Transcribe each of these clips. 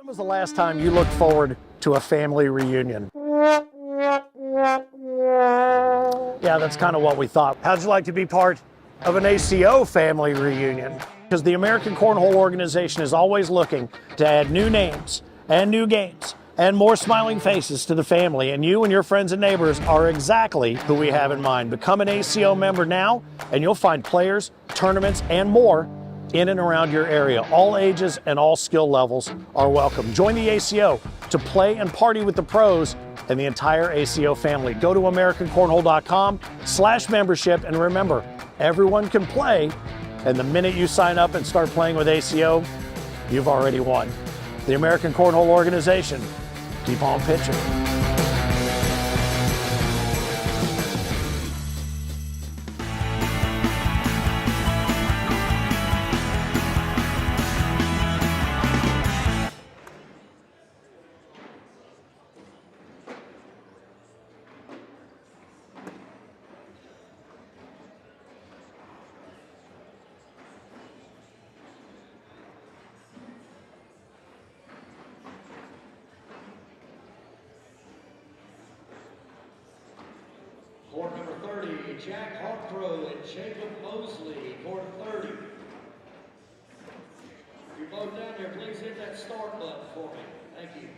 When was the last time you looked forward to a family reunion? Yeah, that's kind of what we thought. How'd you like to be part of an ACO family reunion? Because the American Cornhole organization is always looking to add new names and new games and more smiling faces to the family, and you and your friends and neighbors are exactly who we have in mind. Become an ACO member now, and you'll find players, tournaments, and more in and around your area. All ages and all skill levels are welcome. Join the ACO to play and party with the pros and the entire ACO family. Go to AmericanCornhole.com/membership, and remember, everyone can play, and the minute you sign up and start playing with ACO, you've already won. The American Cornhole organization, keep on pitching. Court number 30, Jack Hawkrow and Jacob Mosley, court 30. If you're both down there, please hit that start button for me. Thank you.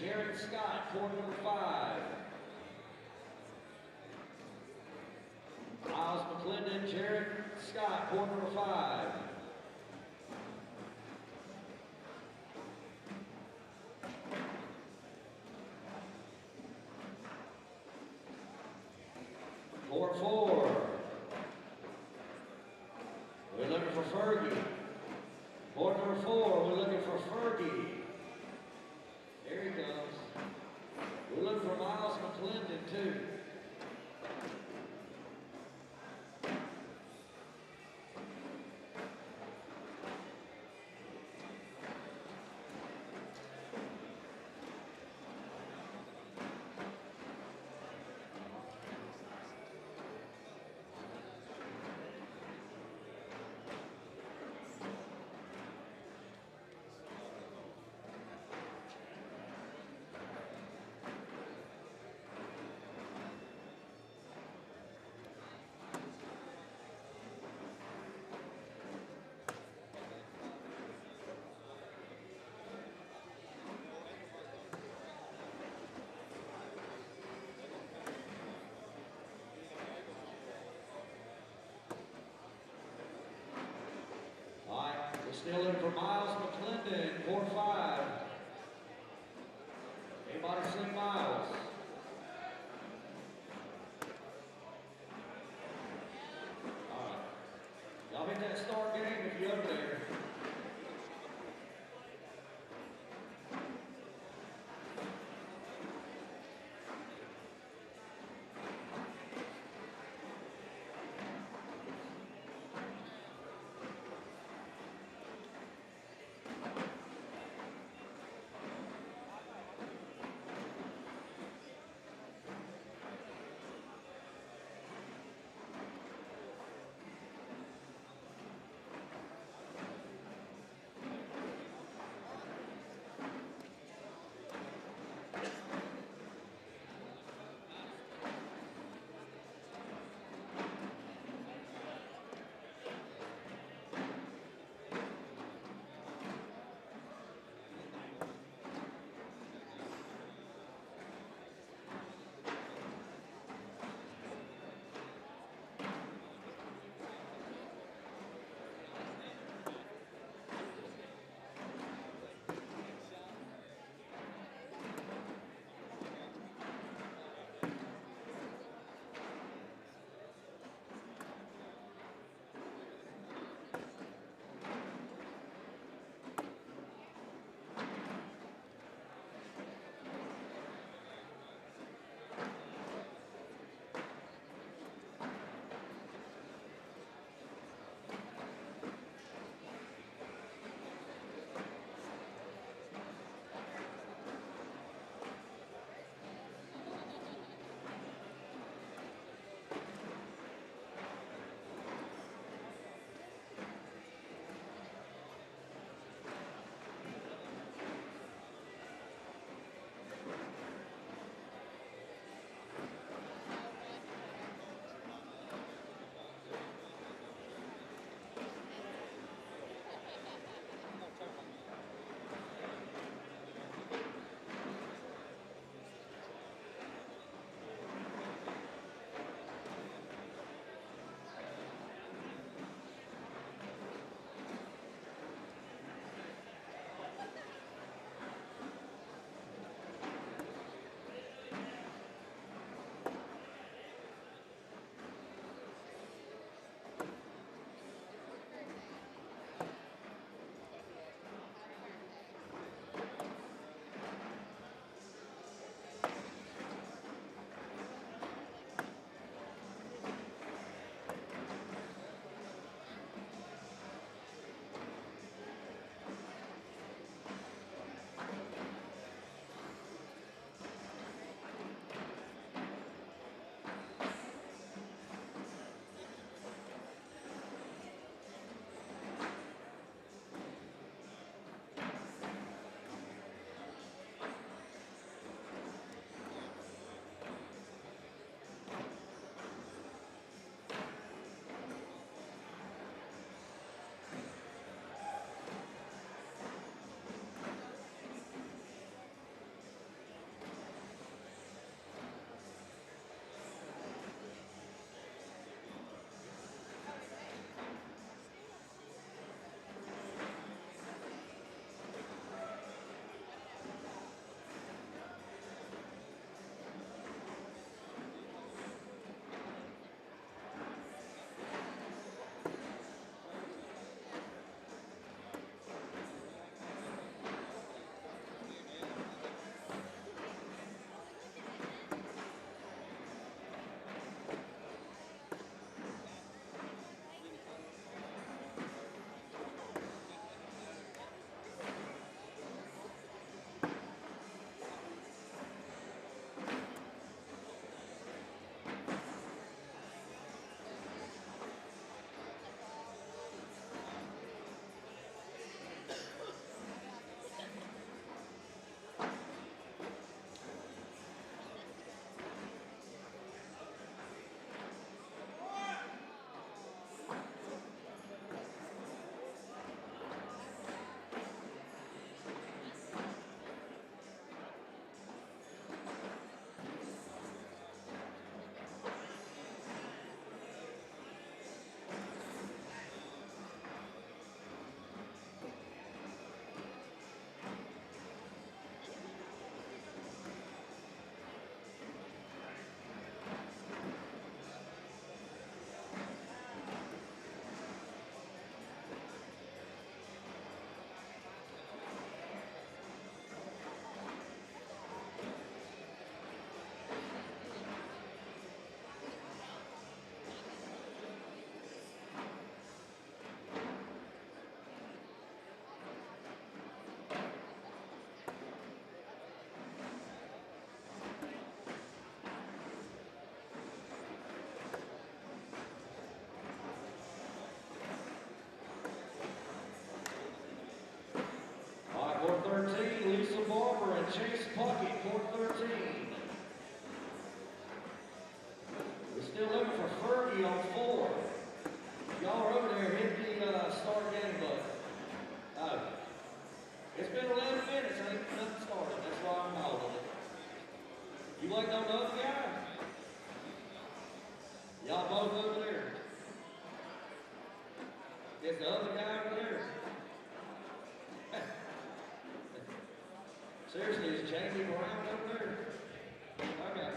Jared Scott, court number 5. Miles McClendon, Jared Scott, court number 5. Court 4. We're looking for Fergie. Court number 4, we're looking for Fergie. There he goes. We're looking for Miles McClendon, too. All right, we're still in for Miles McClendon, court 5. Anybody see Miles? All right. Y'all hit that start game if you're up there. Chase Puckett, court 13. We're still looking for Fergie on 4. Y'all are over there, hit the start game button. Oh. It's been 11 minutes, ain't nothing started. That's why I'm holding it. You waiting on the other guy? Y'all both over there. Is the other guy over there? Seriously, is Jamie Brown over there? Okay.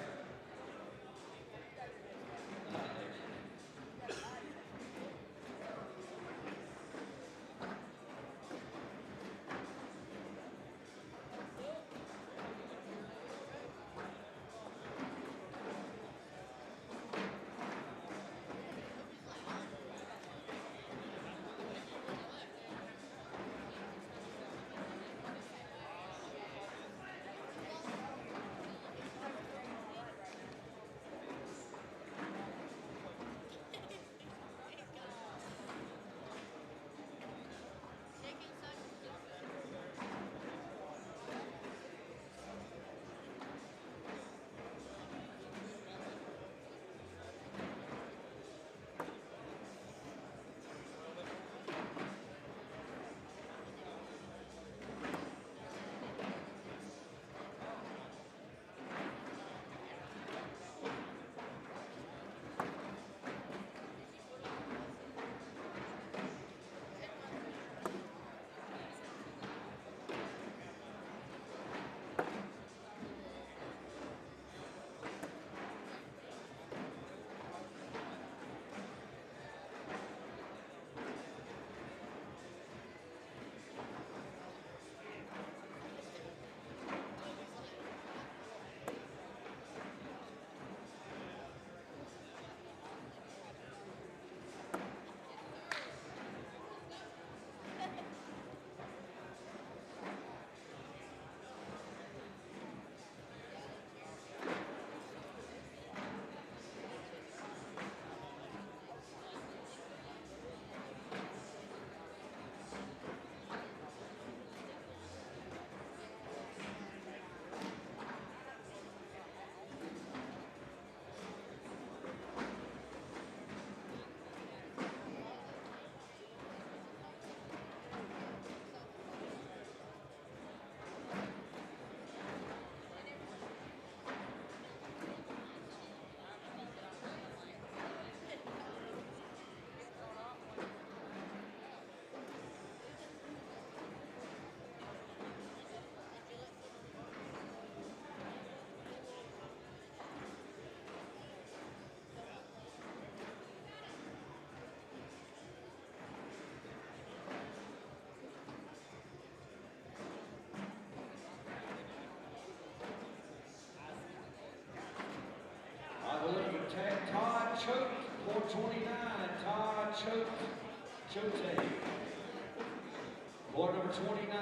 Todd Choate, 429. Todd Choate. Board number 29.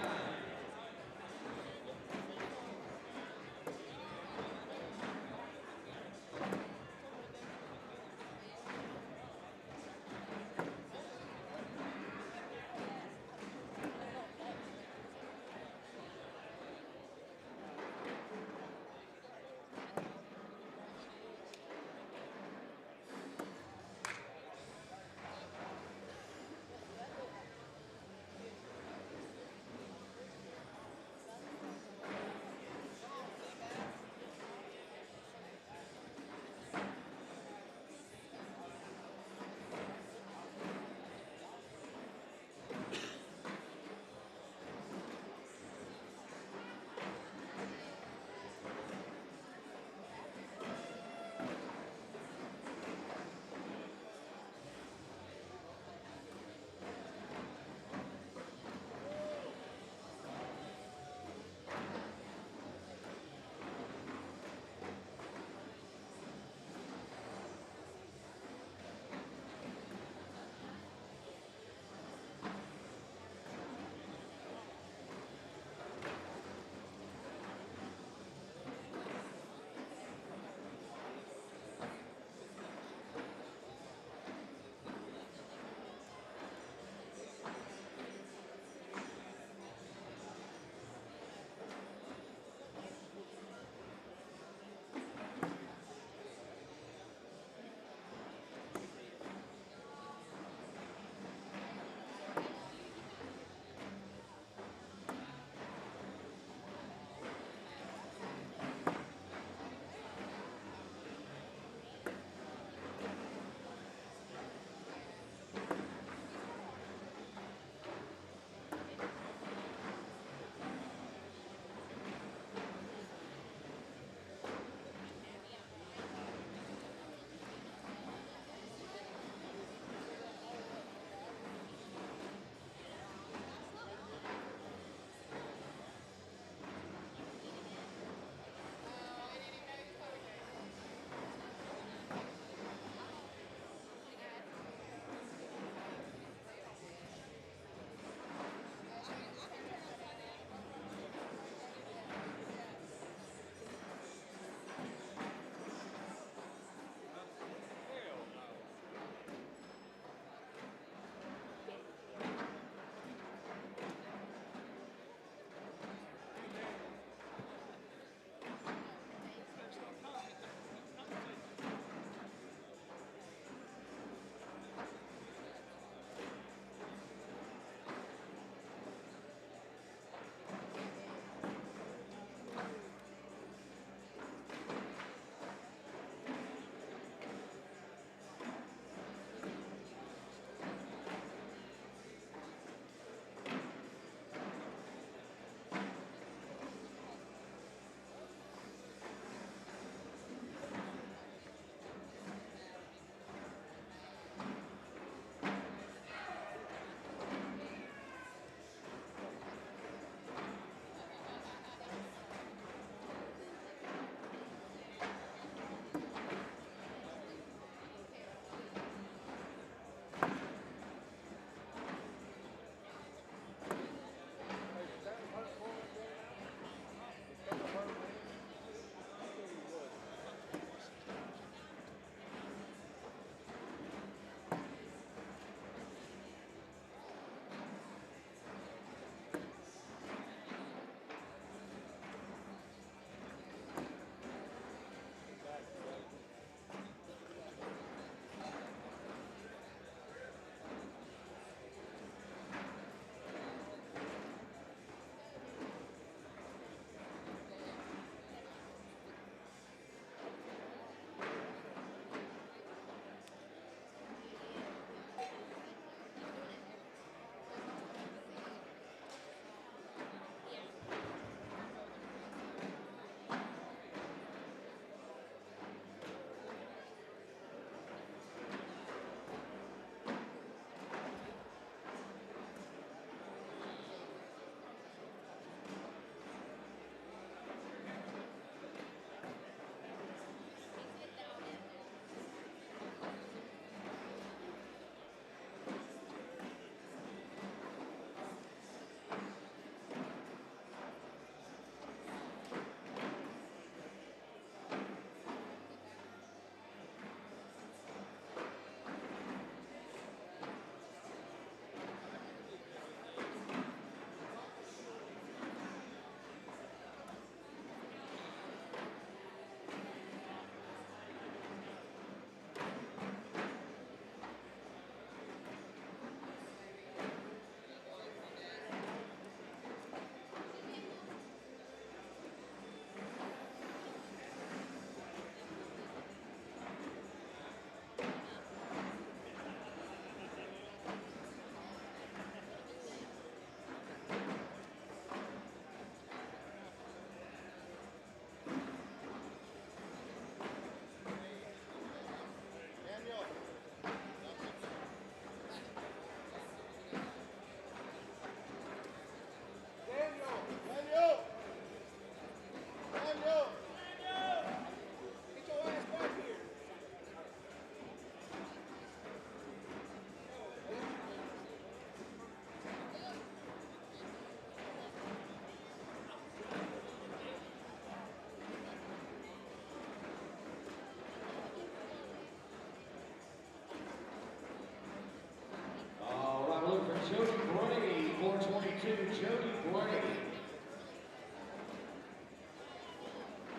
Jody Bray, 422, Jody Bray.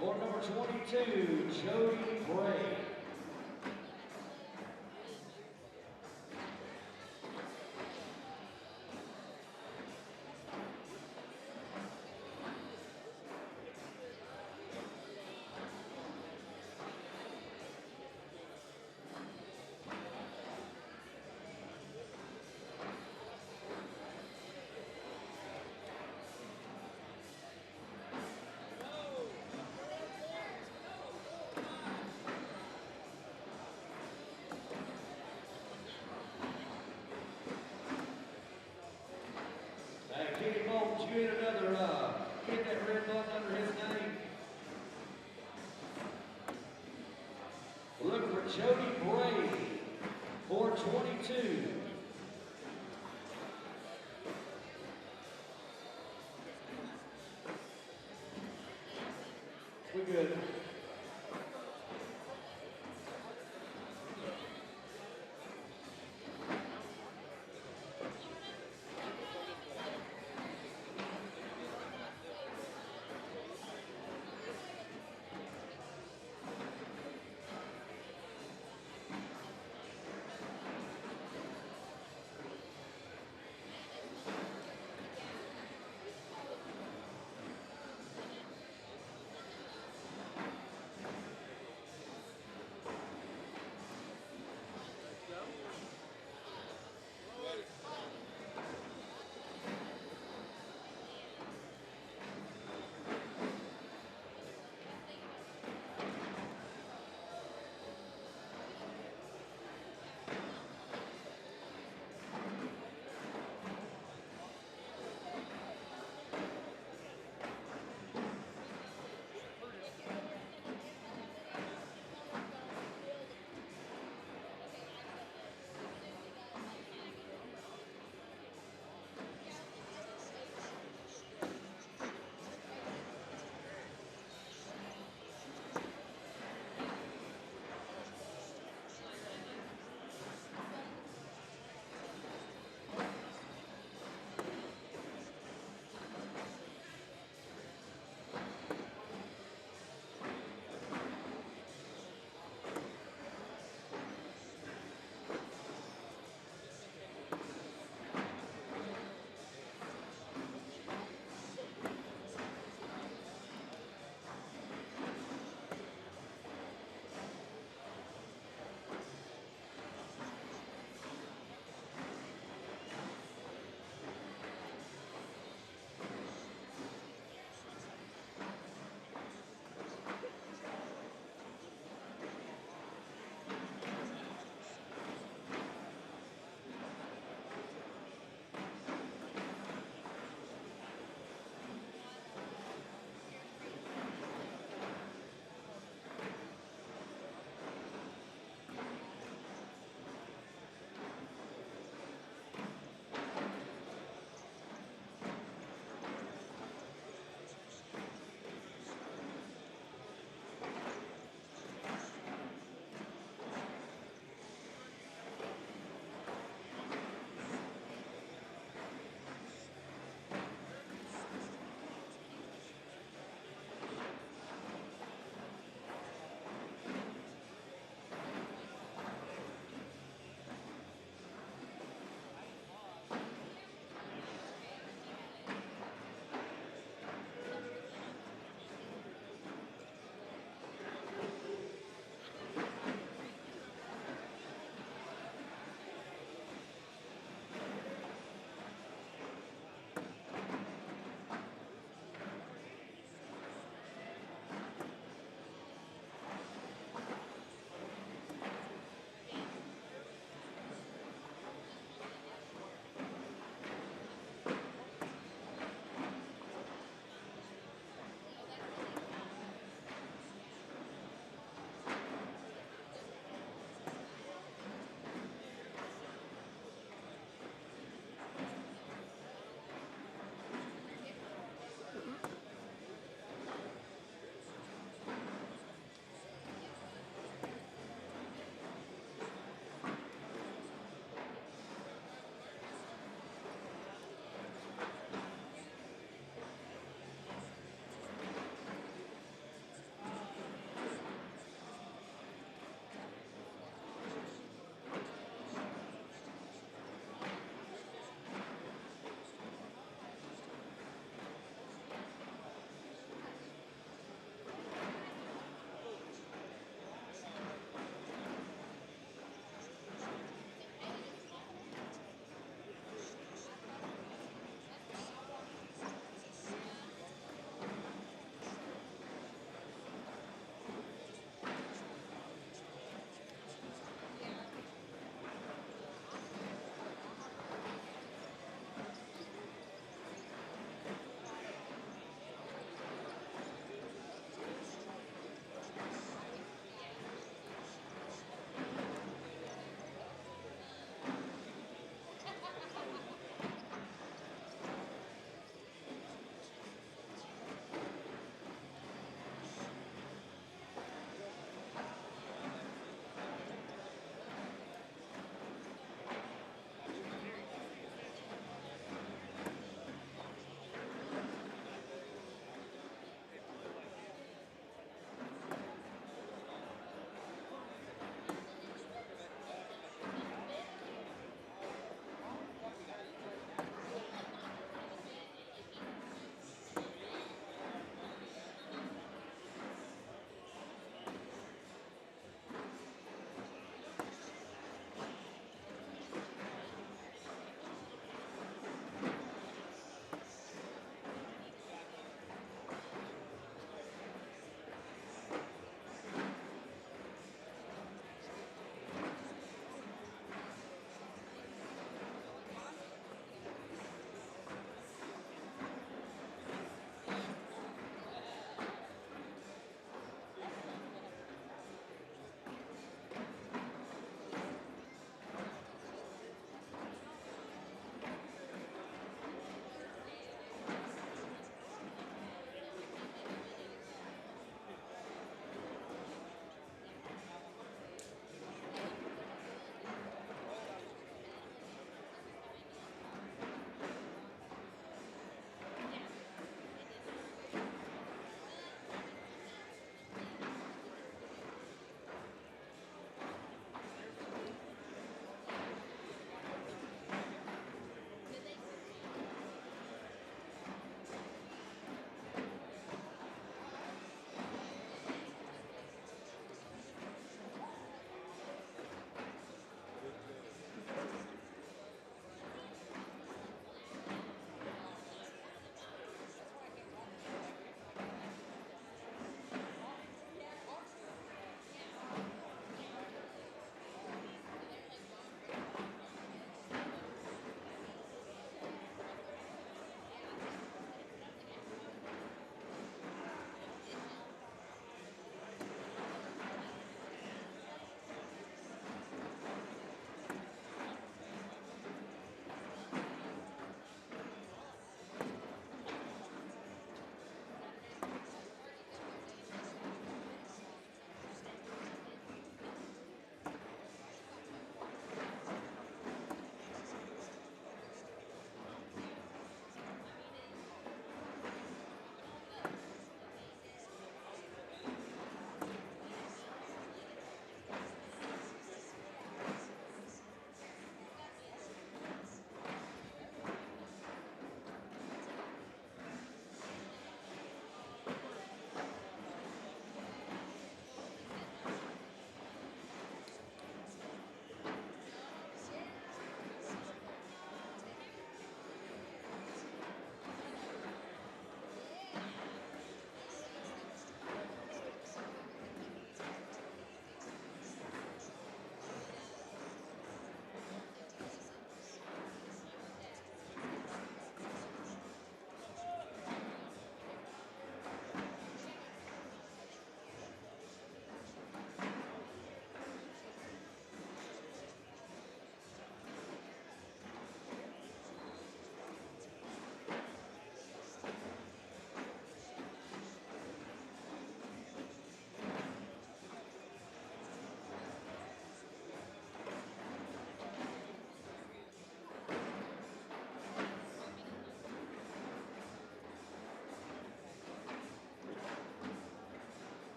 Board number 22, Jody Bray. Hey, Kenny Bolton, you hit another, hit that red button under his name. We're looking for Jody Bray, 422. We're good.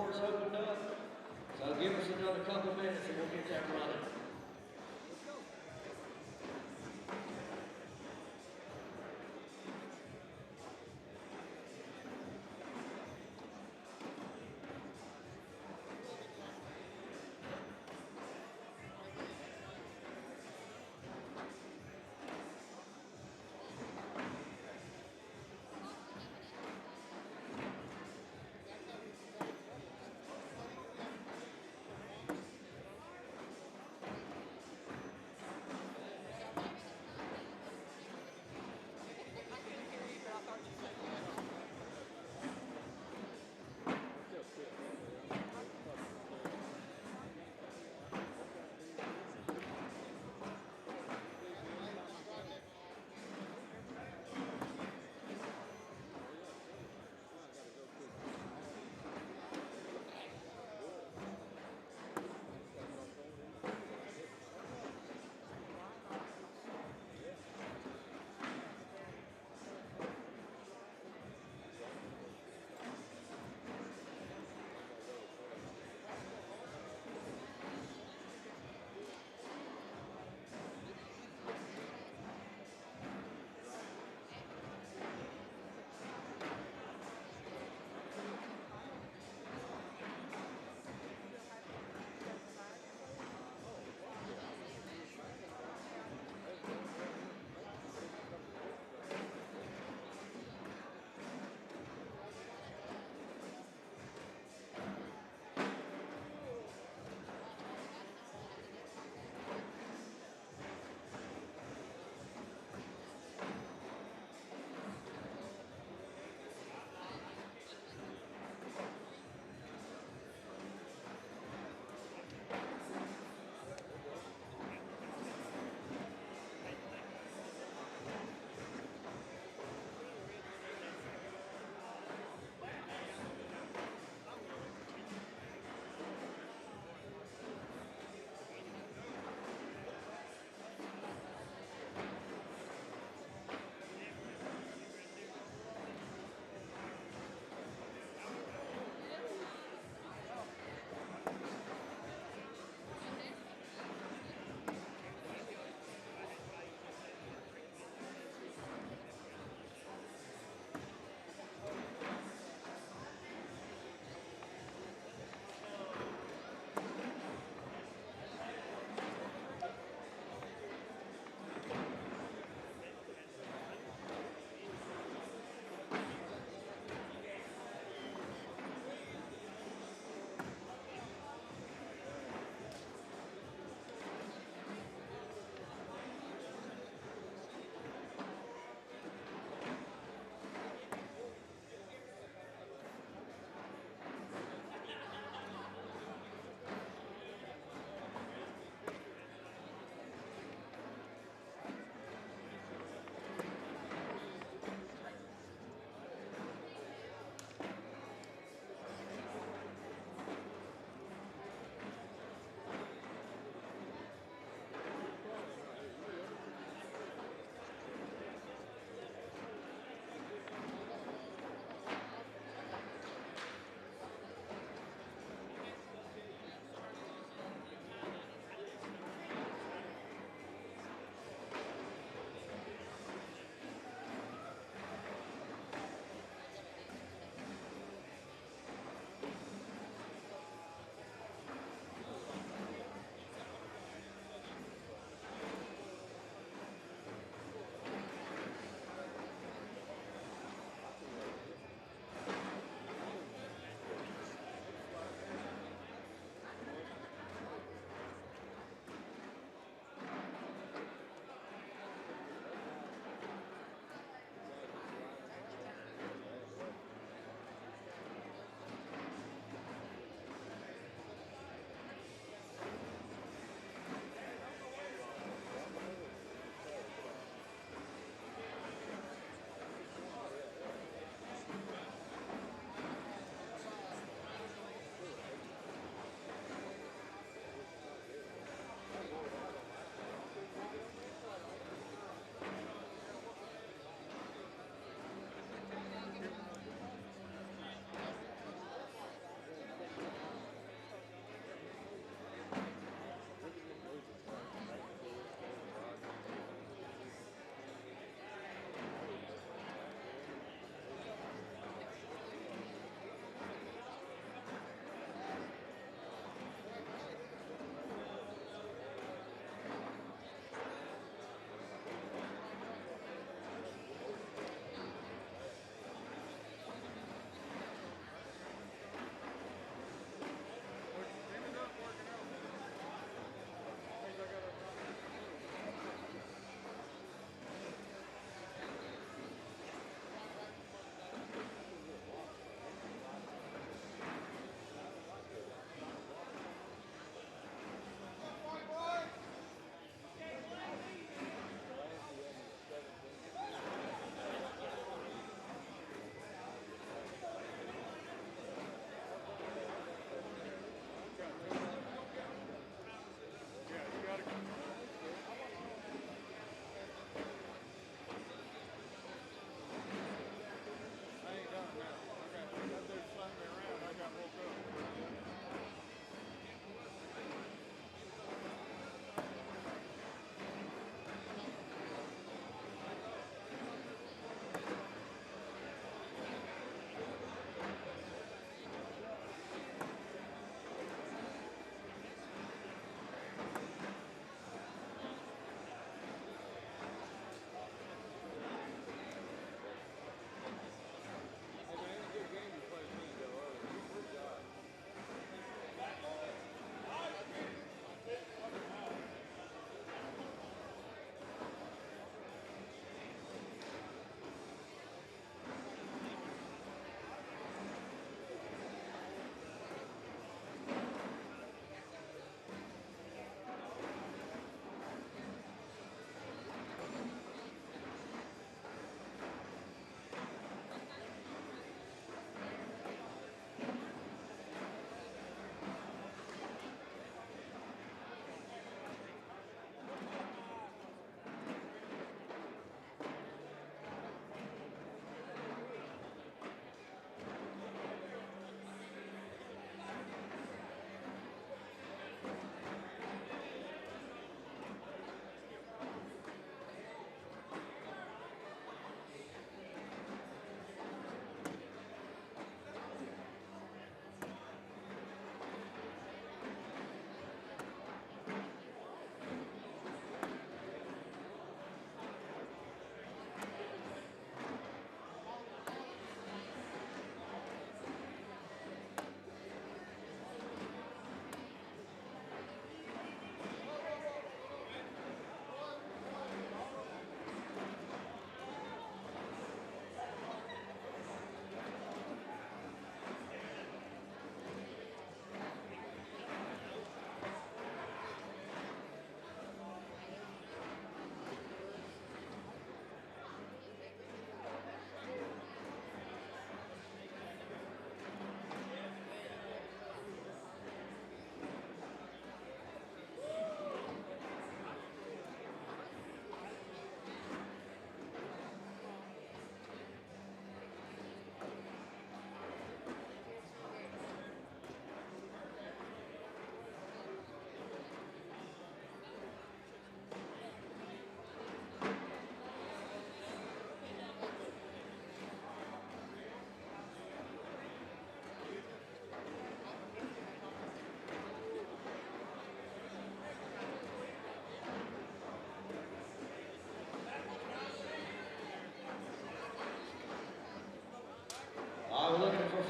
floor is opened up. So give us another couple minutes and we'll get that running.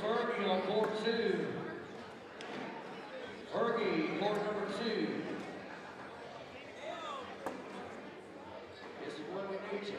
Fergie on court 2. Fergie, court number 2. This is when we need you.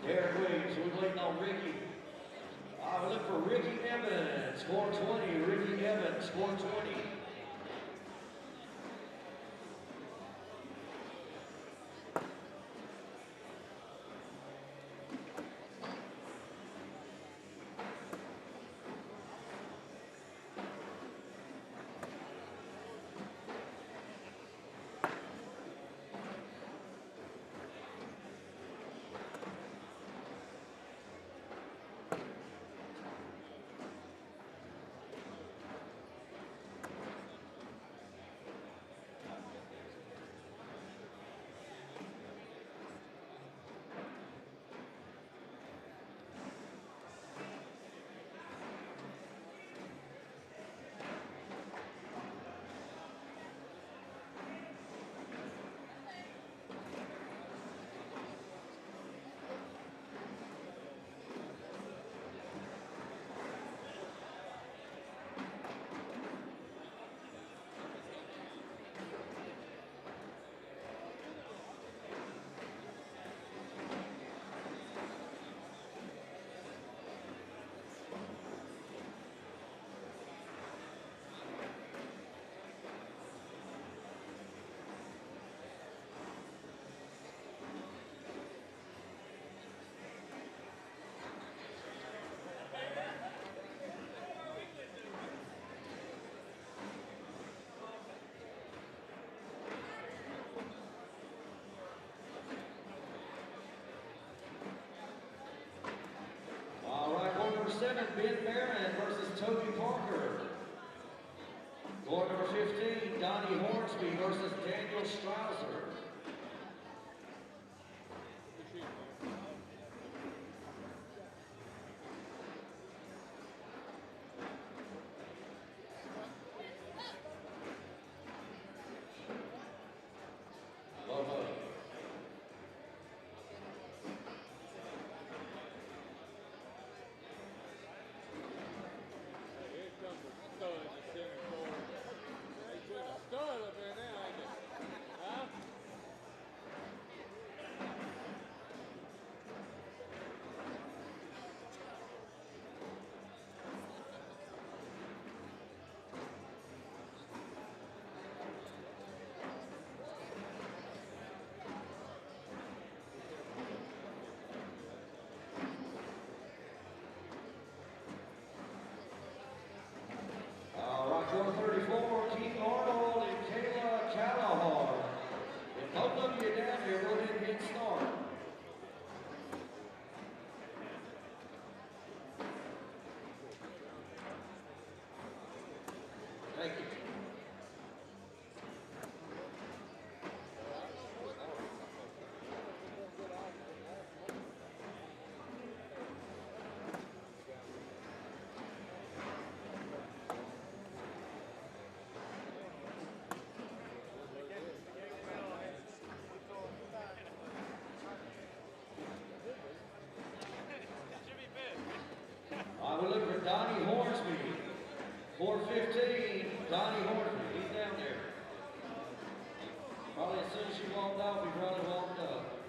Derek Williams, we're waiting on Ricky. We look for Ricky Evans, score 20. Ricky Evans, score 20. All right, court number 7, Ben Barron versus Toby Parker. Court number 15, Donnie Hornsby versus Daniel Strouser. 15, Donnie Horton. He's down there. Probably as soon as she walked off, he probably walked up.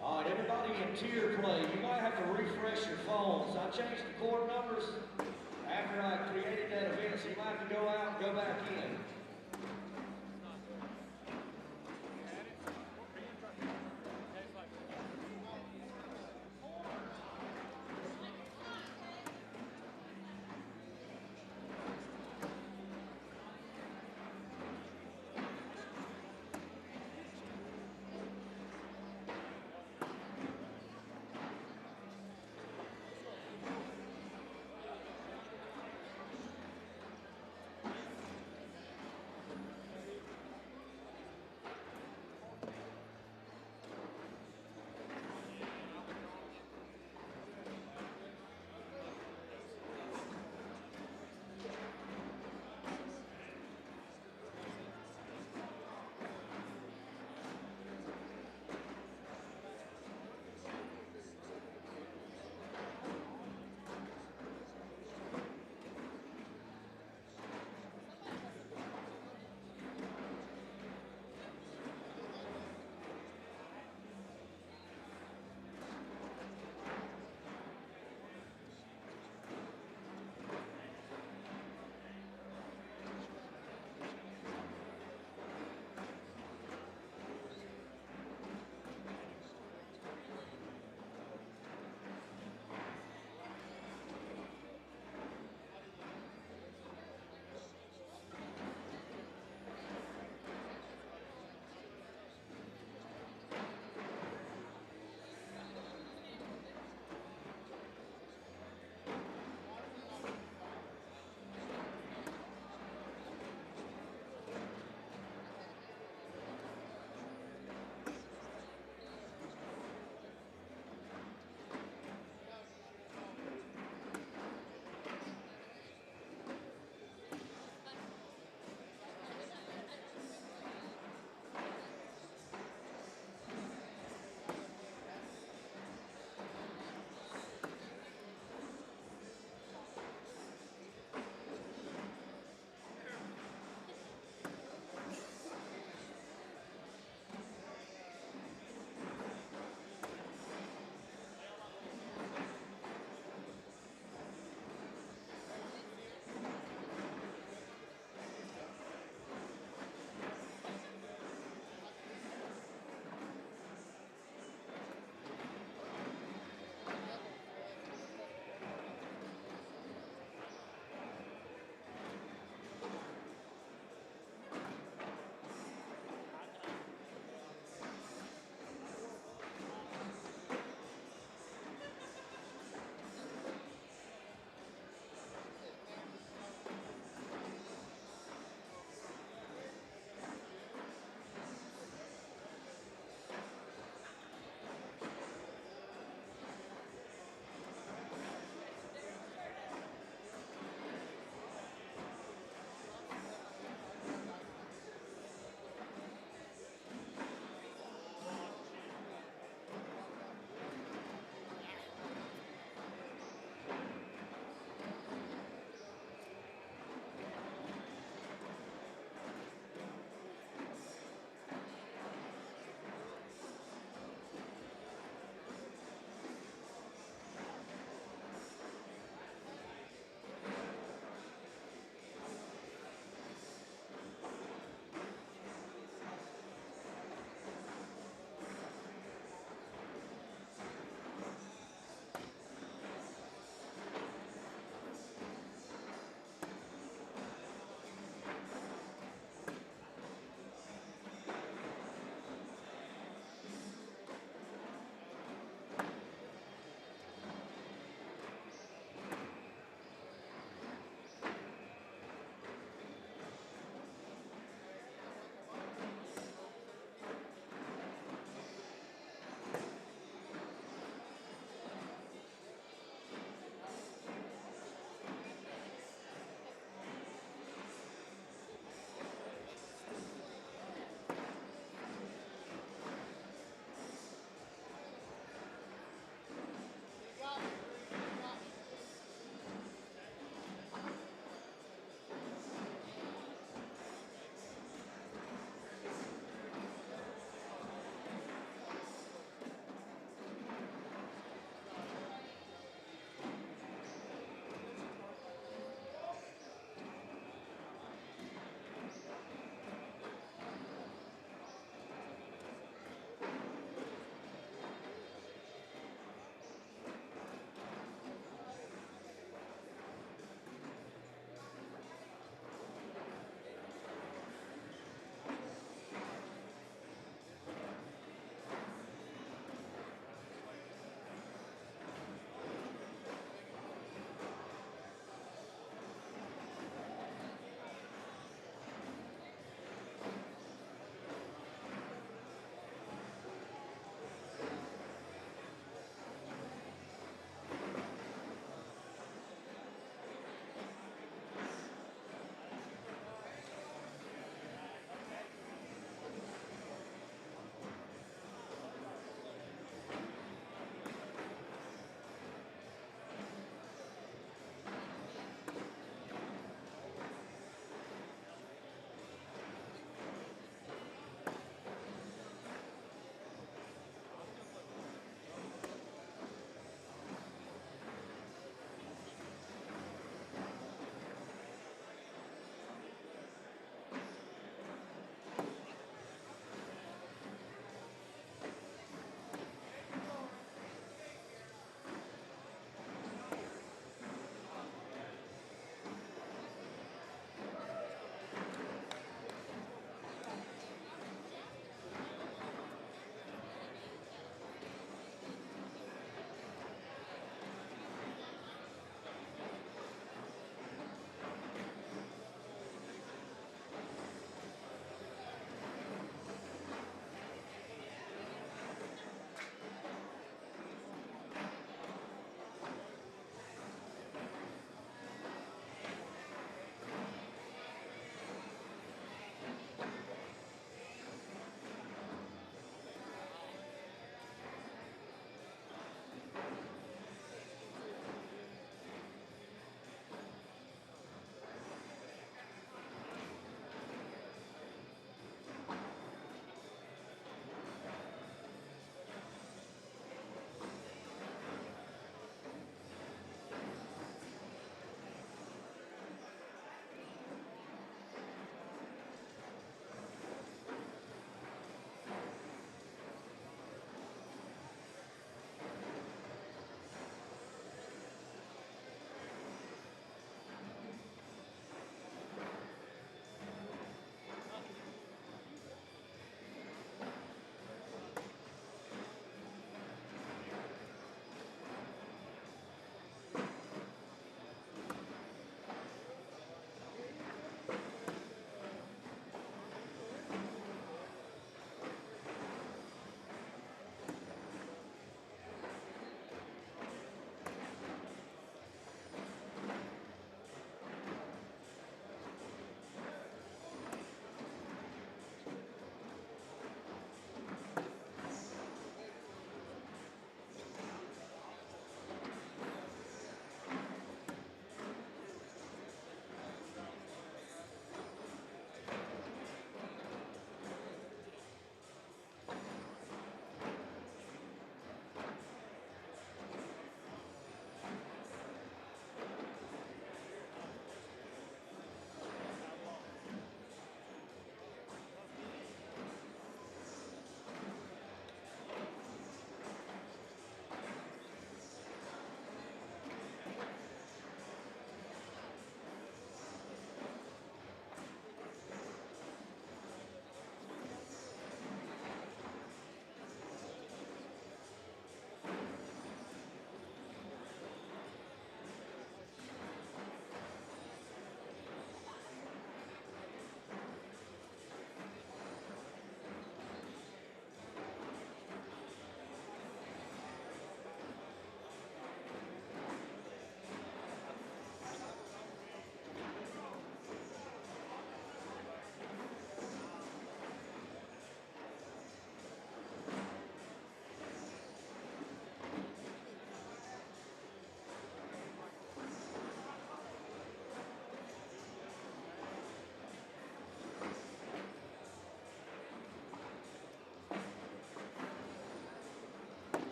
All right, everybody in tier play, you might have to refresh your phones. I changed the court numbers after I created that event, so you might have to go out and go back in.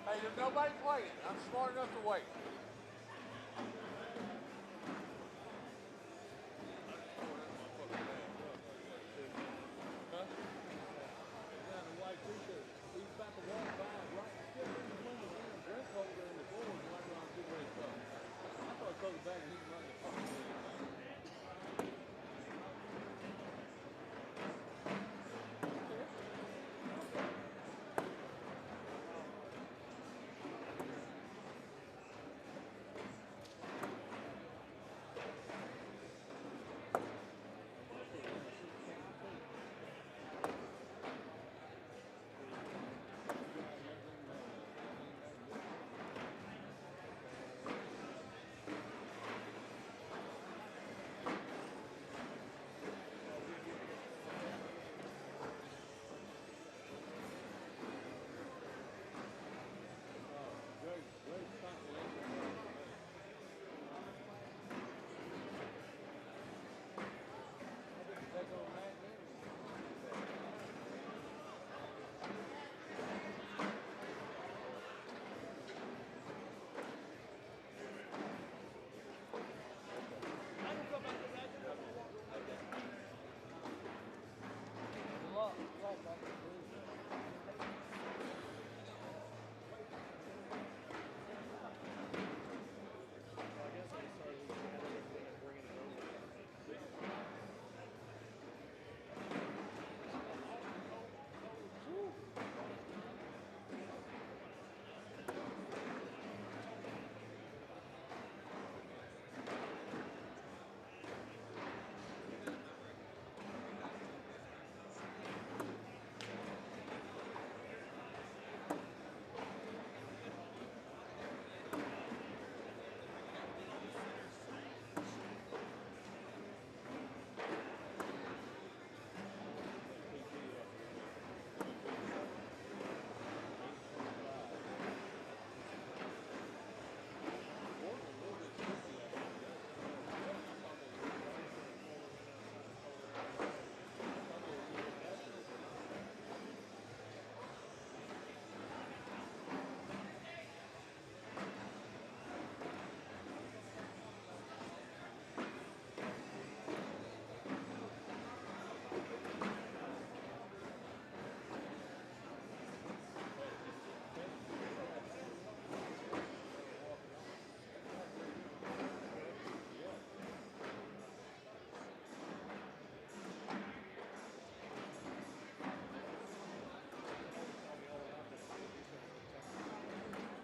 Hey, there's nobody waiting. I'm smart enough to wait.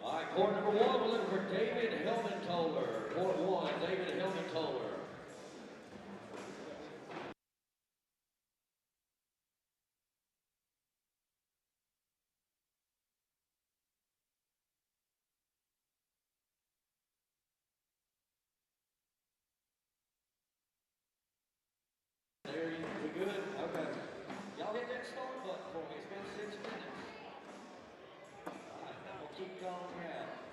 All right, court number one, we're looking for David Helmentoller. Court one, David Helmentoller. There you we good? Okay. Y'all hit that start button for me. It's been 6 minutes. All right, now we'll keep going out.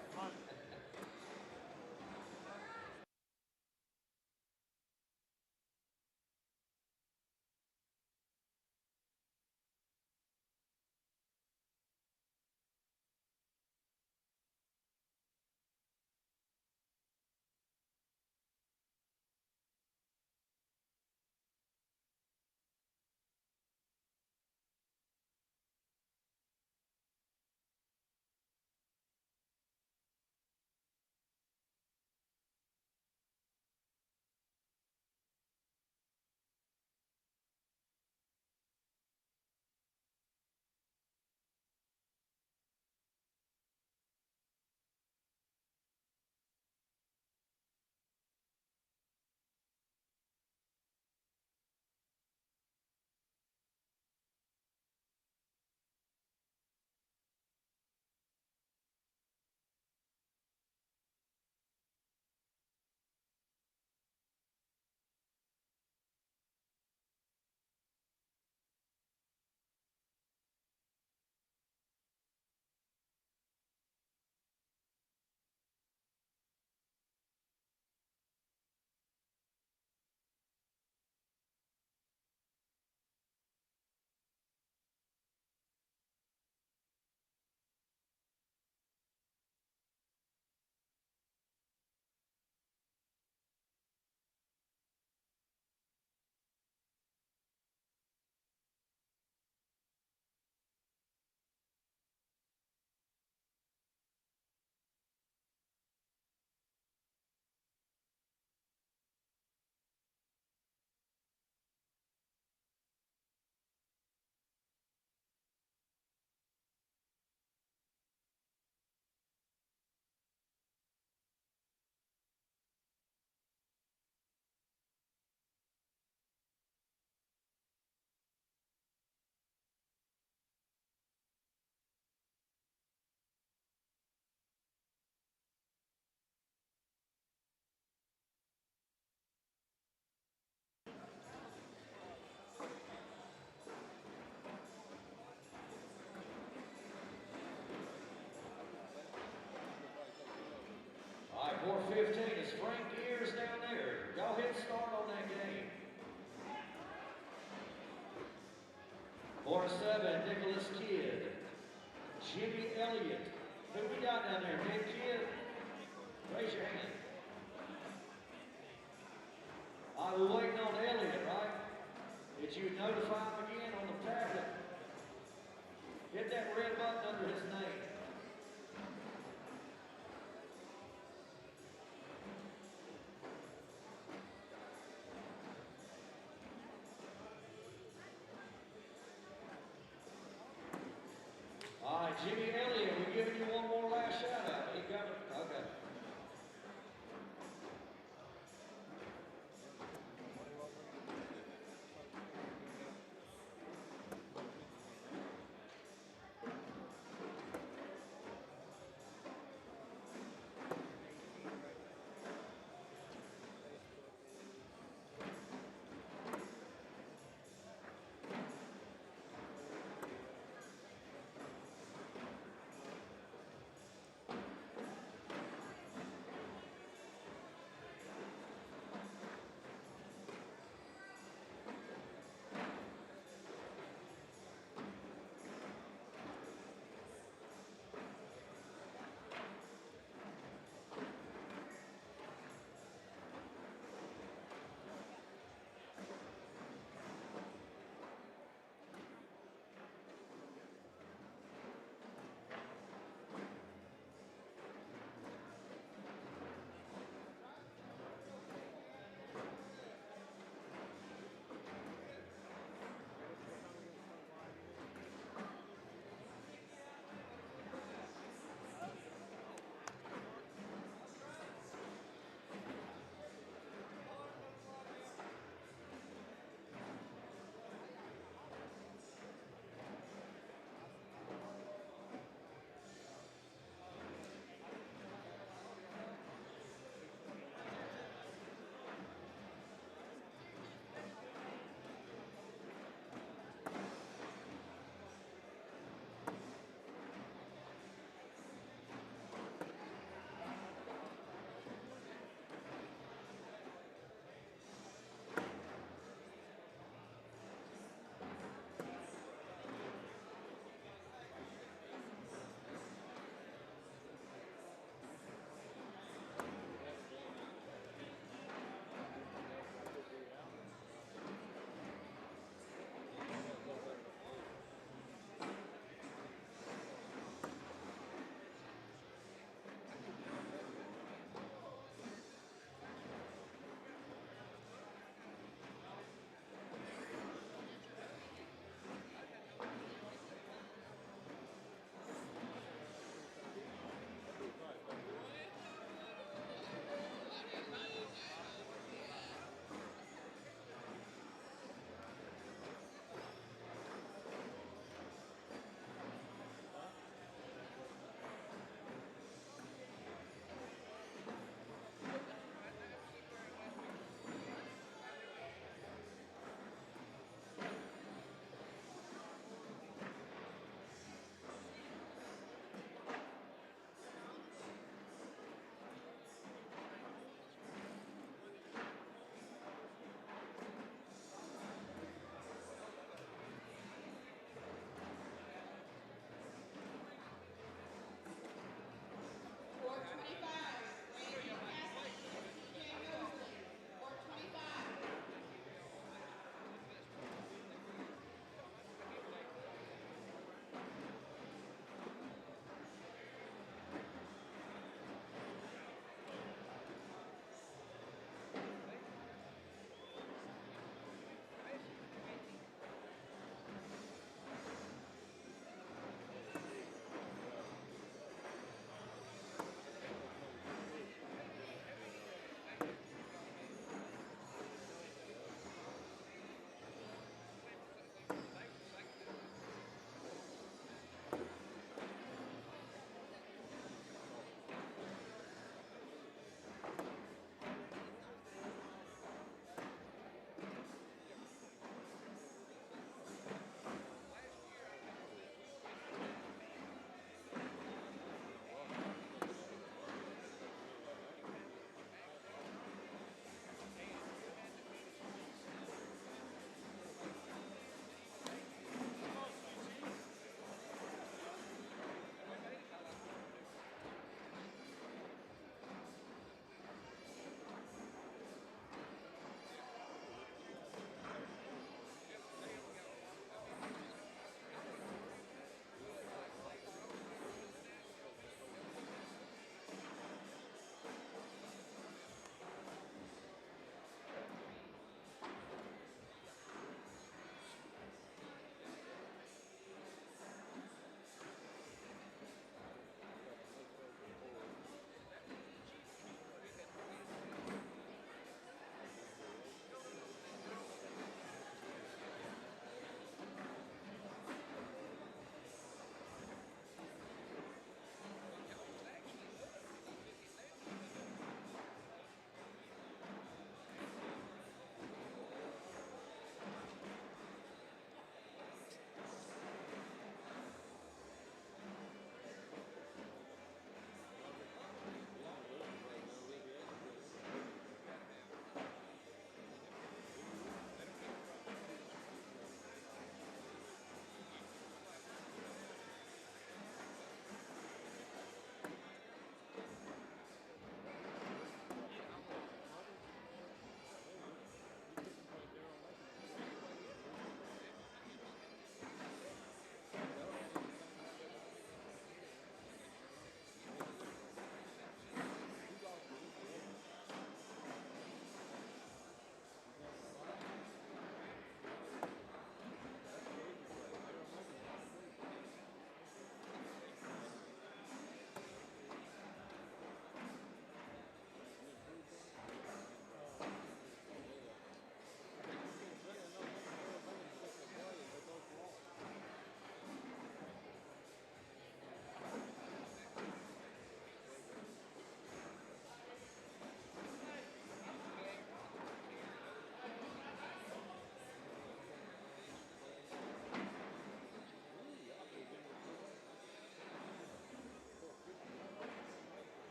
for 15 is Frank Gears down there. Y'all hit start on that game. For 7, Nicholas Kidd. Jimmy Elliott. Who we got down there? Nick Kidd? Raise your hand. I was waiting on Elliott, right? Did you notify him again on the tablet? Hit that red button under his name. All right, Jimmy Elliott, we're giving you one more last shout out. He got it. Okay.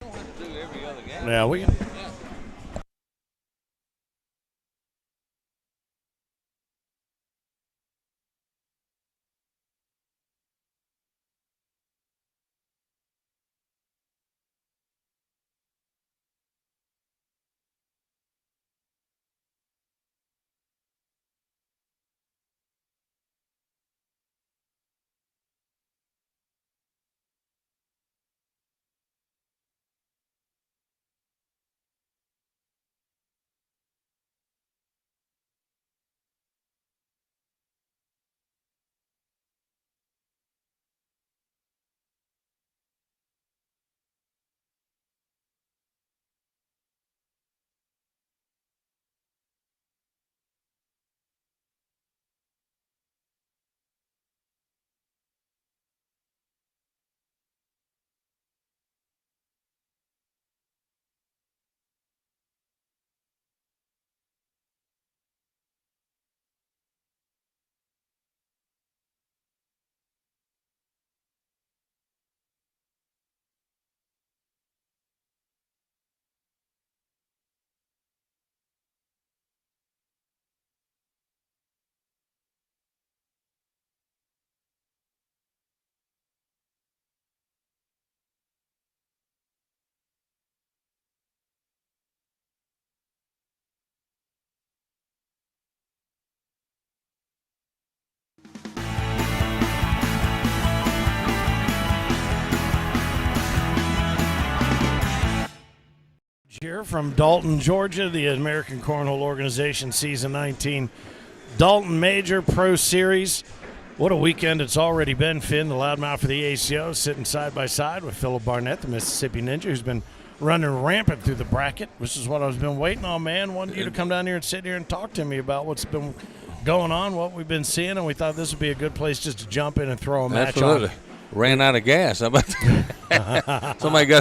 don't have to do every other game. Yeah, we. Here from Dalton, Georgia, the American Cornhole Organization Season 19 Dalton Major Pro Series. What a weekend it's already been, Finn, the loudmouth for the ACO, sitting side by side with Phillip Barnett, the Mississippi Ninja, who's been running rampant through the bracket. This is what I've been waiting on, man. Wanted you to come down here and sit here and talk to me about what's been going on, what we've been seeing, and we thought this would be a good place just to jump in and throw a match on. Ran out of gas. How about that?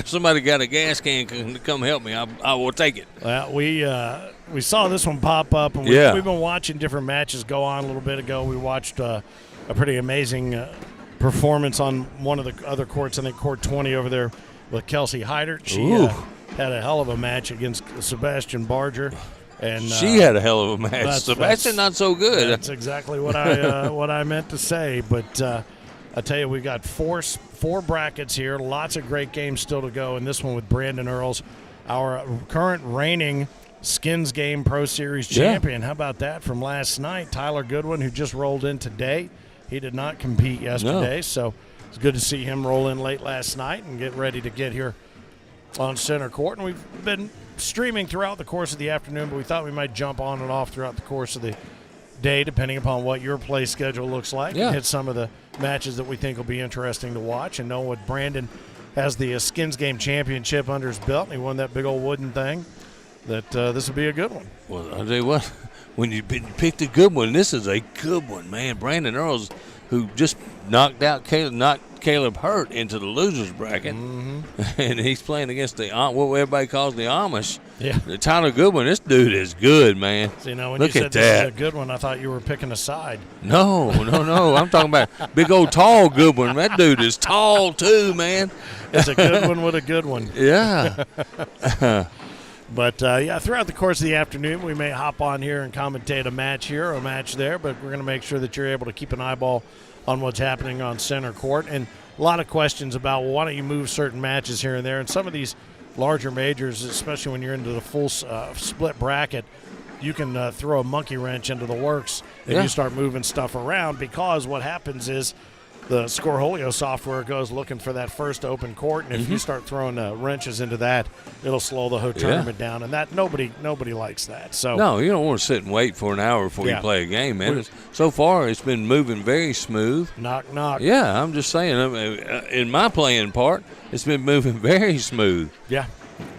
somebody got a gas can to come help me. I will take it. Well, we saw this one pop up, and we've been watching different matches go on a little bit ago. We watched a pretty amazing performance on one of the other courts, I think court 20 over there with Kelsey Heidert. She had a hell of a match against Sebastian Barger. And she had a hell of a match. Sebastian not so good. That's exactly what I meant to say, but I tell you, we've got four brackets here. Lots of great games still to go. And this one with Brandon Earls, our current reigning Skins Game Pro Series champion. How about that from last night? Tyler Goodwin, who just rolled in today. He did not compete yesterday, so it's good to see him roll in late last night and get ready to get here on center court. And we've been streaming throughout the course of the afternoon, but we thought we might jump on and off throughout the course of the day, depending upon what your play schedule looks like, and hit some of the matches that we think will be interesting to watch, and know what Brandon has the Skins Game Championship under his belt, and he won that big old wooden thing, that this will be a good one. Well, I'll tell you what, when you picked a good one, this is a good one, man. Brandon Earls, who just knocked Caleb Hurt into the losers bracket, and he's playing against what everybody calls the Amish. Yeah. Tyler Goodwin, this dude is good, man. See, now when Look you at said this that. is a good one, I thought you were picking a side. No. I'm talking about big old tall Goodwin. That dude is tall too, man. It's a good one with a good one. Yeah. But, throughout the course of the afternoon, we may hop on here and commentate a match here or a match there, but we're going to make sure that you're able to keep an eyeball on what's happening on center court. And a lot of questions about, well, why don't you move certain matches here and there? And some of these larger majors, especially when you're into the full split bracket, you can throw a monkey wrench into the works and you start moving stuff around, because what happens is the Scoreholio software goes looking for that first open court, and if you start throwing wrenches into that, it'll slow the whole tournament down, and that nobody likes that. So no, you don't want to sit and wait for an hour before you play a game, man. So far, it's been moving very smooth. Knock, knock. Yeah, I'm just saying, in my playing part, it's been moving very smooth. Yeah.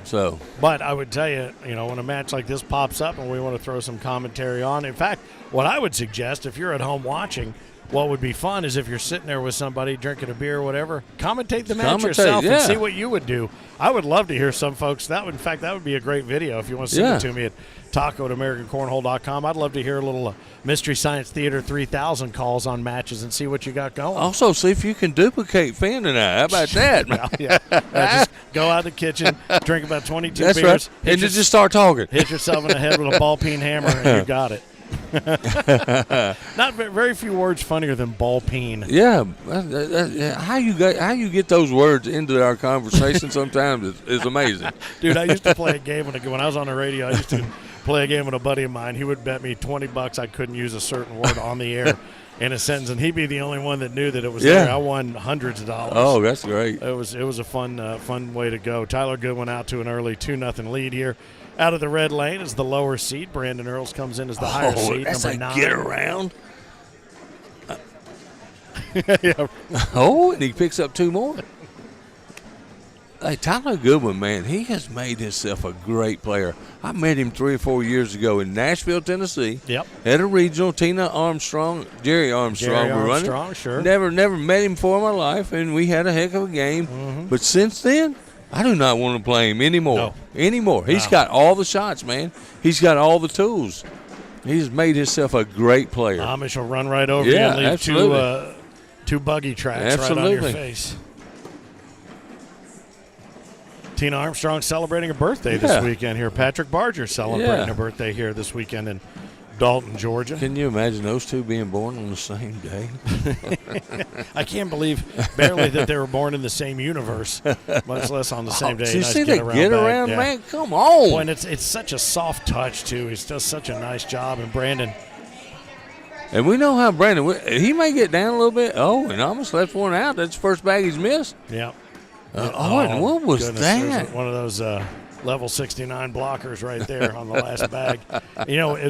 So, but I would tell you, when a match like this pops up and we want to throw some commentary on, in fact, what I would suggest, if you're at home watching, what would be fun is if you're sitting there with somebody drinking a beer or whatever, commentate the match Commentate, yourself yeah. and see what you would do. I would love to hear some folks. In fact, that would be a great video if you want to send it to me at taco@americancornhole.com. I'd love to hear a little Mystery Science Theater 3000 calls on matches and see what you got going. Also, see if you can duplicate Finn and I. How about that? Well, yeah. Just go out in the kitchen, drink about 22 That's beers, right. And just start talking. hit yourself in the head with a ball-peen hammer, and you got it. Not very few words funnier than ball-peen. Yeah, how you get those words into our conversation sometimes is amazing. Dude, I used to play a game when I was on the radio. I used to play a game with a buddy of mine. He would bet me $20 I couldn't use a certain word on the air in a sentence, and he'd be the only one that knew that it was there. I won hundreds of dollars. Oh, that's great. It was a fun way to go. Tyler Goodwin out to an early 2-0 lead here. Out of the red lane is the lower seed. Brandon Earls comes in as the higher seed, that's number 9. Get around. Yeah. Oh, and he picks up 2 more. Hey, Tyler Goodwin, man, he has made himself a great player. I met him 3 or 4 years ago in Nashville, Tennessee. Yep. At a regional. Jerry Armstrong were running. Sure. Never met him before in my life, and we had a heck of a game. Mm-hmm. But since then, I do not want to play him anymore. He's got all the shots, man. He's got all the tools. He's made himself a great player. Amish will run right over you and leave two buggy tracks right on your face. Tina Armstrong celebrating a birthday this weekend here. Patrick Barger celebrating a birthday here this weekend in Dalton, Georgia. Can you imagine those two being born on the same day? I can't believe barely that they were born in the same universe, much less on the same day. You see that get around, man? Come on. Boy, and it's such a soft touch, too. He does such a nice job. And Brandon. And we know how Brandon, he may get down a little bit. Oh, and almost left one out. That's the first bag he's missed. Yeah. And what was that? One of those level 69 blockers right there on the last bag.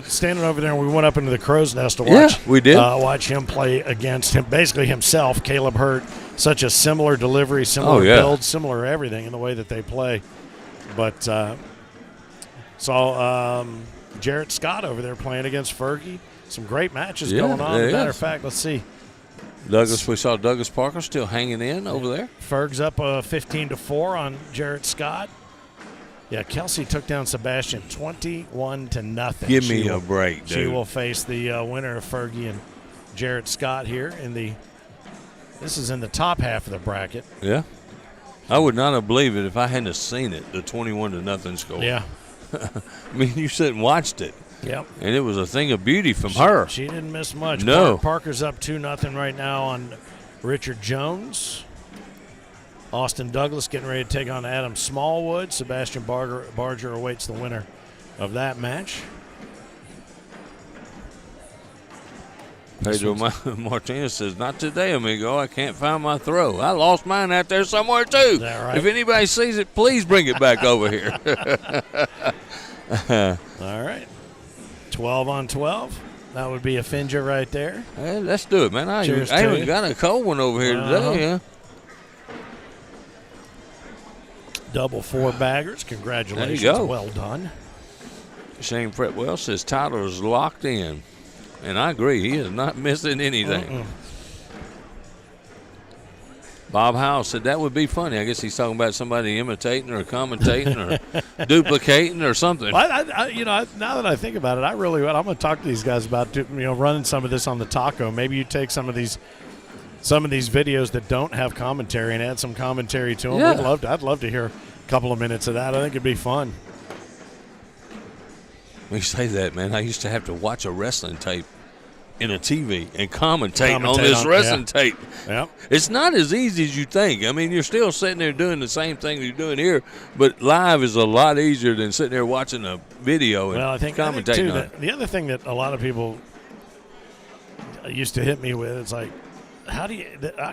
Standing over there, and we went up into the crow's nest to watch. Yeah, we did. Watch him play against him, basically himself, Caleb Hurt. Such a similar delivery, similar build, similar everything in the way that they play. But saw Jarrett Scott over there playing against Fergie. Some great matches going on. As a matter of fact, let's see. We saw Douglas Parker still hanging in over there. Ferg's up 15-4 on Jarrett Scott. Yeah, Kelsey took down Sebastian 21-0. Give me a break, dude. She will face the winner of Fergie and Jarrett Scott here this is in the top half of the bracket. Yeah. I would not have believed it if I hadn't seen it, the 21-0 score. Yeah. I mean, you sat and watched it. Yep. And it was a thing of beauty from her. She didn't miss much. No. Parker's up 2-0 right now on Richard Jones. Austin Douglas getting ready to take on Adam Smallwood. Sebastian Barger awaits the winner of that match. Pedro Martinez says, "Not today, amigo. I can't find my throw. I lost mine out there somewhere, too. Is that right? If anybody sees it, please bring it back over here." All right. 12 on 12. That would be a Finja right there. Hey, let's do it, man. I Cheers even to got a cold one over here today. Huh? Double 4 baggers. Congratulations. There you go. Well done. Shane Fretwell says Tyler is locked in. And I agree. He is not missing anything. Bob Howell said that would be funny. I guess he's talking about somebody imitating or commentating or duplicating or something. Now that I think about it, I'm going to talk to these guys about running some of this on the taco. Maybe you take some of these videos that don't have commentary and add some commentary to them. Yeah. I'd love to hear a couple of minutes of that. I think it'd be fun. When you say that, man, I used to have to watch a wrestling tape in a TV and commentate on this wrestling tape. Yep. It's not as easy as you think. I mean, you're still sitting there doing the same thing you're doing here, but live is a lot easier than sitting there watching a video and commentating on it. The other thing that a lot of people used to hit me with, it's like, how do you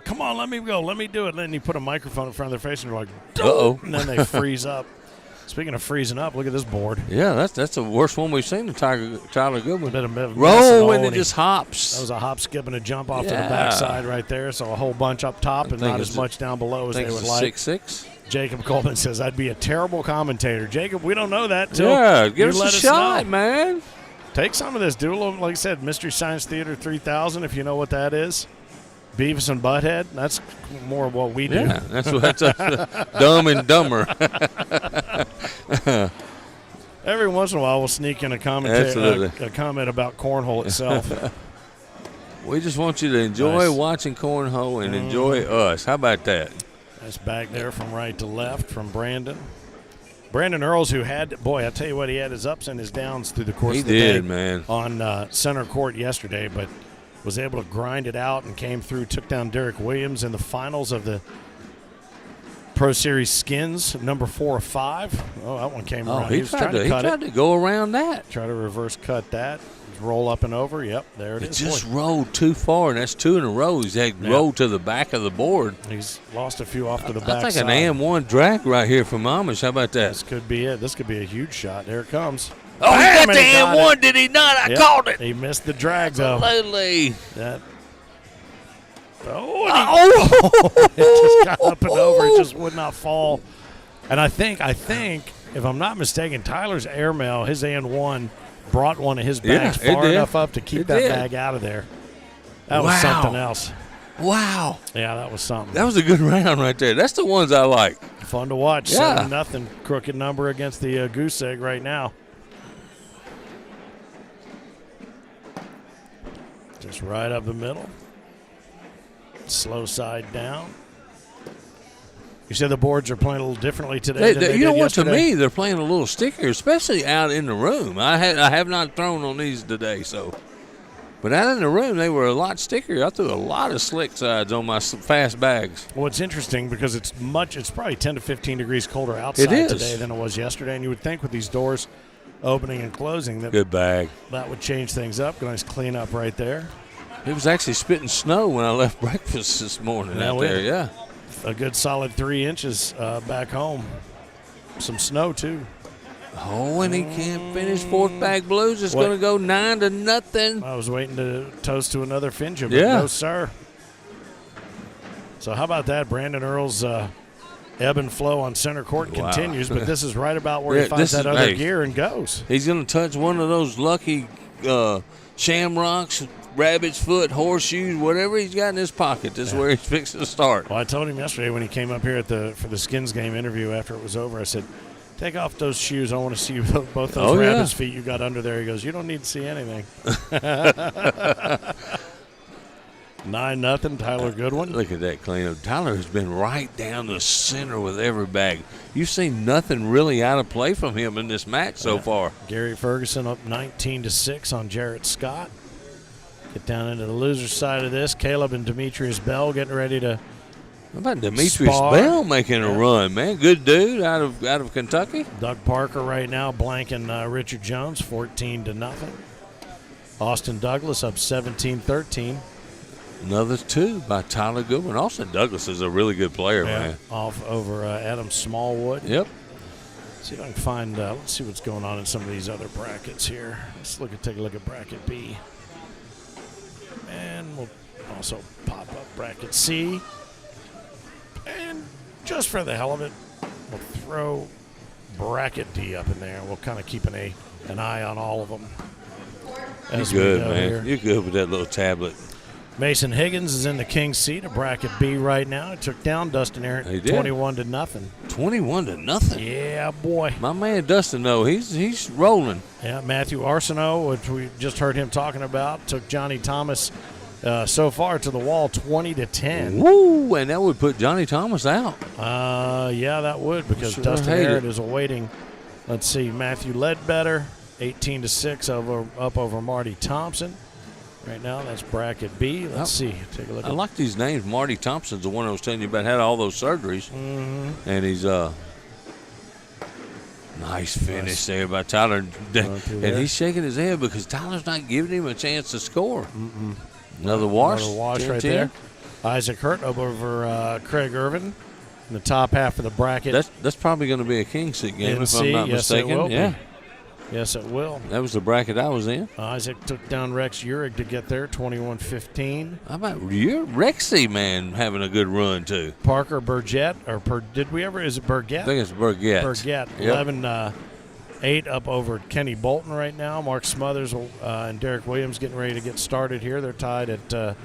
come on, let me go, let me do it. And then you put a microphone in front of their face and you're like, uh-oh, and then they freeze up. Speaking of freezing up, look at this board. Yeah, that's the worst one we've seen. Tyler Goodwin. Roll and it just hops. That was a hop, skip, and a jump off to the backside right there. So a whole bunch up top and not as much down below as they would like. 6'6". Jacob Coleman says, I'd be a terrible commentator. Jacob, we don't know that. Give us a shot, man. Take some of this. Do a little, like I said, Mystery Science Theater 3000, if you know what that is. Beavis and Butthead. That's more of what we do. Yeah, that's Dumb and Dumber. Every once in a while, we'll sneak in a comment about cornhole itself. We just want you to enjoy watching cornhole and enjoy us. How about that? That's back there from right to left from Brandon. Brandon Earls, who had, boy, I tell you what, he had his ups and his downs through the course of the day. Man. On center court yesterday, but was able to grind it out and came through, took down Derek Williams in the finals of the Pro Series Skins, number 4 of 5. Oh, that one came around. He was tried to go around that. Try to reverse cut that. Roll up and over. Yep, there it is. It just rolled too far, and that's 2 in a row. He's had rolled to the back of the board. He's lost a few off to the back I think side. an AM1 drag right here from Amish. How about that? This could be it. This could be a huge shot. There it comes. Oh, he Bam, got the and AM1, did he not? I called it. He missed the drag, though. Absolutely. That. It just got up and over. It just would not fall. And I think, if I'm not mistaken, Tyler's airmail, his AN1, brought one of his bags far enough up to keep that bag out of there. That was something else. Wow. Yeah, that was something. That was a good round right there. That's the ones I like. Fun to watch. Yeah. 7-0 crooked number against the goose egg right now. Just right up the middle. Slow side down. You said the boards are playing a little differently today than they you know did what? yesterday? To me, they're playing a little stickier, especially out in the room. I have not thrown on these today, but out in the room they were a lot stickier. I threw a lot of slick sides on my fast bags. Well, it's interesting because it's probably 10 to 15 degrees colder outside today than it was yesterday, and you would think with these doors opening and closing that good bag that would change things up. Nice clean up right there. It was actually spitting snow when I left breakfast this morning out there. Yeah. A good solid 3 inches back home. Some snow, too. Oh, and he can't finish. 4th bag blues. It's going to go 9-0. I was waiting to toast to another Finja, but no, sir. So how about that? Brandon Earls' ebb and flow on center court continues, but this is right about where he finds that other gear and goes. He's going to touch one of those lucky shamrocks, rabbit's foot, horseshoes, whatever he's got in his pocket. This is where he's fixing to start. Well, I told him yesterday when he came up here for the Skins game interview after it was over, I said, take off those shoes. I want to see both those rabbit's feet you got under there. He goes, you don't need to see anything. 9-0, Tyler Goodwin. Look at that cleanup. Tyler has been right down the center with every bag. You've seen nothing really out of play from him in this match so far. Gary Ferguson up 19-6 on Jarrett Scott. Get down into the loser side of this. Caleb and Demetrius Bell getting ready to How about Demetrius Bell making a run, man? Good dude out of Kentucky. Doug Parker right now blanking Richard Jones 14-0. Austin Douglas up 17-13. Another 2 by Tyler Goodwin. Austin Douglas is a really good player, man. Off over Adam Smallwood. Yep. See if I can find. Let's see what's going on in some of these other brackets here. Let's take a look at bracket B. And we'll also pop up bracket C. And just for the hell of it, we'll throw bracket D up in there. We'll kind of keep an eye on all of them. You're good, man. Here. You're good with that little tablet. Mason Higgins is in the king's seat of bracket B right now. He took down Dustin Arrett 21-0. 21-0. Yeah, boy. My man Dustin, though, he's rolling. Yeah, Matthew Arsenault, which we just heard him talking about, took Johnny Thomas so far to the wall 20-10. Woo! And that would put Johnny Thomas out. Yeah, that would, because Dustin Arrett is awaiting. Let's see, Matthew Ledbetter 18-6 up over Marty Thompson. Right now, that's bracket B. Let's see. Take a look. I like these names. Marty Thompson's the one I was telling you about. Had all those surgeries, and he's nice finish there by Tyler. And he's shaking his head because Tyler's not giving him a chance to score. Another wash. Another wash right there. Isaac Hurt over Craig Irvin in the top half of the bracket. That's probably going to be a king seat game if I'm not mistaken. It will be. Yes, it will. That was the bracket I was in. Isaac took down Rex Uhrig to get there, 21-15. How about Rexy, man, having a good run, too? Parker Burgett, is it Burgett? I think it's Burgett. Burgett, yep. 8 up over Kenny Bolton right now. Mark Smothers and Derek Williams getting ready to get started here. They're tied at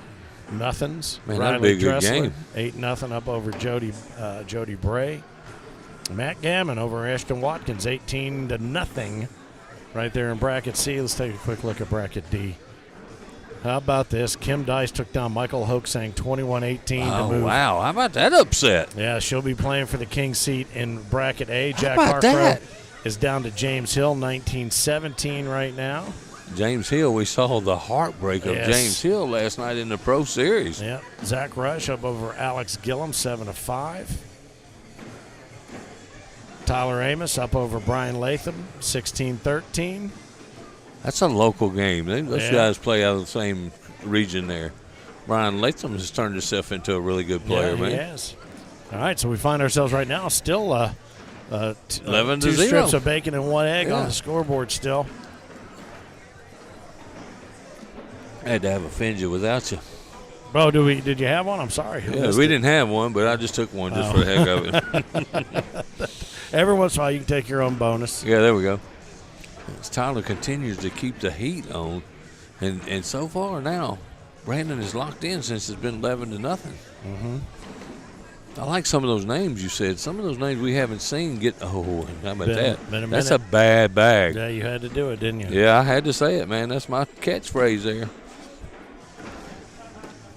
nothings. Man, that'd be a good game. 8-0 up over Jody Bray. Matt Gammon over Ashton Watkins, 18-0 right there in bracket C. Let's take a quick look at bracket D. How about this? Kim Dice took down Michael Hoaxang 21-18 to move. Oh, wow. How about that upset? Yeah, she'll be playing for the king seat in bracket A. Jack How about Harcrow that? is down to James Hill, 19-17 right now. James Hill, we saw the heartbreak of Yes. James Hill last night in the Pro Series. Yep. Zach Rush up over Alex Gillum, 7-5. Tyler Amos up over Brian Latham, 16-13. That's a local game. Those Yeah. guys play out of the same region there. Brian Latham has turned himself into a really good player, Yeah, man. he has. All right, so we find ourselves right now still 11 to 2 0. strips of bacon and 1 egg Yeah. on the scoreboard still. I had to have a Finja without you. Bro, did you have one? I'm sorry. I Yeah, missed we it. didn't have one, but I just took one just for the heck of it. Every once in a while, you can take your own bonus. Yeah, there we go. As Tyler continues to keep the heat on, and so far now, Brandon is locked in since it's been 11-0. Mm-hmm. I like some of those names you said. Some of those names we haven't seen get. Oh, how about Been that? a That's a minute. bad bag. Yeah, you had to do it, didn't you? Yeah, I had to say it, man. That's my catchphrase there.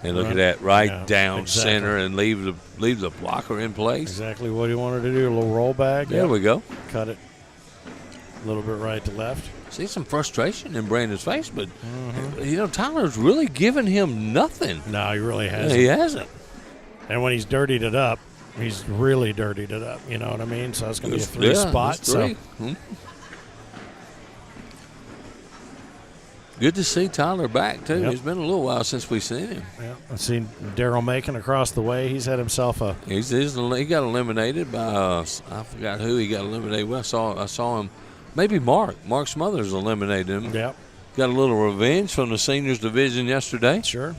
And look at that, right Yeah, down exactly. center, and leave the blocker in place. Exactly what he wanted to do. A little roll bag. There we go. Cut it a little bit right to left. See some frustration in Brandon's face, but Tyler's really giving him nothing. No, he really Yeah, hasn't. he hasn't. And when he's dirtied it up, he's really dirtied it up. You know what I mean? So it's going to be a 3 spot. it's 3. So Good to see Tyler back, too. Yep. It's been a little while since we've seen him. yeah, I've seen Daryl Macon across the way. He's had himself a He got eliminated by I forgot who he got eliminated with. I saw him. Maybe Mark Smothers eliminated him. yeah, Got a little revenge from the seniors division yesterday. sure.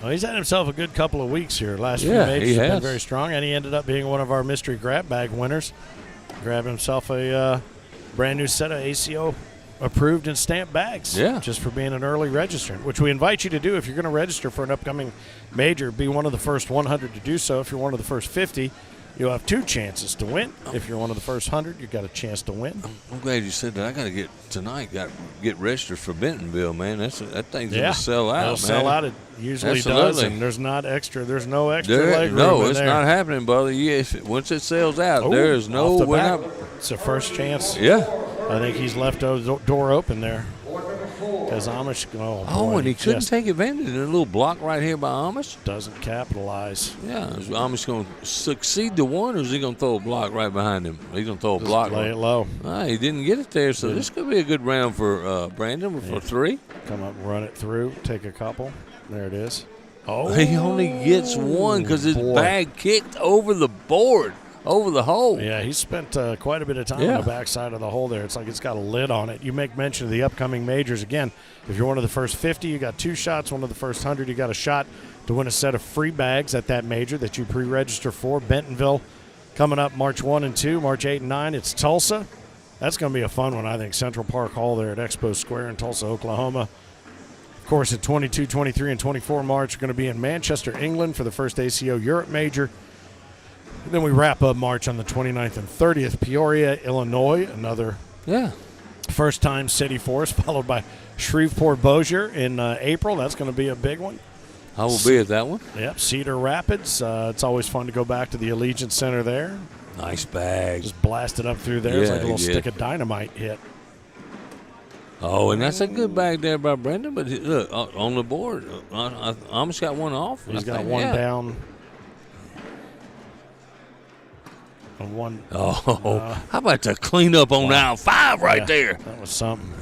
Well, he's had himself a good couple of weeks here. Last few Yeah, majors he have been has. very strong, and he ended up being one of our mystery grab bag winners. Grabbed himself a brand new set of ACO approved and stamped bags. Yeah. Just for being an early registrant, which we invite you to do if you're going to register for an upcoming major. Be one of the first 100 to do so. If you're one of the first 50, you'll have 2 chances to win. If you're one of the first 100, you've got a chance to win. I'm glad you said that. I got to get registered for Bentonville, man. That thing's gonna sell out, It'll man. sell out. It usually does, Absolutely. and there's no extra leg room No, in it's there. not happening, brother. Once it sells out, Ooh, there is no. off the We're back. not. It's a first chance. Yeah. I think he's left the door open there. Because Amish, boy, And he couldn't just take advantage of the little block right here by Amish. doesn't capitalize. Yeah, is Amish going to succeed to one, or is he going to throw a block right behind him? He's going to throw a Just block. lay it low. He didn't get it there, so this could be a good round for Brandon for 3. Come up, run it through, take a couple. There it is. Oh, He only gets one because his boy. bag kicked over the board, over the hole. Yeah, he spent quite a bit of time Yeah. on the backside of the hole there. It's like it's got a lid on it. You make mention of the upcoming majors. Again, if you're one of the first 50, you got 2 shots. One of the first 100, you got a shot to win a set of free bags at that major that you pre-register for. Bentonville coming up March 1 and 2, March 8 and 9. It's Tulsa. That's going to be a fun one, I think. Central Park Hall there at Expo Square in Tulsa, Oklahoma. Of course, at 22, 23, and 24 March, we're going to be in Manchester, England for the first ACO Europe major. And then we wrap up March on the 29th and 30th. Peoria, Illinois, another Yeah. first-time city for us, followed by Shreveport-Bossier in April. That's going to be a big one. I will be at that one. Yep, Cedar Rapids. It's always fun to go back to the Allegiant Center there. Nice bag. Just blast it up through there. It's Yeah, like a little he did. stick of dynamite hit. Oh, and that's a good bag there by Brendan. But look, on the board, I almost got one off. He's I got think, one yeah. down. And one. Oh, how about the cleanup on aisle 5 right Yeah, there? That was something.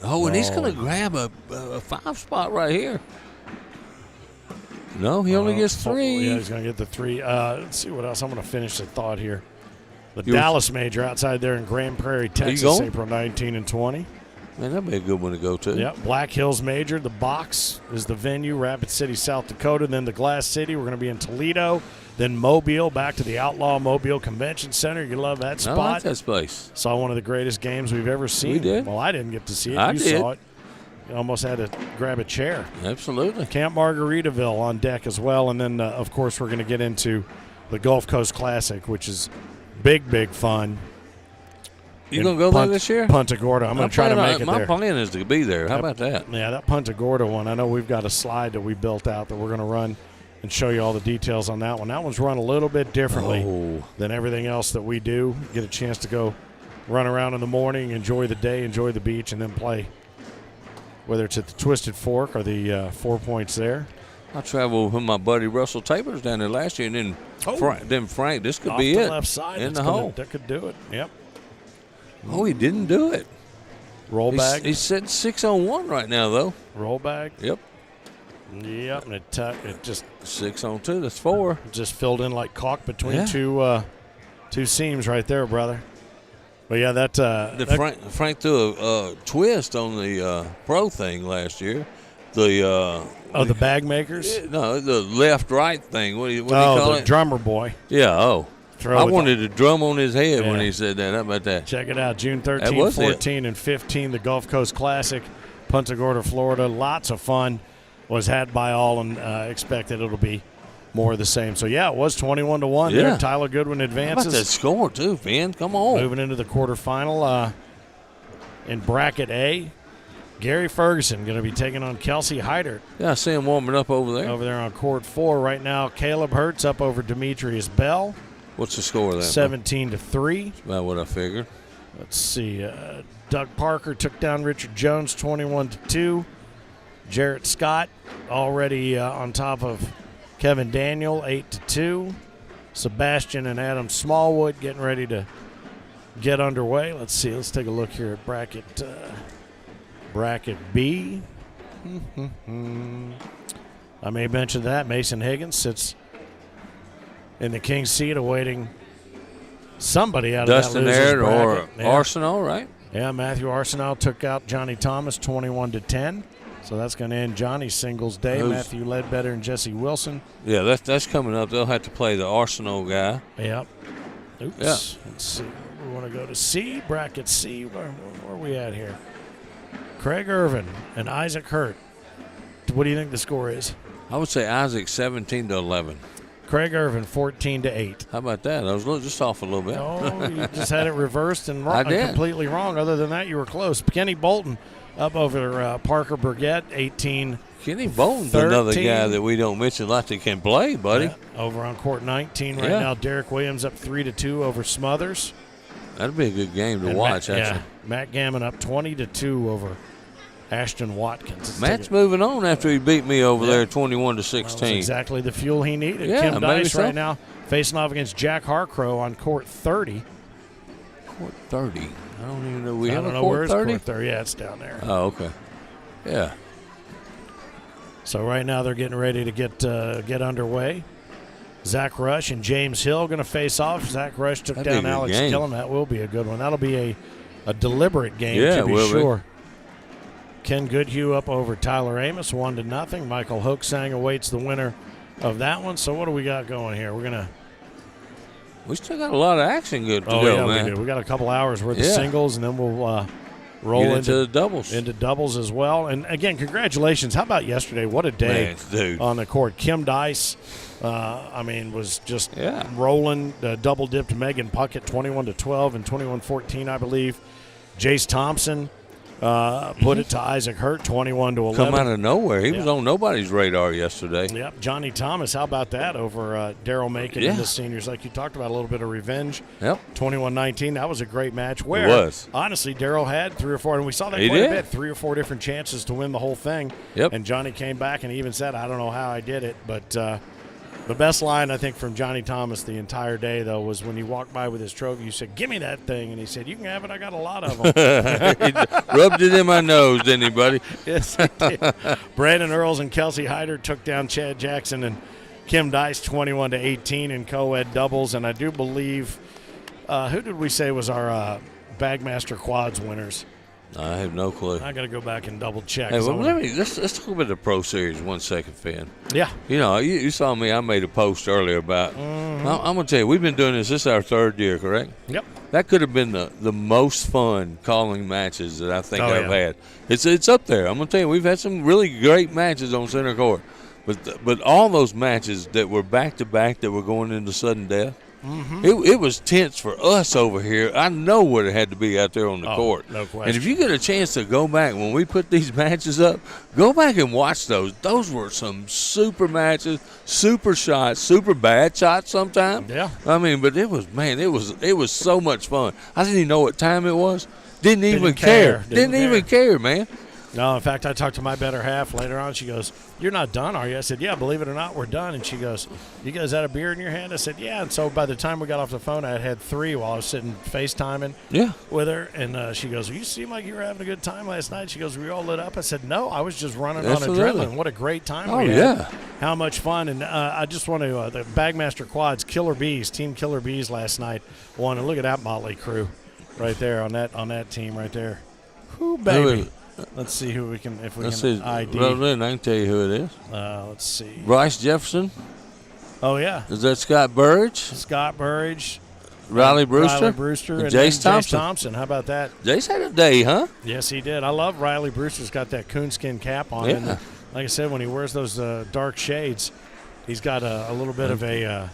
Oh, and he's Oh. going to grab a 5 spot right here. No, he only gets 3. Yeah, he's going to get the 3. Let's see what else. I'm going to finish the thought here. The You- Dallas Major outside there in Grand Prairie, Texas, going? April 19 and 20. Man, that'd be a good one to go to. Yep, Black Hills Major. The box is the venue, Rapid City, South Dakota. Then the Glass City. We're going to be in Toledo. Then Mobile, back to the Outlaw Mobile Convention Center. You love that spot. I like that place. Saw one of the greatest games we've ever seen. We did. Well, I didn't get to see it. I You did. saw it. You almost had to grab a chair. Absolutely. Camp Margaritaville on deck as well. And then, of course, we're going to get into the Gulf Coast Classic, which is big, big fun. You going to go there this year? Punta Gorda. I'm going to try to make it my there. plan is to be there. How about that? Yeah, that Punta Gorda one. I know we've got a slide that we built out that we're going to run and show you all the details on that one. That one's run a little bit differently than everything else that we do. Get a chance to go run around in the morning, enjoy the day, enjoy the beach, and then play, whether it's at the Twisted Fork or the 4 Points there. I traveled with my buddy Russell Tapers down there last year, and then Frank, this could Off be the it. left side. In the hole. That could do it. Yep. Oh, he didn't do it. Roll bag. He's sitting 6-on-1 right now, though. Roll bag. Yep. Yep, and it just 6-on-2. That's 4. just filled in like caulk between two seams right there, brother. But yeah, Frank threw a twist on the pro thing last year. The the bag makers. No, the left-right thing. What do you call the it? drummer boy. Yeah. Oh, Throw I it wanted to drum on his head when Yeah. he said that. How about that? Check it out, June That 13, was it. 14, and 15, the Gulf Coast Classic, Punta Gorda, Florida. Lots of fun was had by all, and expected it'll be more of the same. So, yeah, it was 21-1 Yeah. there. Tyler Goodwin How about advances. that score, too, Finn? Come on. Moving into the quarterfinal in Bracket A. Gary Ferguson going to be taking on Kelsey Heidert Yeah, I see him warming up over there. over there on court 4. Right now, Caleb Hertz up over Demetrius Bell, What's the score of that? 17-3. That's about what I figured. Let's see. Doug Parker took down Richard Jones 21-2. Jarrett Scott already on top of Kevin Daniel 8-2. Sebastian and Adam Smallwood getting ready to get underway. Let's see. Let's take a look here at bracket B. I may mention that Mason Higgins sits in the King's seat awaiting somebody out Dustin of that loser's Aird or bracket. Yeah. Arsenal, right? Yeah, Matthew Arsenault took out Johnny Thomas 21-10. So that's going to end Johnny's singles day. Matthew Ledbetter and Jesse Wilson. Yeah, that's coming up. They'll have to play the Arsenal guy. Yep. Oops. Yeah. Let's see. We want to go to C, bracket C. Where are we at here? Craig Irvin and Isaac Hurt. What do you think the score is? I would say Isaac 17-11. Craig Irvin 14-8. How about that? I was just off a little bit. Oh, you just had it reversed and I did. completely wrong. Other than that, you were close. Kenny Bolton up over Parker Burgett, 18. Kenny Bolton's 13. another guy that we don't mention like they can play, buddy. Yeah, over on court 19 right Yeah. now. Derek Williams up 3-2 over Smothers. That'd be a good game to And watch, Matt, actually. Matt Gammon up 20-2 over Ashton Watkins. Let's Matt's take moving on after he beat me over there that was 21-16. exactly the fuel he needed. Yeah, Kim maybe Dice so. right now facing off against Jack Harcrow on court 30. Court 30. I don't even know. I Have don't a know court where is 30? court 30. Yeah, it's down there. Oh, okay. Yeah. So right now they're getting ready to get underway. Zach Rush and James Hill going to face off. Zach Rush took That'd be a down good Alex game. Gillum. That will be a good one. That'll be a deliberate game Yeah, to it be will be. sure. Ken Goodhue up over Tyler Amos, 1-0. Michael Hoaksang awaits the winner of that one. So what do we got going here? We're gonna. We still got a lot of action good to Oh go, yeah, man. we do. We got a couple hours worth of Yeah. singles, and then we'll roll Get into the doubles. into doubles as well. And again, congratulations. How about yesterday? What a day Man, dude. on the court. Kim Dice, was just Yeah. rolling. Double dipped Megan Puckett 21-12 and 21-14, I believe. Jace Thompson put it to Isaac Hurt 21-11. Come out of nowhere. He was Yeah. on nobody's radar yesterday. Yep, Johnny Thomas. How about that over Daryl Macon Yeah. and the seniors? Like you talked about, a little bit of revenge. Yep. 21-19. That was a great match. Where was. honestly, Daryl had 3 or 4, and we saw that He quite a did. bit. 3 or 4 different chances to win the whole thing. Yep. And Johnny came back and he even said, "I don't know how I did it," but. The best line, I think, from Johnny Thomas the entire day, though, was when he walked by with his trophy. You said, "Give me that thing," and he said, "You can have it. I got a lot of them." He rubbed it in my nose, didn't he, buddy? Yes, he did. Brandon Earls and Kelsey Hyder took down Chad Jackson and Kim Dice 21-18 in co-ed doubles. And I do believe, who did we say was our Bagmaster Quads winners? I have no clue. I got to go back and double check. Hey, well, let's talk about the Pro Series 1 second, Finn. Yeah. You know, you saw me. I made a post earlier about. I'm going to tell you, we've been doing this. This is our 3rd year, correct? Yep. That could have been the most fun calling matches that I think I've yeah. had. It's up there. I'm going to tell you, we've had some really great matches on center court. But all those matches that were back-to-back that were going into sudden death, it was tense for us over here. I know what it had to be out there on the court. No question. And if you get a chance to go back, when we put these matches up, go back and watch those. Those were some super matches, super shots, super bad shots sometimes. Yeah. I mean, but it was so much fun. I didn't even know what time it was. Didn't even care. Didn't even care, man. No, in fact, I talked to my better half later on. She goes, "You're not done, are you?" I said, "Yeah, believe it or not, we're done." And she goes, "You guys had a beer in your hand?" I said, "Yeah." And so by the time we got off the phone, I had 3 while I was sitting FaceTiming with her. And she goes, "You seem like you were having a good time last night." She goes, "Were you all lit up?" I said, "No, I was just running on adrenaline." What a great time we had. Yeah. How much fun. And I just want to, the Bagmaster Quads, Team Killer Bees last night won. And look at that motley crew right there on that team right there. Whoo, baby. Let's see who we can, if we can ID. Well, then I can tell you who it is. Let's see. Bryce Jefferson. Oh, yeah. Is that Scott Burridge? Scott Burridge. Riley Brewster. And Jace Thompson. How about that? Jace had a day, huh? Yes, he did. I love Riley Brewster's got that coonskin cap on. Yeah. And like I said, when he wears those dark shades, he's got a little bit of a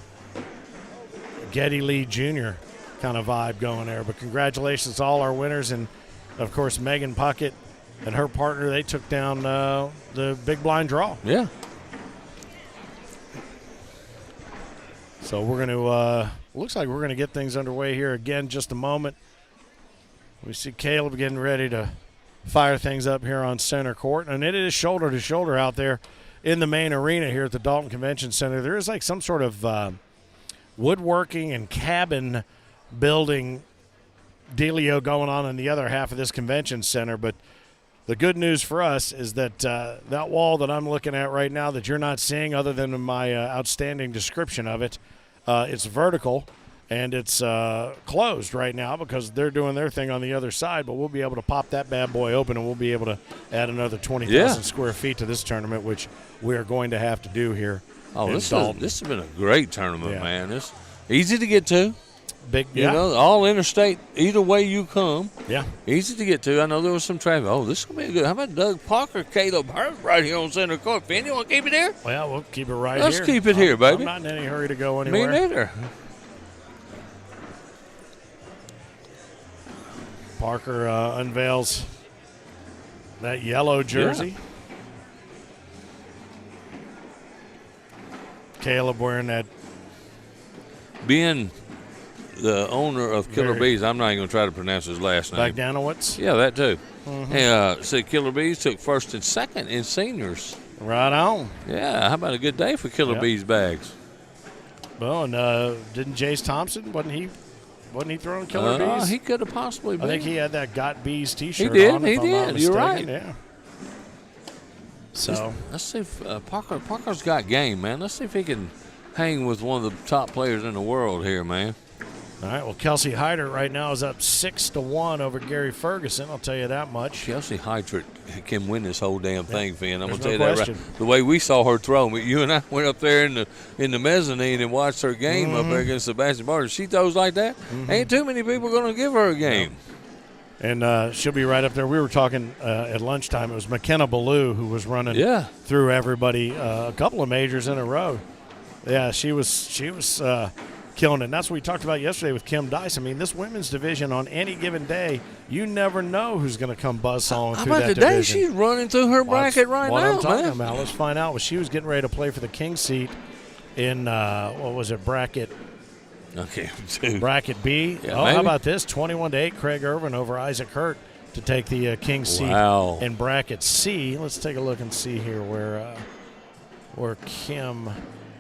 Geddy Lee Jr. kind of vibe going there. But congratulations to all our winners. And, of course, Megan Puckett and her partner, they took down the big blind draw. Yeah. So we're going to looks like we're going to get things underway here again just a moment. We see Caleb getting ready to fire things up here on center court. And it is shoulder to shoulder out there in the main arena here at the Dalton Convention Center. There is like some sort of woodworking and cabin building dealio going on in the other half of this convention center. But the good news for us is that that wall that I'm looking at right now that you're not seeing other than my outstanding description of it, it's vertical and it's closed right now because they're doing their thing on the other side, but we'll be able to pop that bad boy open and we'll be able to add another 20,000 square feet to this tournament, which we're going to have to do here in Dalton. This has been a great tournament, man. It's easy to get to. You know, all interstate, either way you come. Yeah. Easy to get to. I know there was some traffic. Oh, this is going to be good. How about Doug Parker, Caleb Hurt right here on center court? Finn, you want to keep it here? Well, we'll keep it right Let's here. Let's keep it here, baby. I'm not in any hurry to go anywhere. Me neither. Parker unveils that yellow jersey. Yeah. Caleb wearing that. Being the owner of Killer Bees, I'm not even going to try to pronounce his last name. Bogdanowicz? Yeah, that too. Said Killer Bees took first and second in seniors. Right on. Yeah, how about a good day for Killer Bees bags? Well, and didn't Jace Thompson, wasn't he throwing Killer Bees? He could have possibly been. I think he had that Got Bees T-shirt on. He did. You're right. Yeah. So let's see if Parker's got game, man. Let's see if he can hang with one of the top players in the world here, man. All right, well, Kelsey Hyder right now is up 6-1 over Gary Ferguson. I'll tell you that much. Kelsey Hyder can win this whole damn thing, Finn. I'm going to tell you that right. The way we saw her throw, you and I went up there in the mezzanine and watched her game up there against Sebastian Barter. She throws like that. Ain't too many people going to give her a game. And she'll be right up there. We were talking at lunchtime. It was McKenna Ballou who was running through everybody a couple of majors in a row. Yeah, she was killing it. And that's what we talked about yesterday with Kim Dice. I mean, this women's division on any given day, you never know who's going to come buzzsawing through that division. How about today? She's running through her bracket right now, man. What I'm talking man. about. Let's find out. Well, she was getting ready to play for the king seat in, bracket? Okay, Bracket B. Yeah, how about this? 21-8, Craig Irvin over Isaac Hurt to take the king seat in bracket C. Let's take a look and see here where Kim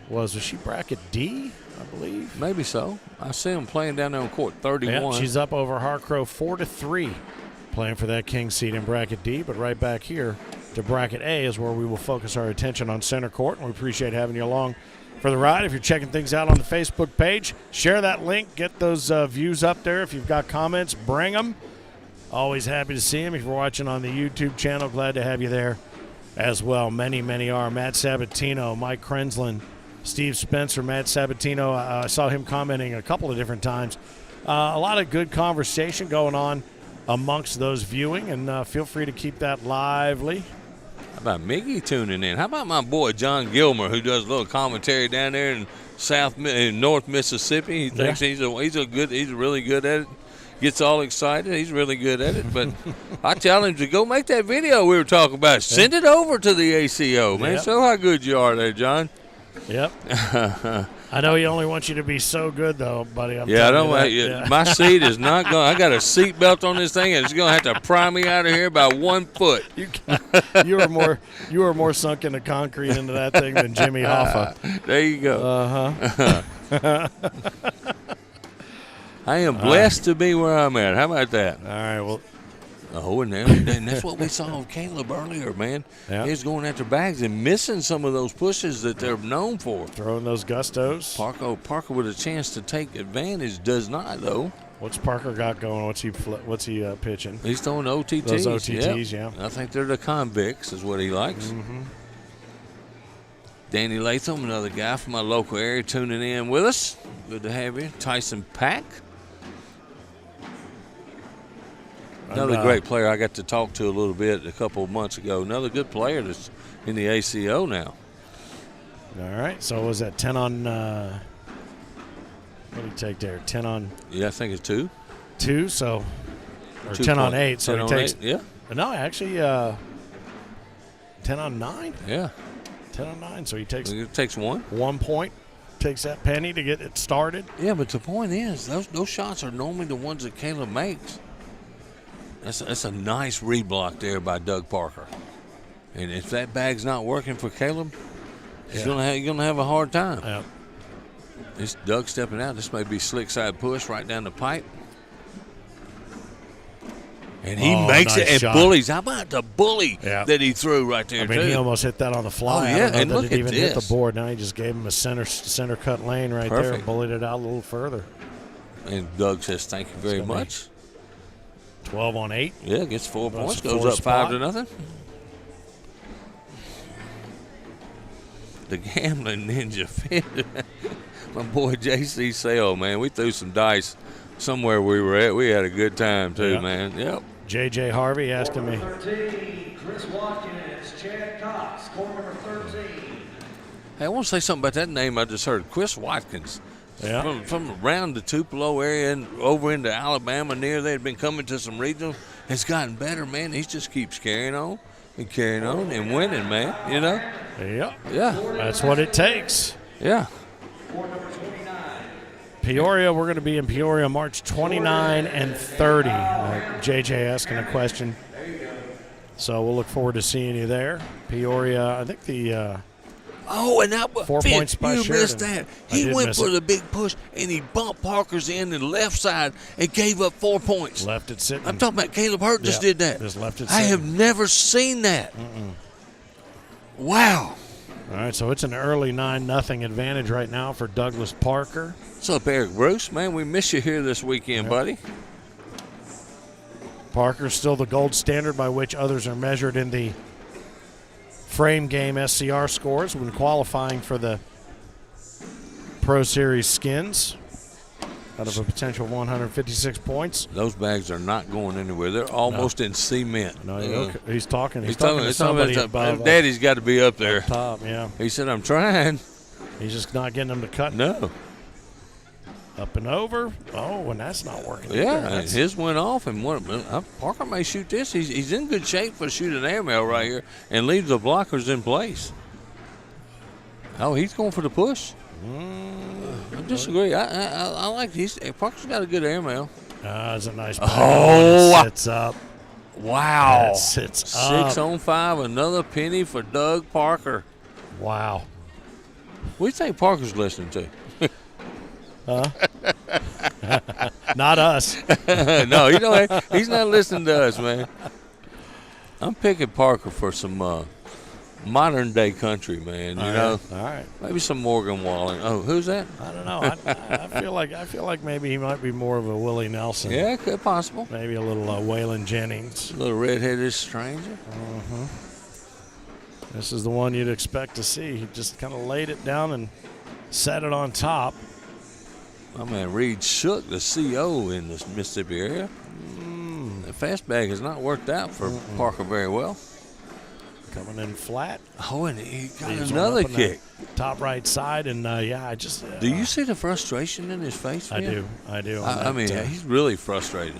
was. Was she bracket D? I believe. Maybe so. I see him playing down there on court 31. Yeah, she's up over Harcrow 4-3, playing for that king seat in bracket D. But right back here to bracket A is where we will focus our attention on center court. And we appreciate having you along for the ride. If you're checking things out on the Facebook page, share that link. Get those views up there. If you've got comments, bring them. Always happy to see him. If you're watching on the YouTube channel, glad to have you there as well. Many, many are. Matt Sabatino, Mike Krensland, Steve Spencer, Matt Sabatino. I saw him commenting a couple of different times. A lot of good conversation going on amongst those viewing, and feel free to keep that lively. How about Miggy tuning in? How about my boy John Gilmer, who does a little commentary down there in North Mississippi? He thinks he's really good at it. Gets all excited. He's really good at it. But I tell him to go make that video we were talking about. Send it over to the ACO, man. Yep. Show how good you are there, John. Yep. I know he only wants you to be so good, though, buddy. My seat is not going. I got a seat belt on this thing, and it's going to have to pry me out of here by 1 foot. You are more sunk into concrete into that thing than Jimmy Hoffa. There you go. Uh-huh. I am blessed to be where I'm at. How about that? All right, well. Oh, and that's what we saw of Caleb earlier, man. Yeah. He's going after bags and missing some of those pushes that they're known for. Throwing those gustos. Parker with a chance to take advantage does not, though. What's Parker got going? What's he pitching? He's throwing OTTs. Those OTTs, yeah. I think they're the convicts is what he likes. Mm-hmm. Danny Latham, another guy from my local area, tuning in with us. Good to have you. Tyson Pack. Another great player I got to talk to a little bit a couple of months ago. Another good player that's in the ACO now. All right. So was that 10 on what did he take there? 10 on Yeah, I think it's 2. 2, so or 2 10 on point. 8. So 10 he on takes 8, yeah. No, actually 10 on 9? Yeah. 10 on 9. So he takes It takes 1. 1 point. Takes that penny to get it started. Yeah, but the point is those shots are normally the ones that Caleb makes. That's a nice reblock there by Doug Parker. And if that bag's not working for Caleb, you're gonna have a hard time. Yeah. This Doug stepping out. This may be slick side push right down the pipe. And he makes nice it and shot. bullies. How about the bully Yeah. that he threw right there, I mean, too? he almost hit that on the fly. Oh, yeah, I don't know and that look it at even hit this. the board. Now he just gave him a center cut lane right there and bullied it out a little further. And Doug says, thank you very much. 12 on 8. Yeah, gets 4 That's points, a goes four up spot. 5-0. The gambling ninja fit. My boy JC Sale, man, we threw some dice somewhere we were at. We had a good time too, Yeah. man. Yep. JJ Harvey asking me. 13, Chris Watkins, Chad Cox, court number 13. Hey, I want to say something about that name I just heard. Chris Watkins. Yeah. From around the Tupelo area and over into Alabama near there, had been coming to some regional. It's gotten better, man. He just keeps carrying on and winning, man. You know? Yep. Yeah. That's what it takes. Yeah. Court number 29. Peoria, we're going to be in Peoria March 29 and 30. JJ asking a question. So we'll look forward to seeing you there. Peoria, I think the Oh, and that was 4 points by you Sheridan. missed that. I He did went miss for it. the big push, and he bumped Parker's in the left side and gave up 4 points. left it sitting. I'm talking about Caleb Hurt just Yeah, did that. just left it I have sitting. never seen that. Wow. All right, so it's an early 9-0 advantage right now for Douglas Parker. What's up, Eric Bruce? Man, we miss you here this weekend, buddy. Parker's still the gold standard by which others are measured in the frame game SCR scores when qualifying for the Pro Series skins out of a potential 156 points. Those bags are not going anywhere. They're almost in cement. No, he's talking. He's talking to somebody above. Daddy's got to be up there. Top, yeah. He said, I'm trying. He's just not getting them to cut. No. Up and over. Oh, and that's not working. Yeah, either. and That's- his went off, and Parker may shoot this. He's in good shape for shooting an airmail right here and leave the blockers in place. Oh, he's going for the push. I disagree. I like Parker's got a good airmail. That's a nice. Oh. It sits up. Wow. That sits up. 6 on 5, another penny for Doug Parker. Wow. What do you think Parker's listening to? Not us. No, he's not listening to us, man. I'm picking Parker for some modern day country, man. You know, All right. maybe some Morgan Wallen. Oh, who's that? I don't know. I feel like maybe he might be more of a Willie Nelson. Yeah, could possible. Maybe a little Waylon Jennings. A little redheaded stranger. This is the one you'd expect to see. He just kind of laid it down and set it on top. My man Reed Shook, the CO in the Mississippi area. The fastback has not worked out for Parker very well. Coming in flat. Oh, and he got Leaves one another up on kick. that top right side, and I just. Do you see the frustration in his face? I man? do. I mean, he's really frustrated.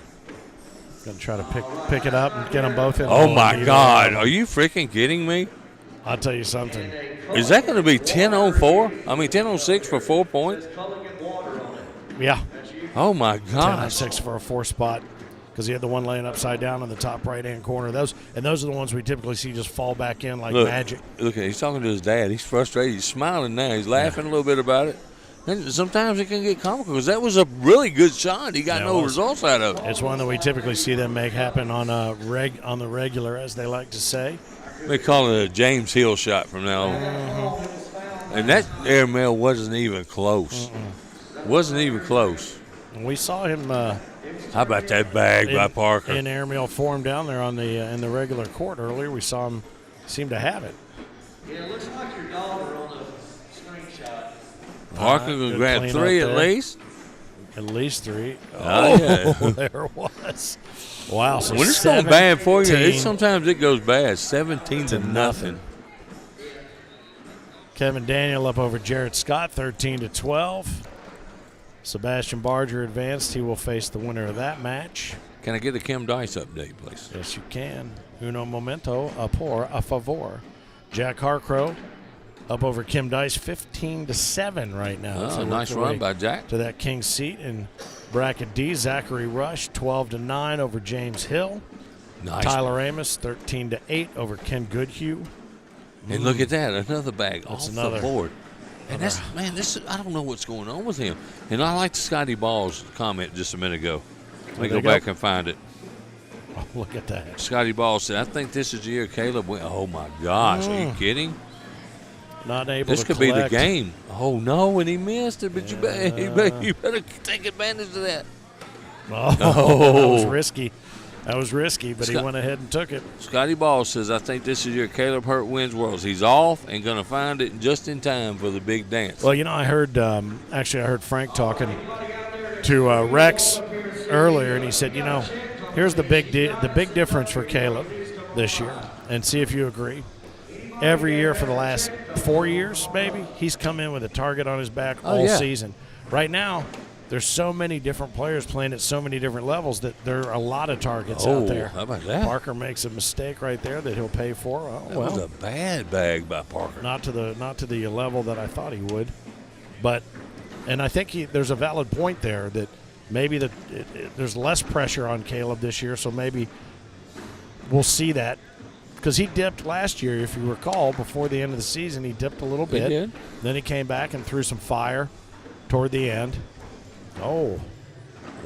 Gonna try to pick it up and get them both in. Oh my God! Are you freaking kidding me? I'll tell you something. Is that going to be 10 on 4? I mean, 10 on 6 for 4 points? Yeah. Oh my 10 on gosh! 6 for a 4 spot, because he had the one laying upside down in the top right hand corner. Those are the ones we typically see just fall back in like magic. Look, he's talking to his dad. He's frustrated. He's smiling now. He's laughing a little bit about it. And sometimes it can get comical because that was a really good shot. He got no results out of it. It's one that we typically see them make happen on the regular, as they like to say. They call it a James Hill shot from now on. And that airmail wasn't even close. Wasn't even close. And we saw him. How about that bag by Parker? In airmail form down there on the in the regular court earlier. We saw him seem to have it. Yeah, it looks like your daughter on the screenshot. Parker can grab clean 3 up at there. least. At least 3. Oh, yeah. There it was. Wow. So When it's going bad for you, 17 sometimes it goes bad. 17 to nothing. Kevin Daniel up over Jared Scott, 13-12. Sebastian Barger advanced. He will face the winner of that match. Can I get a Kim Dice update, please? Yes, you can. Uno momento, a favor. Jack Harcrow up over Kim Dice, 15-7 right now. Oh, nice run by Jack. To that king's seat in bracket D. Zachary Rush, 12-9 over James Hill. Nice. Tyler Amos, 13-8 over Ken Goodhue. And look at that, another bag That's off another. the board. And that's, man, I don't know what's going on with him. And I liked Scotty Ball's comment just a minute ago. Let me go back and find it. Oh, look at that. Scotty Ball said, I think this is the year Caleb went. Oh, my gosh. Are you kidding? Not able This to could be the collect. game. Oh, no, and he missed it. But you better take advantage of that. Oh, that was risky. That was risky, but he Scott- went ahead and took it. Scotty Ball says, I think this is your Caleb Hurt wins worlds. He's off and going to find it just in time for the big dance. Well, I heard I heard Frank talking to Rex earlier, and he said, here's the big difference for Caleb this year, and see if you agree. Every year for the last 4 years, maybe, he's come in with a target on his back all season. Right now, there's so many different players playing at so many different levels that there are a lot of targets out there. How about that? Parker makes a mistake right there that he'll pay for. That was a bad bag by Parker. Not to the level that I thought he would, and I think there's a valid point there that maybe there's less pressure on Caleb this year, so maybe we'll see that, because he dipped last year, if you recall, before the end of the season. He dipped a little bit. He did. Then he came back and threw some fire toward the end. Oh,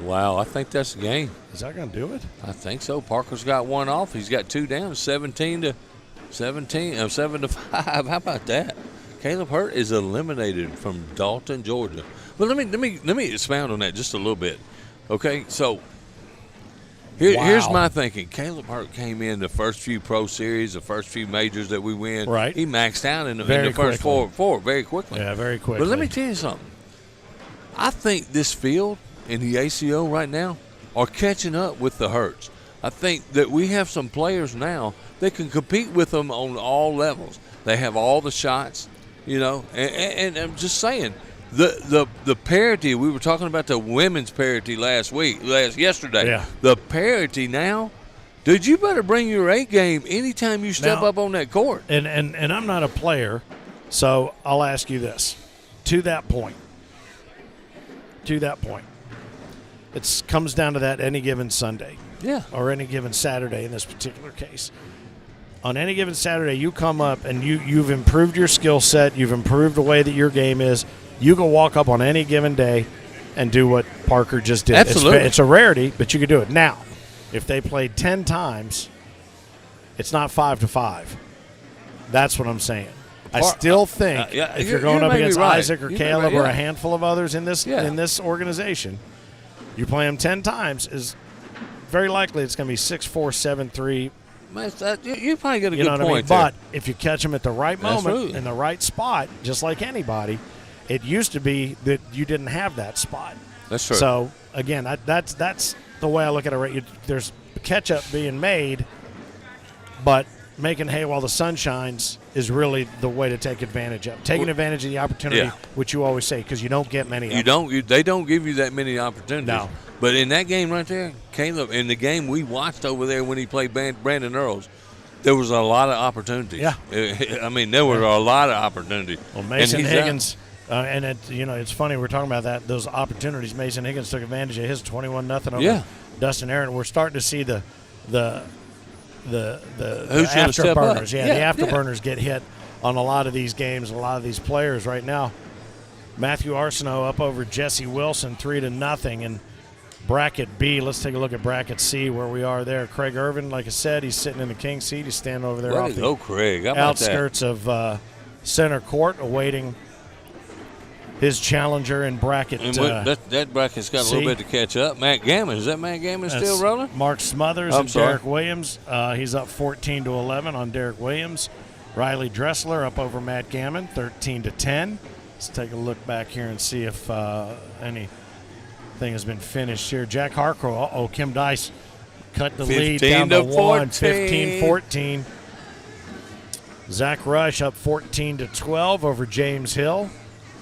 Wow, I think that's the game. is that going to do it? I think so. Parker's got one off. He's got 2 down, 7 to 5. How about that? Caleb Hurt is eliminated from Dalton, Georgia. But let me expound on that just a little bit. Okay, so here's my thinking. Caleb Hurt came in the first few pro series, the first few majors that we win. Right. He maxed out in the Very first quickly. four very quickly. Yeah, very quickly. But let me tell you something. I think this field in the ACO right now are catching up with the Hurts. I think that we have some players now that can compete with them on all levels. They have all the shots, and I'm just saying, the parity, we were talking about the women's parity yesterday. Yeah. The parity now, dude, you better bring your A game anytime you step Now- up on that court. And I'm not a player, so I'll ask you this. To that point, it comes down to that any given Sunday. Yeah. Or any given Saturday in this particular case. On any given Saturday, you come up and you've improved your skill set, you've improved the way that your game is. You can walk up on any given day and do what Parker just did. Absolutely. It's a rarity, but you can do it. Now, if they played 10 times, it's not 5-5. That's what I'm saying. I still think if you're going up against Isaac or Caleb or a handful of others in this organization, you play them 10 times, is very likely it's going to be 6-4, 7-3. You probably got a good point I mean? there. But if you catch them at the right moment in the right spot, just like anybody, it used to be that you didn't have that spot. That's true. So, again, that's the way I look at it. There's catch-up being made, but making hay while the sun shines is really the way to take advantage of. Taking advantage of the opportunity, which you always say, because you don't get many of them. They don't give you that many opportunities. No. But in that game right there, Caleb, in the game we watched over there when he played Brandon Earls, there was a lot of opportunities. Yeah. I mean, there were a lot of opportunities. Well, Mason Higgins, and it's funny we're talking about those opportunities. Mason Higgins took advantage of his 21-0 over Dustin Aaron. We're starting to see the afterburners. The afterburners get hit on a lot of these games, a lot of these players right now. Matthew Arsenault up over Jesse Wilson 3-0 in bracket B. Let's take a look at bracket C where we are there. Craig Irvin, like I said, he's sitting in the king seat. He's standing over there off the Craig. outskirts of center court awaiting his challenger in bracket. And that bracket's got a little bit to catch up. Matt Gammon, is that Matt Gammon still rolling? Mark Smothers and Derek Williams. He's up 14-11 on Derek Williams. Riley Dressler up over Matt Gammon, 13-10. Let's take a look back here and see if anything has been finished here. Jack Harcrow, Kim Dice cut the lead down to 1, 15-14. Zach Rush up 14-12 over James Hill.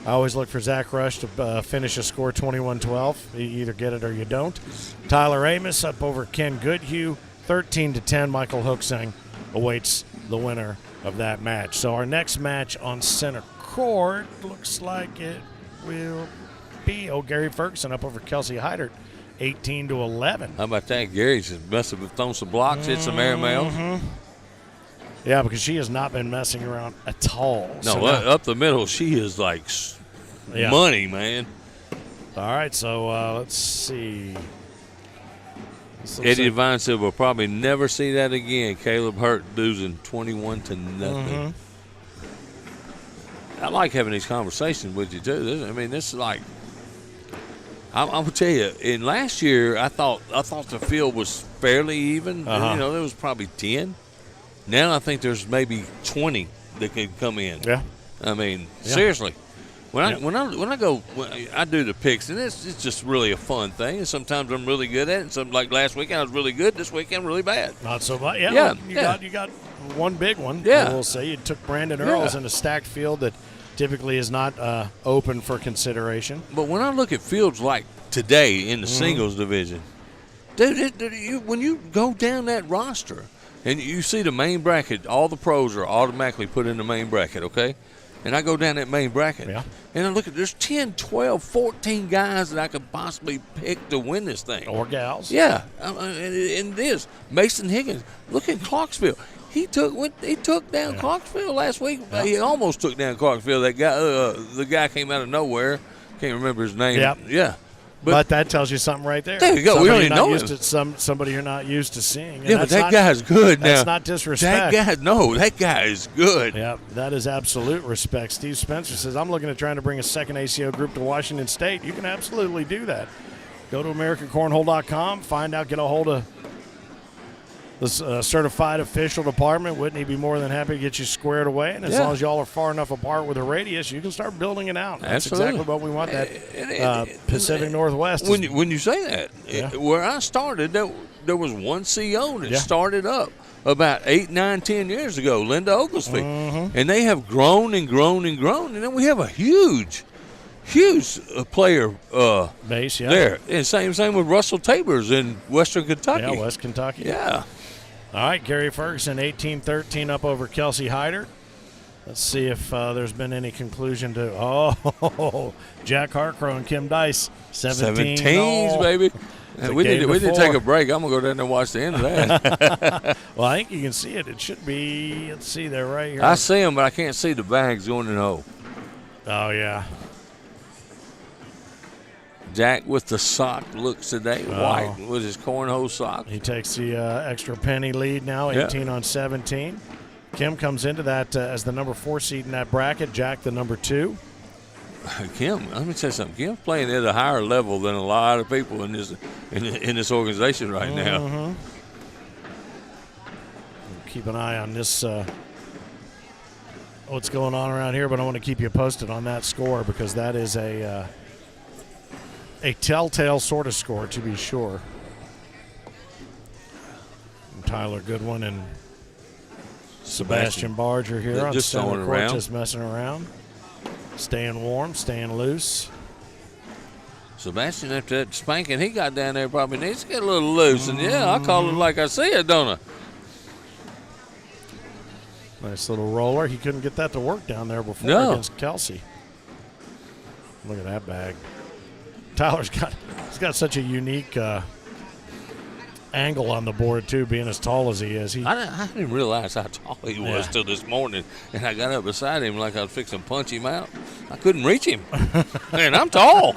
I always look for Zach Rush to finish a score 21-12. You either get it or you don't. Tyler Amos up over Ken Goodhue, 13-10. Michael Hooksang awaits the winner of that match. So our next match on center court looks like it will be Gary Ferguson up over Kelsey Heidert, 18-11. How about that? Gary must have thrown some blocks, hit some air mail. Yeah, because she has not been messing around at all. No, so up the middle, she is like money, man. All right, so let's see. Eddie Devine said we'll probably never see that again. Caleb Hurt losing 21-0. I like having these conversations with you, too. This is like, I'm going to tell you, in last year, I thought the field was fairly even. There was probably 10. Now I think there's maybe 20 that could come in. Yeah. Seriously. When I do the picks, and it's just really a fun thing. And sometimes I'm really good at it. And like last weekend, I was really good. This weekend, I'm really bad. Not so much. You got one big one. Yeah. We'll say you took Brandon Earls in a stacked field that typically is not open for consideration. But when I look at fields like today in the singles division, dude, when you go down that roster, and you see the main bracket, all the pros are automatically put in the main bracket, okay? And I go down that main bracket, and I look at there's 10, 12, 14 guys that I could possibly pick to win this thing. Or gals. Yeah, and it is. Mason Higgins, look at Clarksville. He took down Clarksville last week. Yeah. He almost took down Clarksville. That guy, the guy came out of nowhere. Can't remember his name. Yep. Yeah. But that tells you something right there. There you go. We already know him. Somebody you're not used to seeing. Yeah, but that guy's good now. That's not disrespect. That guy is good. Yeah, that is absolute respect. Steve Spencer says, I'm looking at trying to bring a second ACO group to Washington State. You can absolutely do that. Go to AmericanCornhole.com, find out, get a hold of the certified official department. Wouldn't he be more than happy to get you squared away? And as long as y'all are far enough apart with a radius, you can start building it out. That's exactly what we want, that Pacific Northwest. When you say that, where I started, there was one CO that started up about 8, 9, 10 years ago, Linda Oglesby. And they have grown and grown and grown. And then we have a huge player base there. And same with Russell Tabors in Western Kentucky. Yeah, West Kentucky. Yeah. All right, Gary Ferguson, 18-13 up over Kelsey Hyder. Let's see if there's been any conclusion to Jack Harcrow and Kim Dice, 17s, baby. We need to take a break. I'm going to go down there and watch the end of that. Well, I think you can see it. It should be, let's see, they're right here. I see them, but I can't see the bags going in the hole. Oh, yeah. Jack with the sock looks today, white with his cornhole sock. He takes the extra penny lead now, 18 on 17. Kim comes into that as the number 4 seed in that bracket. Jack, the number 2. Kim, let me tell you something. Kim's playing at a higher level than a lot of people in this organization right now. Keep an eye on this, what's going on around here, but I want to keep you posted on that score because that is a telltale sort of score, to be sure. And Tyler Goodwin and Sebastian Barger here on just center court, around. just messing around. Staying warm, staying loose. Sebastian, after that spanking he got down there, probably needs to get a little loose. And, yeah, I call it like I see it, don't I? Nice little roller. He couldn't get that to work down there before against Kelsey. Look at that bag. Tyler's he's got such a unique angle on the board, too, being as tall as he is. I didn't realize how tall he was till this morning, and I got up beside him like I was fixing to punch him out. I couldn't reach him. Man, I'm tall.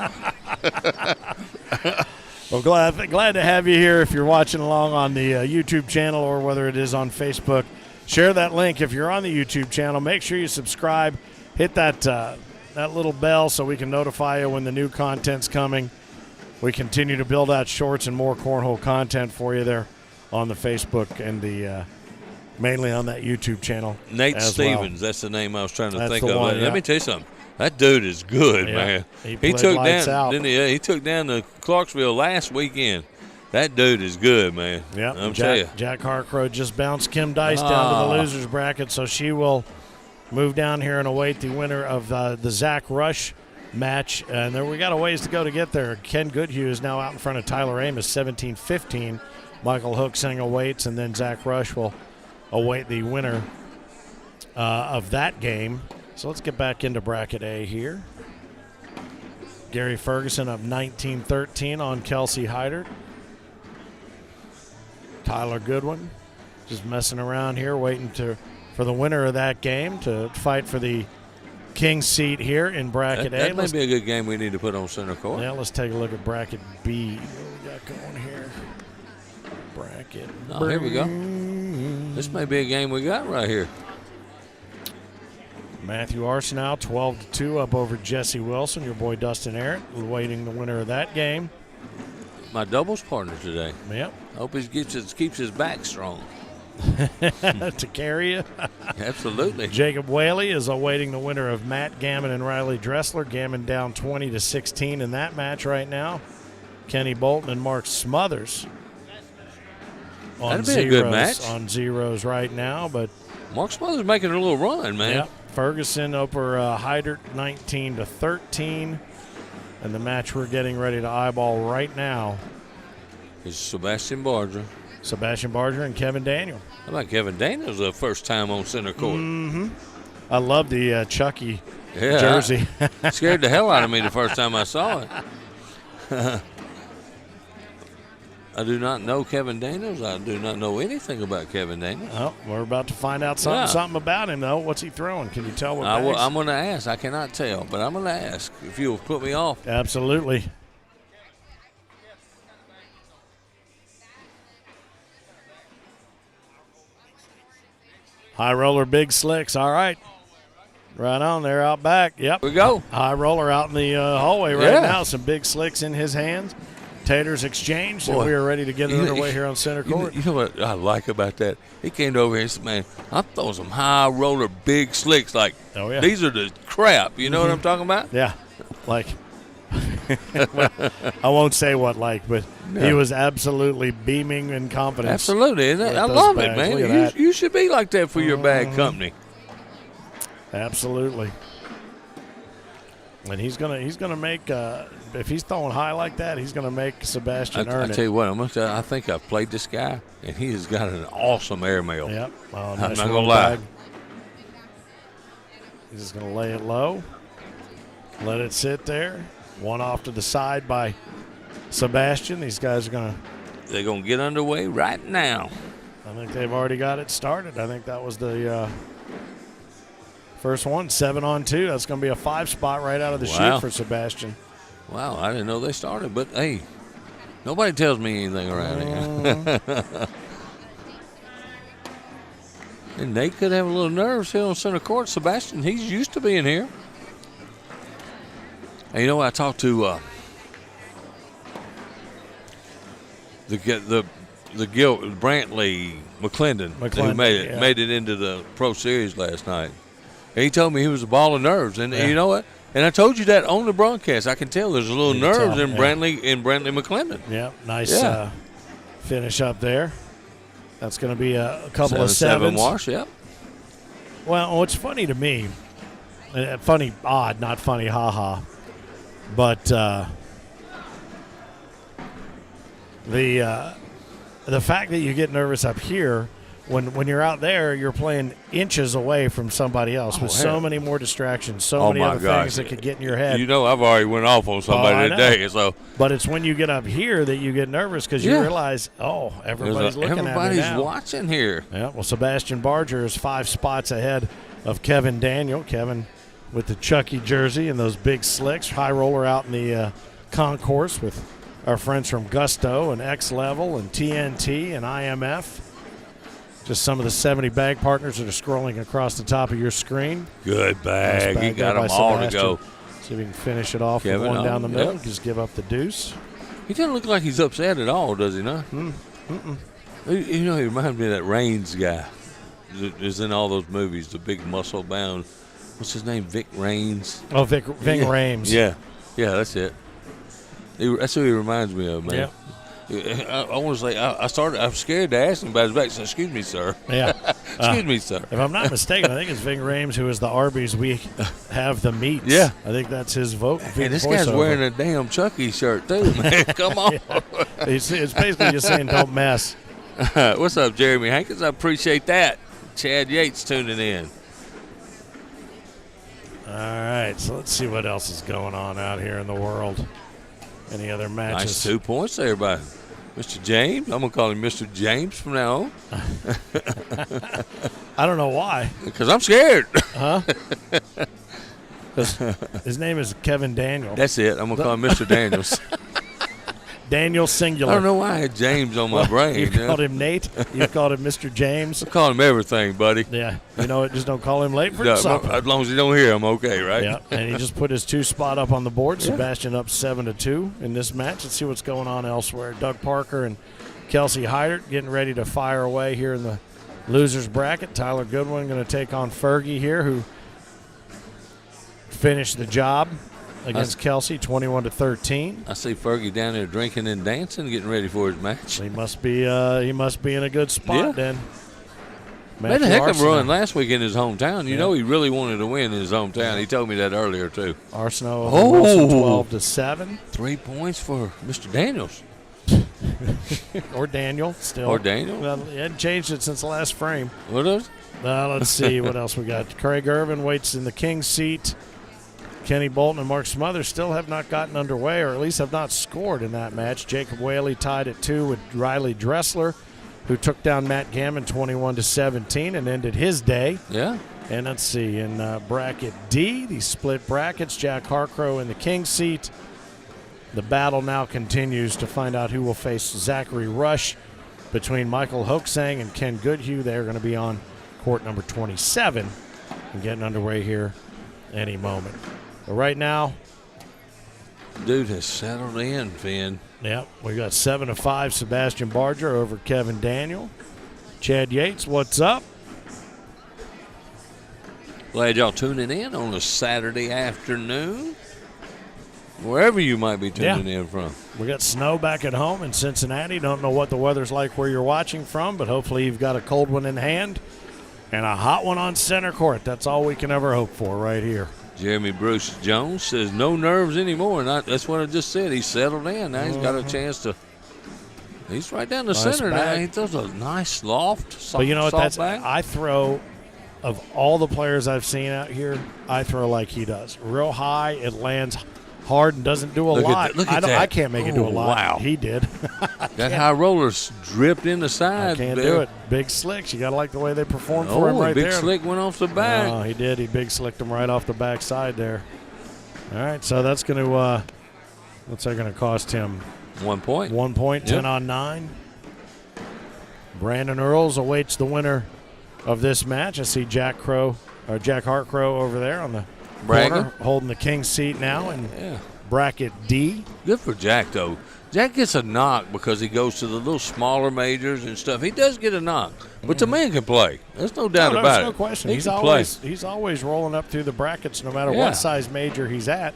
Well, glad to have you here. If you're watching along on the YouTube channel or whether it is on Facebook, share that link. If you're on the YouTube channel, make sure you subscribe. Hit that little bell so we can notify you when the new content's coming. We continue to build out shorts and more cornhole content for you there on the Facebook and the mainly on that YouTube channel. Nate Stevens, that's the name I was trying to think of. One, Let me tell you something. That dude is good, man. He took down, didn't he? Yeah, he took down the Clarksville last weekend. That dude is good, man. Yeah, I'm telling you. Jack Harcrow just bounced Kim Dice down to the losers bracket, so she will move down here and await the winner of the Zach Rush match. And there we got a ways to go to get there. Ken Goodhue is now out in front of Tyler Amos, 17-15. Michael Hooksing awaits, and then Zach Rush will await the winner of that game. So let's get back into bracket A here. Gary Ferguson up 19-13 on Kelsey Heidert. Tyler Goodwin just messing around here, waiting for the winner of that game to fight for the king seat here in bracket A. That might be a good game we need to put on center court. Yeah, let's take a look at bracket B. What we got going here? Bracket B. Here we go. This may be a game we got right here. Matthew Arsenault, 12-2 up over Jesse Wilson. Your boy Dustin Arrett awaiting the winner of that game. My doubles partner today. Yep. Hope he keeps his back strong. To carry you. Absolutely. Jacob Whaley is awaiting the winner of Matt Gammon and Riley Dressler. Gammon down 20-16 in that match right now. Kenny Bolton and Mark Smothers That'd be a good match. On zeros right now, but Mark Smothers making a little run, man. Yep. Ferguson over Heidert 19-13. And the match we're getting ready to eyeball right now is Sebastian Barger. Sebastian Barger and Kevin Daniel. How about Kevin Daniels the first time on center court? Mm-hmm. I love the Chucky jersey. Scared the hell out of me the first time I saw it. I do not know Kevin Daniels. I do not know anything about Kevin Daniels. Oh, we're about to find out something about him, though. What's he throwing? Can you tell what I'm going to ask. I cannot tell, but I'm going to ask if you'll put me off. Absolutely. High roller, big slicks. All right. Right on there, out back. Yep. Here we go. High roller out in the hallway right now. Some big slicks in his hands. Taters exchanged, and we are ready to get it underway here on center court. You know what I like about that? He came over here and said, man, I'm throwing some high roller big slicks. Like, these are the crap. You know what I'm talking about? Yeah. Like, I won't say what like, but he was absolutely beaming in confidence. Absolutely. I love it, man. You should be like that for your bag company. Absolutely. And he's gonna make if he's throwing high like that, he's gonna make Sebastian earn it. I tell you what, I think I've played this guy, and he has got an awesome airmail. Yep. I'm not gonna lie. He's just gonna lay it low, let it sit there. One off to the side by Sebastian. These guys are they're gonna get underway right now. I think they've already got it started. I think that was the first one, 7-on-2. That's going to be a 5 spot right out of the chute for Sebastian. Wow, I didn't know they started, but hey, nobody tells me anything around here. And Nate could have a little nerves here on center court. Sebastian, he's used to being here. And you know, I talked to the Brantley McClendon, who made it into the Pro Series last night. And he told me he was a ball of nerves. And you know what? And I told you that on the broadcast. I can tell there's a little nerves in Brantley McClendon. Yeah, nice finish up there. That's going to be a couple of sevens. 7 wash, yep. Well, what's funny to me, funny, odd, not funny, haha, but the fact that you get nervous up here, when you're out there, you're playing inches away from somebody else with so many more distractions, so many other things that could get in your head. You know, I've already went off on somebody today. So, but it's when you get up here that you get nervous because you realize, everybody's looking at me now. Everybody's watching here. Yeah, well, Sebastian Barger is 5 spots ahead of Kevin Daniel. Kevin with the Chucky jersey and those big slicks. High roller out in the concourse with our friends from Gusto and X Level and TNT and IMF. Just some of the 70 bag partners that are scrolling across the top of your screen. Good bag. Nice He got them all to go. See if we can finish it off Kevin, with one down the middle. Yep. Just give up the deuce. He doesn't look like he's upset at all, does he not? You know, he reminds me of that Raines guy that is in all those movies, the big muscle-bound. What's his name? Vic Raines. Oh, Vic Rames. Yeah, that's it. That's who he reminds me of, man. Yeah. I want to say, I'm scared to ask him about his back. So, excuse me, sir. Yeah. Excuse me, sir. If I'm not mistaken, I think it's Ving Rames who is the Arby's we have the meats. Yeah. I think that's his vote. And this guy's wearing a damn Chucky shirt, too, man. Come on. It's basically just saying don't mess. What's up, Jeremy Hankins? I appreciate that. Chad Yates tuning in. All right, so let's see what else is going on out here in the world. Any other matches? Nice 2 points there by Mr. James. I'm going to call him Mr. James from now on. I don't know why. Because I'm scared. Huh? His name is Kevin Daniel. That's it. I'm going to call him Mr. Daniels. Daniel singular. I don't know why I had James on my brain. You called him Nate. You called him Mr. James. I call him everything, buddy. Yeah. You know what? Just don't call him late for No, something. as long as you don't hear, I'm okay, right? Yeah. And he just put his 2 spot up on the board. Sebastian up 7-2 in this match. Let's see what's going on elsewhere. Doug Parker and Kelsey Heidert getting ready to fire away here in the losers bracket. Tyler Goodwin going to take on Fergie here, who finished the job against Kelsey, 21-13. I see Fergie down there drinking and dancing, getting ready for his match. He must be in a good spot then. Made a heck of a run last week in his hometown. You know he really wanted to win in his hometown. He told me that earlier too. Arsenault over Wilson, 12-7. 3 points for Mr. Daniels. Or Daniel still. Or Daniel. Well, he hadn't changed it since the last frame. What else? Let's see what else we got. Craig Irvin waits in the king's seat. Kenny Bolton and Mark Smothers still have not gotten underway, or at least have not scored in that match. Jacob Whaley tied at 2 with Riley Dressler, who took down Matt Gammon 21-17 and ended his day. Yeah. And let's see, in bracket D, the split brackets, Jack Harcrow in the king's seat. The battle now continues to find out who will face Zachary Rush between Michael Hoaxang and Ken Goodhue. They're going to be on court number 27 and getting underway here any moment. But right now, dude has settled in, Finn. Yep, we got 7-5 Sebastian Barger over Kevin Daniel. Chad Yates, what's up? Glad y'all tuning in on a Saturday afternoon, wherever you might be tuning in from. We got snow back at home in Cincinnati. Don't know what the weather's like where you're watching from, but hopefully you've got a cold one in hand and a hot one on center court. That's all we can ever hope for right here. Jeremy Bruce Jones says no nerves anymore. And that's what I just said. He's settled in. Now he's got a chance to. He's right down the center now. He does a nice loft. Soft, but you know what? That's back. I throw, of all the players I've seen out here, I throw like he does. Real high. It lands hard and doesn't do a lot. Look at that. I can't make it do a lot. Wow. He did. That high roller's dripped in the side. I can't there. do it. Big slicks. You got to like the way they performed for him right big there. Big slick went off the back. Oh, he did. He big slicked him right off the back side there. All right, so that's going to, what's that going to cost him? 1 point. 1 point, 10 on 9. Brandon Earls awaits the winner of this match. I see Jack Hartcrow over there on the Bragging. corner, holding the king seat now in bracket D. Good for Jack, though. Jack gets a knock because he goes to the little smaller majors and stuff. He does get a knock, but the man can play. There's no doubt about There's it. no question. He He's can play. always rolling up through the brackets no matter Yeah. what size major he's at.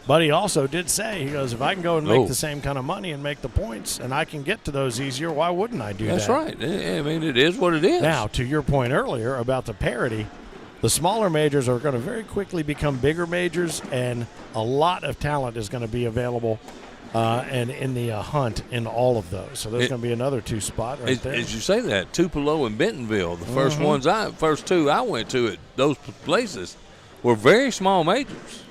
But he also did say, he goes, if I can go and make Oh. the same kind of money and make the points and I can get to those easier, why wouldn't I do That's that? right. I mean, it is what it is. Now, to your point earlier about the parity, the smaller majors are going to very quickly become bigger majors, and a lot of talent is going to be available and in the hunt in all of those. So there's going to be another 2 spot right there. As you say that, Tupelo and Bentonville, the first 2 I went to at those places were very small majors.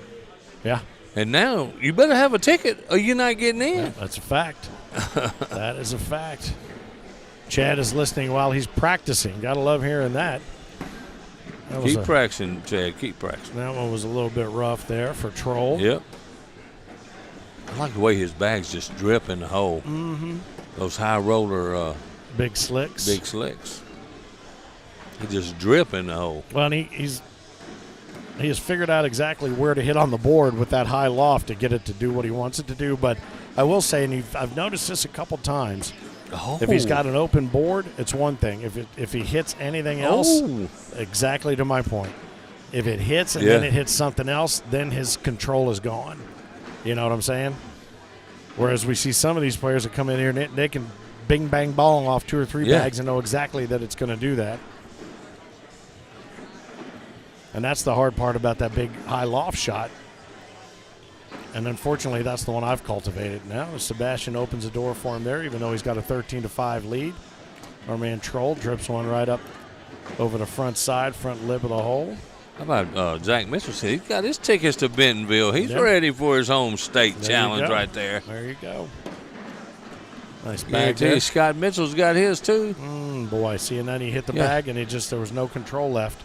Yeah. And now you better have a ticket or you're not getting in. Yeah, that's a fact. That is a fact. Chad is listening while he's practicing. Got to love hearing that. Keep practicing, Chad. Keep practicing. That one was a little bit rough there for Troll. Yep. I like the way his bags just drip in the hole. Mm-hmm. Those high roller Big slicks. big slicks. He just drip in the hole. Well, and he has figured out exactly where to hit on the board with that high loft to get it to do what he wants it to do. But I will say, and I've noticed this a couple times, if he's got an open board, it's one thing. If he hits anything else, exactly to my point. If it hits and then it hits something else, then his control is gone. You know what I'm saying? Whereas we see some of these players that come in here and they can bing, bang, ball off 2 or 3 bags and know exactly that it's going to do that. And that's the hard part about that big high loft shot. And unfortunately, that's the one I've cultivated now. Sebastian opens the door for him there, even though he's got a 13-5 lead. Our man Troll drips one right up over the front side, front lip of the hole. How about Zach Mitchell? He's got his tickets to Bentonville. He's ready for his home state challenge right there. There you go. Nice Yeah, I bag tell there. you, Scott Mitchell's got his too. Boy, see, and then he hit the bag, and there was no control left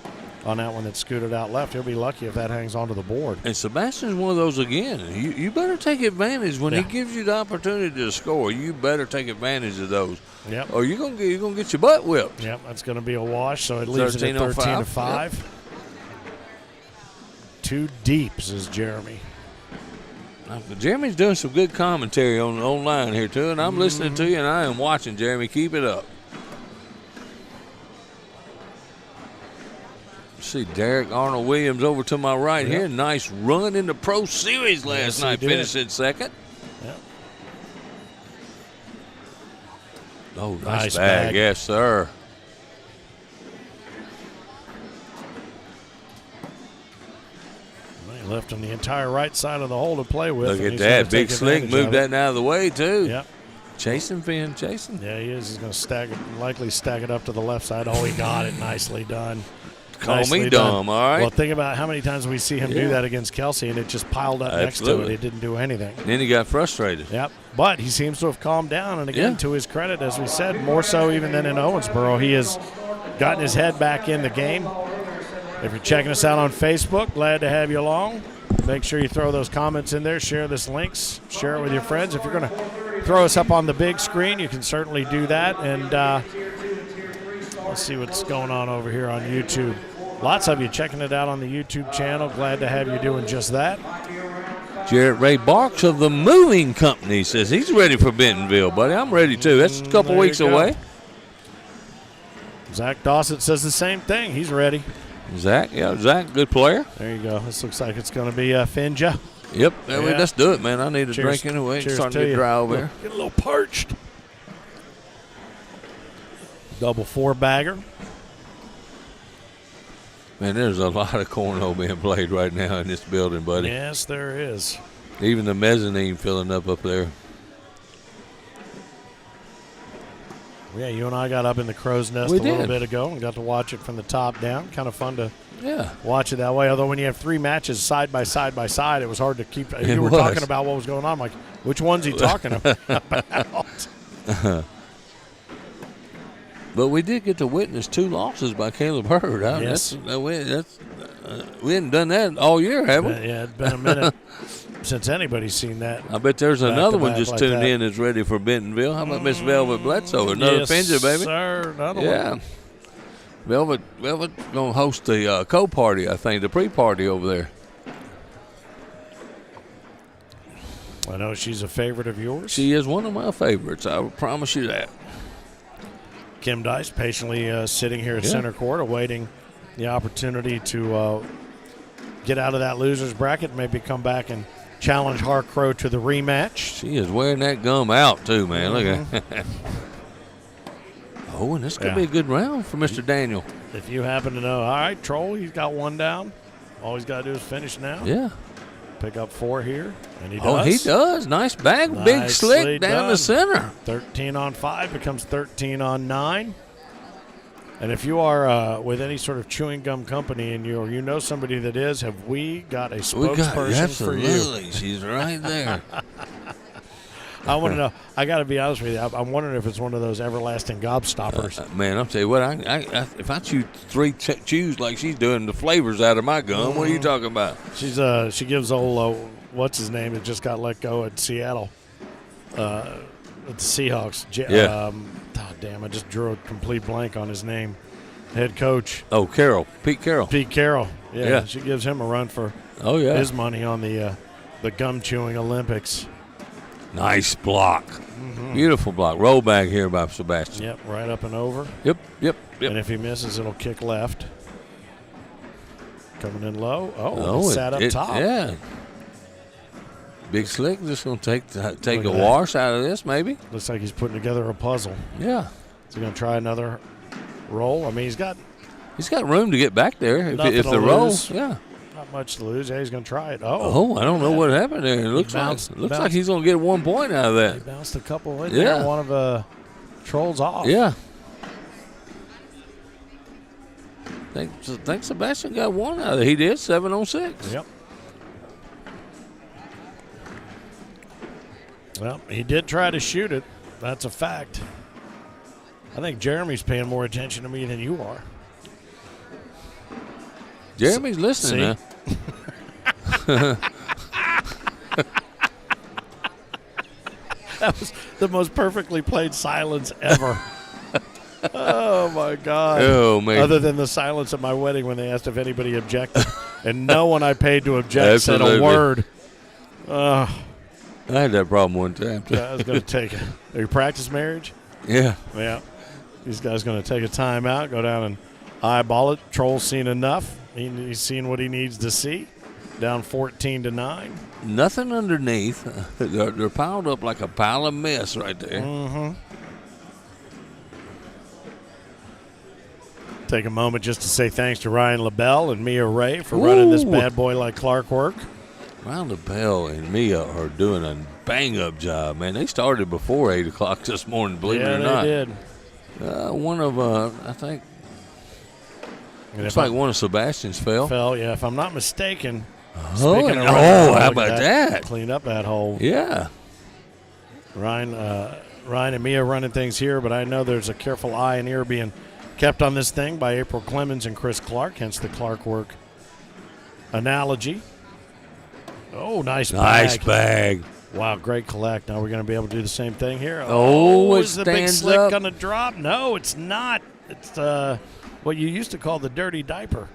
on that one that scooted out left. He'll be lucky if that hangs onto the board. And Sebastian's one of those again. You better take advantage when he gives you the opportunity to score. You better take advantage of those. Yep. Or you're gonna get your butt whipped. Yep, that's going to be a wash, so it leaves it at 13-5. Yep. 2 deep, says Jeremy. Jeremy's doing some good commentary online here too, and I'm listening to you, and I am watching. Jeremy, keep it up. See Derek Arnold Williams over to my right here. Nice run in the Pro Series last night. Finished in second. Yep. Oh, nice bag. Yes, sir. He left on the entire right side of the hole to play with. Look at that. Big slick. Moved that out of the way, too. Yep. Chasing, Finn. Chasing. Yeah, he is. He's going to likely stack it up to the left side. Oh, he got it. Nicely done. Call me dumb, all right? Well, think about how many times we see him do that against Kelsey, and it just piled up next to it. It didn't do anything. And then he got frustrated. Yep. But he seems to have calmed down. And again, to his credit, as we said, more so even than in Owensboro, he has gotten his head back in the game. If you're checking us out on Facebook, glad to have you along. Make sure you throw those comments in there. Share this links. Share it with your friends. If you're going to throw us up on the big screen, you can certainly do that. And let's see what's going on over here on YouTube. Lots of you checking it out on the YouTube channel. Glad to have you doing just that. Jarrett Ray Barks of the Moving Company says he's ready for Bentonville, buddy. I'm ready too. That's a couple weeks away. Zach Dawson says the same thing. He's ready. Zach, good player. There you go. This looks like it's going to be Finja. Yep, let's do it, man. I need a drink anyway. It's starting to get dry over here. Get a little parched. Double 4-bagger. Man, there's a lot of cornhole being played right now in this building, buddy. Yes, there is. Even the mezzanine filling up there. Yeah, you and I got up in the crow's nest a little bit ago and got to watch it from the top down. Kind of fun to watch it that way. Although when you have 3 matches side by side by side, it was hard to keep. You were talking about what was going on. I'm like, which one's he talking about? But we did get to witness 2 losses by Caleb Hurd. Yes. We hadn't done that all year, have we? Yeah, it's been a minute since anybody's seen that. I bet there's another one just like tuned in that's ready for Bentonville. How about Miss Velvet Bledsoe? Another Finja, baby. Sir, another one. Velvet gonna host the co-party, I think, the pre-party over there. I know she's a favorite of yours. She is one of my favorites. I will promise you that. Kim Dice patiently sitting here at center court, awaiting the opportunity to get out of that loser's bracket, maybe come back and challenge Harcrow to the rematch. She is wearing that gum out too, man. Look at that. Oh, and this could be a good round for Mr. Daniel. If you happen to know, all right, Troll, he's got one down. All he's got to do is finish now. Yeah. Pick up 4 here, and he does. Oh, he does. Nice bag. Big Nicely slick down done. the center. 13 on 5 becomes 13 on 9. And if you are with any sort of chewing gum company and you know somebody that is, have we got a spokesperson for you? Absolutely. She's right there. I want to know. I got to be honest with you. I'm wondering if it's one of those everlasting gobstoppers. Man, I'll tell you what. If I chew 3 chews like she's doing, the flavors out of my gum. What are you talking about? She gives old what's his name that just got let go at Seattle, at the Seahawks. Oh, damn! I just drew a complete blank on his name. Head coach. Oh, Pete Carroll. Pete Carroll. Yeah. She gives him a run for his money on the gum chewing Olympics. Nice block. Beautiful block. Roll back here by Sebastian. Yep, right up and over. Yep. And if he misses, it'll kick left. Coming in low. Oh, it sat up top. Yeah. Big Slick just going to take a wash out of this, maybe. Looks like he's putting together a puzzle. Yeah. Is he going to try another roll? I mean, he's got room to get back there if the roll. Yeah. Not much to lose. Yeah, he's going to try it. I don't know what happened there. It looks like he's going to get 1 point out of that. He bounced a couple in there. One of Trolls off. Yeah. I think Sebastian got 1 out of it. He did, 7 on 6. Yep. Well, he did try to shoot it. That's a fact. I think Jeremy's paying more attention to me than you are. Jeremy's listening now. That was the most perfectly played silence ever. Oh, my God. Oh, man. Other than the silence at my wedding when they asked if anybody objected. And no one I paid to object said a word. I had that problem one time. I was going to take it. Your practice marriage? Yeah. Yeah. These guys going to take a timeout, go down and eyeball it. Troll's seen enough. He's seen what he needs to see. Down 14-9. Nothing underneath. They're piled up like a pile of mess right there. Mm-hmm. Take a moment just to say thanks to Ryan LaBelle and Mia Ray for running this bad boy like clockwork. Ryan LaBelle and Mia are doing a bang-up job, man. They started before 8 o'clock this morning, believe it or not. Yeah, they did. One of, I think, looks like one of Sebastian's fell. Yeah, if I'm not mistaken. How about that? Clean up that hole. Yeah. Ryan and Mia running things here, but I know there's a careful eye and ear being kept on this thing by April Clemens and Chris Clark, hence the Clark work analogy. Oh, nice bag. Wow, great collect. Now we're going to be able to do the same thing here. Is the big slick going to drop? No, it's not. It's what you used to call the dirty diaper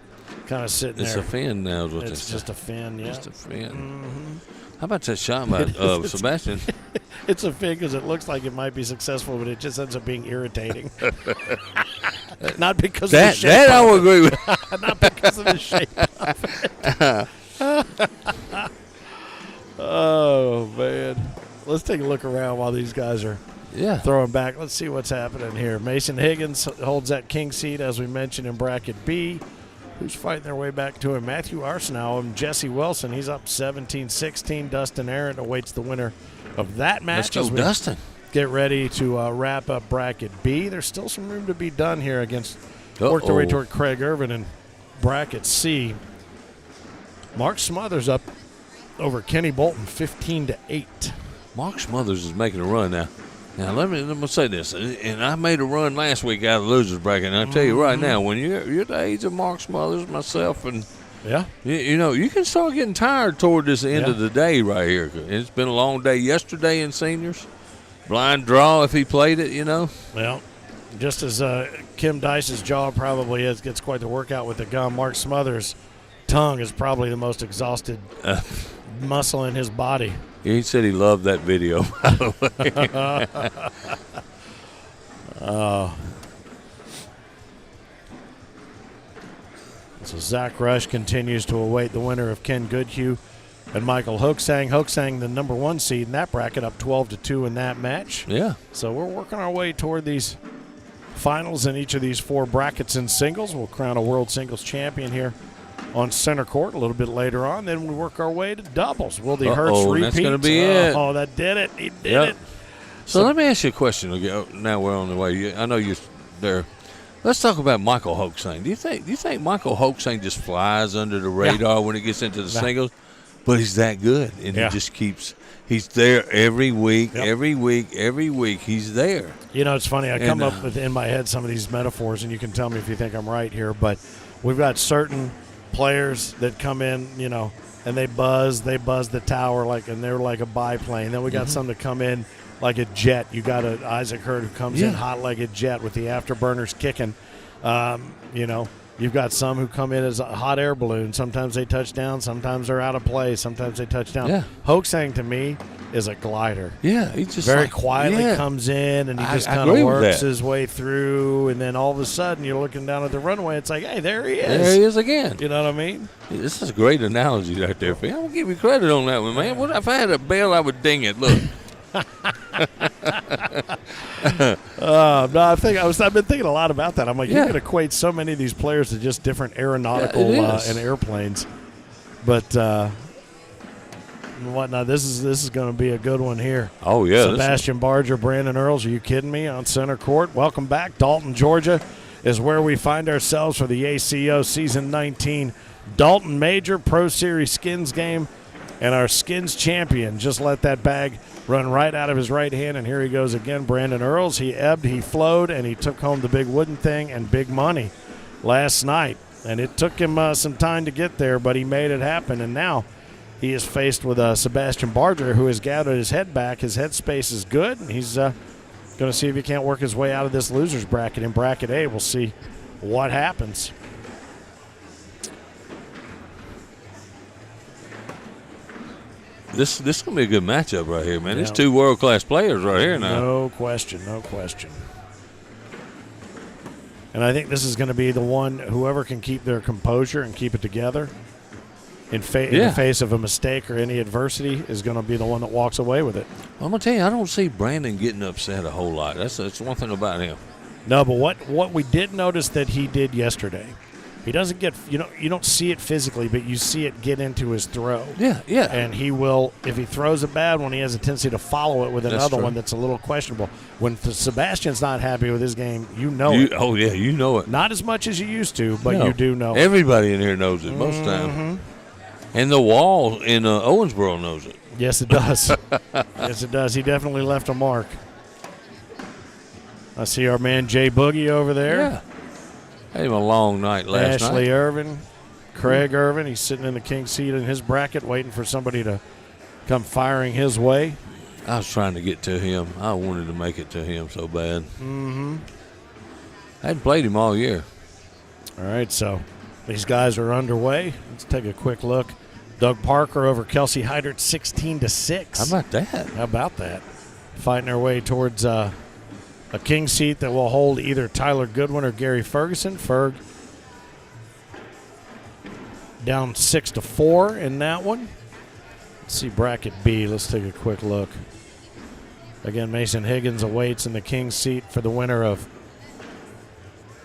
kind of sitting there. It's a fin now. It's just a fin, yeah. Just a fin. Mm-hmm. How about that shot by Sebastian? It's a fin because it looks like it might be successful, but it just ends up being irritating. Not because of the shape. That I will agree with. Not because of the shape of it. Oh, man. Let's take a look around while these guys are throwing back. Let's see what's happening here. Mason Higgins holds that king seat, as we mentioned, in bracket B. Who's fighting their way back to him? Matthew Arsenault and Jesse Wilson. He's up 17-16. Dustin Aaron awaits the winner of that match. Let's go, Dustin. Get ready to wrap up bracket B. There's still some room to be done here against work their way toward Craig Irvin in bracket C. Mark Smothers up over Kenny Bolton 15-8. Mark Smothers is making a run now. Now, let me say this, and I made a run last week out of the losers bracket, and I'll tell you right now, when you're the age of Mark Smothers, myself, and you can start getting tired toward this end of the day right here. It's been a long day yesterday in seniors. Blind draw if he played it, Well, just as Kim Dice's jaw probably gets quite the workout with the gum. Mark Smothers' tongue is probably the most exhausted muscle in his body. He said he loved that video, by the way. So Zach Rush continues to await the winner of Ken Goodhue and Michael Hoaxang. Hoaxang, the number 1 seed in that bracket, up 12-2 in that match. Yeah. So we're working our way toward these finals in each of these 4 brackets in singles. We'll crown a world singles champion here on center court a little bit later on. Then we work our way to doubles. Will the Hertz repeat? That's going to be it. Oh, that did it. He did it. So let me ask you a question. Now we're on the way. I know you're there. Let's talk about Michael Hoaxang. Do you think Michael Hoaxang just flies under the radar when it gets into the singles? But he's that good, and he just keeps. He's there every week, every week. He's there. You know, it's funny. I come up with in my head some of these metaphors, and you can tell me if you think I'm right here. But we've got certain players that come in, you know, and they buzz the tower and they're like a biplane. Then we got some that come in like a jet. You got an Isaac Hurd who comes in hot like a jet with the afterburners kicking. You know, you've got some who come in as a hot air balloon. Sometimes they touch down. Sometimes they're out of play. Sometimes they touch down. Yeah. Hoaxang, to me, is a glider. Yeah, he just very quietly comes in, and he just kind of works his way through. And then all of a sudden, you're looking down at the runway. It's like, hey, there he is. There he is again. You know what I mean? This is a great analogy right there, Phil. I'm going to give you credit on that one, man. If I had a bell, I would ding it. Look. No, I've been thinking a lot about that. I'm like, you can equate so many of these players to just different aeronautical and airplanes, but whatnot. This is going to be a good one here. Oh yeah, Sebastian Barger, Brandon Earls. Are you kidding me? On center court. Welcome back, Dalton, Georgia, is where we find ourselves for the ACO Season 19 Dalton Major Pro Series Skins game. And our Skins champion just let that bag run right out of his right hand. And here he goes again, Brandon Earls. He ebbed, he flowed, and he took home the big wooden thing and big money last night. And it took him some time to get there, but he made it happen. And now he is faced with Sebastian Barger, who has gathered his head back. His head space is good. And he's going to see if he can't work his way out of this loser's bracket. In bracket A, we'll see what happens. This is going to be a good matchup right here, man. There's 2 world-class players right here now. No question. And I think this is going to be the one, whoever can keep their composure and keep it together in the face of a mistake or any adversity is going to be the one that walks away with it. I'm going to tell you, I don't see Brandon getting upset a whole lot. That's one thing about him. No, but what we did notice that he did yesterday, he doesn't get, you don't see it physically, but you see it get into his throw. Yeah. And he will, if he throws a bad one, he has a tendency to follow it with another one that's a little questionable. When Sebastian's not happy with his game, you know it. Oh, yeah, you know it. Not as much as you used to, but you do know it. Everybody in here knows it most times. And the wall in Owensboro knows it. Yes, it does. Yes, it does. He definitely left a mark. I see our man Jay Boogie over there. Yeah. Had him a long night last night. Ashley Irvin, Craig Irvin. He's sitting in the king seat in his bracket waiting for somebody to come firing his way. I was trying to get to him. I wanted to make it to him so bad. I hadn't played him all year. All right, so these guys are underway. Let's take a quick look. Doug Parker over Kelsey Heidert, 16-6. How about that? How about that? Fighting their way towards a king seat that will hold either Tyler Goodwin or Gary Ferguson. Ferg down 6-4 in that one. Let's see bracket B. Let's take a quick look. Again, Mason Higgins awaits in the king seat for the winner of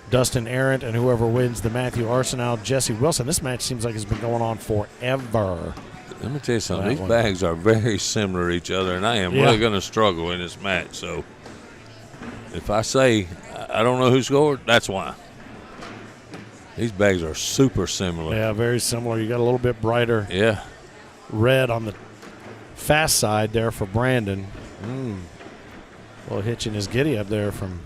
Dustin Arendt and whoever wins the Matthew Arsenault, Jesse Wilson. This match seems like it's been going on forever. Let me tell you something. These bags are very similar to each other, and I am really going to struggle in this match. So if I say I don't know who scored, that's why. These bags are super similar. Yeah, very similar. You got a little bit brighter red on the fast side there for Brandon. A little hitch in his giddy up there from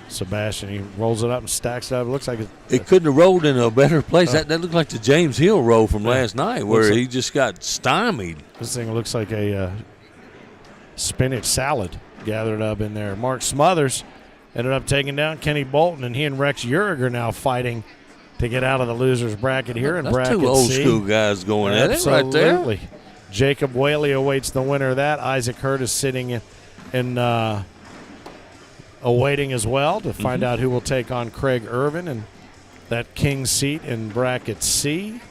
Sebastian. He rolls it up and stacks it up. It looks like it couldn't have rolled in a better place. That looked like the James Hill roll from last night where he just got stymied. This thing looks like a spinach salad gathered up in there. Mark Smothers ended up taking down Kenny Bolton, and he and Rex Urig are now fighting to get out of the losers bracket here in That's bracket two old C. school guys going at it right there. Absolutely. Jacob Whaley awaits the winner of that. Isaac Hurd is sitting in awaiting as well to find out who will take on Craig Irvin and that king's seat in bracket C.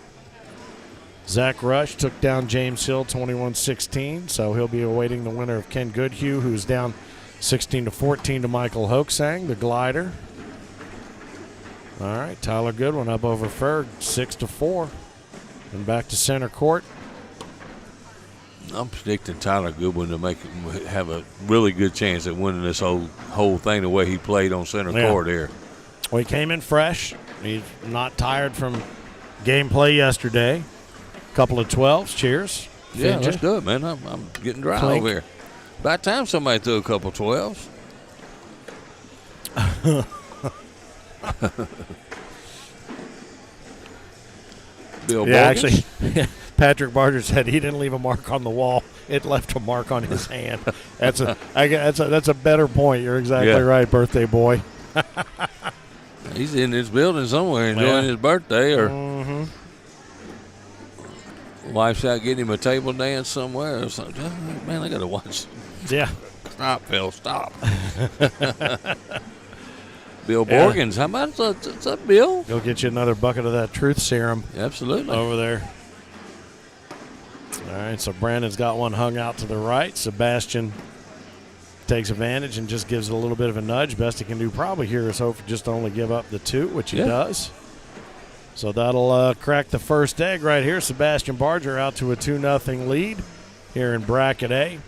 Zach Rush took down James Hill 21-16, so he'll be awaiting the winner of Ken Goodhue, who's down 16-14 to Michael Hoaxang, the glider. All right, Tyler Goodwin up over Ferg, 6-4. And back to center court. I'm predicting Tyler Goodwin to have a really good chance at winning this whole thing the way he played on center court here. Well, he came in fresh. He's not tired from gameplay yesterday. Couple of 12s. Cheers. Yeah, that's good, man. I'm getting dry over here. By the time somebody threw a couple 12s. Bill Borgens? Actually, Patrick Barger said he didn't leave a mark on the wall. It left a mark on his hand. That's a better point. You're exactly right, birthday boy. He's in his building somewhere enjoying his birthday, or wife's out getting him a table dance somewhere or something. Man, I got to watch. Yeah. Stop, Phil, stop. Bill Borgens, how about what's up, Bill? Go get you another bucket of that truth serum. Absolutely. Over there. All right, so Brandon's got one hung out to the right. Sebastian takes advantage and just gives it a little bit of a nudge. Best he can do probably here is hope just to only give up the 2, which he does. So that'll crack the first egg right here. Sebastian Barger out to a 2-0 lead here in bracket A.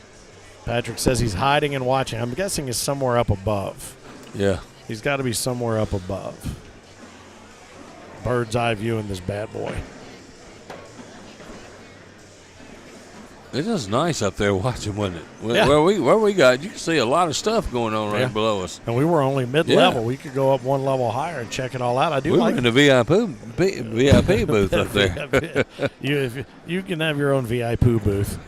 Patrick says he's hiding and watching. I'm guessing he's somewhere up above. Yeah. He's got to be somewhere up above. Bird's eye view in this bad boy. It is nice up there watching, wasn't it? Yeah. Where we got, you can see a lot of stuff going on right below us. And we were only mid-level. We could go up one level higher and check it all out. We were in the VIP booth up there. You can have your own VIP booth.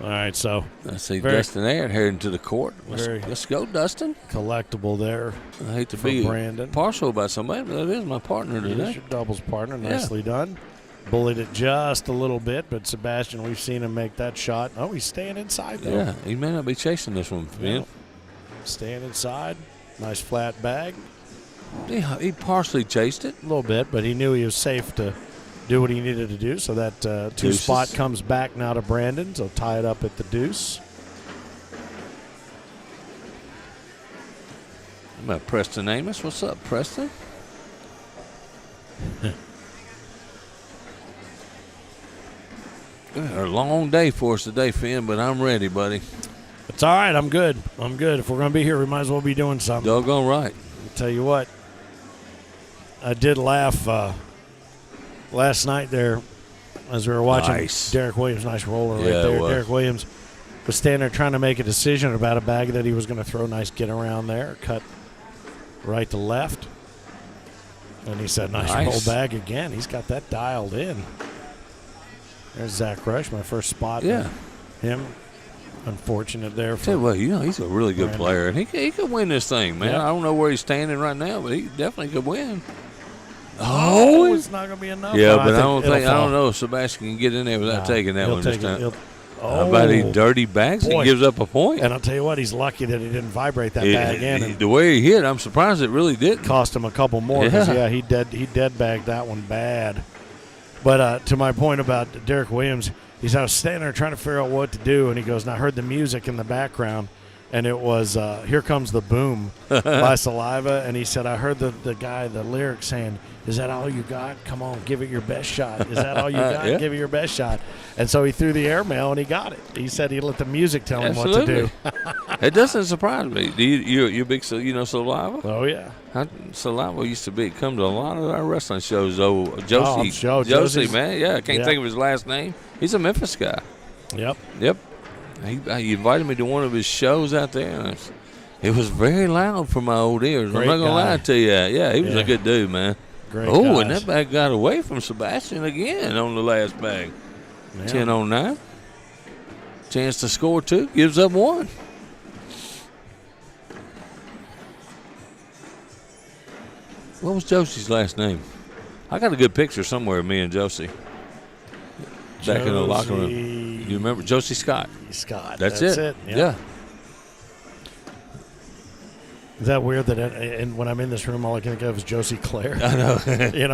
All right, so. I see Dustin Aird heading to the court. Let's go, Dustin. Collectible there. I hate to be Brandon. partial about somebody, but that is my partner today. Here's your doubles partner. Nicely done. Bullied it just a little bit, but Sebastian, we've seen him make that shot. Oh, he's staying inside, though. Yeah, he may not be chasing this one, man. Staying inside. Nice flat bag. He partially chased it. A little bit, but he knew he was safe to do what he needed to do. So that 2 spot comes back now to Brandon. So tie it up at the deuce. I'm at Preston Amos. What's up, Preston? A long day for us today, Finn, but I'm ready, buddy. It's all right. I'm good. If we're going to be here, we might as well be doing something. Doggone right. I'll tell you what. I did laugh last night there as we were watching Derek Williams. Nice roller right there. Derek Williams was standing there trying to make a decision about a bag that he was going to throw. Nice get around there. Cut right to left. And he said, nice roll bag again. He's got that dialed in. There's Zach Rush, my first spot. Yeah. Him. Unfortunate there. Tell you what, he's a really good player, and he could win this thing, man. Yeah. I don't know where he's standing right now, but he definitely could win. Oh, it's not going to be enough. Yeah, but I don't know if Sebastian can get in there without taking that one this time. How about he dirty bags? He gives up a point. And I'll tell you what, he's lucky that he didn't vibrate that bag in. The way he hit, I'm surprised it really didn't. Cost him a couple more. He dead bagged that one bad. But to my point about Derek Williams, I was standing there trying to figure out what to do, and he goes, and I heard the music in the background, and it was Here Comes the Boom by Saliva, and he said, I heard the lyrics saying, is that all you got? Come on, give it your best shot. Is that all you got? Give it your best shot. And so he threw the airmail, and he got it. He said he let the music tell him what to do. It doesn't surprise me. You're big, Saliva? Oh, yeah. Saliva used to come to a lot of our wrestling shows, though. Josie, man. Yeah, I can't think of his last name. He's a Memphis guy. Yep. He invited me to one of his shows out there, and it was very loud for my old ears. I'm not going to lie to you. Yeah, he was a good dude, man. And that bag got away from Sebastian again on the last bag. 10-9. Chance to score 2. Gives up 1. What was Josie's last name? I got a good picture somewhere of me and Josie. Back in the locker room. You remember Josie Scott? Scott. That's it. Yeah. Is that weird that and when I'm in this room, all I can think of is Josie Claire? I know.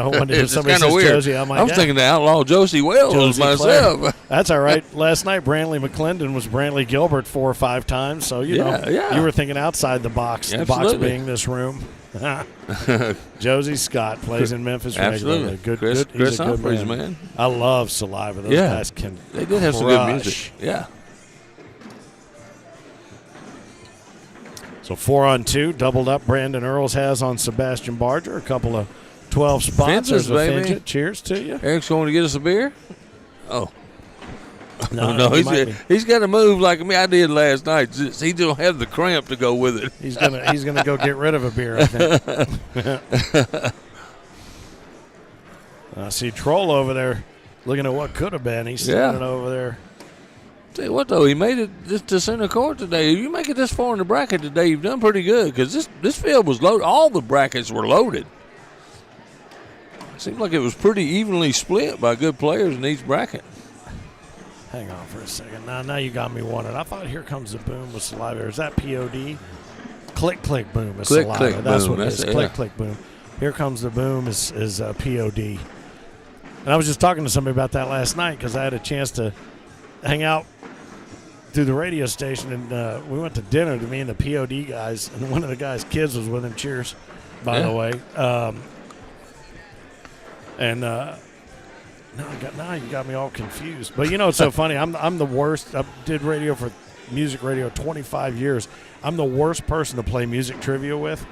When It's somebody kinda says weird. Josie, I'm like, I was thinking the outlaw Josie Wells Josie myself. Claire. That's all right. Last night, Brantley McClendon was Brantley Gilbert 4 or 5 times. So, you were thinking outside the box, Absolutely. the box being this room. Josie Scott plays in Memphis regularly. Absolutely. Chris he's a good Humphreys, man. I love Saliva. Those guys can They did have some good music. Yeah. So 4-on-2, doubled up. Brandon Earls has on Sebastian Barger. A couple of 12 spots. Fences, There's a baby. Fidget. Cheers to you. Eric's going to get us a beer? Oh. No, he's got to move like me. I did last night. He don't have the cramp to go with it. He's gonna go get rid of a beer, I think. I see Troll over there looking at what could have been. He's standing over there. Tell you what, though, he made it just to center court today. If you make it this far in the bracket today, you've done pretty good because this field was loaded. All the brackets were loaded. It seemed like it was pretty evenly split by good players in each bracket. Hang on for a second. Now you got me wanted. I thought Here Comes the Boom was Saliva. Is that POD? Click, click, boom is Click, Saliva. click, That's boom. what it That's is. it, Click, yeah. click, boom. Here Comes the Boom is POD. And I was just talking to somebody about that last night because I had a chance to hang out through the radio station, and we went to dinner to me and the POD guys, and one of the guys' kids was with him. Cheers, by the way. Now you got me all confused. But it's so funny. I'm the worst. I did music radio 25 years. I'm the worst person to play music trivia with.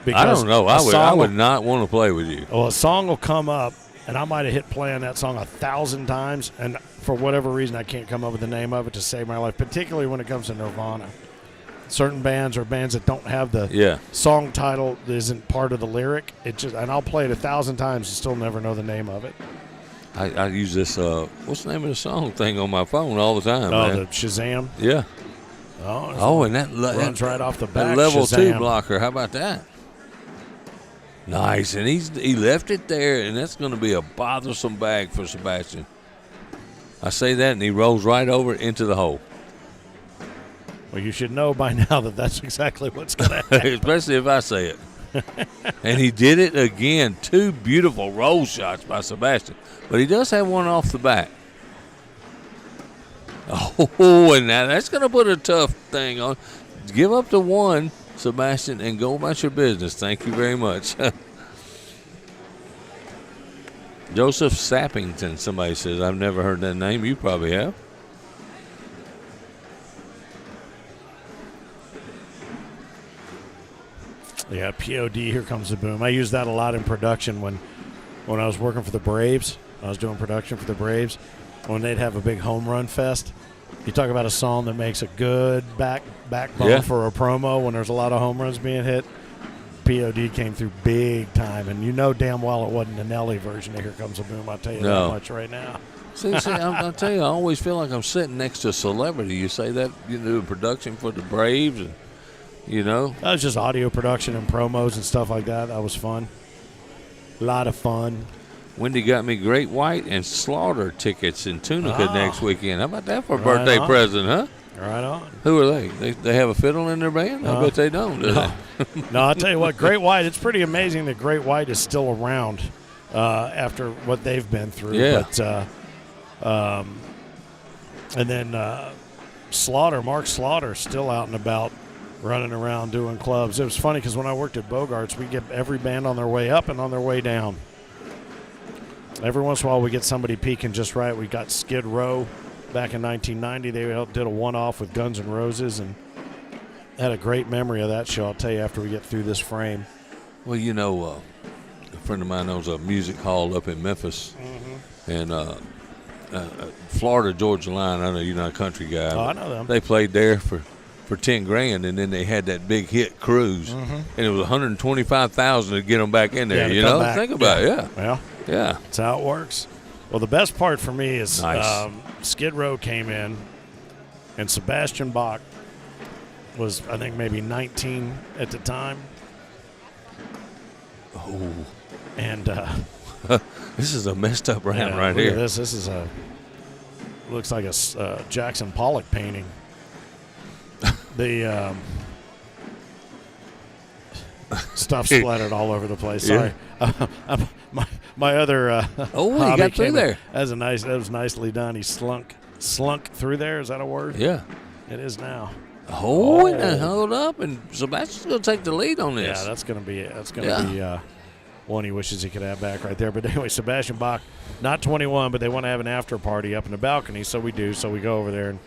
I don't know. I would not want to play with you. Well, a song will come up, and I might have hit play on that song 1,000 times, and for whatever reason, I can't come up with the name of it to save my life, particularly when it comes to Nirvana. Certain bands or bands that don't have the song title that isn't part of the lyric. And I'll play it 1,000 times and still never know the name of it. I use this, what's the name of the song thing on my phone all the time, man? The Shazam? Yeah. And that runs right off the back. That level Shazam. 2 blocker, how about that? Nice, and he left it there, and that's going to be a bothersome bag for Sebastian. I say that, and he rolls right over into the hole. Well, you should know by now that that's exactly what's going to happen. Especially if I say it. And he did it again. 2 beautiful roll shots by Sebastian. But he does have one off the back. Oh, and now that's going to put a tough thing on. Give up the one, Sebastian, and go about your business. Thank you very much. Joseph Sappington, somebody says. I've never heard that name. You probably have. Yeah, POD, Here Comes the Boom. I use that a lot in production when I was working for the Braves. I was doing production for the Braves. When they'd have a big home run fest, you talk about a song that makes a good backbone for a promo when there's a lot of home runs being hit. POD came through big time, and you know damn well it wasn't the Nelly version of Here Comes the Boom. I'll tell you that much right now. See, I'll tell you, I always feel like I'm sitting next to a celebrity. You say that, you do production for the Braves, and that was just audio production and promos and stuff like that. That was fun. A lot of fun. Wendy got me Great White and Slaughter tickets in Tunica next weekend. How about that for a Right birthday on. present, huh? Right on. Who are they? They have a fiddle in their band? I bet they don't, do they? No, I'll tell you what, Great White, it's pretty amazing that Great White is still around after what they've been through. Yeah. But, and then Mark Slaughter, still out and about, running around doing clubs. It was funny because when I worked at Bogart's, we get every band on their way up and on their way down. Every once in a while, we get somebody peaking just right. We got Skid Row back in 1990. They did a one-off with Guns N' Roses and had a great memory of that show, I'll tell you, after we get through this frame. Well, a friend of mine owns a music hall up in Memphis. And Florida Georgia Line, I know you're not a country guy. Oh, I know them. They played there for $10,000, and then they had that big hit cruise, and it was $125,000 to get them back in there. Back. Think about it. Yeah, that's how it works. Well, the best part for me is Skid Row came in, and Sebastian Bach was, I think, maybe 19 at the time. Oh, And this is a messed up round yeah, right look at here. this. This is looks like a Jackson Pollock painting. The stuff splattered all over the place. Sorry, my other Oh, he hobby got through came in. there. That was nicely done. He slunk through there. Is that a word? Yeah. It is now. Oh, and hold up, and Sebastian's going to take the lead on this. Yeah, that's gonna be one he wishes he could have back right there. But anyway, Sebastian Bach, not 21, but they want to have an after party up in the balcony, so we do. So we go over there, and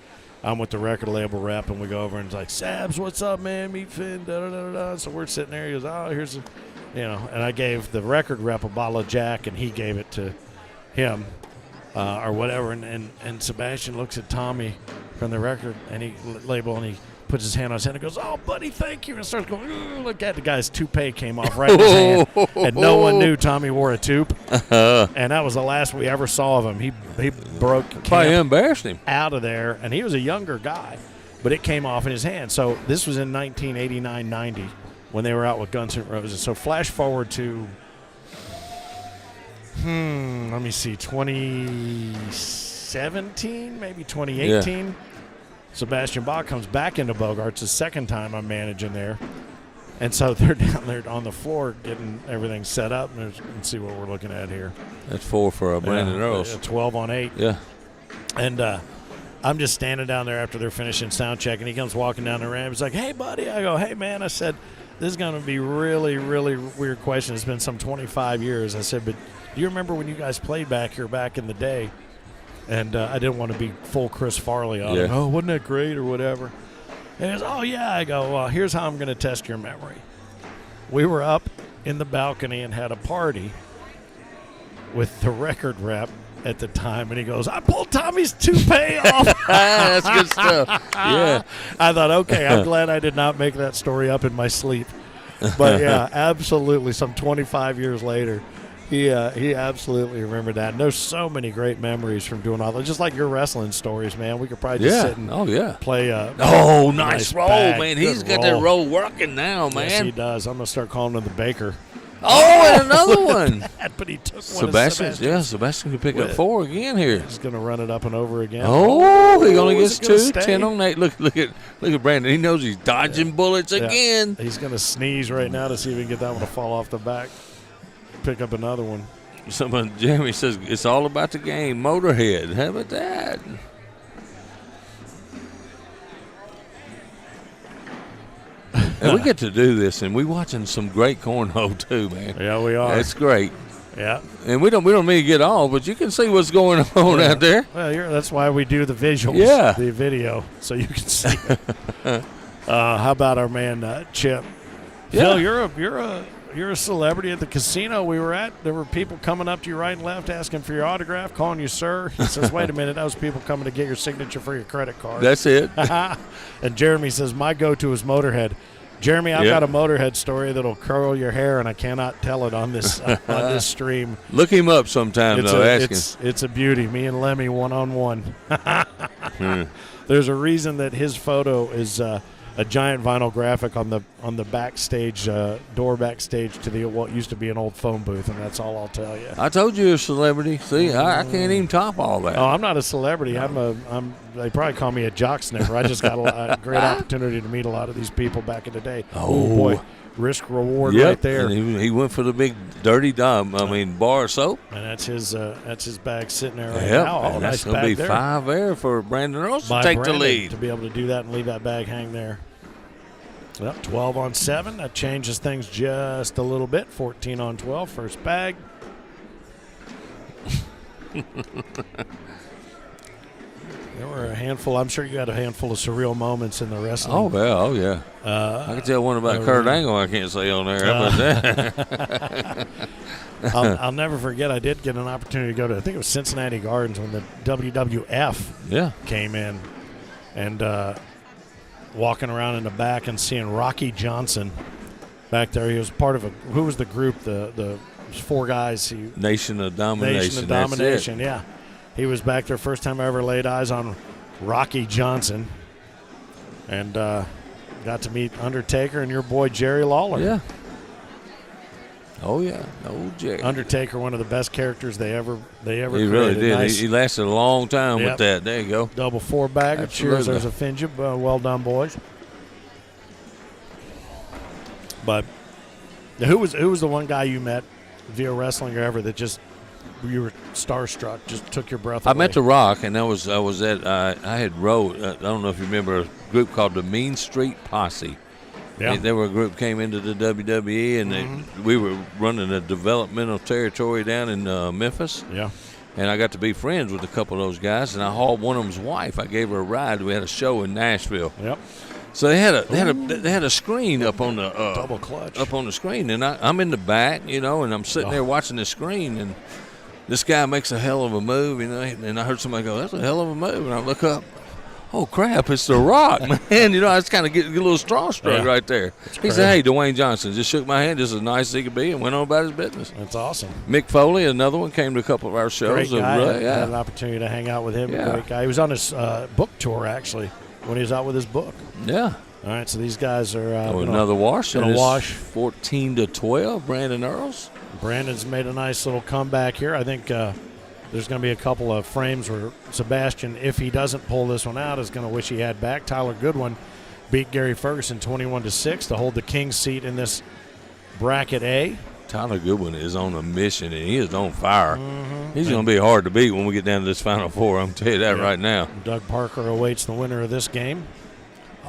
I'm with the record label rep, and we go over and it's like, Sabs, what's up, man? Meet Finn, da-da-da-da. So we're sitting there. He goes, oh, here's and I gave the record rep a bottle of Jack, and he gave it to him or whatever. And Sebastian looks at Tommy from the record label, and he puts his hand on his head and goes, oh, buddy, thank you. And starts going, ooh, look at the guy's toupee came off right in his hand. And no one knew Tommy wore a toupee. And that was the last we ever saw of him. He broke Probably camp embarrassed him. out of there, and he was a younger guy, but it came off in his hand. So this was in 1989-90 when they were out with Guns N' Roses. So flash forward to, let me see, 2017, maybe 2018. Yeah. Sebastian Bach comes back into Bogart's the second time I'm managing there. And so they're down there on the floor getting everything set up. And let's see what we're looking at here. That's 4 for Brandon Earls. 12 on 8. Yeah. And I'm just standing down there after they're finishing sound check, and he comes walking down the ramp. He's like, hey, buddy. I go, hey, man. I said, this is going to be really, really weird question. It's been some 25 years. I said, but do you remember when you guys played back here back in the day? And I didn't want to be full Chris Farley on him. Oh, wasn't that great or whatever? And he goes, oh, yeah. I go, well, here's how I'm going to test your memory. We were up in the balcony and had a party with the record rep at the time. And he goes, I pulled Tommy's toupee off. That's good stuff. Yeah. I thought, okay, I'm glad I did not make that story up in my sleep. But, yeah, absolutely. Some 25 years later. He absolutely remembered that. And there's so many great memories from doing all that. Just like your wrestling stories, man. We could probably just sit and play nice roll, bag. man. He's got that roll working now, man. Yes, he does. I'm going to start calling him the Baker. Oh, and another one. But he took Sebastian can pick up 4 again here. He's going to run it up and over again. Oh, he only gets 2. 10 on 8. Look at Brandon. He knows he's dodging bullets again. He's going to sneeze right now to see if he can get that one to fall off the back. Pick up another one. Jeremy says it's all about the game. Motorhead. How about that? And we get to do this, and we watching some great cornhole too, man. Yeah, we are. It's great. Yeah. And we don't need to get all, but you can see what's going on out there. Well, that's why we do the visuals. Yeah. The video, so you can see it. How about our man Chip? Yeah. Phil, you're a celebrity at the casino we were at. There were people coming up to you right and left asking for your autograph, calling you sir. He says, wait a minute, that was people coming to get your signature for your credit card. That's it. And Jeremy says, my go-to is Motorhead. Jeremy, I've got a Motorhead story that'll curl your hair, and I cannot tell it on this stream. Look him up sometime, It's a beauty. Me and Lemmy one-on-one. There's a reason that his photo is a giant vinyl graphic on the backstage door backstage to what used to be an old phone booth, and that's all I'll tell you. I told you a celebrity. See, I can't even top all that. Oh, I'm not a celebrity. They probably call me a jock sniffer. I just got a great opportunity to meet a lot of these people back in the day. Oh boy, risk reward right there. And he went for the big dirty bar of soap. And that's his bag sitting there right now. Oh, that's nice going to be there. 5 there for Brandon Earls to take the lead. To be able to do that and leave that bag hang there. Well, 12 on 7. That changes things just a little bit. 14 on 12. First bag. There were a handful. I'm sure you had a handful of surreal moments in the wrestling. Oh, yeah. I can tell one about Kurt Angle I can't say on there. How about that? I'll never forget, I did get an opportunity to go to, I think it was Cincinnati Gardens when the WWF came in. And walking around in the back and seeing Rocky Johnson back there. He was part of who was the group? The 4 guys. Nation of Domination. Nation of Domination, yeah. He was back there. First time I ever laid eyes on Rocky Johnson. And got to meet Undertaker and your boy Jerry Lawler. Yeah. Oh yeah, old Jerry. Undertaker, one of the best characters they ever He created. really did. Nice He lasted a long time Yep. with that. There you go. double 4-bagger. Absolutely. Cheers, there's a Finja. Well done, boys. But who was the one guy you met via wrestling or ever that just you were starstruck, just took your breath away? I met The Rock, and I was at I had wrote. I don't know if you remember a group called the Mean Street Posse. Yeah. They were a group came into the WWE, and we were running a developmental territory down in Memphis. Yeah. And I got to be friends with a couple of those guys, and I hauled one of them's wife. I gave her a ride. We had a show in Nashville. Yep. So they had a screen up on the Double clutch. up on the screen, and I'm in the back, and I'm sitting there watching the screen, and this guy makes a hell of a move, and I heard somebody go, "That's a hell of a move," and I look up. Oh crap! It's The Rock, man. I was kind of get a little starstruck right there. He said, "Hey, Dwayne Johnson," just shook my hand, just as nice as he could be, and went on about his business. That's awesome. Mick Foley, another one, came to a couple of our shows. Great guy. Really, Had an opportunity to hang out with him. Yeah. Great guy. He was on his book tour actually when he was out with his book. Yeah. All right, so these guys are Another wash. gonna and it's wash. 14-12. Brandon Earls. Brandon's made a nice little comeback here. I think there's going to be a couple of frames where Sebastian, if he doesn't pull this one out, is going to wish he had back. Tyler Goodwin beat Gary Ferguson 21-6 to hold the king's seat in this bracket A. Tyler Goodwin is on a mission, and he is on fire. He's going to be hard to beat when we get down to this Final Four. I'm telling you that right now. Doug Parker awaits the winner of this game.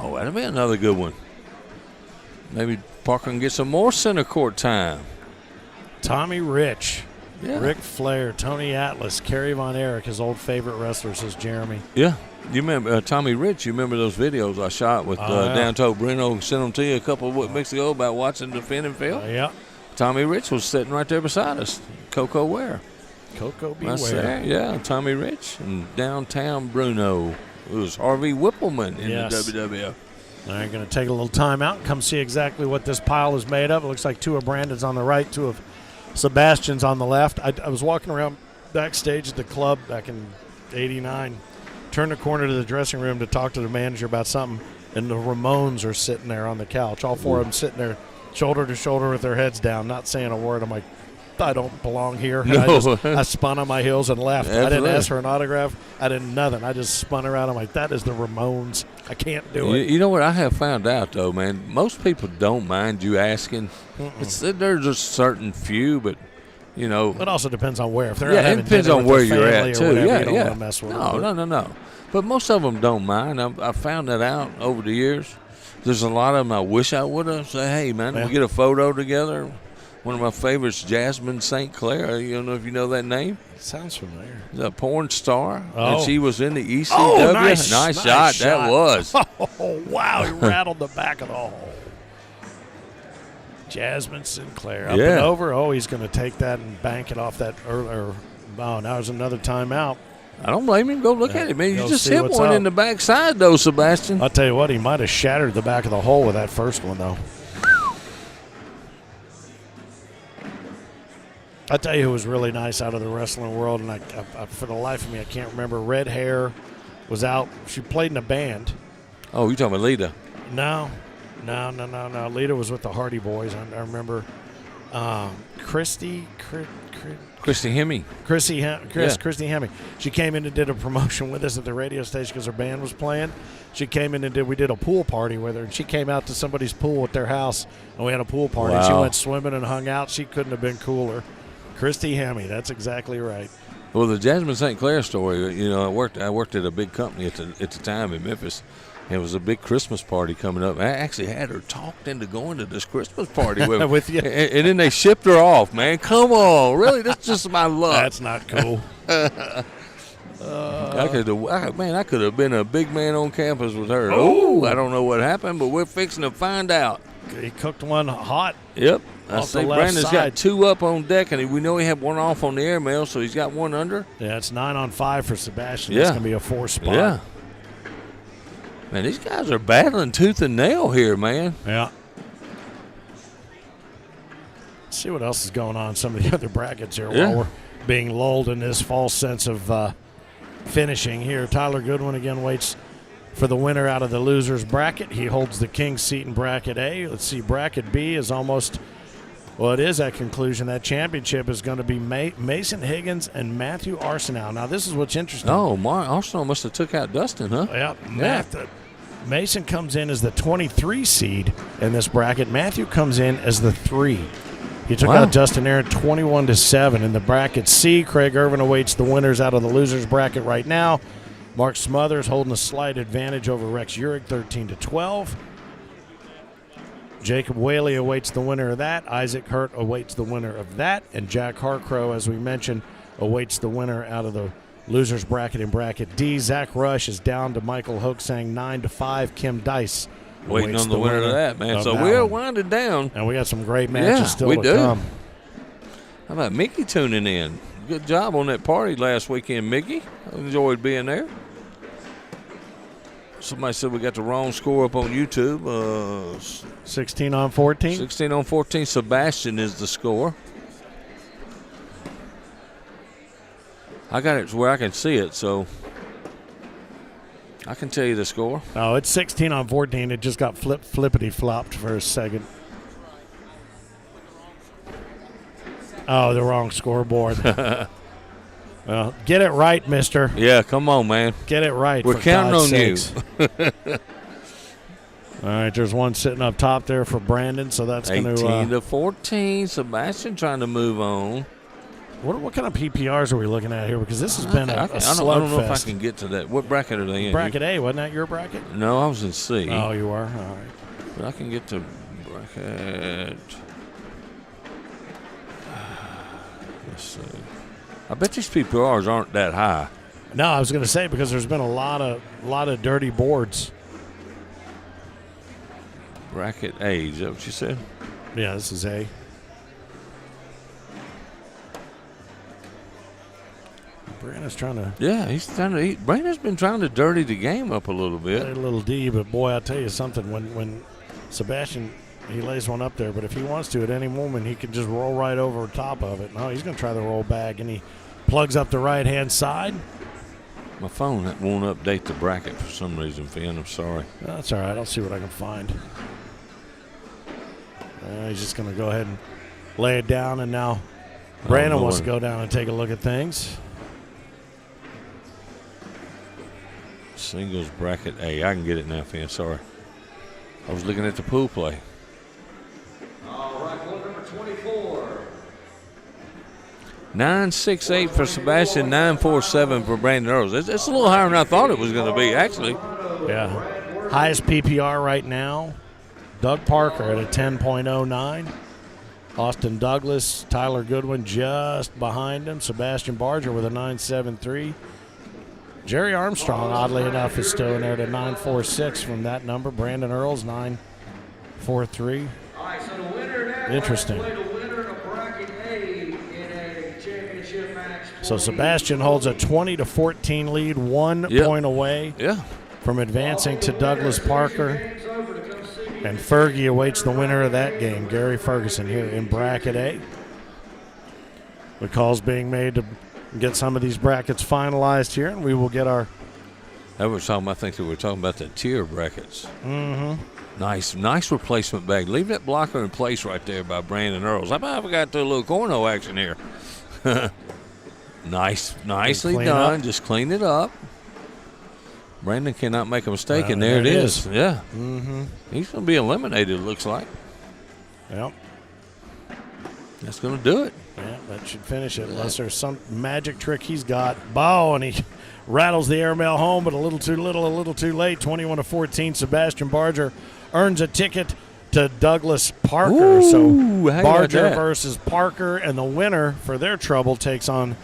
Oh, that'll be another good one. Maybe Parker can get some more center court time. Tommy Rich, Yeah. Ric Flair, Tony Atlas, Kerry Von Erich, his old favorite wrestler, says Jeremy. Yeah. You remember Tommy Rich? You remember those videos I shot with yeah. Down Toe Bruno? Sent them to you a couple of weeks ago about watching the Finn and Phil. Yeah. Tommy Rich was sitting right there beside us. Coco Ware. Coco That's Beware. there. Yeah, Tommy Rich and Downtown Bruno. It was Harvey Whippleman in Yes. the WWF. All right, going to take a little time out and come see exactly what this pile is made of. It looks like two of Brandon's on the right, two of Sebastian's on the left. I was walking around backstage at the club back in '89, turned the corner to the dressing room to talk to the manager about something, and the Ramones are sitting there on the couch. All four of them sitting there shoulder to shoulder with their heads down, not saying a word. I'm like, I don't belong here. No. I spun on my heels and left. I didn't Absolutely. ask for an autograph. I didn't nothing. I just spun around. I'm like, that is the Ramones. I can't do it. You know what I have found out, though, man? Most people don't mind you asking. There's a certain few, but, It also depends on where. If they're yeah, out it having depends dinner on with where their you're family at, or too. whatever, Yeah, you don't yeah. want to mess with them. No. But most of them don't mind. I found that out over the years. There's a lot of them I wish I would have said, hey, man, Yeah. we get a photo together. One of my favorites, Jasmine St. Clair. You don't know if you know that name? Sounds familiar. The porn star. Oh. And she was in the ECW. Oh, nice shot. shot. That was. Oh, wow. He rattled the back of the hole. Jasmine Sinclair. Up and Yeah. over. Oh, he's going to take that and bank it off that earlier. Oh, now there's another timeout. I don't blame him. Go look at it, man. Go You just see hit what's one up. in the backside, though, Sebastian. I'll tell you what, he might have shattered the back of the hole with that first one, though. I'll tell you who was really nice out of the wrestling world, and I for the life of me, I can't remember. Red hair was out. She played in a band. Oh, you talking about Lita? No. Lita was with the Hardy Boys. I remember Christy Hemme. Christy Yeah. Hemme. She came in and did a promotion with us at the radio station because her band was playing. She came in and we did a pool party with her, and she came out to somebody's pool at their house, and we had a pool party. Wow. She went swimming and hung out. She couldn't have been cooler. Christy Hemme, that's exactly right. Well, the Jasmine St. Clair story, I worked at a big company at the time in Memphis. And it was a big Christmas party coming up. I actually had her talked into going to this Christmas party with me. With you. And then they shipped her off, man. Come on. Really? That's just my luck. That's not cool. I could have been a big man on campus with her. Oh, I don't know what happened, but we're fixing to find out. He cooked one hot. Yep. I Off the say left Brandon's side. got two up on deck, and we know he had one off on the airmail, so he's got one under. Yeah, it's 9-on-5 for Sebastian. Yeah. It's going to be a 4-spot. Yeah. Man, these guys are battling tooth and nail here, man. Yeah. Let's see what else is going on in some of the other brackets here Yeah. while we're being lulled in this false sense of finishing here. Tyler Goodwin again waits for the winner out of the loser's bracket. He holds the king's seat in bracket A. Let's see, bracket B is almost Well, it is at conclusion. That championship is going to be Mason Higgins and Matthew Arsenault. Now, this is what's interesting. Oh, Arsenault must have took out Dustin, huh? Yeah. Mason comes in as the 23 seed in this bracket. Matthew comes in as the 3. He took out Justin Aaron 21-7 in the bracket C. Craig Irvin awaits the winners out of the losers bracket right now. Mark Smothers holding a slight advantage over Rex Urick, 13-12. Jacob Whaley awaits the winner of that. Isaac Hurt awaits the winner of that. And Jack Harcrow, as we mentioned, awaits the winner out of the losers bracket in bracket D. Zach Rush is down to Michael Hoaksang 9-5. Kim Dice waiting on the winner of that, man. So we're winding down. And we got some great matches still to come. How about Mickey tuning in? Good job on that party last weekend, Mickey. I enjoyed being there. Somebody said we got the wrong score up on YouTube. 16-14? 16-14. Sebastian is the score. I got it to where I can see it, so I can tell you the score. Oh, it's 16-14. It just got flippity-flopped for a second. Oh, the wrong scoreboard. Well, get it right, mister. Yeah, come on, man. Get it right. We're counting on you. All right, there's one sitting up top there for Brandon, so that's going to 18-14. Sebastian trying to move on. What kind of PPRs are we looking at here? Because this has been a slugfest. I don't know if I can get to that. What bracket are they in? Bracket A, wasn't that your bracket? No, I was in C. Oh, you are? All right. But I can get to bracket. Let's see. I bet these PPRs aren't that high. No, I was going to say because there's been a lot of dirty boards. Bracket A, is that what you said? Yeah, this is A. Brandon's trying to. Yeah, Brandon's been trying to dirty the game up a little bit. A little D, but boy, I'll tell you something. When Sebastian, he lays one up there, but if he wants to at any moment, he can just roll right over top of it. No, he's going to try the roll back, and he plugs up the right-hand side. My phone won't update the bracket for some reason, Finn. I'm sorry. That's all right. I'll see what I can find. He's just going to go ahead and lay it down, and now Brandon wants to go down and take a look at things. Singles bracket A. I can get it now, Finn. Sorry. I was looking at the pool play. All right, club number 24. 9.68 for Sebastian, 9.47 for Brandon Earls. It's a little higher than I thought it was going to be, actually. Yeah. Highest PPR right now, Doug Parker at a 10.09. Austin Douglas, Tyler Goodwin just behind him. Sebastian Barger with a 9.73. Jerry Armstrong, oddly enough, is still in there at a 9.46 from that number. Brandon Earls, 9.43. All right, so the winner now. Interesting. The winner of bracket A in a championship match. So Sebastian holds a 20-14 lead, 1 point away from advancing to Douglas Parker. And Fergie awaits the winner of that game, Gary Ferguson, here in bracket A. The call's being made to get some of these brackets finalized here, and we will get our. That was talking. I think that we were talking about the tier brackets. Mm-hmm. Nice replacement bag. Leave that blocker in place right there by Brandon Earls. How about we got to a little cornhole action here? Nicely done. Just clean it up. Brandon cannot make a mistake, and there it is. Yeah. Mm-hmm. He's going to be eliminated, it looks like. Yep. That's going to do it. Yeah, that should finish it, unless there's some magic trick he's got. Bow, and he rattles the airmail home, but a little too little, a little too late. 21-14. Sebastian Barger earns a ticket to Douglas Parker. Ooh, so Barger versus Parker, and the winner for their trouble takes on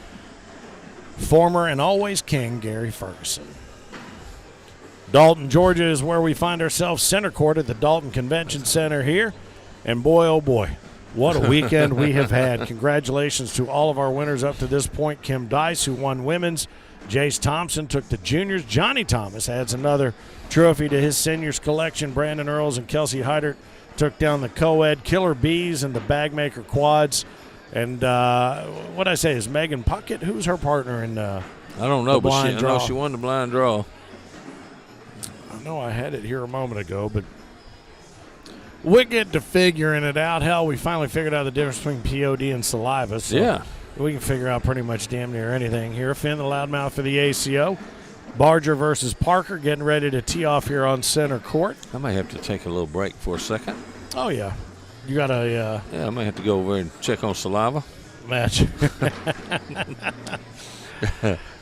former and always king Gary Ferguson. Dalton, Georgia is where we find ourselves, center court at the Dalton Convention Center here. And boy, oh boy, what a weekend we have had. Congratulations to all of our winners up to this point. Kim Dice, who won women's. Jace Thompson took the juniors. Johnny Thomas adds another trophy to his seniors collection. Brandon Earls and Kelsey Heidert took down the co-ed. Killer Bees and the Bagmaker quads. And what I say is Megan Puckett. Who's her partner in I don't know, but I know she won the blind draw. I know I had it here a moment ago, but we'll get to figuring it out. Hell, we finally figured out the difference between POD and saliva. So Yeah. we can figure out pretty much damn near anything here. Finn, the loudmouth for the ACO. Barger versus Parker getting ready to tee off here on center court. I may have to take a little break for a second. Oh, yeah. You got a Yeah, I may have to go over and check on saliva. match.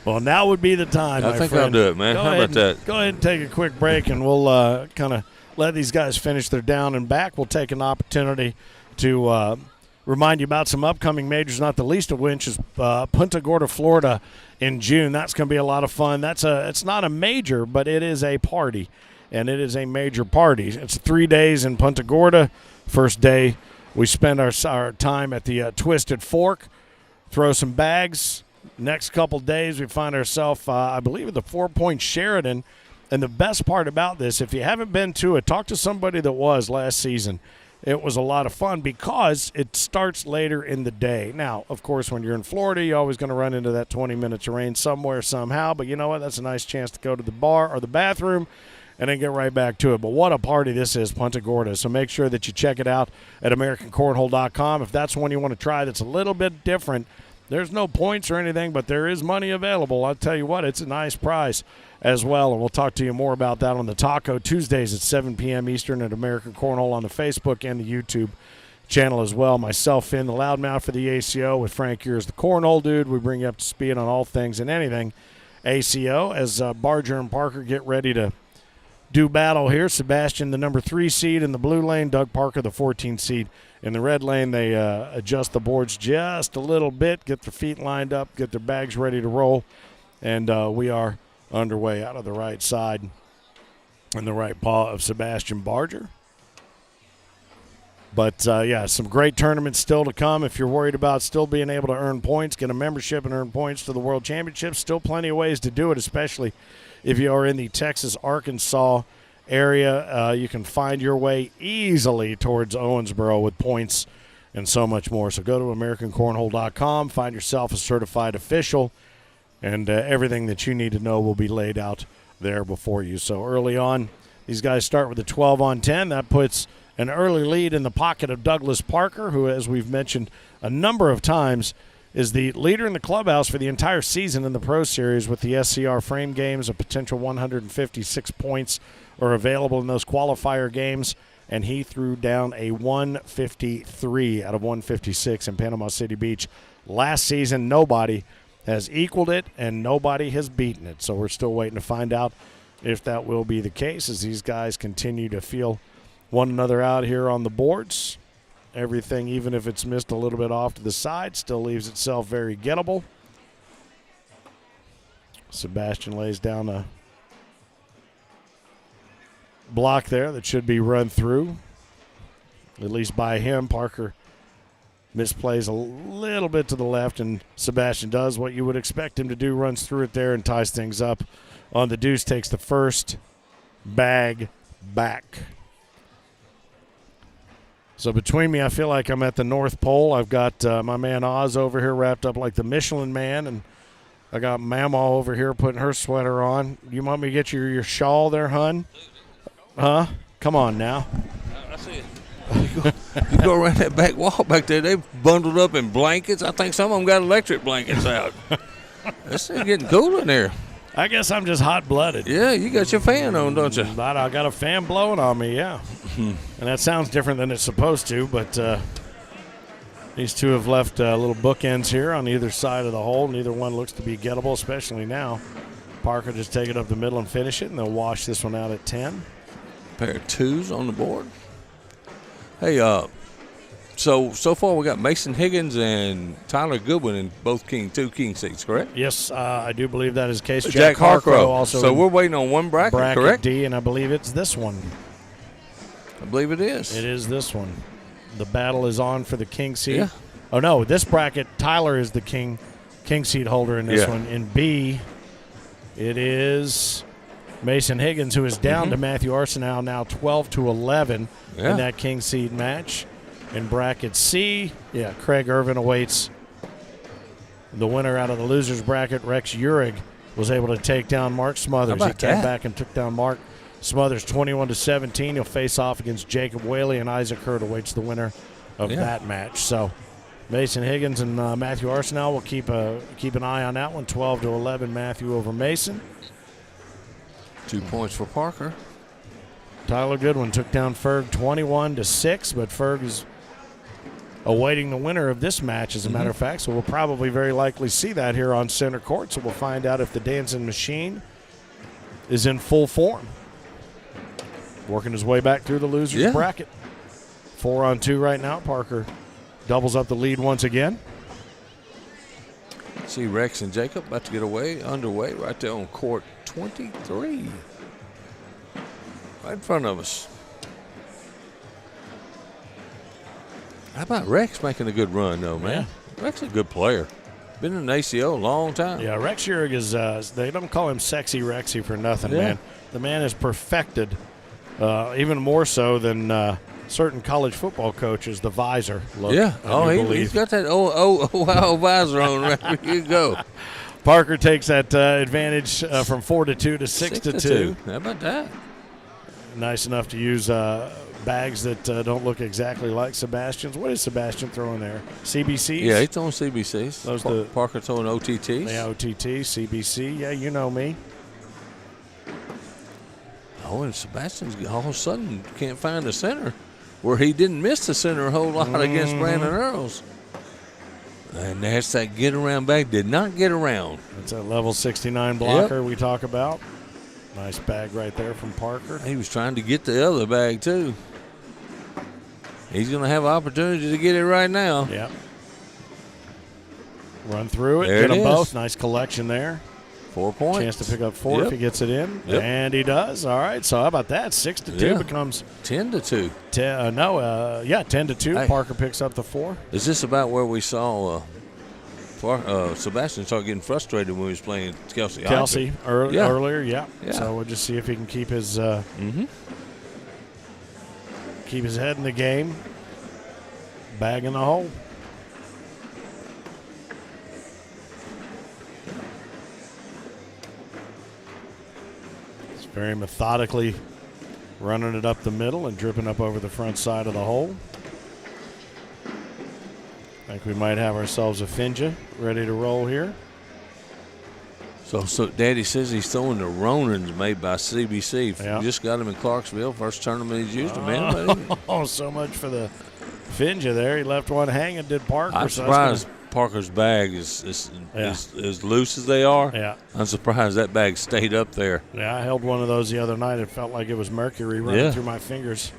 Well, now would be the time, I my think friend. I'll do it, man. Go How ahead about that? Go ahead and take a quick break, and we'll kind of let these guys finish their down and back. We'll take an opportunity to remind you about some upcoming majors, not the least of which is Punta Gorda, Florida in June. That's going to be a lot of fun. It's not a major, but it is a party, and it is a major party. It's 3 days in Punta Gorda. First day, we spend our time at the Twisted Fork, throw some bags. Next couple days, we find ourselves, I believe, at the 4 Point Sheridan. And the best part about this, if you haven't been to it, talk to somebody that was last season. It was a lot of fun because it starts later in the day. Now, of course, when you're in Florida, you're always going to run into that 20 minutes of rain somewhere, somehow. But you know what? That's a nice chance to go to the bar or the bathroom and then get right back to it. But what a party this is, Punta Gorda. So make sure that you check it out at AmericanCornhole.com. If that's one you want to try that's a little bit different, there's no points or anything, but there is money available. I'll tell you what, it's a nice prize as well, and we'll talk to you more about that on the Taco Tuesdays at 7 p.m. Eastern at American Cornhole on the Facebook and the YouTube channel as well. Myself, Finn, the loudmouth for the ACO, with Frank Ears, the Cornhole dude. We bring you up to speed on all things and anything ACO as Barger and Parker get ready to do battle here. Sebastian, the number 3 seed in the blue lane. Doug Parker, the 14 seed in the red lane. They adjust the boards just a little bit, get their feet lined up, get their bags ready to roll, and we are underway out of the right side and the right paw of Sebastian Barger. But, yeah, some great tournaments still to come. If you're worried about still being able to earn points, get a membership and earn points to the World Championships, still plenty of ways to do it, especially if you are in the Texas, Arkansas area. You can find your way easily towards Owensboro with points and so much more. So go to AmericanCornhole.com, find yourself a certified official, and everything that you need to know will be laid out there before you. So early on, these guys start with a 12-on-10. That puts an early lead in the pocket of Douglas Parker, who, as we've mentioned a number of times, is the leader in the clubhouse for the entire season in the Pro Series with the SCR frame games. A potential 156 points are available in those qualifier games, and he threw down a 153 out of 156 in Panama City Beach last season. Nobody has equaled it, and nobody has beaten it. So we're still waiting to find out if that will be the case as these guys continue to feel one another out here on the boards. Everything, even if it's missed a little bit off to the side, still leaves itself very gettable. Sebastian lays down a block there that should be run through, at least by him. Parker misplays a little bit to the left, and Sebastian does what you would expect him to do, runs through it there and ties things up on the deuce, takes the first bag back. So between me, I feel like I'm at the North Pole. I've got my man Oz over here wrapped up like the Michelin Man, and I got Mama over here putting her sweater on. You want me to get your shawl there, hun? Huh? Come on now. I see it. You go around that back wall back there, they bundled up in blankets. I think some of them got electric blankets out. It's getting cool in there. I guess I'm just hot-blooded. Yeah, you got your fan on, don't you? I got a fan blowing on me, yeah. And that sounds different than it's supposed to, but these two have left little bookends here on either side of the hole. Neither one looks to be gettable, especially now. Parker just take it up the middle and finish it, and they'll wash this one out at 10. Pair of twos on the board. Hey, so far we got Mason Higgins and Tyler Goodwin in both two king seats, correct? Yes, I do believe that is the case. Jack Harcrow also. So we're waiting on one bracket, correct? D, and I believe it's this one. I believe it is. It is this one. The battle is on for the king seat. Yeah. Oh, no, this bracket, Tyler is the king seat holder in this one. In B, it is Mason Higgins, who is down to Matthew Arsenault now 12-11 in that king seed match. In bracket C, Craig Irvin awaits the winner out of the losers bracket. Rex Uhrig was able to take down Mark Smothers. He came back and took down Mark Smothers 21-17. He'll face off against Jacob Whaley, and Isaac Hurd awaits the winner of that match. So Mason Higgins and Matthew Arsenal will keep an eye on that one. 12-11, Matthew over Mason. 2 points for Parker. Tyler Goodwin took down Ferg 21-6, but Ferg is awaiting the winner of this match, as a matter of fact. So we'll probably very likely see that here on center court. So we'll find out if the dancing machine is in full form. Working his way back through the losers bracket. 4-on-2 right now. Parker doubles up the lead once again. See Rex and Jacob about to get underway right there on court 23. Right in front of us. How about Rex making a good run, though, man? Yeah. Rex is a good player. Been in the ACO a long time. Yeah, Rex Urig is, they don't call him Sexy Rexy for nothing, man. The man has perfected, even more so than certain college football coaches, the visor look. Yeah. He's got that wow visor on right where you go. Parker takes that advantage from 4-2 to 6-2. How about that? Nice enough to use bags that don't look exactly like Sebastian's. What is Sebastian throwing there? CBCs? Yeah, he's throwing CBCs. Those Parker throwing OTTs. Yeah, OTT, CBC. Yeah, you know me. Oh, and Sebastian's all of a sudden can't find the center, where he didn't miss the center a whole lot against Brandon Earls. And that's that get around bag. Did not get around. That's that level 69 blocker we talk about. Nice bag right there from Parker. He was trying to get the other bag, too. He's going to have an opportunity to get it right now. Yeah. Run through it. There Get them is. both. Nice collection there. 4 points. Chance to pick up 4 if he gets it in. Yep. And he does. All right. So how about that? 6-2 becomes 10-2. 10-2. Hey. Parker picks up the 4. Is this about where we saw Sebastian start getting frustrated when he was playing Kelsey earlier? Yeah. So we'll just see if he can keep his keep his head in the game. Bag in the hole. It's very methodically running it up the middle and dripping up over the front side of the hole. I think we might have ourselves a Finja ready to roll here. So Daddy says he's throwing the Ronins made by CBC. Yeah. Just got him in Clarksville. First tournament he's used them in. Oh, so much for the Finja there. He left one hanging, did Parker. I'm surprised Parker's bag is as loose as they are. Yeah. I'm surprised that bag stayed up there. Yeah, I held one of those the other night. It felt like it was mercury running through my fingers.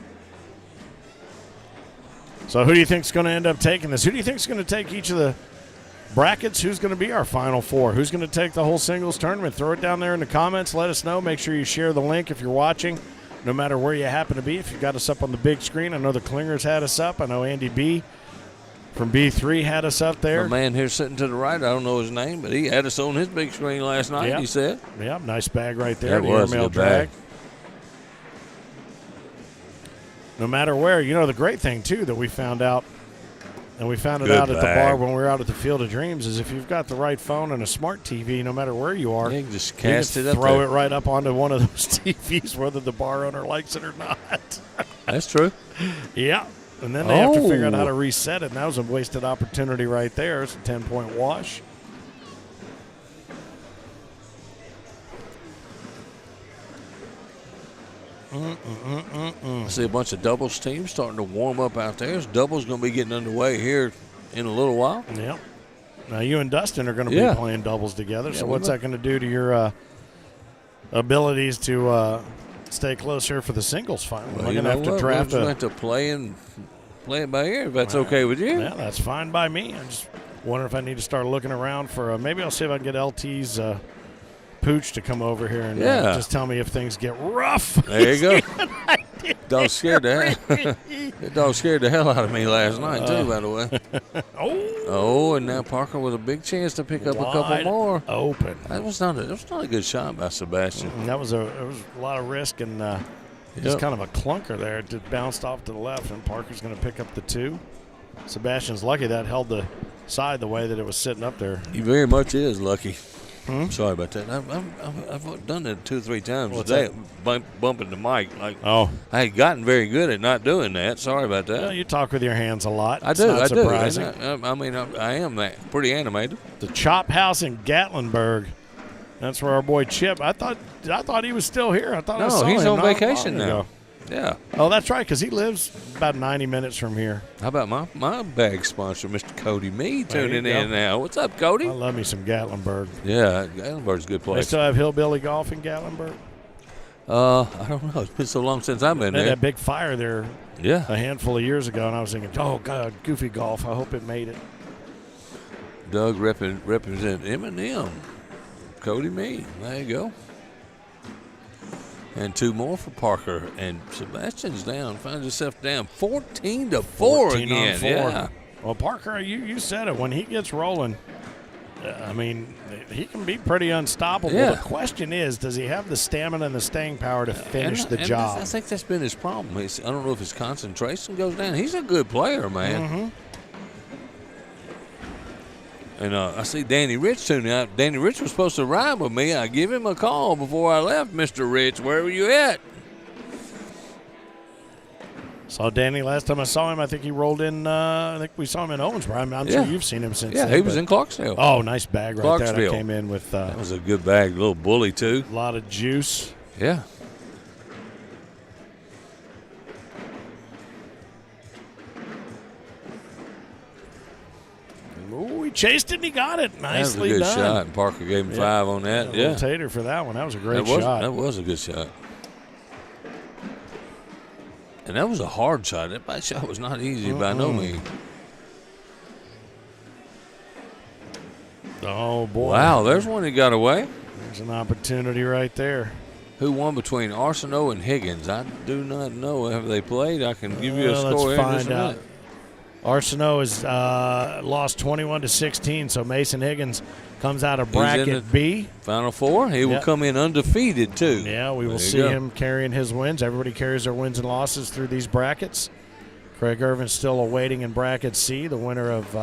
So who do you think's going to end up taking this? Who do you think's going to take each of the brackets? Who's going to be our final 4? Who's going to take the whole singles tournament? Throw it down there in the comments. Let us know. Make sure you share the link if you're watching, no matter where you happen to be. If you've got us up on the big screen, I know the Klingers had us up. I know Andy B from B3 had us up there. The man here sitting to the right, I don't know his name, but he had us on his big screen last night, he said. Yeah, nice bag right there. That was a good bag. No matter where, the great thing, too, that we found out, and we found it out at the bar when we were out at the Field of Dreams, is if you've got the right phone and a smart TV, no matter where you are, you can just cast it up throw there. it right up onto one of those TVs, whether the bar owner likes it or not. That's true. Yeah. And then they have to figure out how to reset it, and that was a wasted opportunity right there. It's a 10-point wash. I see a bunch of doubles teams starting to warm up out there. Doubles going to be getting underway here in a little while. Yeah. Now you and Dustin are going to be playing doubles together. So what's that going to do to your abilities to stay close here for the singles final? Well, We're going to have to draft we're going to play it by ear if that's okay with you. Yeah, that's fine by me. I just wonder if I need to start looking around for maybe I'll see if I can get LT's Pooch to come over here and just tell me if things get rough. There you go. Dog scared the hell out of me last night too, by the way. And now Parker with a big chance to pick up a couple more. Open. That was not a good shot by Sebastian. That was a lot of risk and just kind of a clunker there. It just bounced off to the left, and Parker's going to pick up the 2. Sebastian's lucky that held the side the way that it was sitting up there. He very much is lucky. Sorry about that. I've done that 2 or 3 times What's today, bumping the mic. Like, Oh. I had gotten very good at not doing that. Sorry about that. Well, you talk with your hands a lot. I It's do. not I surprising. do. I mean, I am that pretty animated. The Chop House in Gatlinburg. That's where our boy Chip. I thought he was still here. I thought I No, saw he's him on not long vacation now. ago. Yeah. Oh, that's right, because he lives about 90 minutes from here. How about my bag sponsor, Mr. Cody Mead, There you tuning go. in now? What's up, Cody? I love me some Gatlinburg. Yeah, Gatlinburg's a good They place. still have hillbilly golf in Gatlinburg? I don't know. It's been so long since I've been They had there. that big fire there Yeah. a handful of years ago, and I was thinking, oh, God, Goofy Golf. I hope it made it. Doug represent Eminem. Cody Mead. There you go. And 2 more for Parker. And Sebastian's down. Finds himself down 14-4 14 again. on 4. Yeah. Well, Parker, you said it. When he gets rolling, I mean, he can be pretty unstoppable. Yeah. The question is, does he have the stamina and the staying power to finish the And job? I think that's been his problem. I don't know if his concentration goes down. He's a good player, man. Mm-hmm. And I see Danny Rich tuning out. Danny Rich was supposed to ride with me. I give him a call before I left, Mr. Rich. Where were you at? Saw Danny last time I saw him. I think he rolled in. I think we saw him in Owensboro. I'm Yeah. sure you've seen him since. Yeah, then, he was but- in Clarksville. Oh, nice bag right there. That Clarksville. came in with That was a good bag. A little bully, too. a lot of juice. Yeah. Ooh, he chased it and he got it. That was a Nicely good done. shot. And Parker gave him Yeah. 5 on that. A little Yeah. tater for that one. That was a great That shot. was a good shot. And that was a hard shot. That shot was not easy by no means. Oh, boy. Wow, there's one that got away. There's an opportunity right there. Who won between Arsenault and Higgins? I do not know. Have they played? I can give you a Let's score here in just find a out. minute. Arsenault is lost 21-16, so Mason Higgins comes out of He's in bracket the- B. Final 4. He will Yep. come in undefeated, too. Yeah, we will There you see go. him carrying his wins. Everybody carries their wins and losses through these brackets. Craig Irvin's still awaiting in bracket C, the winner of,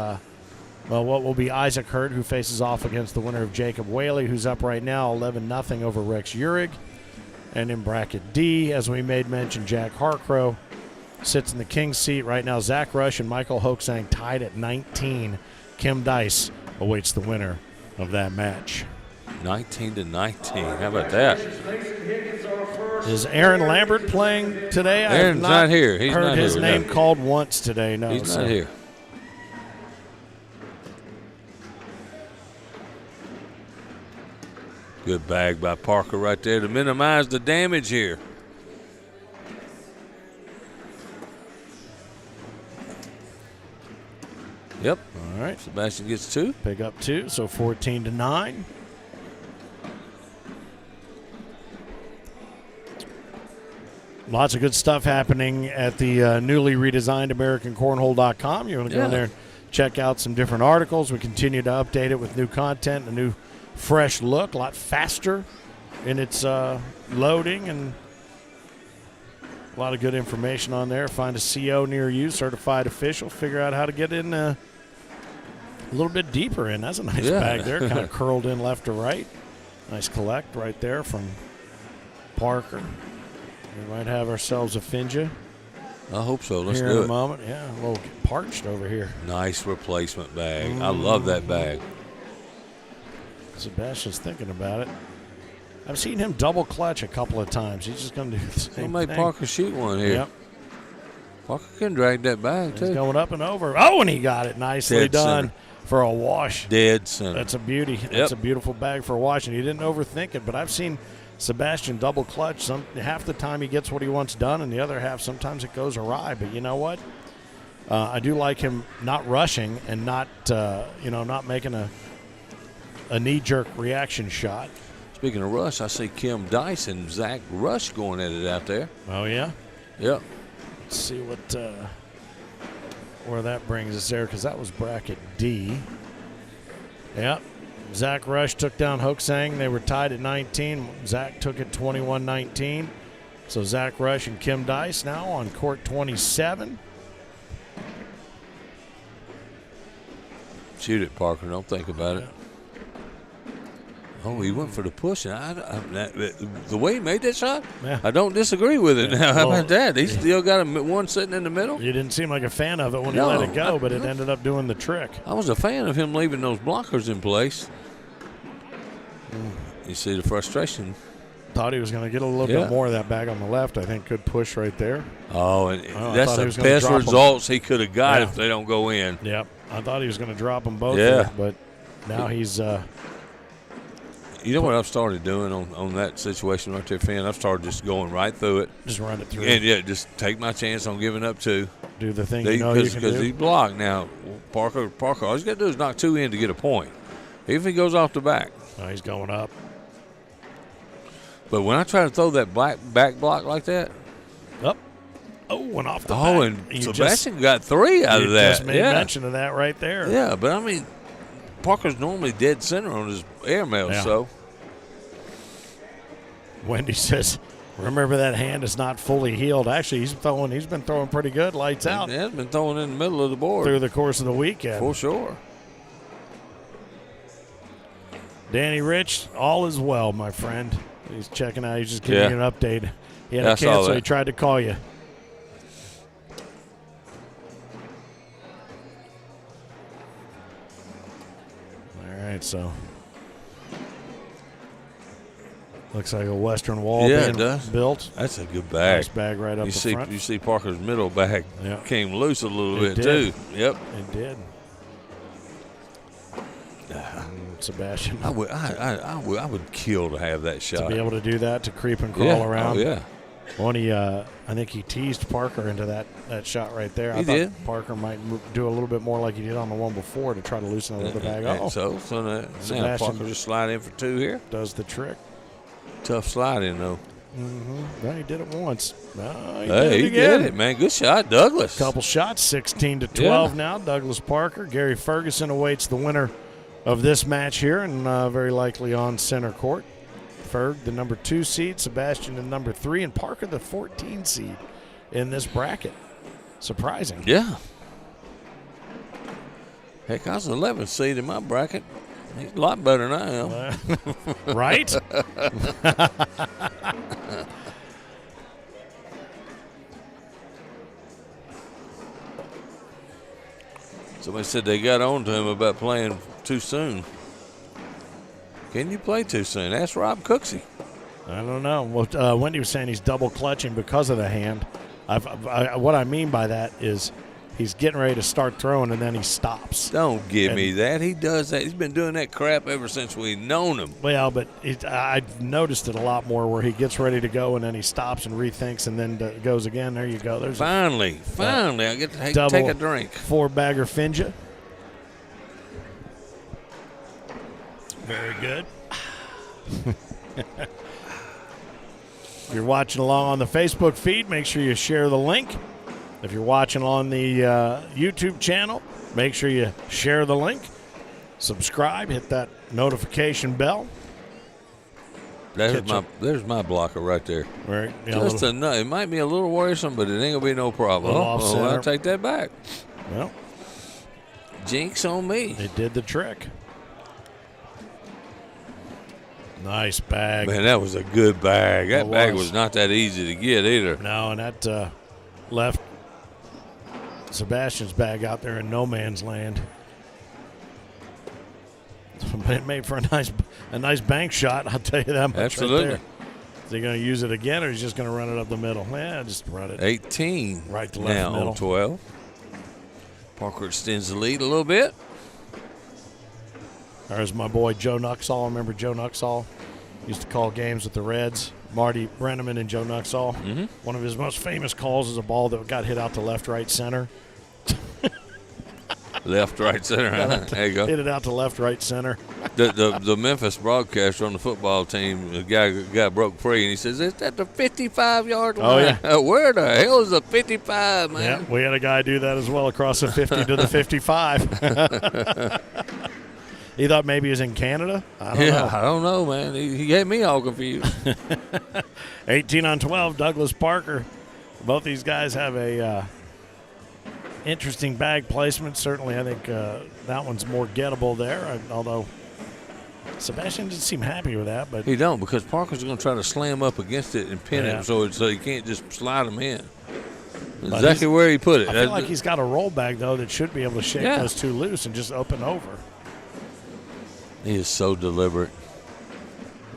what will be Isaac Hurt, who faces off against the winner of Jacob Whaley, who's up right now 11-0 over Rex Uhrig. And in bracket D, as we made mention, Jack Harcrow sits in the king's seat. Right now, Zach Rush and Michael Hoaxang tied at 19. Kim Dice awaits the winner of that match. 19-19. How about that? Is Aaron Lambert playing today? I have Aaron's not here. He's heard not his here, name no. called once today. No, He's so not here. Good bag by Parker right there to minimize the damage here. Yep. All right, Sebastian gets 2. pick up 2, so 14-9. Lots of good stuff happening at the newly redesigned AmericanCornhole.com. You want to go in Yeah. there and check out some different articles. We continue to update it with new content, a new fresh look, a lot faster in its loading, and a lot of good information on there. Find a CO near you, certified official. Figure out how to get in a little bit deeper in. That's a nice Yeah. bag there, kind of curled in left to right. Nice collect right there from Parker. We might have ourselves a Finja I hope so. Let's here in do a it. moment. Yeah, a little parched over here. Nice replacement bag. I love that bag. Sebastian's thinking about it. I've seen him double clutch a couple of times. He's just going to do the We'll same make thing. Parker shoot one here. Yep. Parker can drag that bag, He's too. going up and over. Oh, and he got it. Nicely Dead done center. for a wash. Dead center. That's a beauty. That's a beautiful bag for a wash, and he didn't overthink it. But I've seen Sebastian double clutch. Half the time he gets what he wants done, and the other half sometimes it goes awry. But you know what? I do like him not rushing and not making a knee-jerk reaction shot. Speaking of Rush, I see Kim Dice and Zach Rush going at it out there. Oh yeah. Yep. Let's see where that brings us there, because that was bracket D. Yep. Zach Rush took down Hoaxang. They were tied at 19. Zach took it 21-19. So Zach Rush and Kim Dice now on court 27. Shoot it, Parker. Don't think about it. Oh, he went for the push. And the way he made that shot, Yeah. I don't disagree with it. Now, how Well, about that? He still got one sitting in the middle. You didn't seem like a fan of it when No, you let it go, but it ended up doing the trick. I was a fan of him leaving those blockers in place. You see the frustration. Thought he was going to get a little bit more of that bag on the left. I think good push right there. Oh, and I that's thought he the was gonna best drop 'em. results he could have got Yeah. if they don't go in. Yep. I thought he was going to drop them both. Yeah. There, but now he's You know what I've started doing on that situation right there, Finn? I've started just going right through it. just run it through. And, yeah, just take my chance on giving up two. Do the thing you know you can Because do. he blocked. Now, Parker, all he's got to do is knock two in to get a point. Even if he goes off the back. Oh, he's going up. But when I try to throw that back block like that, Up. Oh, went off the back. oh, and You Sebastian got three out you of that. just made mention of that right there. Yeah, but I mean, Parker's normally dead center on his airmail, Yeah. so. Wendy says, remember that hand is not fully healed. Actually, he's been throwing pretty good, lights out, He has been throwing in the middle of the board. through the course of the weekend. For sure. Danny Rich, all is well, my friend. He's checking out. He's just giving you an update. He had Yeah, I a saw cancel. that. He tried to call you. All right, so looks like a Western wall Yeah, being it does. built. That's a good bag. Nice bag right up You the see, front. you see Parker's middle bag Yeah. came loose a little It bit did. too. Yep. It did. Sebastian I would kill to have that shot. to be able to do that, to creep and crawl yeah. around. Oh, yeah. When I think he teased Parker into that shot right there. I He thought did. Parker might do a little bit more like he did on the one before to try to loosen the other bag. And Oh, so now Sebastian- Parker just slide in for two here. does the trick. Tough slide in though. No, he did it once. No, he Hey, did it he again. did it, man. Good shot, Douglas. Couple shots, 16-12 now. Douglas Parker. Gary Ferguson awaits the winner of this match here, and very likely on center court. Ferg, the number 2 seed, Sebastian, the number 3, and Parker, the 14 seed in this bracket. Surprising. Yeah. Heck, I was 11th seed in my bracket. He's a lot better than I am. Right? Somebody said they got on to him about playing too soon. Can you play too soon? Ask Rob Cooksey. I don't know. Well, Wendy was saying he's double clutching because of the hand. What I mean by that is he's getting ready to start throwing and then he stops. Don't give And- me that. He does that. He's been doing that crap ever since we've known him. Well, but I've noticed it a lot more where he gets ready to go and then he stops and rethinks and then goes again. There you go. There's Finally, I get to double take a drink. 4-bagger Finja. Very good. If you're watching along on the Facebook feed, make sure you share the link. If you're watching on the YouTube channel, make sure you share the link. Subscribe, hit that notification bell. There's my blocker right there. Right, Just enough. It might be a little worrisome, but it ain't gonna be no problem. Little off center. I'll take that back. well, Jinx on me. it did the trick. Nice bag. Man, that was a good bag. That It bag was. was not that easy to get either. No, and that left Sebastian's bag out there in no man's land. It made for a nice bank shot. I'll tell you that much. Absolutely. Right there. Is he going to use it again, or is he just going to run it up the middle? Yeah, just run it 18 right to left now middle. on 12. Parker extends the lead a little bit. There's my boy Joe Nuxall. Remember Joe Nuxall? Used to call games with the Reds. Marty Brenneman and Joe Nuxall. Mm-hmm. One of his most famous calls is a ball that got hit out to left, right, center. Left, right, center. There you go. Hit it out to left, right, center. The Memphis broadcaster on the football team, the guy broke free, and he says, "Is that the 55-yard line?" Oh, yeah. Where the hell is the 55, man? Yeah, we had a guy do that as well across the 50 to the 55. He thought maybe he was in Canada. I don't know. I don't know, man. He had me all confused. 18-12, Douglas Parker. Both these guys have a interesting bag placement. Certainly, I think that one's more gettable there, although Sebastian didn't seem happy with that, but He don't, because Parker's going to try to slam up against it and pin Yeah. him so he can't just slide him in. But Exactly where he put it. I feel like he's got a rollback, though, that should be able to shake those two loose and just open over. He is so deliberate.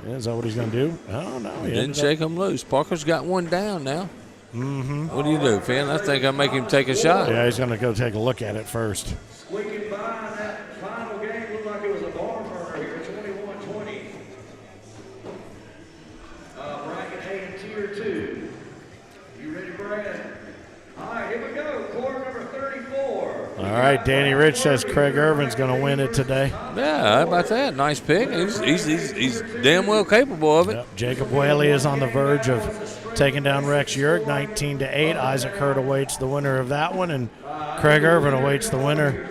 Yeah, is that what he's going to do? Oh, no. He Didn't shake him loose. Parker's got one down now. Mm-hmm. What do you do, Finn? I think I make him take a shot. Yeah, he's going to go take a look at it first. Squeaking by in that final game, looked like it was a barn burner here, 21-20. Bracket A and Tier 2. You ready, Brad? All right, here we go. Court number 34. All right, Danny Rich says Craig Irvin's going to win it today. Yeah, how about that? Nice pick. He's damn well capable of it. Yep. Jacob Whaley is on the verge of taking down Rex Yerk, 19-8. Isaac Hurd awaits the winner of that one, and Craig Irvin awaits the winner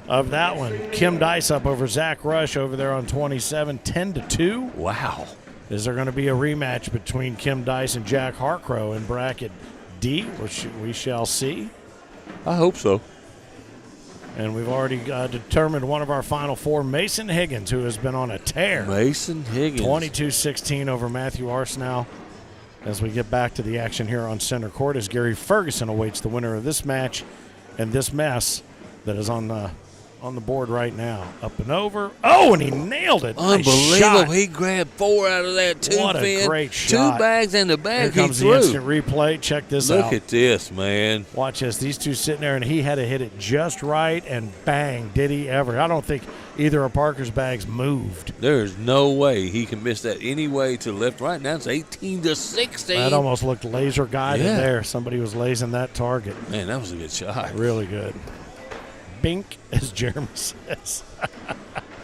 of that one. Kim Dice up over Zach Rush over there on 27, 10-2. Wow. Is there going to be a rematch between Kim Dice and Jack Harcrow in bracket D, which we shall see? I hope so. And we've already determined one of our final four, Mason Higgins, who has been on a tear. Mason Higgins. 22-16 over Matthew Arsenault. As we get back to the action here on center court, as Gary Ferguson awaits the winner of this match and this mess that is on the board right now. Up and over. Oh, and he nailed it. Nice Unbelievable. shot. He grabbed 4 out of that, too, What a Finn. great shot. 2 bags in the bag Here comes he the threw. instant replay. Check this out. Look at this, man. Watch this. These two sitting there, and he had to hit it just right, and bang, did he ever. I don't think either of Parker's bags moved. There's no way he can miss that any way to the left. Right now it's 18-16. That almost looked laser guided Yeah. there. Somebody was lasing that target. Man, that was a good shot. Really good. Bink, as Jeremy says.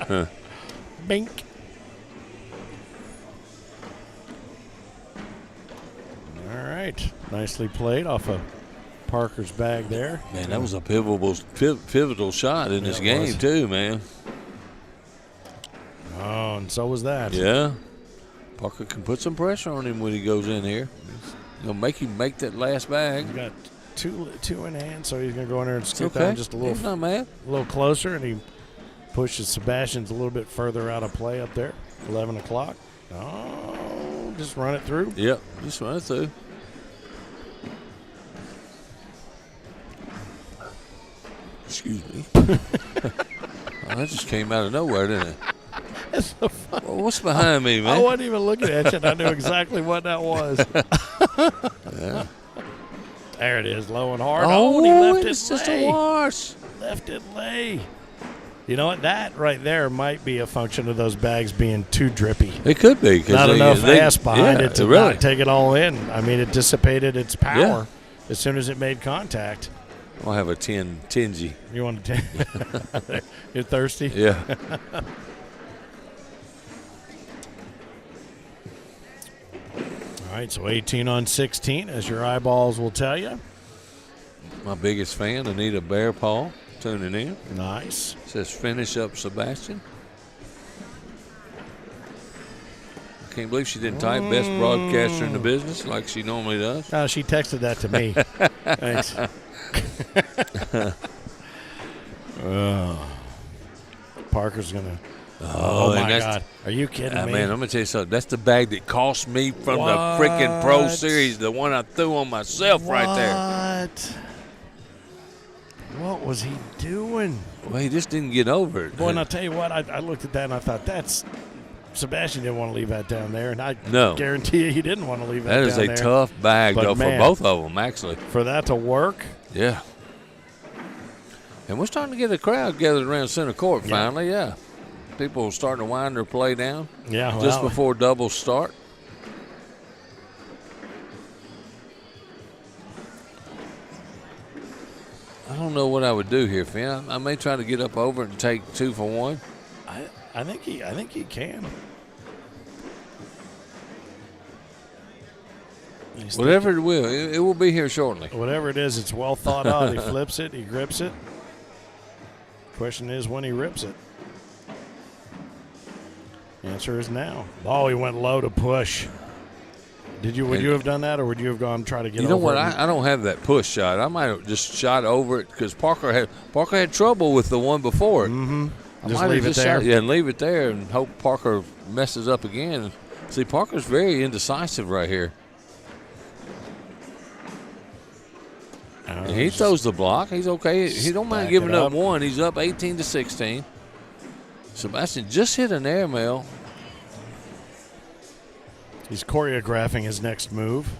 Huh. Bink. All right. Nicely played off of Parker's bag there. Man, that was a pivotal shot in this it game, was. too, man. Oh, and so was that. Yeah. Parker can put some pressure on him when he goes in here. He'll make him make that last bag. He's got two in hand, so he's going to go in there and scoot Okay. down just a He's not mad. little closer, and he pushes Sebastian's a little bit further out of play up there. 11 o'clock. Oh, just run it through. Yep, just run it through. Excuse me. Oh, that just came out of nowhere, didn't it? That's so funny. Well, what's behind me, I man? wasn't even looking at you, and I knew exactly what that was. Yeah. There it is, low and hard. Oh, and he left it's it just lay. a wash. Left it lay. You know what? That right there might be a function of those bags being too drippy. It could be. 'Cause Not enough ass behind yeah, it to really. not take it all in. I mean, it dissipated its power Yeah. as soon as it made contact. I'll have a tingy. You want to? You're thirsty. Yeah. All right, so 18 on 16, as your eyeballs will tell you. My biggest fan, Anita Bear Paul, tuning in. Nice. Says finish up Sebastian. I can't believe she didn't type best broadcaster in the business like she normally does. Oh, she texted that to me. Thanks. Parker's going to. Oh, and my that's- God. Are you kidding me? Man, I'm going to tell you something. That's the bag that cost me from the freaking Pro Series, the one I threw on myself right there. What was he doing? Well, he just didn't get over it. Boy, and I'll tell you what, I looked at that and I thought, Sebastian didn't want to leave that down there, and I guarantee you he didn't want to leave that That down is there. a tough bag, But though, man, for both of them, actually. For that to work, Yeah. And we're starting to get a crowd gathered around center court finally, yeah. People are starting to wind their play down just before doubles start. I don't know what I would do here, Finn. I may try to get up over it and take 2 for 1. I think he can. Whatever it will, it will be here shortly. Whatever it is, it's well thought out. He flips it, he grips it. Question is when he rips it. Answer is now. Oh, he went low to push. Would you have done that, or would you have gone try to get over it? You know what? I don't have that push shot. I might have just shot over it because Parker had trouble with the one before it. Mm-hmm. Just leave it there. Yeah, and leave it there and hope Parker messes up again. See, Parker's very indecisive right here. And he throws the block. He's okay. He don't mind giving up one. He's up 18-16. Sebastian just hit an airmail. He's choreographing his next move.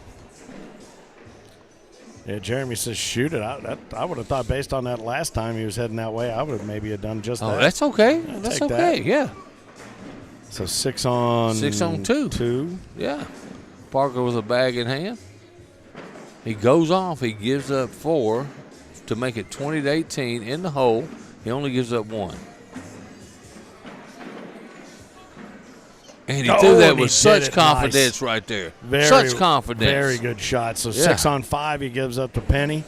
Yeah, Jeremy says shoot it. I would have thought based on that last time he was heading that way, I would have maybe done just that. Oh, that's okay. Yeah, that's take okay. that. Yeah. So 6 on 2. 2. Yeah. Parker with a bag in hand. He goes off. He gives up 4 to make it 20-18 in the hole. He only gives up 1. And he threw that with such confidence right there. Such confidence. Very good shot. So 6 on 5, he gives up to Penny.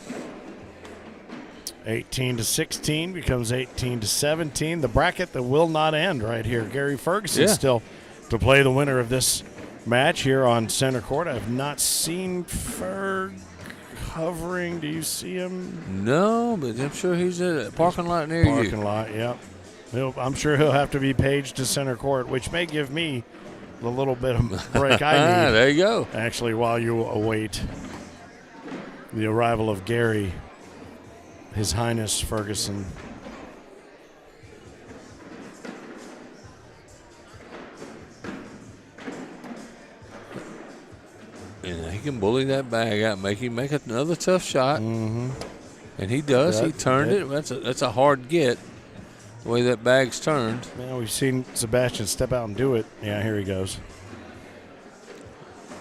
18-16 becomes 18-17. The bracket that will not end right here. Gary Ferguson still to play the winner of this match here on center court. I have not seen Ferg hovering. Do you see him? No, but I'm sure he's at a parking lot near you. Parking lot, yep. I'm sure he'll have to be paged to center court, which may give me the little bit of break I need. There you go. Actually, while you await the arrival of Gary, His Highness Ferguson. And he can bully that bag out, make another tough shot. Mm-hmm. And he does. He turned it. That's a hard get, the way that bag's turned. Yeah, we've seen Sebastian step out and do it. Yeah, here he goes.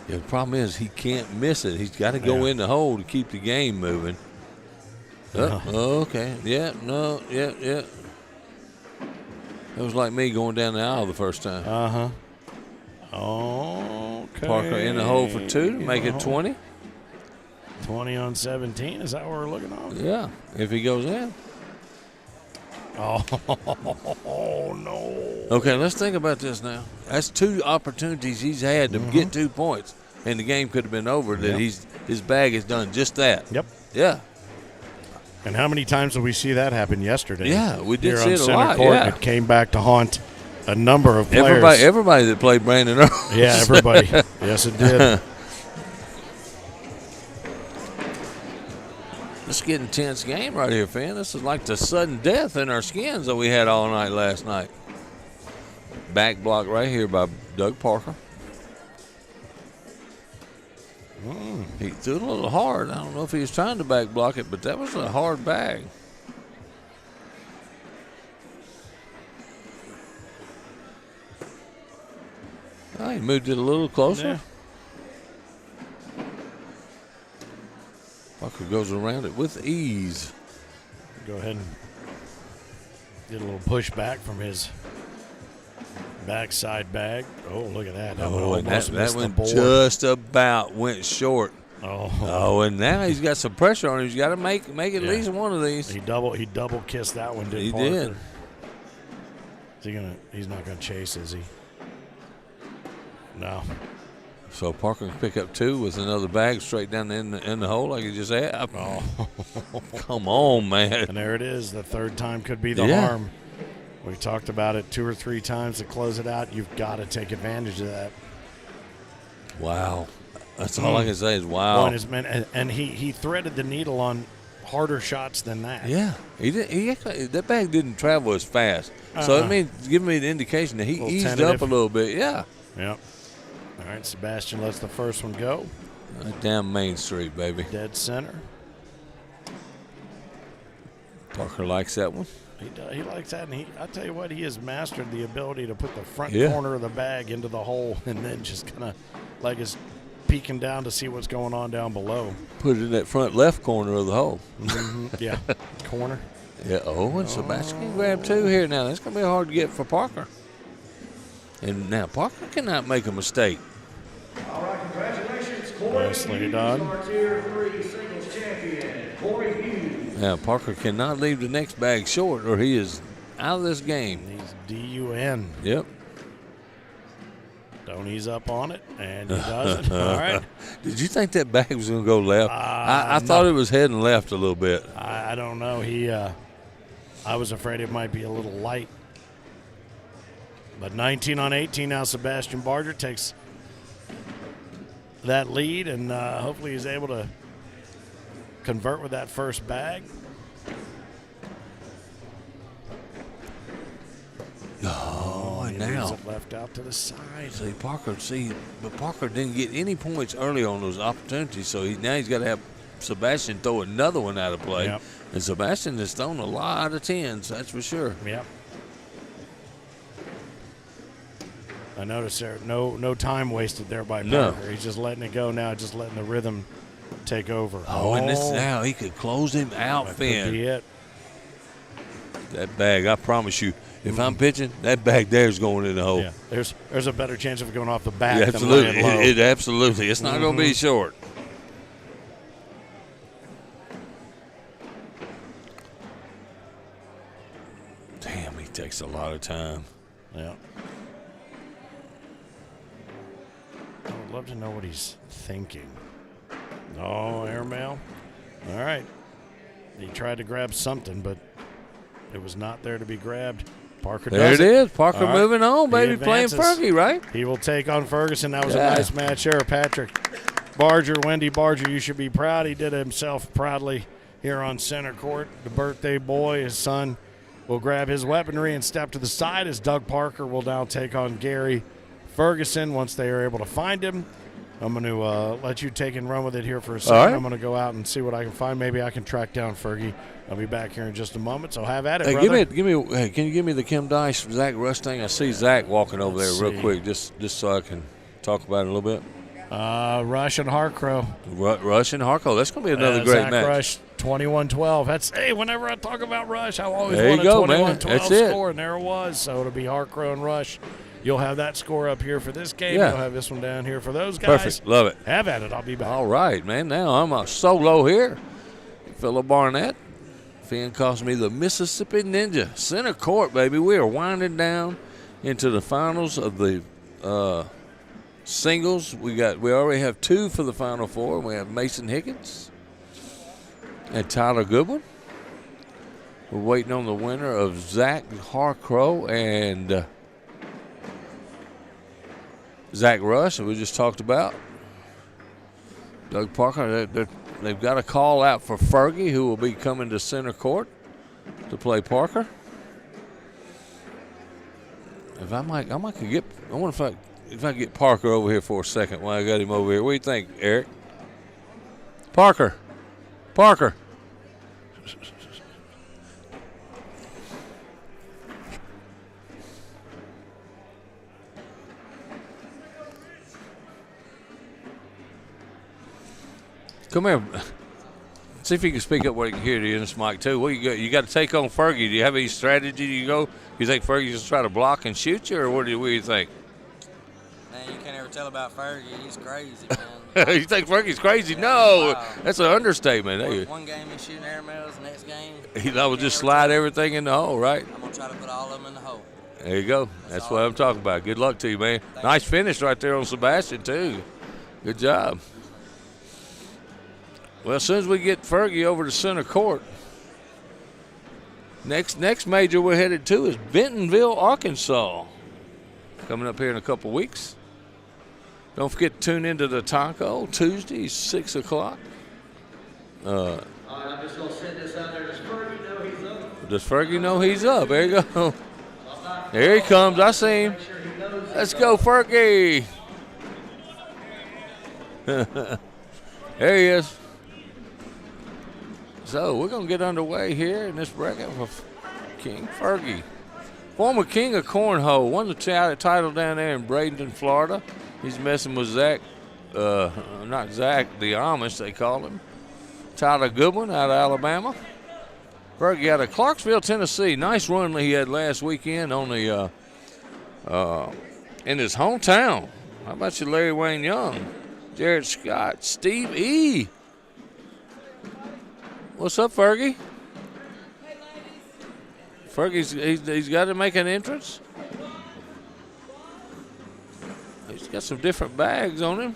Yeah, the problem is he can't miss it. He's got to go in the hole to keep the game moving. Okay. Yeah, no, yeah. It was like me going down the aisle the first time. Uh-huh. Okay. Parker in the hole for 2 to make it 20. 20 on 17. Is that what we're looking at? Yeah, if he goes in. Oh, no. Okay, let's think about this now. That's 2 opportunities he's had to get 2 points, and the game could have been over. That his bag has done just that. Yep. Yeah. And how many times did we see that happen yesterday? Yeah, we did here see on it a center lot. Court, Yeah. and it came back to haunt a number of players. Everybody that played Brandon Earl. Yeah, everybody. Yes, it did. This is getting intense game right here, fan. This is like the sudden death in our skins that we had all night last night. Back block right here by Doug Parker. He threw it a little hard. I don't know if he was trying to back block it, but that was a hard bag. Oh, he moved it a little closer. Yeah. Parker goes around it with ease. Go ahead and get a little pushback from his backside bag. Oh, look at that. And that one just about went short. Oh, and now he's got some pressure on him. He's got to make at least one of these. He double kissed that one, didn't Parker? Did. Is he's not gonna chase, is he? No. So Parker can pick up 2 with another bag straight down in the hole like he just had. Oh. Come on, man. And there it is. The third time could be the harm. We talked about it 2 or 3 times to close it out. You've got to take advantage of that. Wow. That's all I can say is wow. And he threaded the needle on harder shots than that. Yeah. That bag didn't travel as fast. So it means giving me the indication that he eased up a little bit. Yeah. Yep. All right, Sebastian lets the first one go. Down Main Street, baby. Dead center. Parker likes that one. He likes that, and I tell you what, he has mastered the ability to put the front corner of the bag into the hole and then just kind of like is peeking down to see what's going on down below. Put it in that front left corner of the hole. Yeah, corner. Yeah, and Sebastian can grab 2 here now. That's going to be hard to get for Parker. And now Parker cannot make a mistake. All right, congratulations, Corey. Nicely done. Tier 3 singles champion, Corey Hughes. Now Parker cannot leave the next bag short or he is out of this game. He's DUN. Yep. Don't ease up on it, and he does it. All right. Did you think that bag was going to go left? I thought it was heading left a little bit. I don't know. I was afraid it might be a little light But 19 on 18 now. Sebastian Barger takes that lead, and hopefully he's able to convert with that first bag. Oh, and He leaves now it left out to the side. but Parker didn't get any points early on those opportunities, so now he's got to have Sebastian throw another one out of play. Yep. And Sebastian has thrown a lot of 10s, that's for sure. Yep. I noticed there no time wasted there by No. Parker. He's just letting it go now, just letting the rhythm take over. Oh, and this now he could close him out, that could Finn. be it. That bag, I promise you, if I'm pitching, that bag there is going in the hole. Yeah, there's a better chance of it going off the bat Yeah, than absolutely. laying low. Absolutely. It's not going to be short. Damn, he takes a lot of time. Yeah. I would love to know what he's thinking. Oh, airmail. All right. He tried to grab something, but it was not there to be grabbed. Parker There does it is. Parker All right. moving on, He baby, playing advances. Fergie, right? He will take on Ferguson. That was Yeah. a nice match there, Patrick. Barger, Wendy Barger, you should be proud. He did it himself proudly here on center court. The birthday boy, his son, will grab his weaponry and step to the side as Doug Parker will now take on Gary Ferguson once they are able to find him. I'm going to let you take and run with it here for a second. All right. I'm going to go out and see what I can find. Maybe I can track down Fergie. I'll be back here in just a moment, so have at it, Hey, brother. hey, can you give me the Kim Dice Zach Rush thing? I see Zach walking over there Let's real see. quick, just so I can talk about it a little bit. Rush and Harcrow. Rush and Harco. That's going to be another great Zach match. Rush, 21-12. That's, hey, whenever I talk about Rush, I always There want a you go, man. 21-12 That's it. score, and there it was. So it'll be Harcrow and Rush. You'll have that score up here for this game. Yeah. You'll have this one down here for those guys. Perfect. Love it. Have at it. I'll be back. All right, man. Now I'm a solo here. Phillip Barnett. Finn calls me the Mississippi Ninja. Center court, baby. We are winding down into the finals of the singles. We already have 2 for the Final Four. We have Mason Higgins and Tyler Goodwin. We're waiting on the winner of Zach Harcrow and Zach Rush, that we just talked about. Doug Parker, they've got a call out for Fergie, who will be coming to center court to play Parker. I wonder if I get Parker over here for a second while I got him over here. What do you think, Eric? Parker. Come here. See if you can speak up where you can hear you in this mic too. What you got to take on Fergie? Do you have any strategy? You think Fergie's just try to block and shoot you, or what do you think? Man, you can't ever tell about Fergie. He's crazy, man. You think Fergie's crazy? No, Wow. that's an understatement. One game he's shooting air mails, next game He will just slide everything in the hole, right? I'm gonna try to put all of them in the hole. There you go. That's what I'm talking about. Good luck to you, man. Nice finish right there on Sebastian too. Good job. Well, as soon as we get Fergie over to center court, next major we're headed to is Bentonville, Arkansas. Coming up here in a couple weeks. Don't forget to tune into the Taco Tuesday, 6 o'clock. All right, I'm just going to send this out there. Does Fergie know he's up? Does Fergie know he's up? There you go. There he comes. I see him. Make sure he knows he's Let's go, Fergie. There he is. So we're going to get underway here in this bracket for King Fergie. Former king of Cornhole, won the title down there in Bradenton, Florida. He's messing with Zach, not Zach, the Amish they call him. Tyler Goodwin out of Alabama. Fergie out of Clarksville, Tennessee. Nice run he had last weekend on the in his hometown. How about you, Larry Wayne Young, Jared Scott, Steve E. What's up, Fergie? He's got to make an entrance. He's got some different bags on him.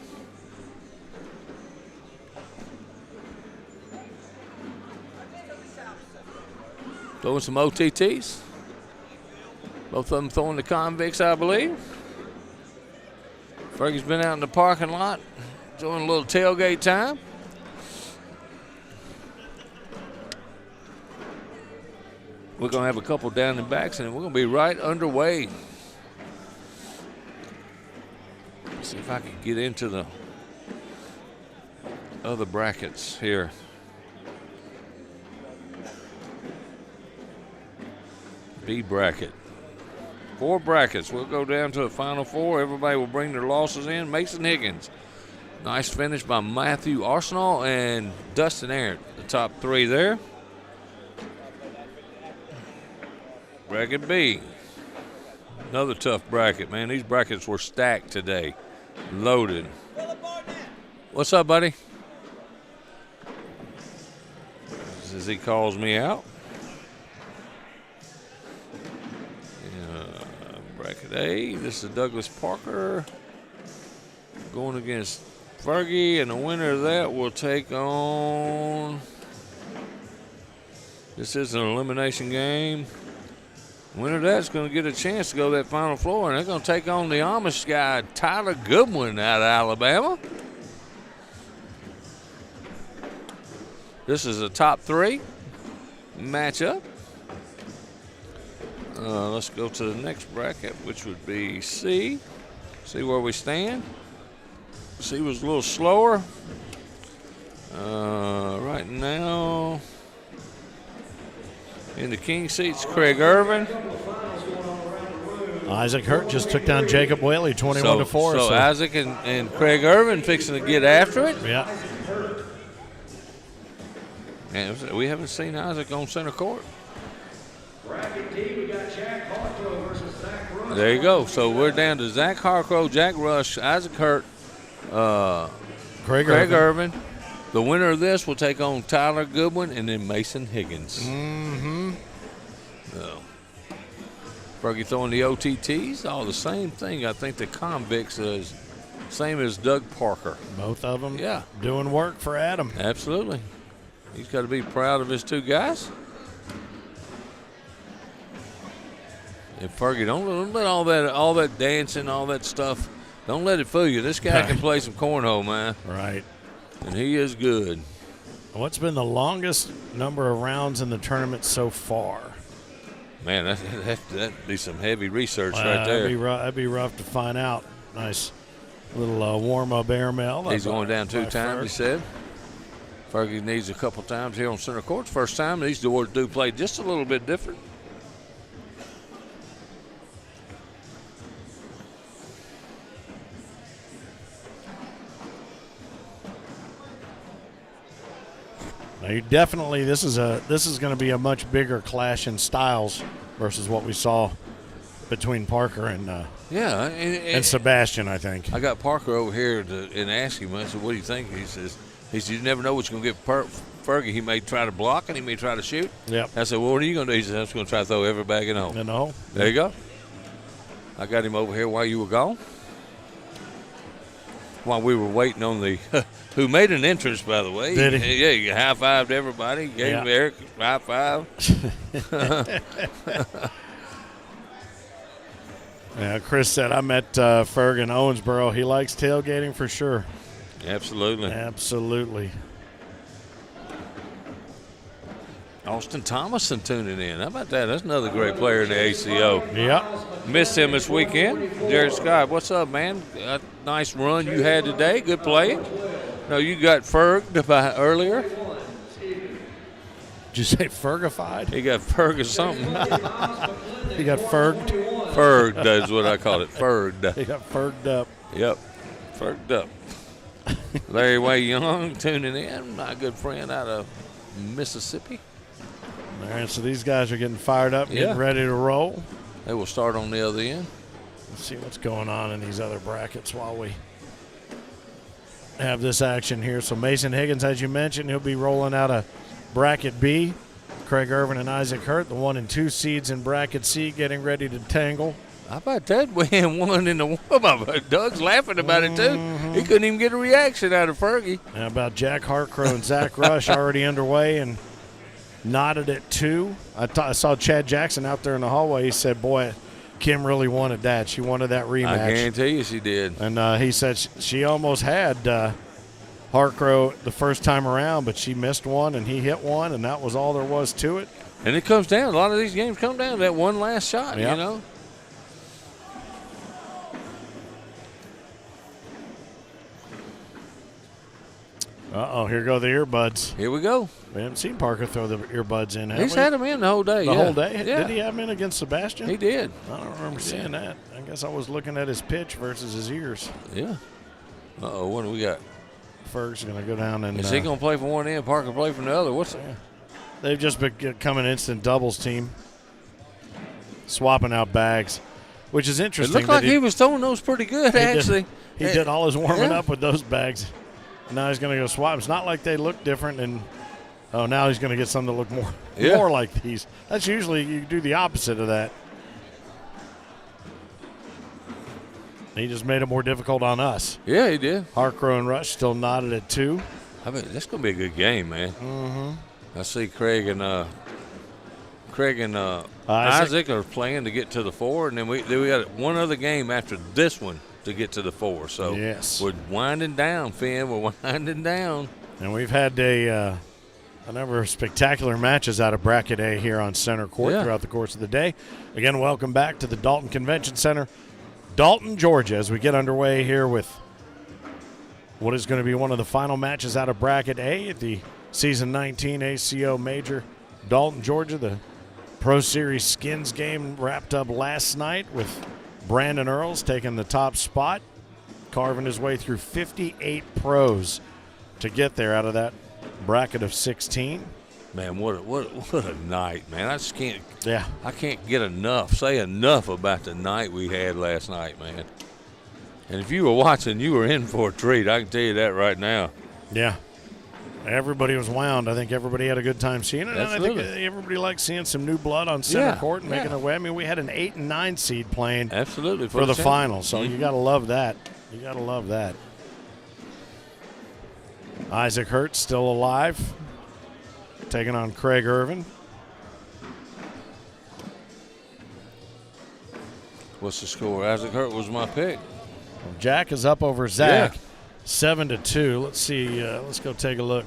Throwing some OTTs. Both of them throwing the convicts, I believe. Fergie's been out in the parking lot enjoying a little tailgate time. We're going to have a couple down and backs, and we're going to be right underway. Let's see if I can get into the other brackets here. B bracket. 4 brackets. We'll go down to the final 4. Everybody will bring their losses in. Mason Higgins. Nice finish by Matthew Arsenal and Dustin Arndt. The top 3 there. Bracket B. Another tough bracket, man. These brackets were stacked today. Loaded. What's up, buddy? As he calls me out. Bracket A. This is Douglas Parker going against Fergie, and the winner of that will take on. This is an elimination game. Winner of that's going to get a chance to go to that final floor, and they're going to take on the Amish guy, Tyler Goodwin, out of Alabama. This is a top 3 matchup. Let's go to the next bracket, which would be C. See where we stand. C was a little slower. Right now, in the king seats, Craig Irvin. Isaac Hurt just took down Jacob Whaley 21-4. So Isaac and Craig Irvin fixing to get after it. Yeah. And we haven't seen Isaac on center court. Bracket D, we got Jack Hartwell versus Zach Rush. There you go. So we're down to Zach Harcrow, Jack Rush, Isaac Hurt, Craig Irvin. The winner of this will take on Tyler Goodwin and then Mason Higgins. Mm-hmm. Fergie throwing the OTTs, all the same thing. I think the convicts is same as Doug Parker. Both of them Yeah. doing work for Adam. Absolutely. He's got to be proud of his 2 guys. And Fergie, don't let all that dancing, all that stuff, don't let it fool you. This guy can play some cornhole, man. Right. And he is good. What's been the longest number of rounds in the tournament so far? Man, that'd be some heavy research right there. That'd be rough to find out. Nice little warm-up airmail. He's going down 2 times, he said. Fergie needs a couple times here on center court. First time, these doors do play just a little bit different. Now you definitely this is going to be a much bigger clash in styles versus what we saw between Parker and and Sebastian, I think. I got Parker over here and asked him. I said, "What do you think?" He says, "You never know what's going to get Fergie. He may try to block and he may try to shoot." Yep. I said, "Well, what are you going to do?" He said, "I'm just going to try to throw every bag in the hole." In the hole. There you go. I got him over here while you were gone. While we were waiting on the who made an entrance, by the way. Did he? Yeah, he high-fived everybody. Gave Eric a high five. Yeah, Chris said, I met Ferg in Owensboro. He likes tailgating for sure. Absolutely. Absolutely. Austin Thomason tuning in. How about that? That's another great player in the ACO. Yeah. Missed him this weekend. Jared Scott, what's up, man? Nice run you had today. Good play. No, you got Ferged by earlier. Did you say Fergified? He got Ferg or something. He got Ferged? Ferged is what I call it. Ferged. He got Ferged up. Yep. Ferged up. Larry Way Young tuning in. My good friend out of Mississippi. All right, so these guys are getting fired up, getting ready to roll. They will start on the other end. Let's see what's going on in these other brackets while we have this action here. So Mason Higgins, as you mentioned, he'll be rolling out of bracket B. Craig Irvin and Isaac Hurt, the 1 and 2 seeds in bracket C, getting ready to tangle. How about that? We had one in the warm-up. Doug's laughing about it, too. He couldn't even get a reaction out of Fergie. How about Jack Hartcrow and Zach Rush already underway and knotted at 2. I saw Chad Jackson out there in the hallway. He said, boy, Kim really wanted that. She wanted that rematch. I guarantee you she did. And he said she almost had Harcrow the first time around, but she missed one and he hit one, and that was all there was to it. And it comes down. A lot of these games come down to that one last shot, Yep. you know. Uh-oh, here go the earbuds. Here we go. We haven't seen Parker throw the earbuds in, have He's we? had them in the whole day. The yeah. whole day? Yeah. Did he have them in against Sebastian? He did. I don't remember seeing that. I guess I was looking at his pitch versus his ears. Yeah. Uh-oh, what do we got? Ferg's going to go down and Is he going to play from one end, Parker play from the other? What's that? they've just become an instant doubles team, swapping out bags, which is It interesting. looked like he was throwing those pretty good, actually. He did all his warming Yeah. up with those bags. Now he's going to go swap. It's not like they look different, and now he's going to get some that look more like these. That's usually you do the opposite of that. He just made it more difficult on us. Yeah, he did. Harcrow and Rush still knotted at 2. I mean, that's going to be a good game, man. Mm-hmm. I see Craig and Isaac are playing to get to the 4, and then we got one other game after this one to get to the 4. So yes, we're winding down, Finn. We're winding down. And we've had a number of spectacular matches out of Bracket A here on Center Court throughout the course of the day. Again, welcome back to the Dalton Convention Center, Dalton, Georgia, as we get underway here with what is going to be one of the final matches out of Bracket A at the Season 19 ACO Major. Dalton, Georgia, the Pro Series Skins game wrapped up last night with Brandon Earls taking the top spot, carving his way through 58 pros to get there out of that bracket of 16. Man, what a night, man! I just can't. Yeah, I can't say enough about the night we had last night, man. And if you were watching, you were in for a treat. I can tell you that right now. yeah. Everybody was wound. I think everybody had a good time seeing it. Absolutely. And I think everybody liked seeing some new blood on center court and making yeah. it way. I mean, we had an 8 and 9 seed playing Absolutely for the champ. final, so you got to love that. You got to love that. Isaac Hurt still alive, taking on Craig Irvin. What's the score? Isaac Hurt was my pick. Jack is up over Zach, 7-2. Let's see. Let's go take a look.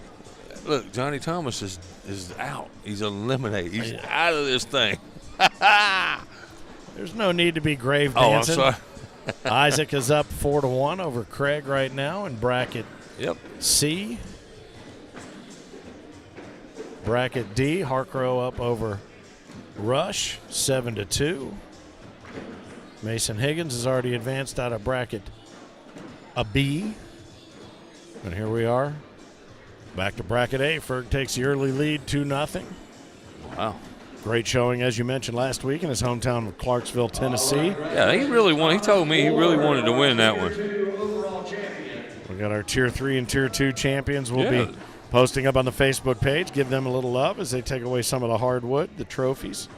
Look, Johnny Thomas is out. He's eliminated. He's out of this thing. There's no need to be grave Oh, I'm dancing. sorry. Isaac is up 4-1 over Craig right now in bracket Yep. C. Bracket D, Harcrow up over Rush, 7-2. Mason Higgins has already advanced out of bracket a B. And here we are, back to bracket A. Ferg takes the early lead, 2-0. Wow. Great showing, as you mentioned last week, in his hometown of Clarksville, Tennessee. Yeah, he really won. He told me he really wanted to win that one. We got our Tier 3 and Tier 2 champions. We'll be posting up on the Facebook page. Give them a little love as they take away some of the hardwood, the trophies.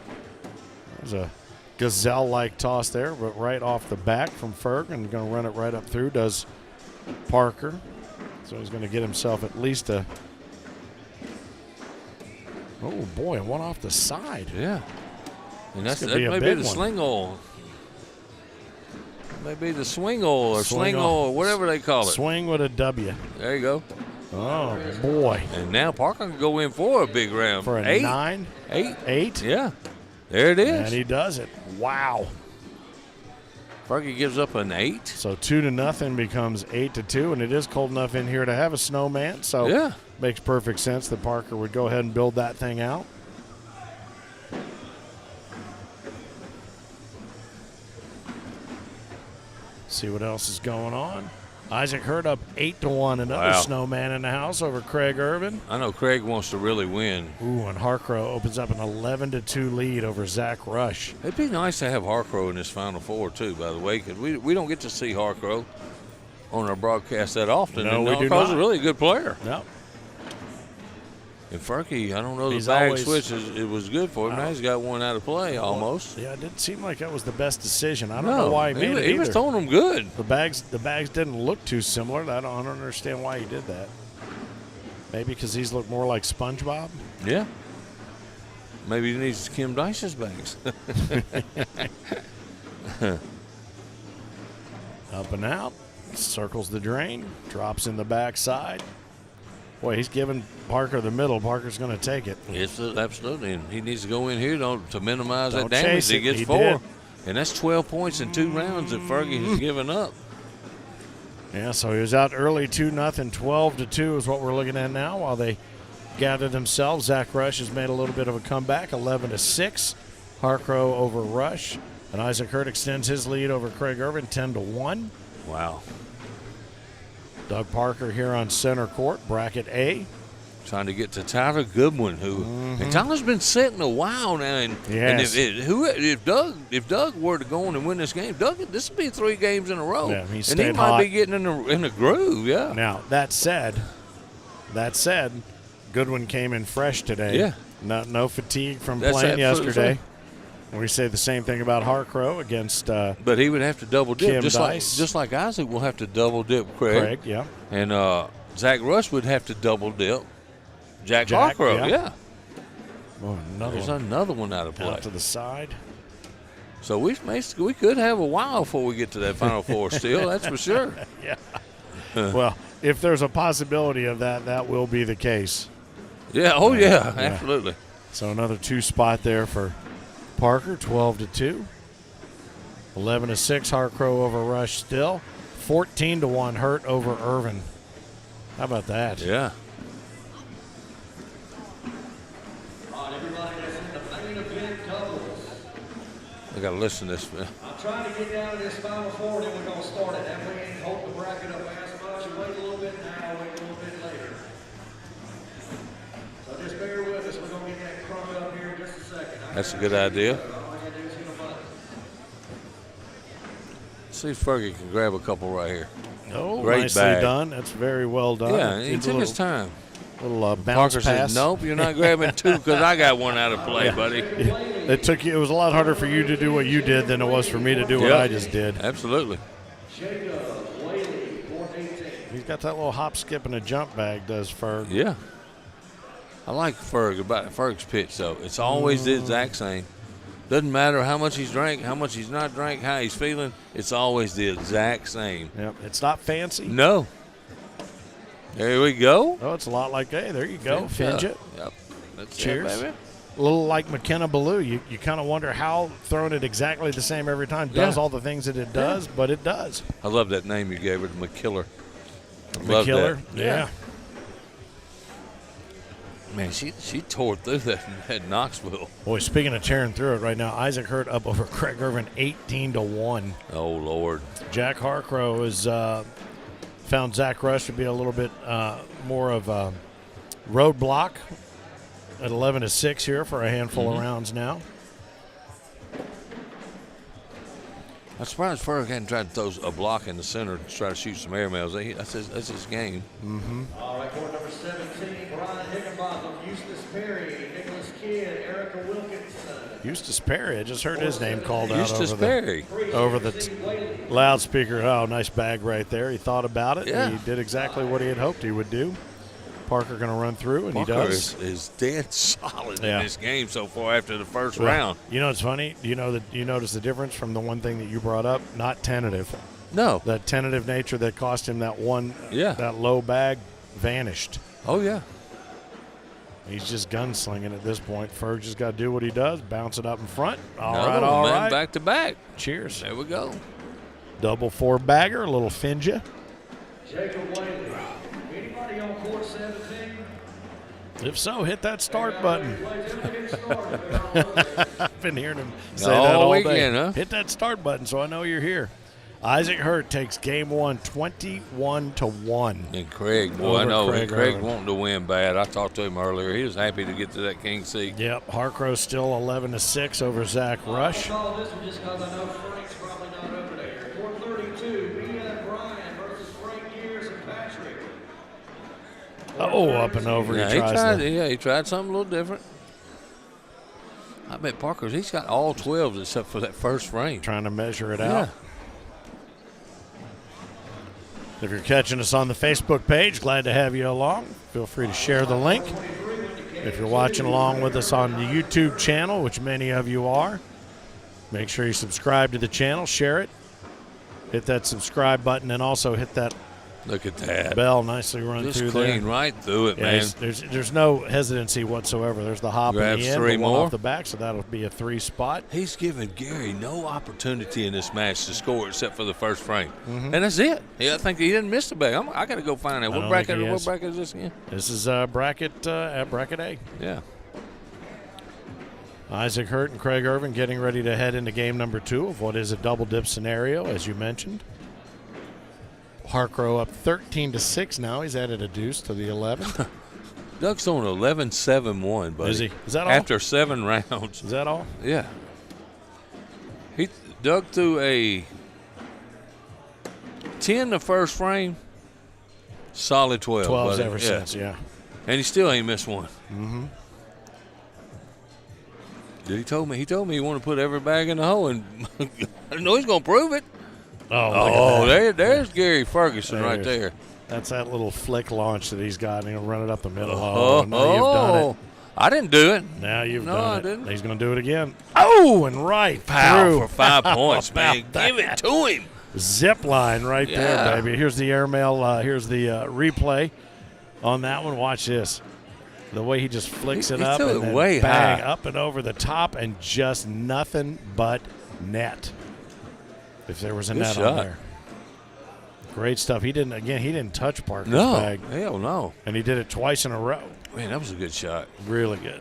There's a gazelle-like toss there, but right off the back from Ferg, and going to run it right up through does Parker. So he's going to get himself at least a... Oh, boy, one off the side. Yeah. And that be a may be big the one. sling oil. Maybe the swing oil or Swing sling oil. oil or whatever they call it. Swing with a W. There you go. Oh, boy. And now Parker can go in for a big round. For a 8. 9? 8. 8? Yeah. There it is. And he does it. Wow. Fergie gives up an 8. So 2-0 becomes 8-2, and it is cold enough in here to have a snowman. So Yeah. makes perfect sense that Parker would go ahead and build that thing out. See what else is going on. Isaac Hurt up 8-1. Another Wow. snowman in the house over Craig Irvin. I know Craig wants to really win. Ooh, and Harcrow opens up an 11-2 lead over Zach Rush. It'd be nice to have Harcrow in this Final Four, too, by the way, because we don't get to see Harcrow on our broadcast that often. No, and we do Harcrow's not. a really good player. No. And Fergie, I don't know, He's the bag always- switch, it was good for him. Now he's got one out of play almost. Yeah, it didn't seem like that was the best decision. I don't know why he made it he was either. throwing them good. The bags didn't look too similar. I don't understand why he did that. Maybe because these look more like SpongeBob. Yeah. Maybe he needs Kim Dice's bags. Up and out. Circles the drain. Drops in the backside. Boy, he's giving Parker the middle. Parker's going to take it. Yes, absolutely. And he needs to go in here to minimize Don't that damage. chase He it. gets He 4. did. And that's 12 points in 2 rounds that Fergie has given up. Yeah, so he was out early 2-0. 12-2 is what we're looking at now while they gather themselves. Zach Rush has made a little bit of a comeback, 11-6. Harcrow over Rush. And Isaac Hurt extends his lead over Craig Irvin, 10-1. Wow. Doug Parker here on center court, bracket A. Trying to get to Tyler Goodwin, who and Tyler's been sitting a while now. And, Yes. if Doug were to go on and win this game, this would be 3 games in a row. Yeah, he and he stayed might hot. be getting in a groove. Yeah. Now, that said, Goodwin came in fresh today. Yeah. No fatigue from That's playing absolutely yesterday. true. And we say the same thing about Harcrow against But he would have to double dip, Kim just Dice. like Isaac will have to double dip Craig. Yeah. And Zach Rush would have to double dip Jack Jack, Harcrow. yeah. Yeah. Oh, There's another one out of play. out to the side. So we could have a while before we get to that Final Four still, that's for sure. Yeah. Well, if there's a possibility of that, that will be the case. Yeah, absolutely. So another 2 spot there for Parker, 12-2. 11-6, Harcrow over Rush still. 14-1, Hurt over Irvin. How about that? Yeah. All right, everybody that's in the main event doubles. I got to listen to this. I'm trying to get down to this Final Four, then we're going to start it. That way we ain't hold the bracket up as much. You wait a little bit now, wait a little bit later. So just bear with us. We're going to get that crunk up here in just a second. That's a good idea. All I got to do is hit a button. See if Fergie can grab a couple right here. Oh, Great nicely bag. done. That's very well done. Yeah, he Needs took a his time. little bounce Parker pass. says, nope, you're not grabbing 2 because I got 1 out of play, buddy. It took you. It was a lot harder for you to do what you did than it was for me to do what Yep. I just did. Absolutely. Jacob Whaley, 418. He's got that little hop, skip, and a jump bag. Does Ferg? Yeah. I like Ferg about Ferg's pitch, though. It's always the exact same. Doesn't matter how much he's drank, how much he's not drank, how he's feeling. It's always the exact same. Yep. It's not fancy. No. There we go. Oh, it's a lot like, hey, there you go. Finge it. Yep. That's Cheers. it, baby. A little like McKenna Ballou. You kind of wonder how throwing it exactly the same every time does Yeah. all the things that it does, but it does. I love that name you gave her, McKiller. I love McKiller. that. Yeah. Man, she tore through that at Knoxville. Boy, speaking of tearing through it right now, Isaac Hurt up over Craig Irvin 18-1. Oh, Lord. Jack Harcrow has found Zach Rush to be a little bit more of a roadblock at 11-6 here for a handful of rounds now. I'm surprised Ferg hadn't tried to throw a block in the center to try to shoot some airmails. That's his game. All right, court number 17, Brian Higginbotham, Eustace Perry, Nicholas Kidd, Erica Wilkinson. Eustace Perry, I just heard his name called out Eustace Perry. over the loudspeaker. Oh, nice bag right there. He thought about it. Yeah. He did exactly what he had hoped he would do. Parker going to run through, and Parker he does. is dead solid Yeah. in this game so far after the first Well, round. You know what's funny? You notice the difference from the one thing that you brought up? Not tentative. No. That tentative nature that cost him that one, Yeah. that low bag vanished. Oh, yeah. He's just gunslinging at this point. Ferg just got to do what he does, bounce it up in front. All Another right, one, all man, right. back to back. Cheers. There we go. Double 4 bagger, a little finja. Jacob Whaley. Anybody on court 17? If so, hit that start button. I've been hearing him say All that all weekend, day. huh? Hit that start button so I know you're here. Isaac Hurt takes game 1, 21-1. And Craig, boy, I Over know Craig Craig Irvin. wanting to win bad. I talked to him earlier. He was happy to get to that king seat. Yep, Harcrow still 11-6 over Zach Rush. I call this one just because I know Frank's probably not over there. Court 32, Mia Bryan versus Frank Gears and Patrick. Oh, up and over. Yeah, he tries to. he tried something a little different. I bet Parker's, he's got all 12s except for that first frame. Trying to measure it Yeah. out. If you're catching us on the Facebook page, glad to have you along. Feel free to share the link. If you're watching along with us on the YouTube channel, which many of you are, Make sure you subscribe to the channel, share it, hit that subscribe button, and also hit that Look at that. bell. Nicely run Just through clean there. right through it, Yeah, man. there's no hesitancy whatsoever. There's the hop in Grabs the end, three the one more. off the back, so that'll be a 3 spot. He's given Gary no opportunity in this match to score except for the first frame. And that's it. Yeah, I think he didn't miss the bag. I got to go find that. I What don't bracket, think he what has. bracket is this again? This is bracket at bracket A. Yeah. Isaac Hurt and Craig Irvin getting ready to head into game number 2 of what is a double dip scenario, as you mentioned. Harcrow up 13-6 now. He's added a deuce to the 11. Doug's on 11-7-1, buddy. Is he? Is that all? After 7 rounds. Is that all? Yeah. Doug threw a 10 the first frame, solid 12. 12's buddy. ever since, yeah. And he still ain't missed one. Mm-hmm. He told me he wanted to put every bag in the hole, and I know he's going to prove it. Oh, there's Gary Ferguson right there. That's that little flick launch that he's got, and he'll run it up the middle. Oh, now you've done it. I didn't do it. Now you've No, done I it. didn't. He's going to do it again. Oh, and right Pow through. for 5 points, man. How about Give it to him. Zip line right there, Yeah. baby. Here's the airmail. Here's the replay on that one. Watch this. The way he just flicks He it up threw and it then way bang, high. up and over the top, and just nothing but net. If there was a Good net shot. on there. Great stuff. He didn't touch Parker's No. bag, Hell no. and he did it twice in a row. Man, that was a good shot. Really good.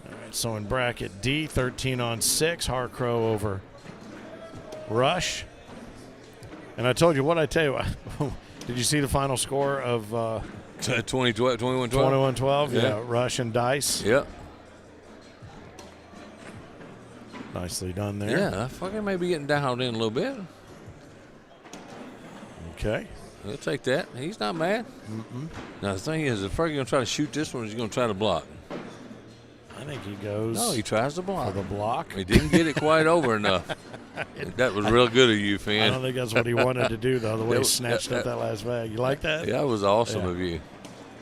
All right, so in bracket D, 13-6, Harcrow over Rush. And I told you what I tell you. Did you see the final score of 21-12? 21-12? Yeah. Yeah, Rush and Dice. Yep. Nicely done there. Yeah, I fucking maybe getting dialed in a little bit. Okay. He'll take that. He's not mad. Now, the thing is, if Fergie's going to try to shoot this one, he's going to try to block. I think he goes No, he tries to for block. the block. He didn't get it quite over enough. That was real good of you, I don't Finn. think that's what he wanted to do, though, the way That he was- snatched up that last bag. You like that? Yeah, that was awesome Yeah. of you.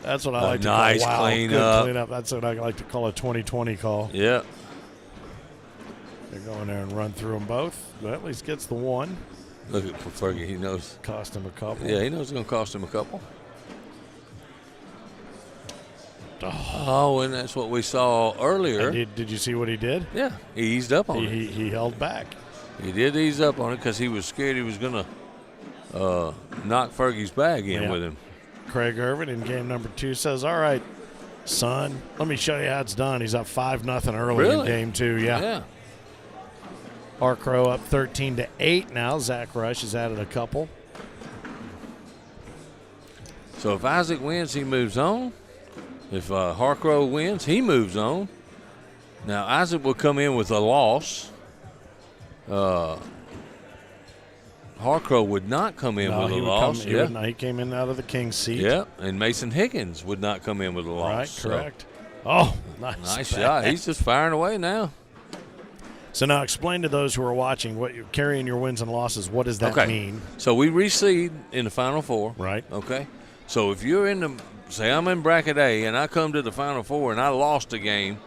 That's what I A like to nice call. Wow, clean good up. cleanup. That's what I like to call a 20-20 call. Yeah. They go in there and run through them both. But at least gets the one. Look at Fergie. He knows. Cost him a couple. Yeah, he knows it's going to cost him a couple. Oh, and that's what we saw earlier. And did you see what he did? Yeah, he eased up on it. He held back. He did ease up on it because he was scared he was going to knock Fergie's bag in Yeah. with him. Craig Irvin in game number 2 says, all right, son, let me show you how it's done. He's up 5-0 early in Really? game 2. Yeah. Harcrow up 13-8 now. Zach Rush has added a couple. So if Isaac wins, he moves on. If Harcrow wins, he moves on. Now, Isaac will come in with a loss. Harcrow would not come in with a loss. He came in out of the king's seat. Yeah, and Mason Higgins would not come in with a loss. Right, So, correct. Oh, nice nice shot. He's just firing away now. So now explain to those who are watching what you're carrying your wins and losses. What does that Okay. mean? So we reseed in the Final Four. Right. Okay. So if you're in the, say I'm in bracket A and I come to the Final Four and I lost a game,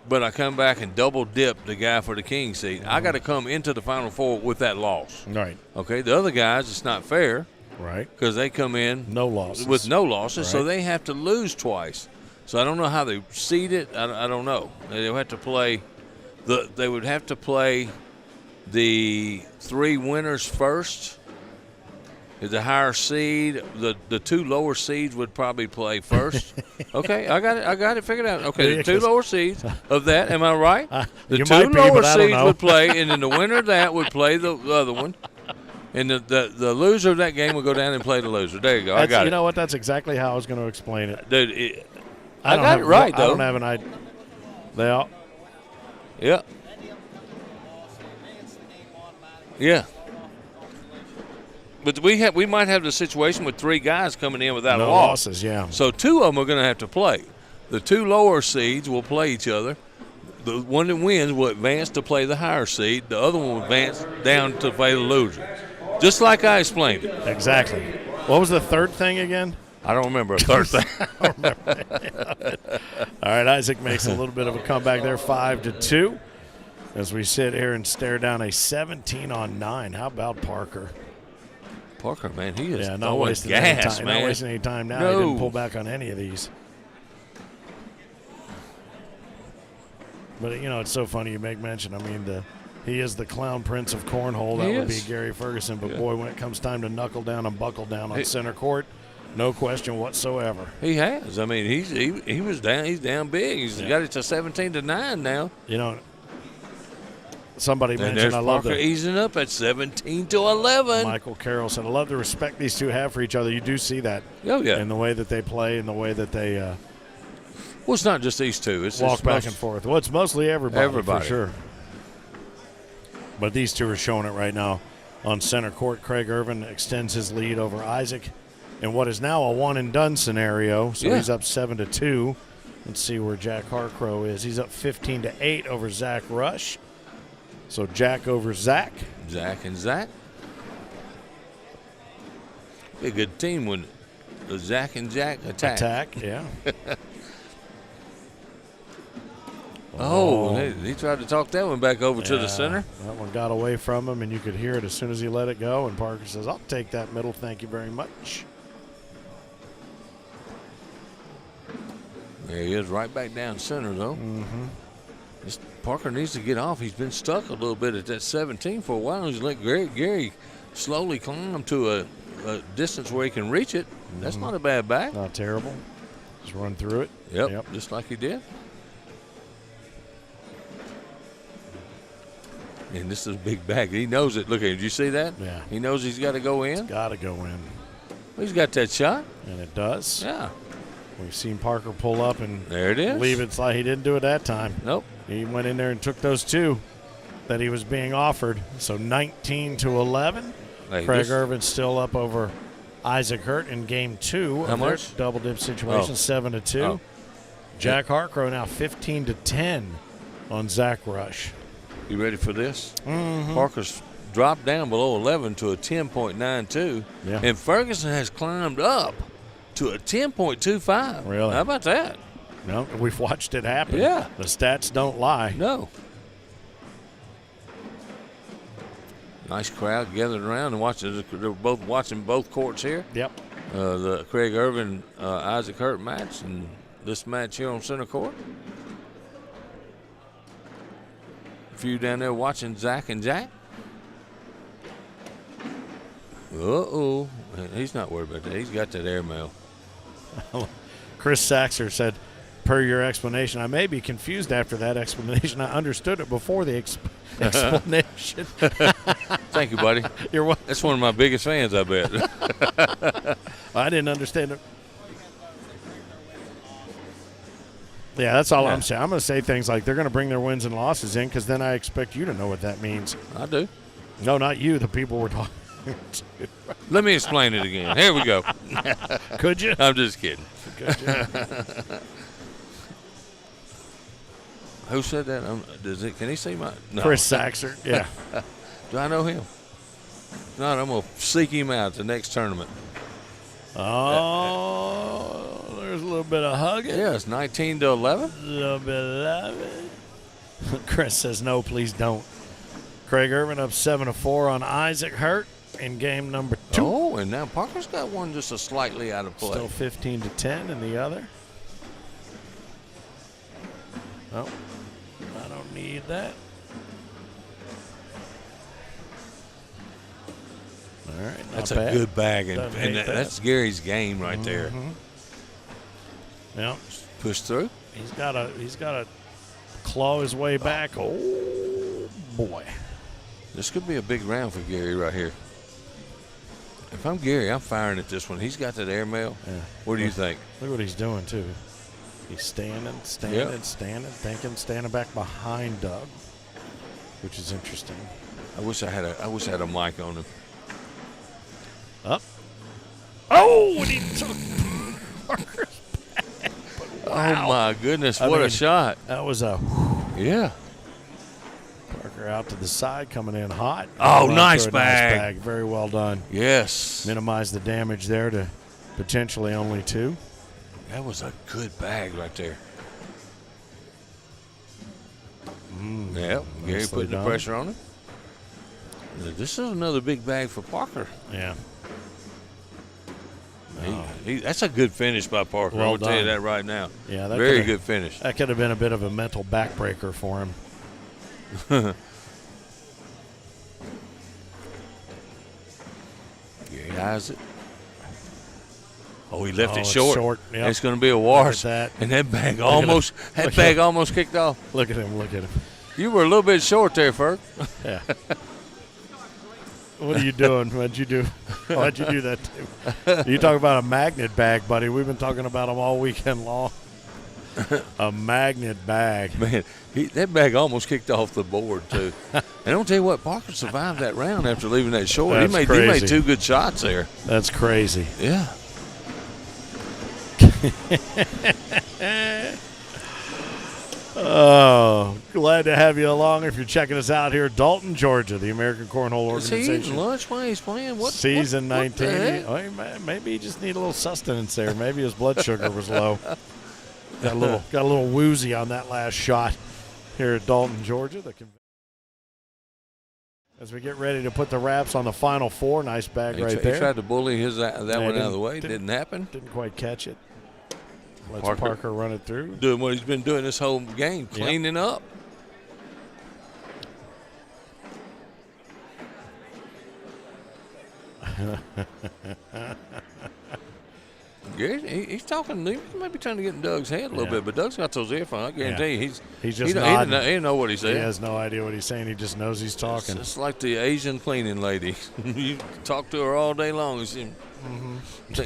but I come back and double dip the guy for the king seat, I got to come into the Final Four with that loss. Right. Okay. The other guys, it's not fair Right. because they come in No losses. with no losses, so Right. they have to lose twice. So I don't know how they seed it. I don't know. They'll have to play. They would have to play the 3 winners first. The higher seed, the 2 lower seeds would probably play first. Okay, I got it figured out. Okay, the 2 lower seeds of that. Am I right? The you 2 might be, lower but I don't seeds know. would play, and then the winner of that would play the other one. And the loser of that game would go down and play the loser. There you go. I got You it. know what? That's exactly how I was going to explain it. Dude, I don't got have- it right, I though. don't have an idea. They all. Yeah. Yeah. But we might have the situation with 3 guys coming in without No a loss. losses, yeah. So 2 of them are going to have to play. The 2 lower seeds will play each other. The one that wins will advance to play the higher seed. The other one will advance down to play the loser. Just like I explained it. Exactly. What was the third thing again? I don't remember a third thing. All right, Isaac makes a little bit of a comeback there, 5-2. as we sit here and stare down a 17 on 9. How about Parker? Parker, man, he is Not throwing wasting any gas, time. man. Not wasting any time now. No. He didn't pull back on any of these. But, it's so funny you make mention. I mean, he is the clown prince of cornhole. That would be Gary Ferguson. But, boy, when it comes time to knuckle down and buckle down on center court, no question whatsoever. He has. I mean, he was down. He's down big. He's got it to 17-9 now. Somebody And mentioned there's I love Parker easing up at 17-11. Michael Carroll said, I love the respect these two have for each other. You do see that in the way that they play and the way that they well, it's not just these two. It's walk back and forth. Well, it's mostly everybody. For sure. But these two are showing it right now on center court. Craig Irvin extends his lead over Isaac in what is now a one-and-done scenario. So he's up 7-2. Let's see where Jack Harcrow is. He's up 15-8 over Zach Rush. So Jack over Zach. Zach and Zach. Be a good team when the Zach and Jack attack. Yeah. He tried to talk that one back over to the center. That one got away from him, and you could hear it as soon as he let it go. And Parker says, I'll take that middle. Thank you very much. There he is, right back down center, though. Mm-hmm. Parker needs to get off. He's been stuck a little bit at that 17 for a while. He's let Gary slowly climb to a distance where he can reach it. That's not a bad back. Not terrible. Just run through it. Yep. Just like he did. And this is a big bag. He knows it. Look at him. Did you see that? Yeah. He knows he's got to go in. Got to go in. Well, he's got that shot. And it does. Yeah. We've seen Parker pull up and there it is. Leave it. It's like he didn't do it that time. Nope. He went in there and took those two that he was being offered. So 19-11. Hey, Craig Irvin still up over Isaac Hurt in game 2. How much? Double dip situation, 7-2. Jack Harcrow now 15-10 on Zach Rush. You ready for this? Mm-hmm. Parker's dropped down below 11 to a 10.92. Yeah. And Ferguson has climbed up to a 10.25. Really? How about that? No, we've watched it happen. Yeah. The stats don't lie. No. Nice crowd gathered around and watching. They're both watching both courts here. Yep. The Craig Irvin Isaac Hurt match and this match here on center court. A few down there watching Zach and Jack. Uh-oh. He's not worried about that. He's got that airmail. Chris Saxer said, per your explanation, I may be confused after that explanation. I understood it before the explanation. Thank you, buddy. You're welcome. That's one of my biggest fans, I bet. I didn't understand it. Yeah, that's all I'm saying. I'm going to say things like they're going to bring their wins and losses in because then I expect you to know what that means. I do. No, not you, the people we're talking to. Let me explain it again. Here we go. Could you? I'm just kidding. Could you? Who said that? Can he see my? No. Chris Saxer, yeah. Do I know him? If not, I'm going to seek him out at the next tournament. Oh, there's a little bit of hugging. Yeah, it's 19-11. A little bit of it. Chris says, no, please don't. Craig Irvin up 7-4 on Isaac Hurt in game number 2. Oh, and now Parker's got one just a slightly out of play. Still 15-10 in the other. Oh, I don't need that. All right, that's bad. A good bag, and that's Gary's game right there. Yeah, push through. He's got to claw his way back. Oh boy, this could be a big round for Gary right here. If I'm Gary, I'm firing at this one. He's got that airmail. Yeah. What do you think? Look what he's doing too. He's standing, thinking, standing back behind Doug, which is interesting. I wish I had a mic on him. Up. Oh, and he took Parker's back. Wow. Oh my goodness, what a shot. That was a yeah. Parker out to the side, coming in hot. Oh, nice bag. Very well done. Yes. Minimize the damage there to potentially only 2. That was a good bag right there. Yep, Gary nicely putting the done. pressure on him. This is another big bag for Parker. Yeah. That's a good finish by Parker. Well I'm going to tell you done. that right now. Yeah, that Very coulda- good finish. That could have been a bit of a mental backbreaker for him. Gary eyes it. Oh, he left Oh, it it's short. short, yep. It's going to be a wash. that. And that bag at almost him. that Look bag at him. almost kicked off. Look at him. Look at him. You were a little bit short there, Ferg. Yeah. What are you doing? What'd you do? Why'd you do that to? You talk about a magnet bag, buddy. We've been talking about them all weekend long. A magnet bag. Man, that bag almost kicked off the board, too. And I'll tell you what, Parker survived that round after leaving that short. That's He crazy. made 2 good shots there. That's crazy. Yeah. Oh, glad to have you along. If you're checking us out here, Dalton, Georgia, the American Cornhole Is he Organization. eating lunch while he's playing? What? Season what the 19. heck? Oh, maybe he just need a little sustenance there. Maybe his blood sugar was low. Got a little woozy on that last shot here at Dalton, Georgia. As we get ready to put the wraps on the final 4, nice bag He right tried there. to bully that one out of the way. Didn't happen. Didn't quite catch it. Let's Parker. Parker run it through. Doing what he's been doing this whole game, cleaning up. He's talking. He might be trying to get in Doug's head a little bit, but Doug's got those earphones. I guarantee you, He's just he nodding. didn't know what he said. He has no idea what he's saying. He just knows he's talking. It's like the Asian cleaning lady. You talk to her all day long. And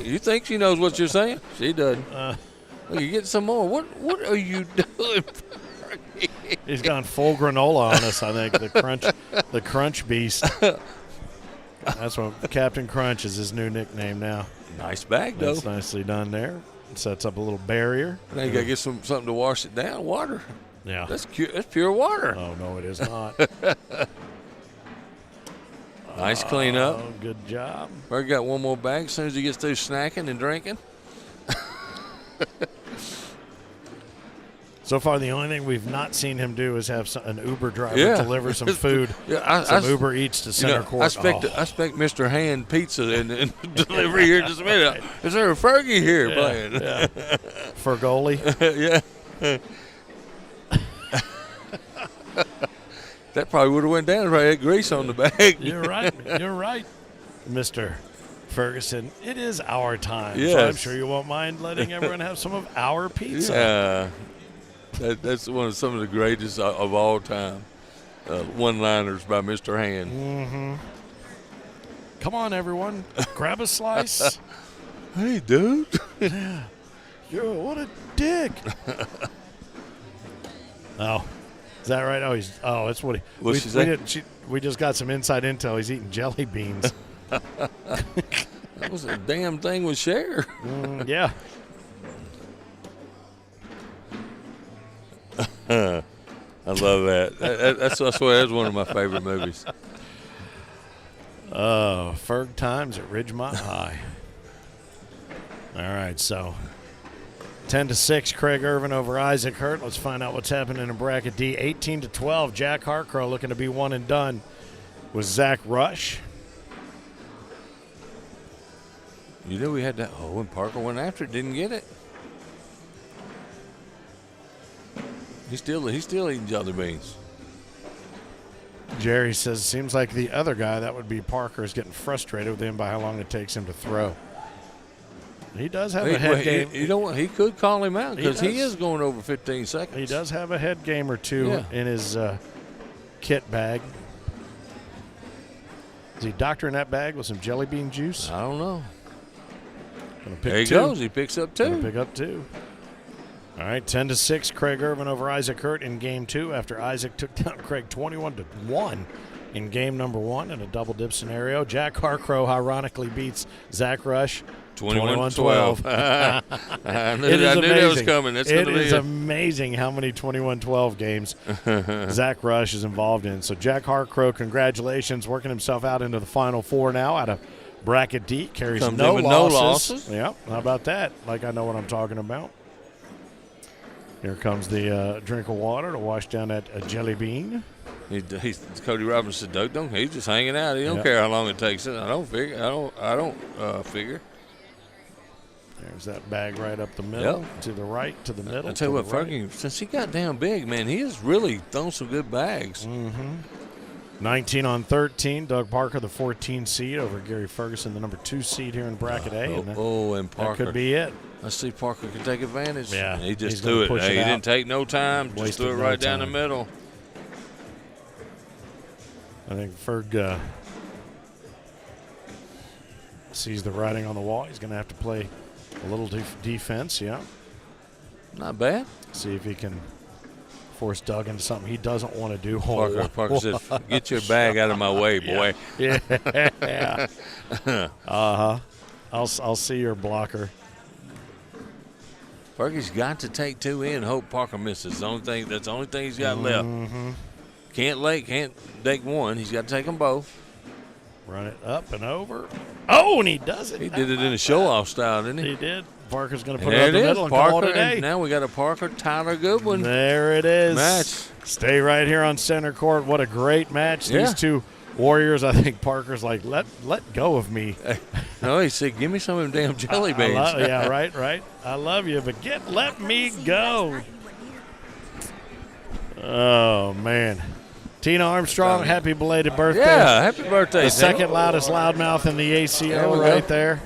you think she knows what you're saying? She doesn't. Well, you get some more. What are you doing? He's gone full granola on us, I think. The crunch beast. That's what Captain Crunch is his new nickname now. Nice bag, though. That's nicely done there. Sets up a little barrier. Now you got to get something to wash it down. Water. Yeah. That's pure water. Oh, no, it is not. Nice cleanup. Oh, good job. Bird got one more bag as soon as he gets through snacking and drinking. So far, the only thing we've not seen him do is have an Uber driver Yeah. deliver some food. Some Uber Eats to center court. I expect Mr. Hand Pizza and delivery here in just a minute. Is there a Fergie here playing? Yeah. Fergoli. Yeah. That probably would have went down if I had grease on the bag. You're right. You're right, Mr. Ferguson. It is our time. Yes. So I'm sure you won't mind letting everyone have some of our pizza. Yeah. That's some of the greatest of all time. One-liners by Mr. Hand. Mm-hmm. Come on, everyone. Grab a slice. Hey, dude. Yeah. Yo, what a dick. Oh. Is that right? Oh, that's what he. What'd she say? We just got some inside intel. He's eating jelly beans. That was a damn thing with Cher. Yeah. I love that. I swear that's one of my favorite movies. Ferg times at Ridgemont High. All right, so 10-6, Craig Irvin over Isaac Hurt. Let's find out what's happening in bracket D. 18-12, Jack Harcrow looking to be one and done with Zach Rush. You knew we had that. Oh, and Parker went after it, didn't get it. He's still eating jelly beans. Jerry says it seems like the other guy, that would be Parker, is getting frustrated with him by how long it takes him to throw. He does have a head game. You know what? He could call him out because he does. is going over 15 seconds. He does have a head game or two in his kit bag. Is he doctoring that bag with some jelly bean juice? I don't know. Gonna pick There he two. goes. He picks up Gonna two. pick up two. All right, 10-6, Craig Irvin over Isaac Hurt in game 2 after Isaac took down Craig 21-1 in game number 1 in a double dip scenario. Jack Harcrow ironically beats Zach Rush 21-12. I knew that was coming. It is amazing how many 21-12 games Zach Rush is involved in. So Jack Harcrow, congratulations, working himself out into the Final Four now out of bracket D. Carries Comes no in with losses. no losses. Yep, how about that? Like I know what I'm talking about. Here comes the drink of water to wash down that jelly bean. Cody Robinson said, Doug, he's just hanging out. He don't care how long it takes. I don't figure. I don't figure. There's that bag right up the middle, Yep. to the right, to the middle. I tell you what, right. Fergie, since he got down big, man, he has really thrown some good bags. 19 on 13. Doug Parker, the 14 seed over Gary Ferguson, the number 2 seed here in bracket A. And that Parker. could be it. Let's see Parker can take advantage. Yeah, He just he's threw gonna it. push Hey, it he out. didn't take no time. Just Wasted threw it no right down the time. middle. I think Ferg sees the writing on the wall. He's going to have to play a little defense, yeah. Not bad. See if he can force Doug into something he doesn't want to do. Parker says, get your bag out of my way, boy. Yeah. I'll see your blocker. Fergie's got to take 2 in. Hope Parker misses. That's the only thing he's got left. Can't take 1. He's got to take them both. Run it up and over. Oh, and he does it. He did it in a show-off style, didn't he? He did. Parker's going to put And it up there the it is, middle and call Parker. it a day. And now we got a Parker-Tyler Goodwin There it is. match. Stay right here on center court. What a great match. Yeah. These two warriors, I think Parker's like, let go of me. No, he said, give me some of them damn jelly beans. Yeah, right. I love you, but let me go. Oh, man. Tina Armstrong, happy belated birthday. Yeah, happy birthday. The Tina. second loudest loudmouth in the ACO There we right go. there.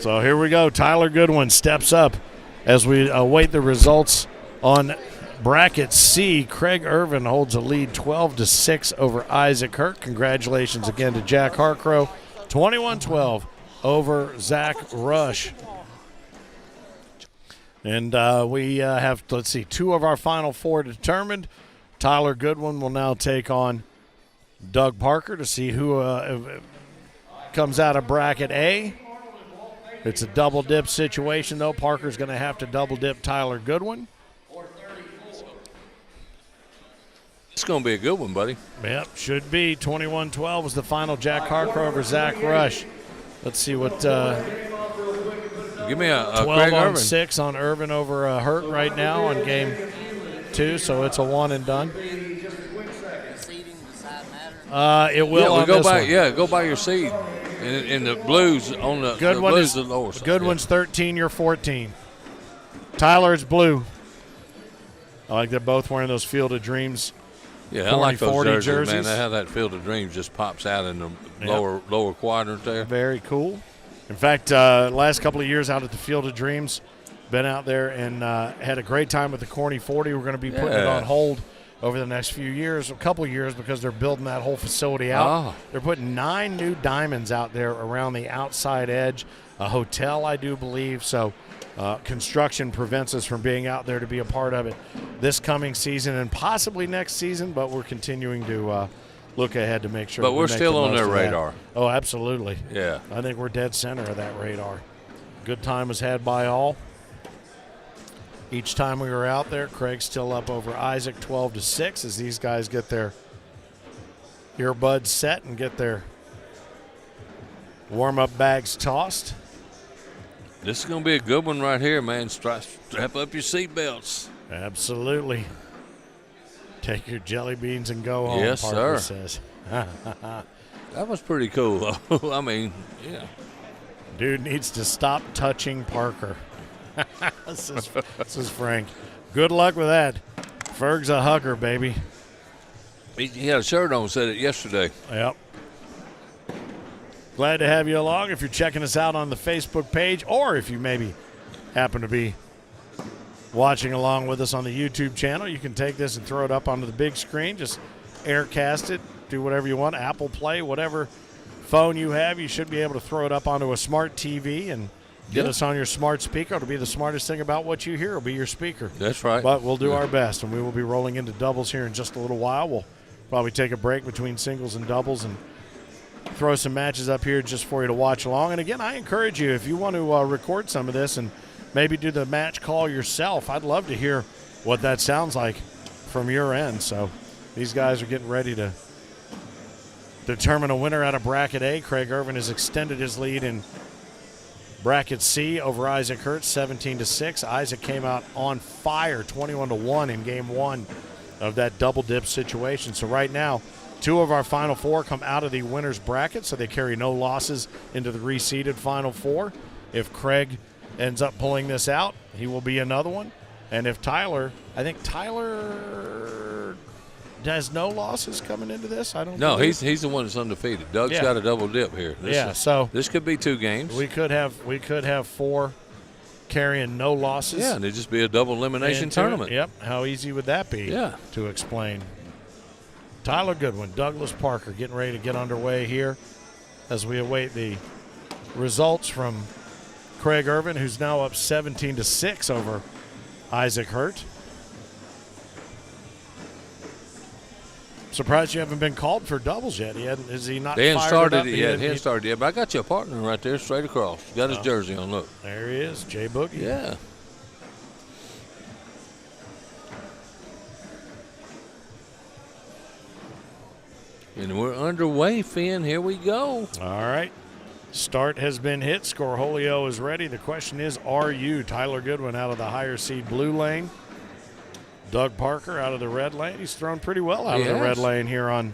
So here we go. Tyler Goodwin steps up as we await the results on bracket C. Craig Irvin holds a lead 12-6 over Isaac Hurt. Congratulations again to Jack Harcrow. 21-12 over Zach Rush. And we have, let's see, 2 of our final 4 determined. Tyler Goodwin will now take on Doug Parker to see who comes out of bracket A. It's a double dip situation, though. Parker's going to have to double dip Tyler Goodwin. It's going to be a good one, buddy. Yep, should be. 21-12 was the final. Jack Harcrow over Zach Rush. Let's see what Give me a 12 Craig on Irvin. 6 on Irvin over Hurt right now on game 2, so it's a one and done. Seeding decide matter. It will Yeah, on go this by. one. Yeah, go by your seed. And the Blues on the Goodwin Blues is the lower side. Goodwin's 13, you're 14. Tyler's blue. I like they're both wearing those Field of Dreams. Yeah, I like those 40 jerseys, man. jerseys. How that Field of Dreams just pops out in the Yep. lower quadrant there. Very cool. In fact, last couple of years out at the Field of Dreams, been out there and had a great time with the Corny 40. We're going to be putting it Yeah. on hold over the next few years, a couple of years, because they're building that whole facility out. Oh. They're putting 9 new diamonds out there around the outside edge, a hotel, I do believe. So construction prevents us from being out there to be a part of it this coming season and possibly next season, but we're continuing to look ahead to make sure. But that we we're make still the on most their of that. radar. Oh, absolutely. Yeah. I think we're dead center of that radar. Good time was had by all. Each time we were out there, Craig's still up over Isaac 12-6 as these guys get their earbuds set and get their warm-up bags tossed. This is going to be a good one right here, man. Strap up your seatbelts. Absolutely. Take your jelly beans and go home, Yes, Parker sir. says. That was pretty cool, though. I mean, yeah. Dude needs to stop touching Parker. This is Frank. Good luck with that. Ferg's a hugger, baby. He had a shirt on, said it yesterday. Yep. Glad to have you along. If you're checking us out on the Facebook page, or if you maybe happen to be watching along with us on the YouTube channel, you can take this and throw it up onto the big screen. Just aircast it, do whatever you want. Apple Play, whatever phone you have, you should be able to throw it up onto a smart TV and get us on your smart speaker. It'll be the smartest thing about what you hear. It'll be your speaker. That's right. But we'll do our best, and we will be rolling into doubles here in just a little while. We'll probably take a break between singles and doubles and throw some matches up here just for you to watch along. And again, I encourage you, if you want to record some of this and maybe do the match call yourself, I'd love to hear what that sounds like from your end. So these guys are getting ready to determine a winner out of bracket A. Craig Irvin has extended his lead in Bracket C over Isaac Hurt, 17-6. Isaac came out on fire, 21-1 in game one of that double dip situation. So right now, 2 of our Final Four come out of the winner's bracket, so they carry no losses into the reseeded Final Four. If Craig ends up pulling this out, he will be another one. And if Tyler, I think Tyler has no losses coming into this. I don't know. No, he's the one that's undefeated. Doug's got a double dip here. So this could be 2 games. We could have 4 carrying no losses. Yeah, and it'd just be a double elimination tournament. Yep. How easy would that be? Yeah. To explain. Tyler Goodwin, Douglas Parker getting ready to get underway here as we await the results from Craig Irvin, who's now up 17-6 over Isaac Hurt. Surprised you haven't been called for doubles yet. Is he not? They hadn't fired started up? it yet. He hadn't started yet. But I got you a partner right there, straight across. Got his jersey on. Look. There he is, Jay Boogie. Yeah. And we're underway, Finn. Here we go. All right. Start has been hit. Scorholio is ready. The question is, are you? Tyler Goodwin out of the higher seed blue lane. Doug Parker out of the red lane. He's thrown pretty well out of the red lane here on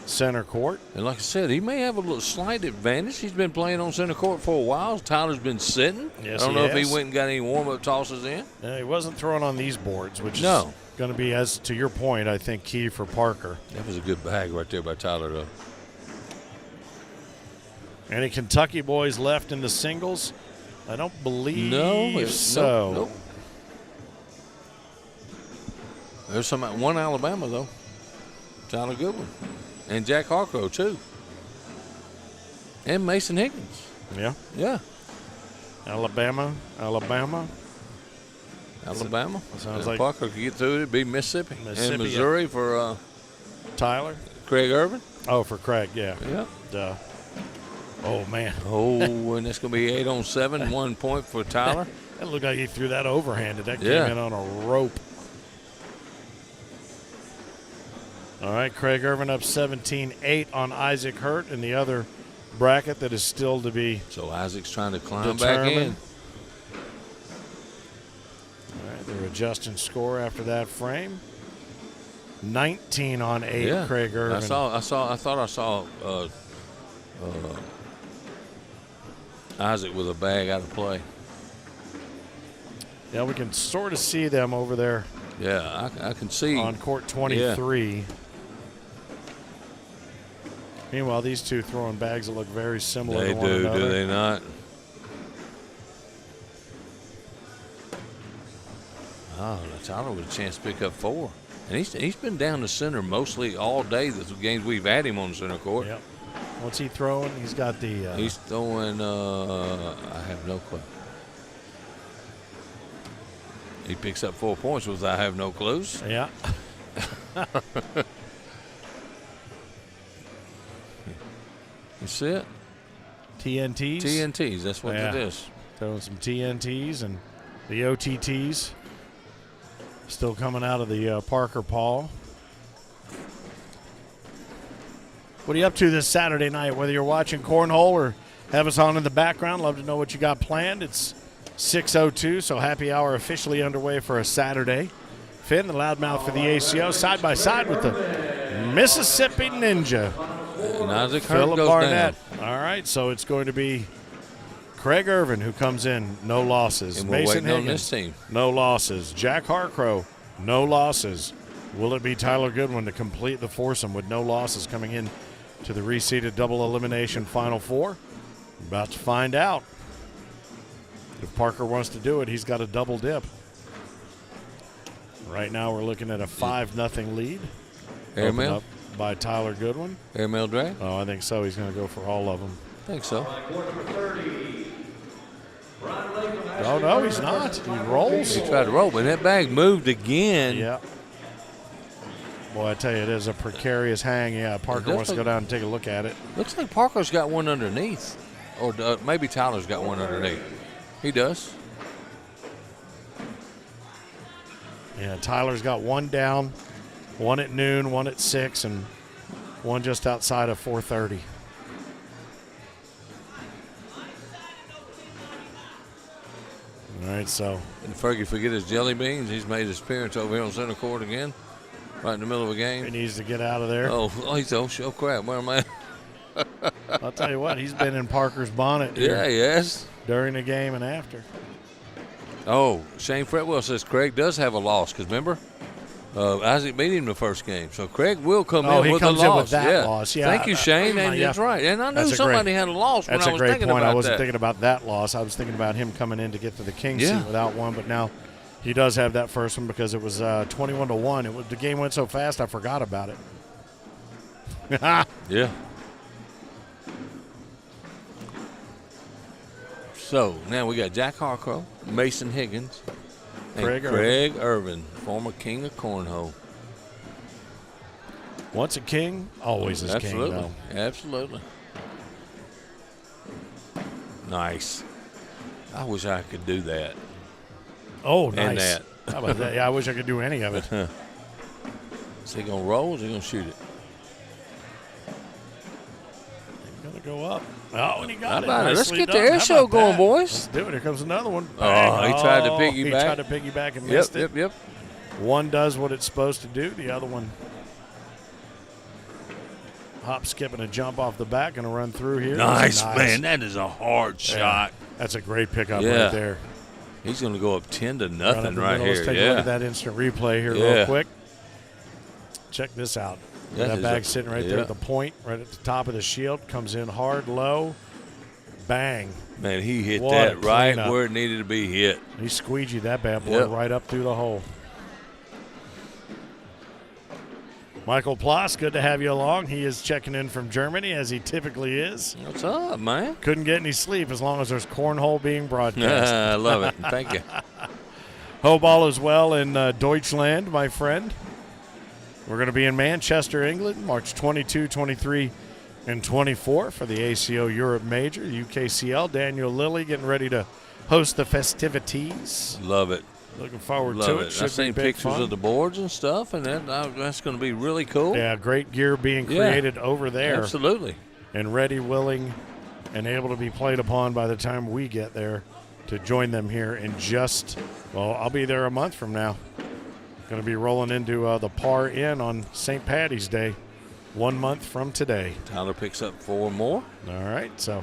center court. And like I said, he may have a little slight advantage. He's been playing on center court for a while. Tyler's been sitting. Yes, I don't know if he went and got any warm-up tosses in. He wasn't throwing on these boards, which is going to be, as to your point, I think, key for Parker. That was a good bag right there by Tyler, though. Any Kentucky boys left in the singles? I don't believe so. Nope. There's one Alabama, though. Tyler Goodwin. And Jack Harcrow, too. And Mason Higgins. Yeah. Yeah. Alabama. Sounds like Parker could get through it. It'd be Mississippi. And Missouri for Tyler. Craig Irvin. Oh, for Craig, yeah. Yeah. Duh. Oh, man. Oh, and it's going to be 8 on 7, 1 point for Tyler. That looked like he threw that overhanded. That came in on a rope. All right, Craig Irvin up 17-8 on Isaac Hurt in the other bracket that is still to be So Isaac's trying to climb back in. All right, they're adjusting score after that frame. 19 on 8, Craig Irvin. I thought I saw Isaac with a bag out of play. Yeah, we can sort of see them over there. Yeah, I can see. On court 23. Yeah. Meanwhile, these two throwing bags that look very similar to one another. Do they not? Oh, Tyler with a chance to pick up 4. And he's been down the center mostly all day. The games we've had him on the center court. Yep. What's he throwing? He's got the. He's throwing. I have no clue. He picks up 4 points with I have no clues. Yeah. You see it? TNTs? TNTs, that's what it is. Throwing some TNTs and the OTTs. Still coming out of the Parker Paul. What are you up to this Saturday night? Whether you're watching Cornhole or have us on in the background, love to know what you got planned. It's 6:02, so happy hour officially underway for a Saturday. Finn, the loudmouth for the ACO, side by side with the Mississippi Ninja. And Isaac Philip goes Barnett. down. All right, so it's going to be Craig Irvin who comes in, no losses. And we're Mason waiting on Higgins, this team. no losses. Jack Harcrow, no losses. Will it be Tyler Goodwin to complete the foursome with no losses coming in to the reseeded double elimination Final Four? About to find out. If Parker wants to do it, he's got a double dip. Right now we're looking at a 5-0 lead. Airmail? Up by Tyler Goodwin. Airmail drag? Oh, I think so. He's going to go for all of them. I think so. Oh, no, he's not. He rolls. He tried to roll, but that bag moved again. Yeah. Boy, I tell you, it is a precarious hang. Yeah, Parker wants to go down and take a look at it. Looks like Parker's got one underneath. Or maybe Tyler's got one underneath. He does. Yeah, Tyler's got one down, one at noon, one at 6, and one just outside of 4:30. right, so. And Fergie forget his jelly beans. He's made his appearance over here on center court again, right in the middle of a game. He needs to get out of there. Oh, crap. Where am I? I'll tell you what, he's been in Parker's bonnet here Yeah, yes. during the game and after. Oh, Shane Fretwell says Craig does have a loss because remember, Isaac beat him the first game, so Craig will come in he with comes a loss. in with that loss. Yeah, Thank you, Shane. And yeah. that's right. And I knew That's a somebody great- had a loss when That's I a was great thinking point. about I wasn't that. thinking about that loss. I was thinking about him coming in to get to the king Yeah. seat without one, but now he does have that first one because it was 21-1. The game went so fast I forgot about it. Yeah. So now we got Jack Harcrow, Mason Higgins, and Craig Craig Irvin, former king of cornhole. Once a king, always is Absolutely. king, though. Absolutely. Nice. I wish I could do that. Oh, And nice. that. How about that? Yeah, I wish I could do any of it. Is he going to roll or is he going to shoot it? Gonna go up. Oh, and he got How it. about it? Let's Nicely get the done. air How show about going, that? boys. Let's do it. Here comes another one. Oh, Bang. he tried to He piggyback. tried to piggyback and missed it. Yep. One does what it's supposed to do. The other one hop, skip, and a jump off the back. Going to run through here. Nice, man. That is a hard shot. That's a great pickup Yeah. right there. He's going to go up 10 to Right up nothing the right middle. here. Let's take a look at that instant replay here Yeah. real quick. Check this out. That That is bag a- sitting right there yeah. at the point, right at the top of the shield. Comes in hard, low, bang. Man, he hit What a that right cleanup. where it needed to be hit. He squeegeed that bad boy Yep. right up through the hole. Michael Ploss, good to have you along. He is checking in from Germany, as he typically is. What's up, man? Couldn't get any sleep as long as there's cornhole being broadcast. I love it. Thank you. Hoball as well in Deutschland, my friend. We're going to be in Manchester, England, March 22, 23, and 24 for the ACO Europe Major, UKCL. Daniel Lilly getting ready to host the festivities. Love it. Looking forward Love to it. it. Should I've be seen big pictures fun. of the boards and stuff, and that's going to be really cool. Yeah, great gear being Yeah. created over there. Absolutely. And ready, willing, and able to be played upon by the time we get there to join them here in I'll be there a month from now. Going to be rolling into the Par Inn on St. Patty's Day, 1 month from today. Tyler picks up 4 more. All right, so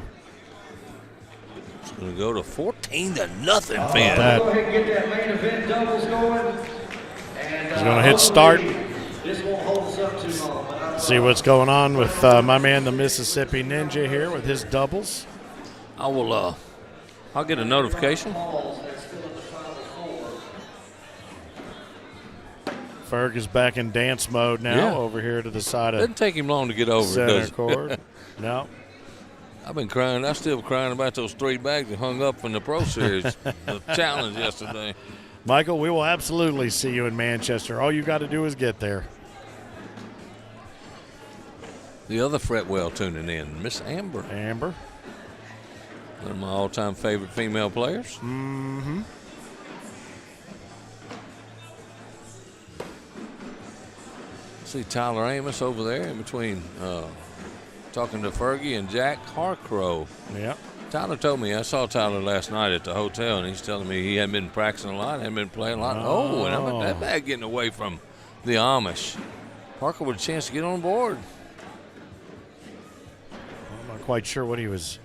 It's going to go to 14 to nothing, that- Finn. Go ahead and get that main event doubles going. And, he's going to hit start. This won't hold us up too long. But I'm See what's going on with my man, the Mississippi Ninja, here with his doubles. I will. I'll get a notification. balls that's still in the final four. Ferg is back in dance mode now Yeah. over here to the side of Doesn't take him long to get over it, center does it? court. No. I've been crying. I'm still crying about those 3 bags that hung up from the Pro Series, the challenge yesterday. Michael, we will absolutely see you in Manchester. All you got to do is get there. The other Fretwell tuning in, Miss Amber, Amber. one of my all-time favorite female players. Mm-hmm. See Tyler Amos over there in between talking to Fergie and Jack Harcrow. Yep. Tyler told me, I saw Tyler last night at the hotel, and he's telling me he hadn't been practicing a lot, hadn't been playing a lot. Oh, and I'm at that bag getting away from the Amish. Parker with a chance to get on board. I'm not quite sure what he was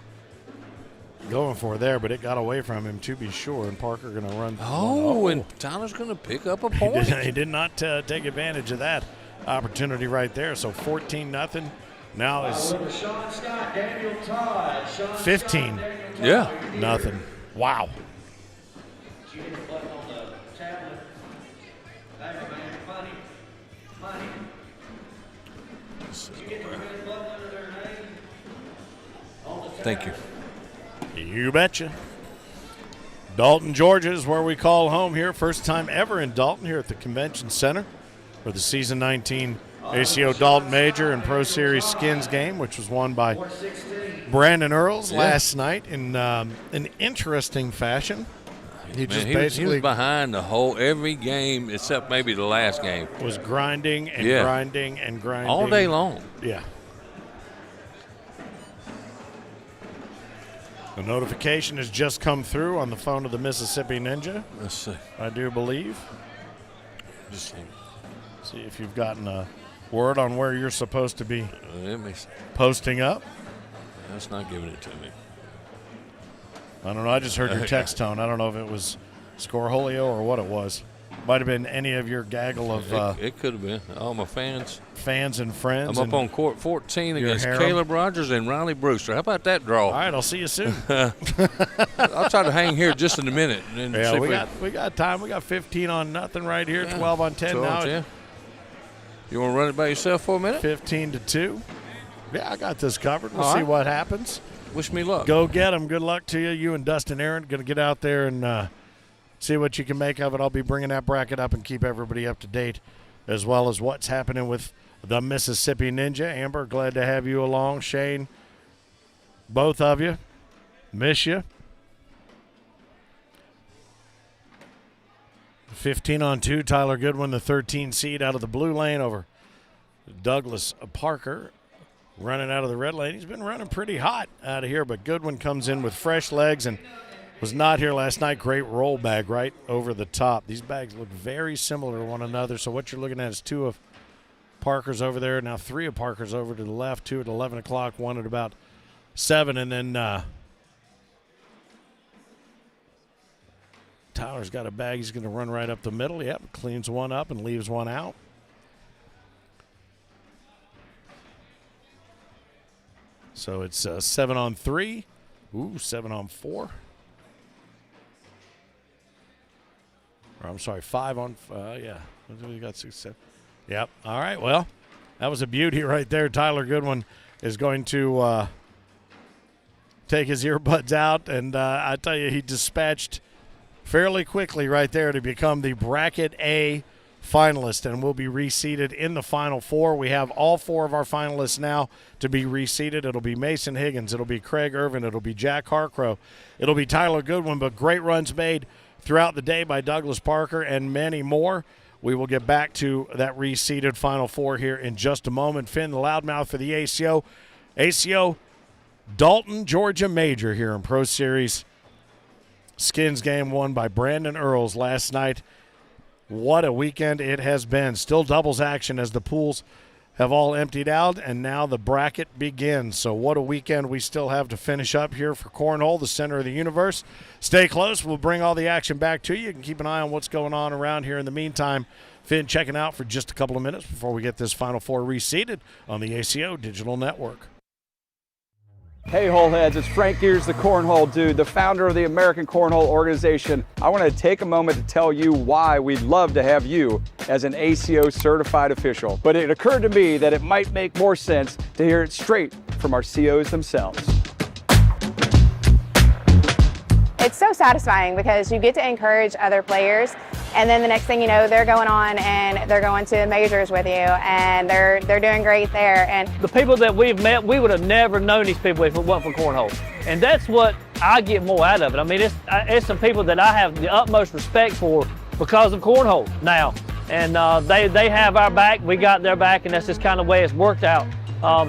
going for there, but it got away from him to be sure. And Parker going to run. Oh, and Tyler's going to pick up a he point. did not take advantage of that opportunity right there. So 14-0. Now is With Sean Scott, Daniel Todd. Sean 15. Scott, Daniel Todd. Yeah. nothing. Wow. Did you hit the button on the tablet? Hey, man, money. Did you get the red button under their name? On the Thank you. You betcha. Dalton, Georgia is where we call home here. First time ever in Dalton here at the Convention Center for the season 19 ACO Dalton Major and Pro Series Skins game, which was won by Brandon Earls last night in an interesting fashion. He just Man, he was basically behind the whole every game except maybe the last game. was grinding and Yeah. grinding and grinding. All day long. Yeah. A notification has just come through on the phone of the Mississippi Ninja, Let's see. I do believe. Just see. See if you've gotten a word on where you're supposed to be Let me see. posting up. That's not giving it to me. I don't know. I just heard your text tone. I don't know if it was Scoreholio or what it was. Might have been any of your gaggle of It could have been. All my fans. fans and friends. I'm up on court 14 against Caleb Rogers and Riley Brewster. How about that draw? All right, I'll see you soon. I'll try to hang here just in a minute. And Yeah, see if we got time. We got 15 on nothing right here. 12 on 10 12 now. on 10. You want to run it by yourself for a minute? 15 to 2. Yeah, I got this covered. We'll All see right. what happens. Wish me luck. Go get them. Good luck to you. You and Dustin Aaron going to get out there and see what you can make of it. I'll be bringing that bracket up and keep everybody up to date, as well as what's happening with the Mississippi Ninja. Amber, glad to have you along. Shane, both of you. Miss you. 15 on 2. Tyler Goodwin, the 13 seed out of the blue lane over Douglas Parker. Running out of the red lane. He's been running pretty hot out of here, but Goodwin comes in with fresh legs and was not here last night. Great roll bag right over the top. These bags look very similar to one another, so what you're looking at is 2 of Parker's over there. Now 3 of Parker's over to the left, 2 at 11 o'clock, 1 at about 7, and then Tyler's got a bag. He's going to run right up the middle. Yep, cleans one up and leaves one out. So it's 7 on 3. Ooh, 7 on 4. Or I'm sorry, 5 on, yeah. We got 6, 7. Yep. All right, well, that was a beauty right there. Tyler Goodwin is going to take his earbuds out, and I tell you, he dispatched fairly quickly right there to become the Bracket A finalist, and will be reseeded in the Final Four. We have all 4 of our finalists now to be reseeded. It'll be Mason Higgins. It'll be Craig Irvin. It'll be Jack Harcrow. It'll be Tyler Goodwin, but great runs made throughout the day by Douglas Parker and many more. We will get back to that reseeded Final Four here in just a moment. Finn, the loudmouth for the ACO. ACO Dalton, Georgia Major here in Pro Series. Skins game won by Brandon Earls last night. What a weekend it has been. Still doubles action as the pools have all emptied out, and now the bracket begins. So what a weekend we still have to finish up here for Cornhole, the center of the universe. Stay close. We'll bring all the action back to you. You can keep an eye on what's going on around here. In the meantime, Finn checking out for just a couple of minutes before we get this Final Four reseeded on the ACO Digital Network. Hey Holeheads, it's Frank Gears, the Cornhole Dude, the founder of the American Cornhole Organization. I want to take a moment to tell you why we'd love to have you as an ACO certified official. But it occurred to me that it might make more sense to hear it straight from our COs themselves. It's so satisfying because you get to encourage other players, and then the next thing you know, they're going on and they're going to majors with you, and they're doing great there. And the people that we've met, we would have never known these people if it wasn't for Cornhole. And that's what I get more out of it. I mean, it's some people that I have the utmost respect for because of Cornhole now. And they have our back, we got their back, and that's just kind of the way it's worked out.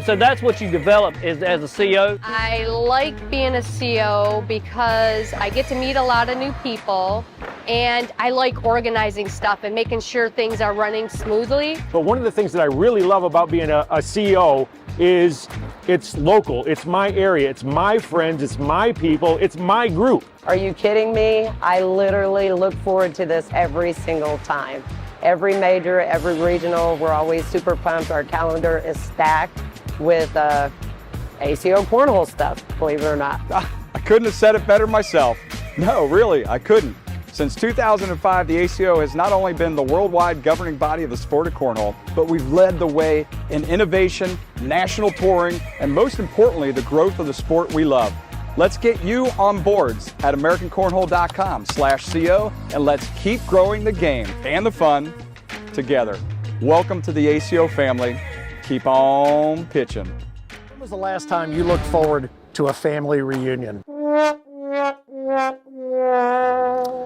So that's what you develop as a CO. I like being a CO because I get to meet a lot of new people, and I like organizing stuff and making sure things are running smoothly. But one of the things that I really love about being a CO is it's local, it's my area, it's my friends, it's my people, it's my group. Are you kidding me? I literally look forward to this every single time. Every major, every regional, we're always super pumped. Our calendar is stacked with ACO Cornhole stuff, believe it or not. I couldn't have said it better myself. No, really, I couldn't. Since 2005, the ACO has not only been the worldwide governing body of the sport of cornhole, but we've led the way in innovation, national touring, and most importantly, the growth of the sport we love. Let's get you on boards at AmericanCornhole.com/CO, and let's keep growing the game and the fun together. Welcome to the ACO family. Keep on pitching. When was the last time you looked forward to a family reunion?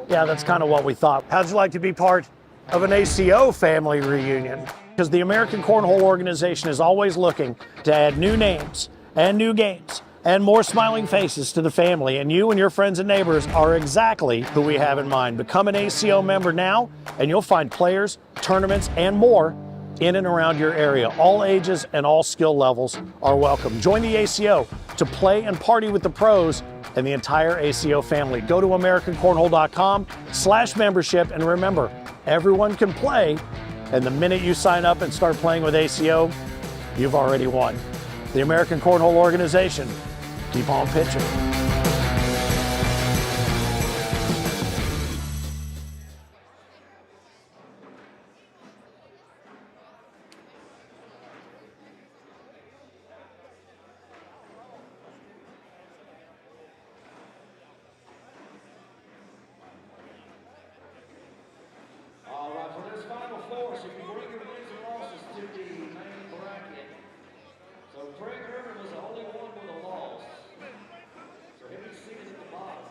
Yeah, that's kind of what we thought. How'd you like to be part of an ACO family reunion? Because the American Cornhole Organization is always looking to add new names and new games and more smiling faces to the family. And you and your friends and neighbors are exactly who we have in mind. Become an ACO member now, and you'll find players, tournaments, and more in and around your area. All ages and all skill levels are welcome. Join the ACO to play and party with the pros and the entire ACO family. Go to AmericanCornhole.com/membership, and remember, everyone can play, and the minute you sign up and start playing with ACO, you've already won. The American Cornhole Organization, keep on pitching. All right, for this final four, so you can bring your wins and losses to the main bracket. So Craig Herman was the only one with a loss. So he'll be seated at the bottom.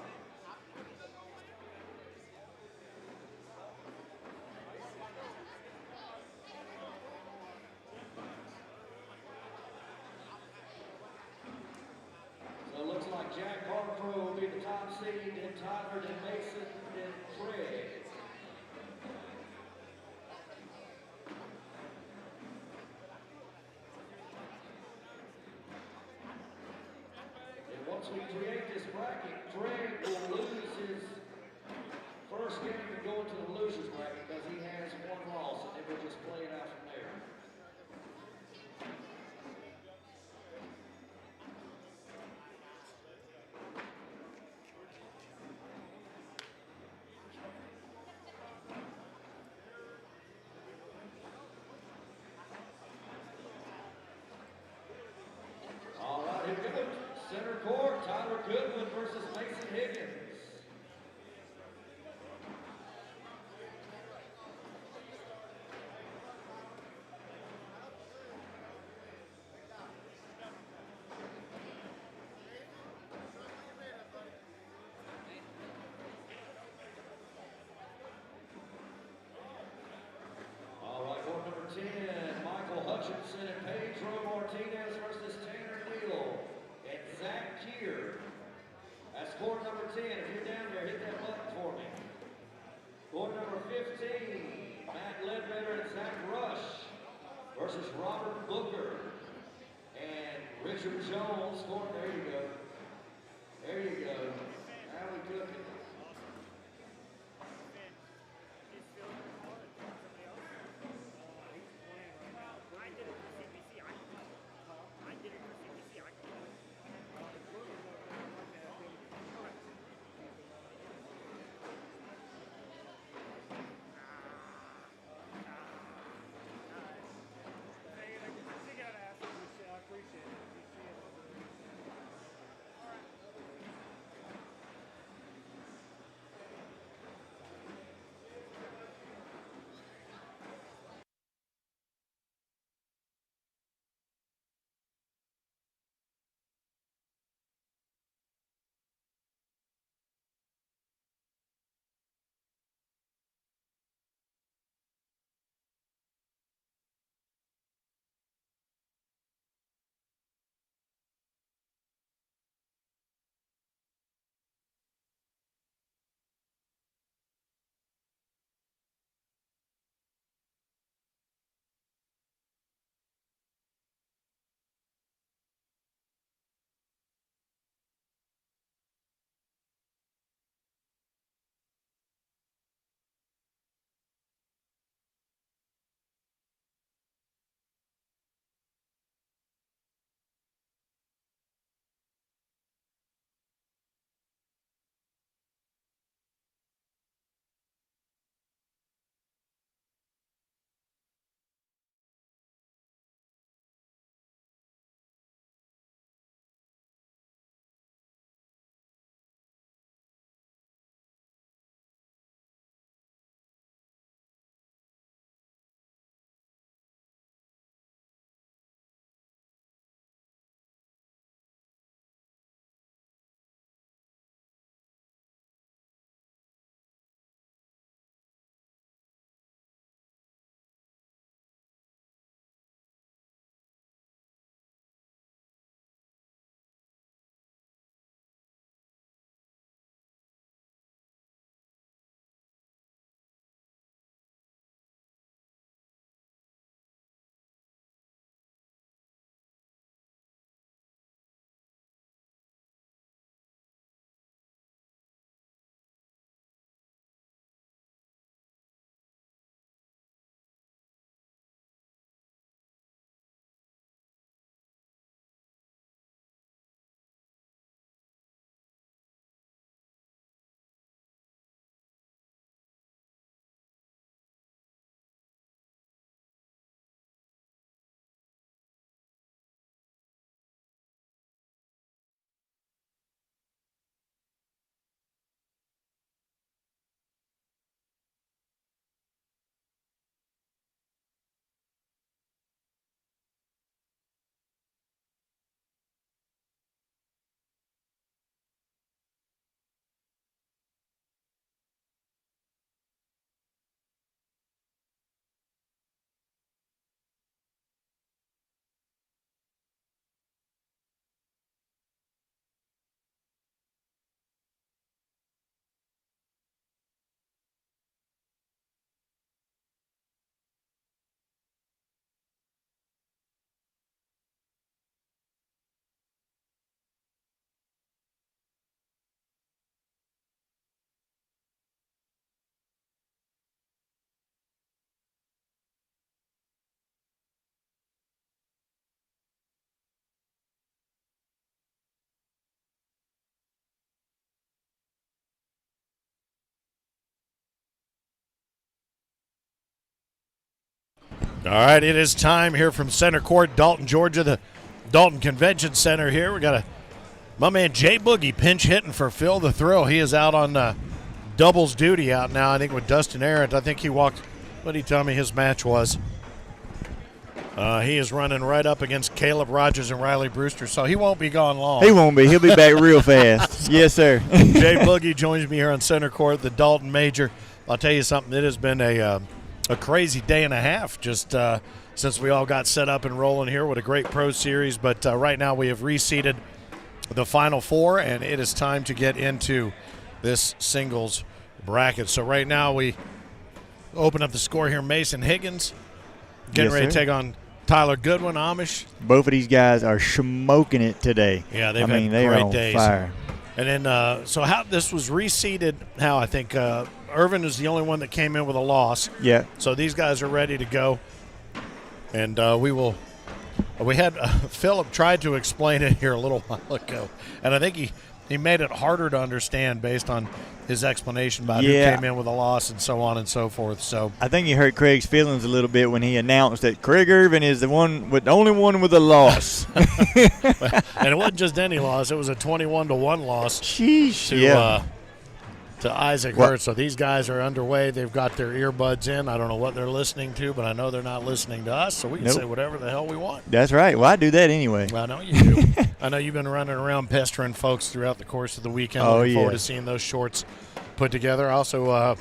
So it looks like Jack Hartford will be the top seed, then Tyler, then Mason, then Craig. And once we create this bracket, Craig will lose his first game and go into the losers bracket because he has one loss, and then we'll just play it out from there. All right, here we go. Center court, Tyler Goodwin versus Mason Higgins. All right, court number 10, Michael Hutchinson and Pedro Martinez versus Tanner Neal and Zach Keir. That's court number 10. If you're down there, hit that button for me. Court number 15, Matt Ledbetter and Zach Rush versus Robert Booker and Richard Jones. Court, there you go. There you go. Now we cooking. All right, it is time here from Center Court, Dalton, Georgia, the Dalton Convention Center here. We got my man Jay Boogie pinch hitting for Phil the Thrill. He is out on doubles duty out now, I think, with Dustin Arendt. I think he walked, what did he tell me his match was? He is running right up against Caleb Rogers and Riley Brewster, so he won't be gone long. He won't be. He'll be back real fast. Yes, sir. Jay Boogie joins me here on Center Court, the Dalton Major. I'll tell you something, it has been a crazy day and a half just since we all got set up and rolling here with a great pro series. But right now we have reseeded the Final Four, and it is time to get into this singles bracket. So right now we open up the score here. Mason Higgins getting ready to take on Tyler Goodwin, Amish. Both of these guys are smoking it today. Yeah, they've they had are great on days. fire. And then, so how this was reseeded, how I think Irvin is the only one that came in with a loss. Yeah. So these guys are ready to go. And we had Philip tried to explain it here a little while ago. And I think he made it harder to understand based on his explanation about who came in with a loss and so on and so forth. So I think he hurt Craig's feelings a little bit when he announced that Craig Irvin is the only one with a loss. And it wasn't just any loss; it was a 21-1 loss. Sheesh. To Isaac Hurst. So these guys are underway. They've got their earbuds in. I don't know what they're listening to, but I know they're not listening to us, so we can say whatever the hell we want. That's right. Well, I do that anyway. I know you do. I know you've been running around pestering folks throughout the course of the weekend. Looking forward to seeing those shorts put together. I also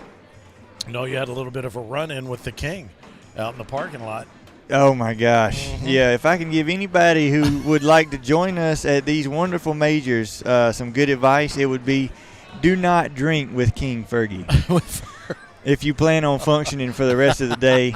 know you had a little bit of a run-in with the King out in the parking lot. Oh, my gosh. Mm-hmm. Yeah, if I can give anybody who would like to join us at these wonderful majors some good advice, it would be do not drink with King Fergie. If you plan on functioning for the rest of the day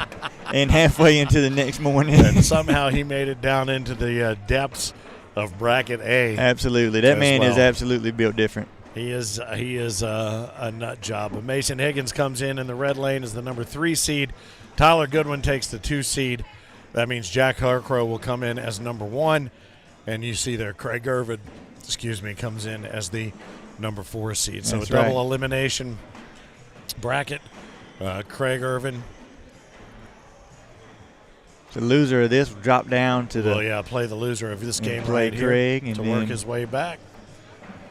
and halfway into the next morning. And somehow he made it down into the depths of bracket A. Absolutely. That man is absolutely built different. He is a nut job. But Mason Higgins comes in the red lane as the number 3 seed. Tyler Goodwin takes the 2 seed. That means Jack Harcrow will come in as number 1. And you see there Craig Irvin, comes in as the number 4 seed. So That's a double elimination bracket. Craig Irvin. The loser of this will drop down to play the loser of this game play right Craig here and to work his way back.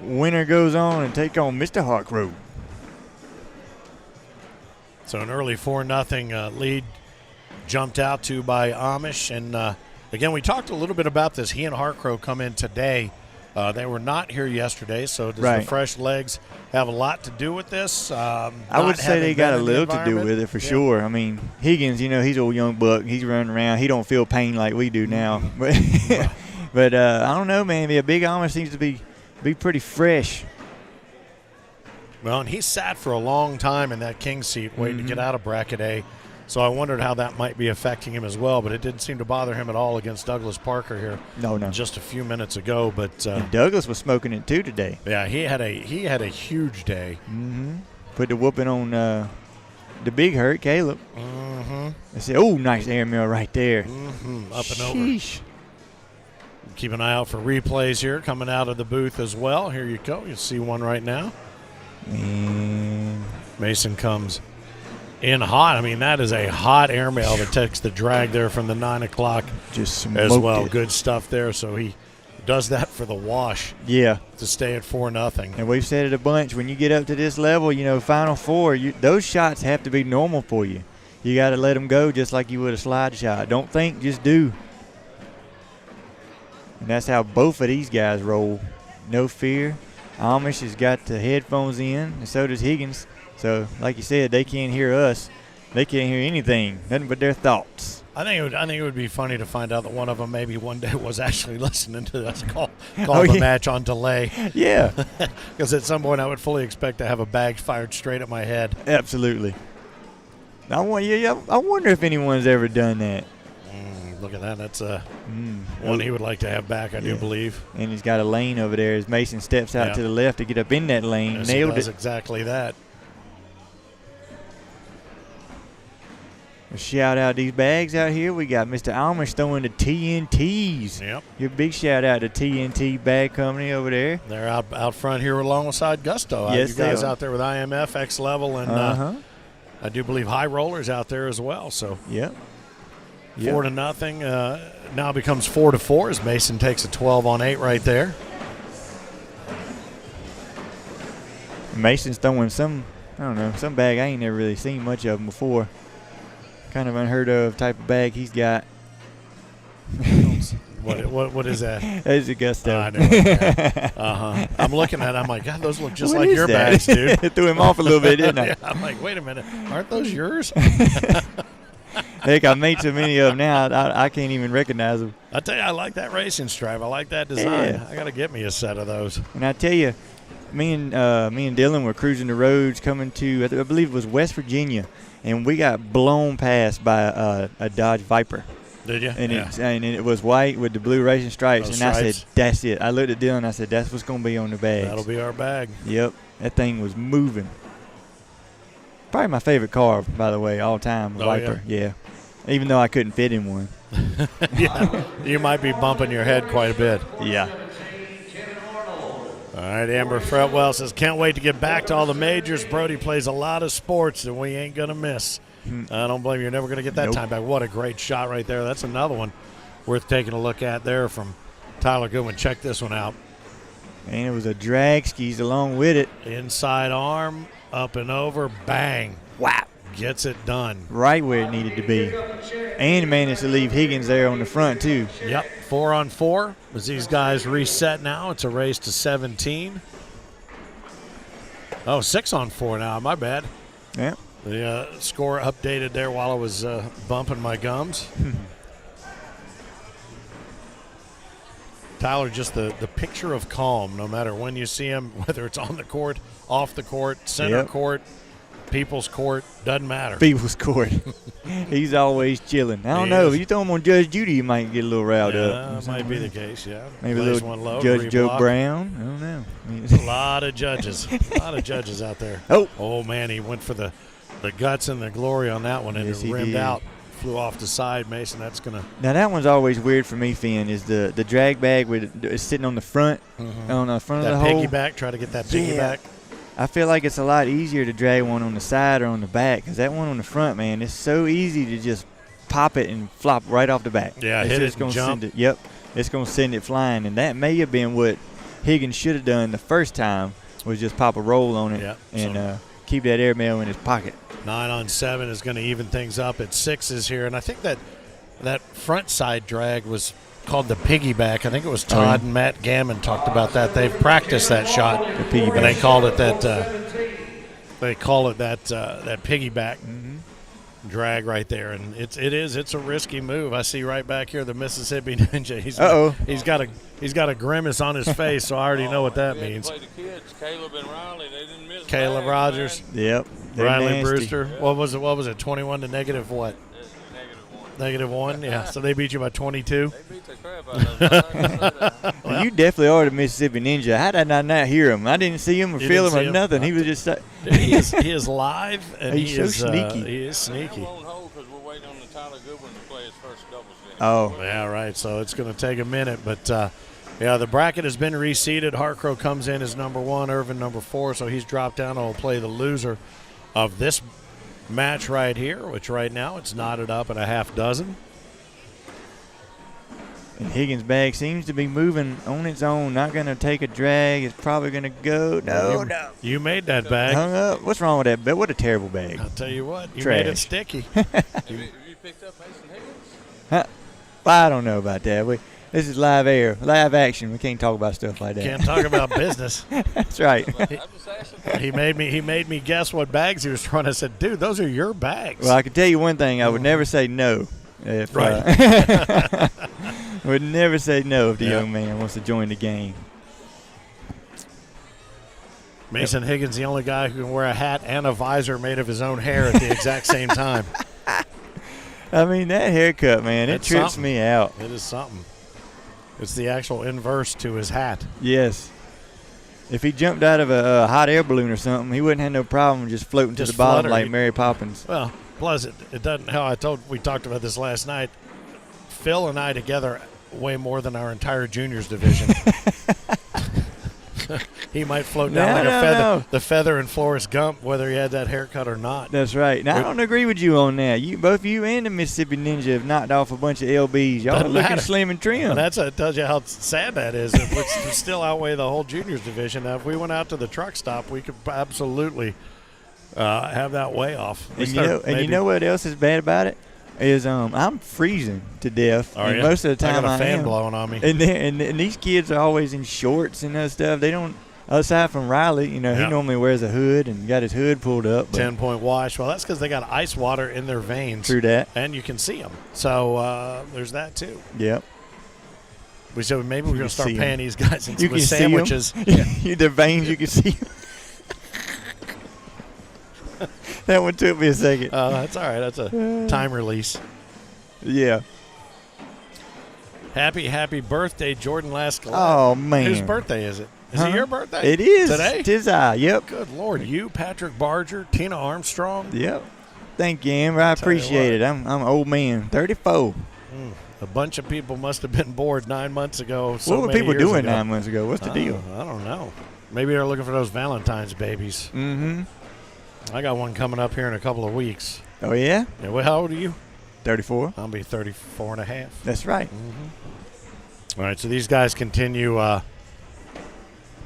Winner goes on and take on Mr. Harcrow. So an early 4-0 lead jumped out to by Amish. And again, we talked a little bit about this. He and Harcrow come in today. They were not here yesterday, so does the fresh legs have a lot to do with this? I would say they got a little to do with it for sure. I mean, Higgins, he's an old young buck. He's running around. He don't feel pain like we do now. But I don't know, man. A big Amish seems to be pretty fresh. Well, and he sat for a long time in that king seat waiting to get out of bracket A. So I wondered how that might be affecting him as well, but it didn't seem to bother him at all against Douglas Parker here. No. Just a few minutes ago, but and Douglas was smoking it too today. Yeah, he had a huge day. Mm-hmm. Put the whooping on the big hurt Caleb. Mm-hmm. I said, "Oh, nice airmail right there." Mm-hmm. Up and over. Keep an eye out for replays here coming out of the booth as well. Here you go. You see one right now. And Mason comes in hot. I mean, that is a hot airmail that takes the drag there from the 9 o'clock just as well. It. Good stuff there. So he does that for the wash. Yeah. To stay at 4-0. And we've said it a bunch. When you get up to this level, Final Four, those shots have to be normal for you. You got to let them go just like you would a slide shot. Don't think, just do. And that's how both of these guys roll. No fear. Amish has got the headphones in, and so does Higgins. So, like you said, they can't hear us. They can't hear anything, nothing but their thoughts. I think it would be funny to find out that one of them maybe one day was actually listening to us call the match on delay. Yeah. Because at some point I would fully expect to have a bag fired straight at my head. Absolutely. I wonder if anyone's ever done that. Look at that. That's one he would like to have back, I do believe. And he's got a lane over there as Mason steps out to the left to get up in that lane. Yes, Nailed he does it. Exactly that. A shout out these bags out here. We got Mr. Amish throwing the TNTs. Yep. Your big shout out to TNT Bag Company over there. They're out front here alongside Gusto. Yes, you guys out there with IMF, X Level, and I do believe High Rollers out there as well. So yep. Yep. 4-0. Now becomes 4-4 as Mason takes a 12-on-8 right there. Mason's throwing some bag I ain't never really seen much of him before. Kind of unheard of type of bag he's got. What is that? That's a gusto. I know. Yeah. I'm looking at it. I'm like, God, those look just like your bags, dude. It threw him off a little bit, didn't I? Yeah, I'm like, wait a minute. Aren't those yours? Heck, I made so many of them now, I can't even recognize them. I tell you, I like that racing stripe. I like that design. Yeah. I got to get me a set of those. And I tell you, me and Dylan were cruising the roads coming to, I believe it was West Virginia, and we got blown past by a Dodge Viper. Did you? And it was white with the blue racing stripes. Those I stripes. said, that's it. I looked at Dylan and I said, that's what's going to be on the bag. That'll be our bag. Yep. That thing was moving. Probably my favorite car, by the way, all time, Viper. Yeah. Even though I couldn't fit in one. Yeah. You might be bumping your head quite a bit. Yeah. All right, Amber Fretwell says, can't wait to get back to all the majors. Brody plays a lot of sports, and we ain't going to miss. I don't blame you. You're never going to get that time back. What a great shot right there. That's another one worth taking a look at there from Tyler Goodwin. Check this one out. And it was a drag skis along with it. Inside arm, up and over, bang. Wow. Gets it done. Right where it needed to be. And managed to leave Higgins there on the front, too. Yep, 4-on-4. As these guys reset now, it's a race to 17. Oh, 6-on-4 now. My bad. Yeah. The score updated there while I was bumping my gums. Tyler, just the picture of calm, no matter when you see him, whether it's on the court, off the court, center court, people's court, doesn't matter. People's court. He's always chilling. I don't know. If you throw him on Judge Judy, you might get a little riled up. That might be the case, yeah. Maybe a Lays little one low, Judge Joe reblock. Brown. I don't know. A lot of judges. A lot of judges out there. Oh, man, he went for the guts and the glory on that one, and Yes, it he rimmed did. out. Flew off the side, Mason. That's going to. Now, that one's always weird for me, Finn, is the drag bag is sitting on the front, on the front That of the hole. piggyback, try to get that piggyback. I feel like it's a lot easier to drag one on the side or on the back, because that one on the front, man, it's so easy to just pop it and flop right off the back. Yeah, it's hit just it and gonna jump. Send it, yep, it's going to send it flying, and that may have been what Higgins should have done the first time, was just pop a roll on it and keep that airmail in his pocket. 9-on-7 is going to even things up at 6s here, and I think that front side drag was called the piggyback. I think it was Todd and Matt Gammon talked about that. They've practiced that shot, The piggyback. and they called it that. They call it that piggyback drag right there, and it's a risky move. I see right back here the Mississippi Ninja. He's got a grimace on his face, so I already know what that means. Play the kids, Caleb and Riley. They didn't miss. Caleb bags, Rogers. man. Yep. They're Riley nasty. Brewster. What was it? 21 to negative what? -1. Yeah. So they beat you by 22. They beat the crap out of us. Well, you definitely are the Mississippi Ninja. How did I not hear him? I didn't see him or You feel didn't him or see him? nothing. He was just He is live, and He's he so is sneaky. He is sneaky. We're on hold because we're waiting on the Tyler Goodwin to play his first doubles game. Oh. Yeah, right. So it's going to take a minute, but yeah, the bracket has been reseeded. Hartcrow comes in as number 1, Irvin number 4, so he's dropped down and will play the loser of this match right here, which right now it's knotted up at a half dozen. And Higgins' bag seems to be moving on its own. Not going to take a drag. It's probably going to go. No. You made that bag. Hung up. What's wrong with that bag? What a terrible bag. I'll tell you what, you Trash. made it sticky. Have you picked up Mason Higgins? Huh? Well, I don't know about that. This is live air, live action. We can't talk about stuff like that. Can't talk about business. That's right. I'm just asking. He made me guess what bags he was throwing. I said, dude, those are your bags. Well, I can tell you one thing. I would never say no. If, Right. would never say no if the young man wants to join the game. Mason Higgins, the only guy who can wear a hat and a visor made of his own hair at the exact same time. I mean, that haircut, man, it It's trips something. me out. It is something. It's the actual inverse to his hat. Yes. If he jumped out of a hot air balloon or something, he wouldn't have no problem just floating to Just the bottom flutter. like Mary Poppins. Well, plus it doesn't. Hell, we talked about this last night. Phil and I together weigh more than our entire juniors division. He might float down like a feather. The feather in Forrest Gump, whether he had that haircut or not. That's right. Now, I don't agree with you on that. Both you and the Mississippi Ninja have knocked off a bunch of LBs. Y'all are looking slim and trim. That tells you how sad that is. It would still outweigh the whole juniors division. Now, if we went out to the truck stop, we could absolutely have that way off. And you know what else is bad about it? Is I'm freezing to death. Oh, and yeah? Most of the time I got a fan am. blowing on me. And these kids are always in shorts and that stuff. They don't, aside from Riley, he normally wears a hood and got his hood pulled up. 10-point wash. Well, that's because they got ice water in their veins. True that. And you can see them. So there's that too. Yep. We said maybe we're going to start paying these guys you with sandwiches. Their veins, you can see them. That one took me a second. That's all right. That's a time release. Yeah. Happy birthday, Jordan Laskell. Oh, man. Whose birthday is it? Is it your birthday? It is. Today? Tis I, yep. Good Lord. You, Patrick Barger, Tina Armstrong. Yep. Thank you, Amber. I appreciate it. I'm an old man, 34. A bunch of people must have been bored 9 months ago. What were people doing 9 months ago? What's the deal? I don't know. Maybe they're looking for those Valentine's babies. Mm-hmm. I got one coming up here in a couple of weeks. Oh, yeah? Yeah, well, how old are you? 34. I'll be 34 and a half. That's right. Mm-hmm. All right, so these guys continue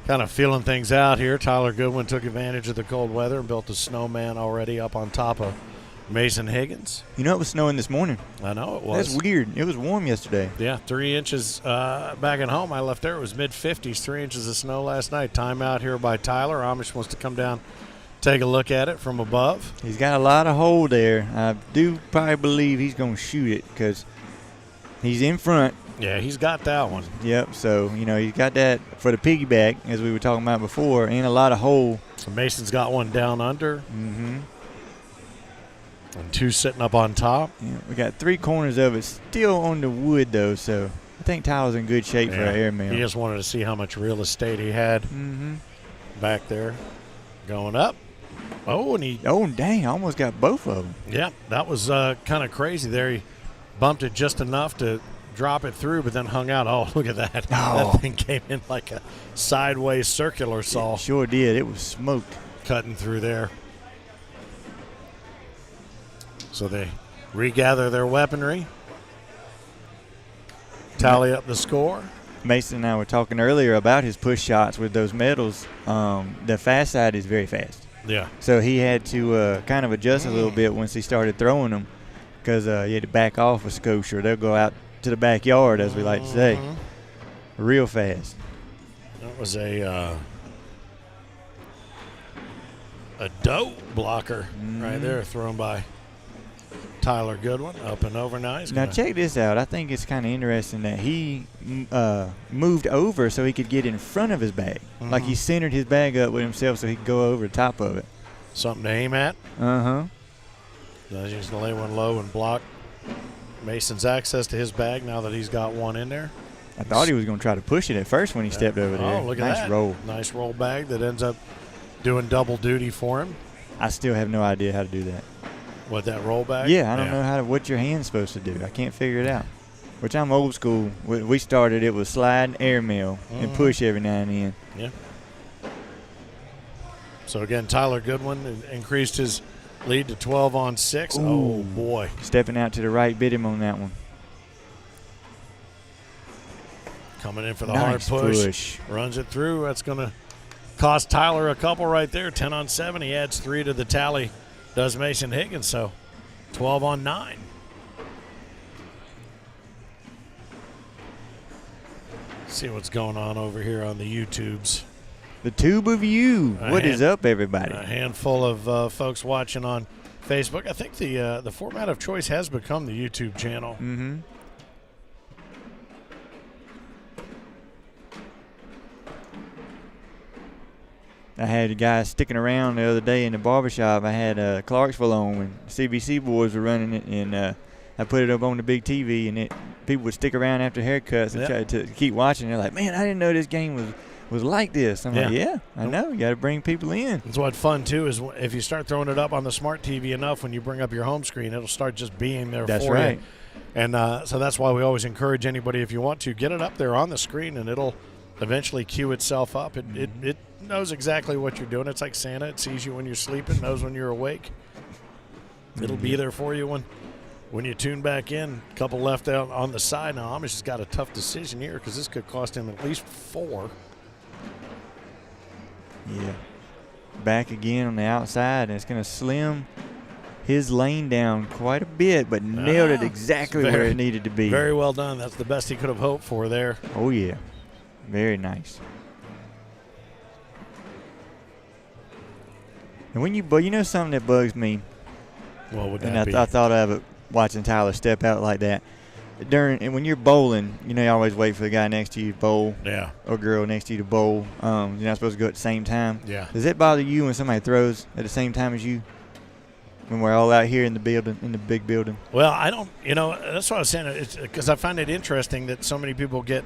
kind of feeling things out here. Tyler Goodwin took advantage of the cold weather and built a snowman already up on top of Mason Higgins. You know it was snowing this morning. I know it was. That's weird. It was warm yesterday. Yeah, 3 inches back at home. I left there. It was mid-50s, 3 inches of snow last night. Timeout here by Tyler. Amish wants to come down, take a look at it from above. He's got a lot of hold there. I do probably believe he's going to shoot it because he's in front. Yeah, he's got that one. Yep, so, he's got that for the piggyback, as we were talking about before, and a lot of hold. So Mason's got one down under. Mm-hmm. And 2 sitting up on top. Yeah, we got 3 corners of it still on the wood, though, so I think Tyler's in good shape for an airmail. He just wanted to see how much real estate he had back there. Going up. Oh, dang, I almost got both of them. Yeah, that was kind of crazy there. He bumped it just enough to drop it through, but then hung out. Oh, look at that. Oh. That thing came in like a sideways circular saw. It sure did. It was smoked. Cutting through there. So they regather their weaponry, tally up the score. Mason and I were talking earlier about his push shots with those medals. The fast side is very fast. Yeah. So he had to kind of adjust a little bit once he started throwing them because he had to back off a scotia. They'll go out to the backyard, as we like to say, real fast. That was a dope blocker right there thrown by Tyler Goodwin. Up and over nice. Now check this out. I think it's kind of interesting that he moved over so he could get in front of his bag. Like he centered his bag up with himself so he could go over the top of it. Something to aim at. Uh-huh. He's just going to lay one low and block Mason's access to his bag now that he's got one in there. I thought he was going to try to push it at first when he stepped over there. Oh, look at nice that. roll. Nice roll bag that ends up doing double duty for him. I still have no idea how to do that. What, that roll bag? Yeah, I don't know what your hand's supposed to do. I can't figure it out. Which I'm old school. We started it with slide and airmail and push every now and then. Yeah. So again, Tyler Goodwin increased his lead to 12 on 6. Ooh. Oh boy. Stepping out to the right, bit him on that one. Coming in for the hard push. Runs it through. That's going to cost Tyler a couple right there. 10 on 7. He adds 3 to the tally. Does Mason Higgins, so 12 on 9. See what's going on over here on the YouTubes. The tube of you. What is up, everybody? A handful of folks watching on Facebook. I think the format of choice has become the YouTube channel. Mm-hmm. I had a guy sticking around the other day in the barbershop. I had Clarksville on when CBC boys were running it, and I put it up on the big TV, and people would stick around after haircuts and try to keep watching. They're like, man, I didn't know this game was like this. I'm like, yeah, I know. You got to bring people in. That's what's fun, too, is if you start throwing it up on the smart TV enough, when you bring up your home screen, it'll start just being there that's for right. you. And so that's why we always encourage anybody, if you want to, get it up there on the screen, and it'll eventually queue itself up. It knows exactly what you're doing. It's like Santa. It sees you when you're sleeping, knows when you're awake. It'll be there for you when you tune back in. A couple left out on the side. Now, Amish has got a tough decision here because this could cost him at least 4. Yeah. Back again on the outside, and it's going to slim his lane down quite a bit, but nailed it exactly where it needed to be. Very well done. That's the best he could have hoped for there. Oh, yeah. Very nice. And when you know something that bugs me, what would that and be? I thought of it watching Tyler step out like that. And when you're bowling, you always wait for the guy next to you to bowl. Yeah. Or girl next to you to bowl. You're not supposed to go at the same time. Yeah. Does it bother you when somebody throws at the same time as you? When we're all out here in the building, in the big building. Well, I don't. That's what I was saying. It's because I find it interesting that so many people get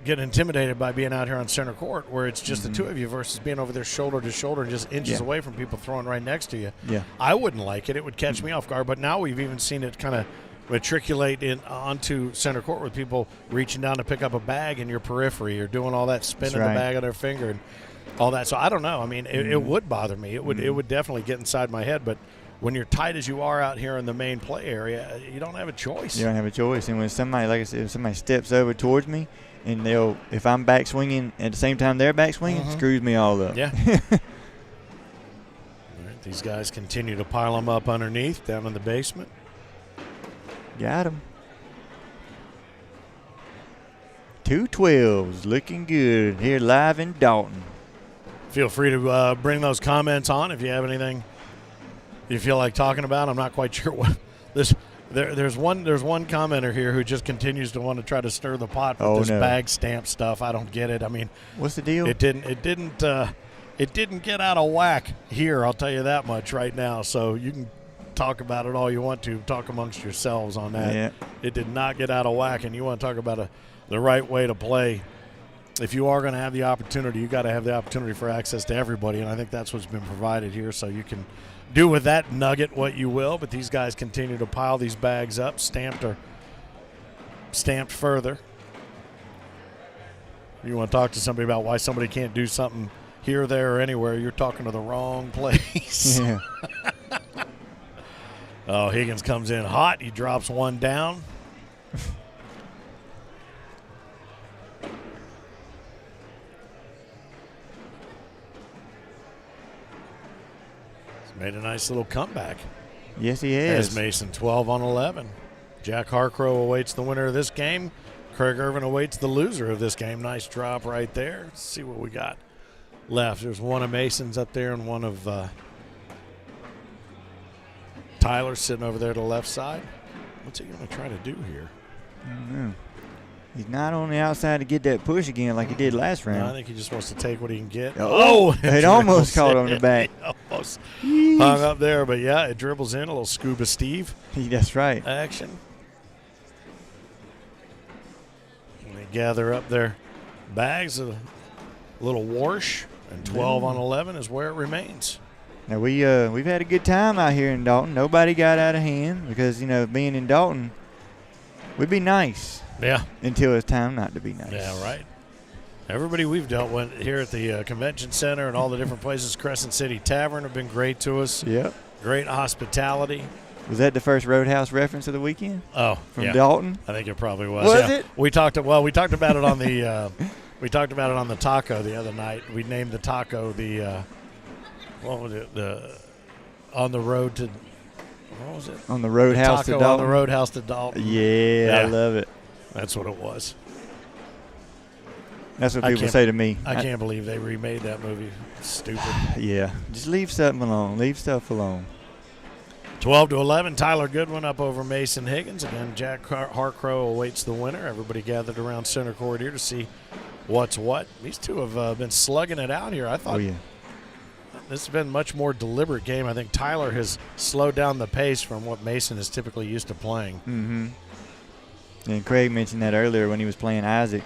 intimidated by being out here on center court, where it's just the two of you versus being over there shoulder to shoulder and just inches away from people throwing right next to you. Yeah. I wouldn't like it. It would catch me off guard. But now we've even seen it kind of matriculate onto center court with people reaching down to pick up a bag in your periphery or doing all that, spinning the bag on their finger and all that. So I don't know. I mean, it would bother me. It would definitely get inside my head. But when you're tight as you are out here in the main play area, you don't have a choice. You don't have a choice. And when somebody, like I said, if somebody steps over towards me, and if I'm back swinging at the same time they're back swinging, it screws me all up. Yeah. All right, these guys continue to pile them up underneath down in the basement. Got him. 2 12s, looking good here live in Dalton. Feel free to bring those comments on if you have anything you feel like talking about. I'm not quite sure what this. There's one commenter here who just continues to want to try to stir the pot with this bag stamp stuff. I don't get it. I mean, what's the deal? It didn't get out of whack here. I'll tell you that much right now. So you can talk about it all you want to. Talk amongst yourselves on that. Yeah. It did not get out of whack, and you want to talk about the right way to play. If you are going to have the opportunity, you got to have the opportunity for access to everybody, and I think that's what's been provided here. So you can do with that nugget what you will, but these guys continue to pile these bags up, stamped further. You want to talk to somebody about why somebody can't do something here, there, or anywhere, you're talking to the wrong place. Yeah. Oh, Higgins comes in hot. He drops one down. Made a nice little comeback. Yes, he has. As Mason, 12 on 11. Jack Harcrow awaits the winner of this game. Craig Irvin awaits the loser of this game. Nice drop right there. Let's see what we got left. There's one of Mason's up there and one of Tyler's sitting over there to the left side. What's he going to try to do here? I don't know. He's not on the outside to get that push again like he did last round. No, I think he just wants to take what he can get. Oh, it almost caught on the back. Almost hung up there, but yeah, it dribbles in. A little Scuba Steve. That's right. Action. And they gather up their bags, a little wash, and 12 on 11 is where it remains. Now we've had a good time out here in Dalton. Nobody got out of hand because, being in Dalton, we'd be nice. Yeah. Until it's time not to be nice. Yeah, right. Everybody we've dealt with here at the convention center and all the different places, Crescent City Tavern have been great to us. Yep. Great hospitality. Was that the first Roadhouse reference of the weekend? Oh, from Dalton? I think it probably was. Was it? We talked about it on the we talked about it on the taco the other night. We named the taco the what was it? On the road to what was it? On the Roadhouse to Dalton. On the Roadhouse to Dalton. Yeah, I love it. That's what it was. That's what people say to me. I can't believe they remade that movie. It's stupid. Yeah. Just leave something alone. Leave stuff alone. 12 to 11. Tyler Goodwin up over Mason Higgins. Again, Jack Harcrow awaits the winner. Everybody gathered around center court here to see what's what. These two have been slugging it out here. I thought this has been a much more deliberate game. I think Tyler has slowed down the pace from what Mason is typically used to playing. Mm-hmm. And Craig mentioned that earlier when he was playing Isaac.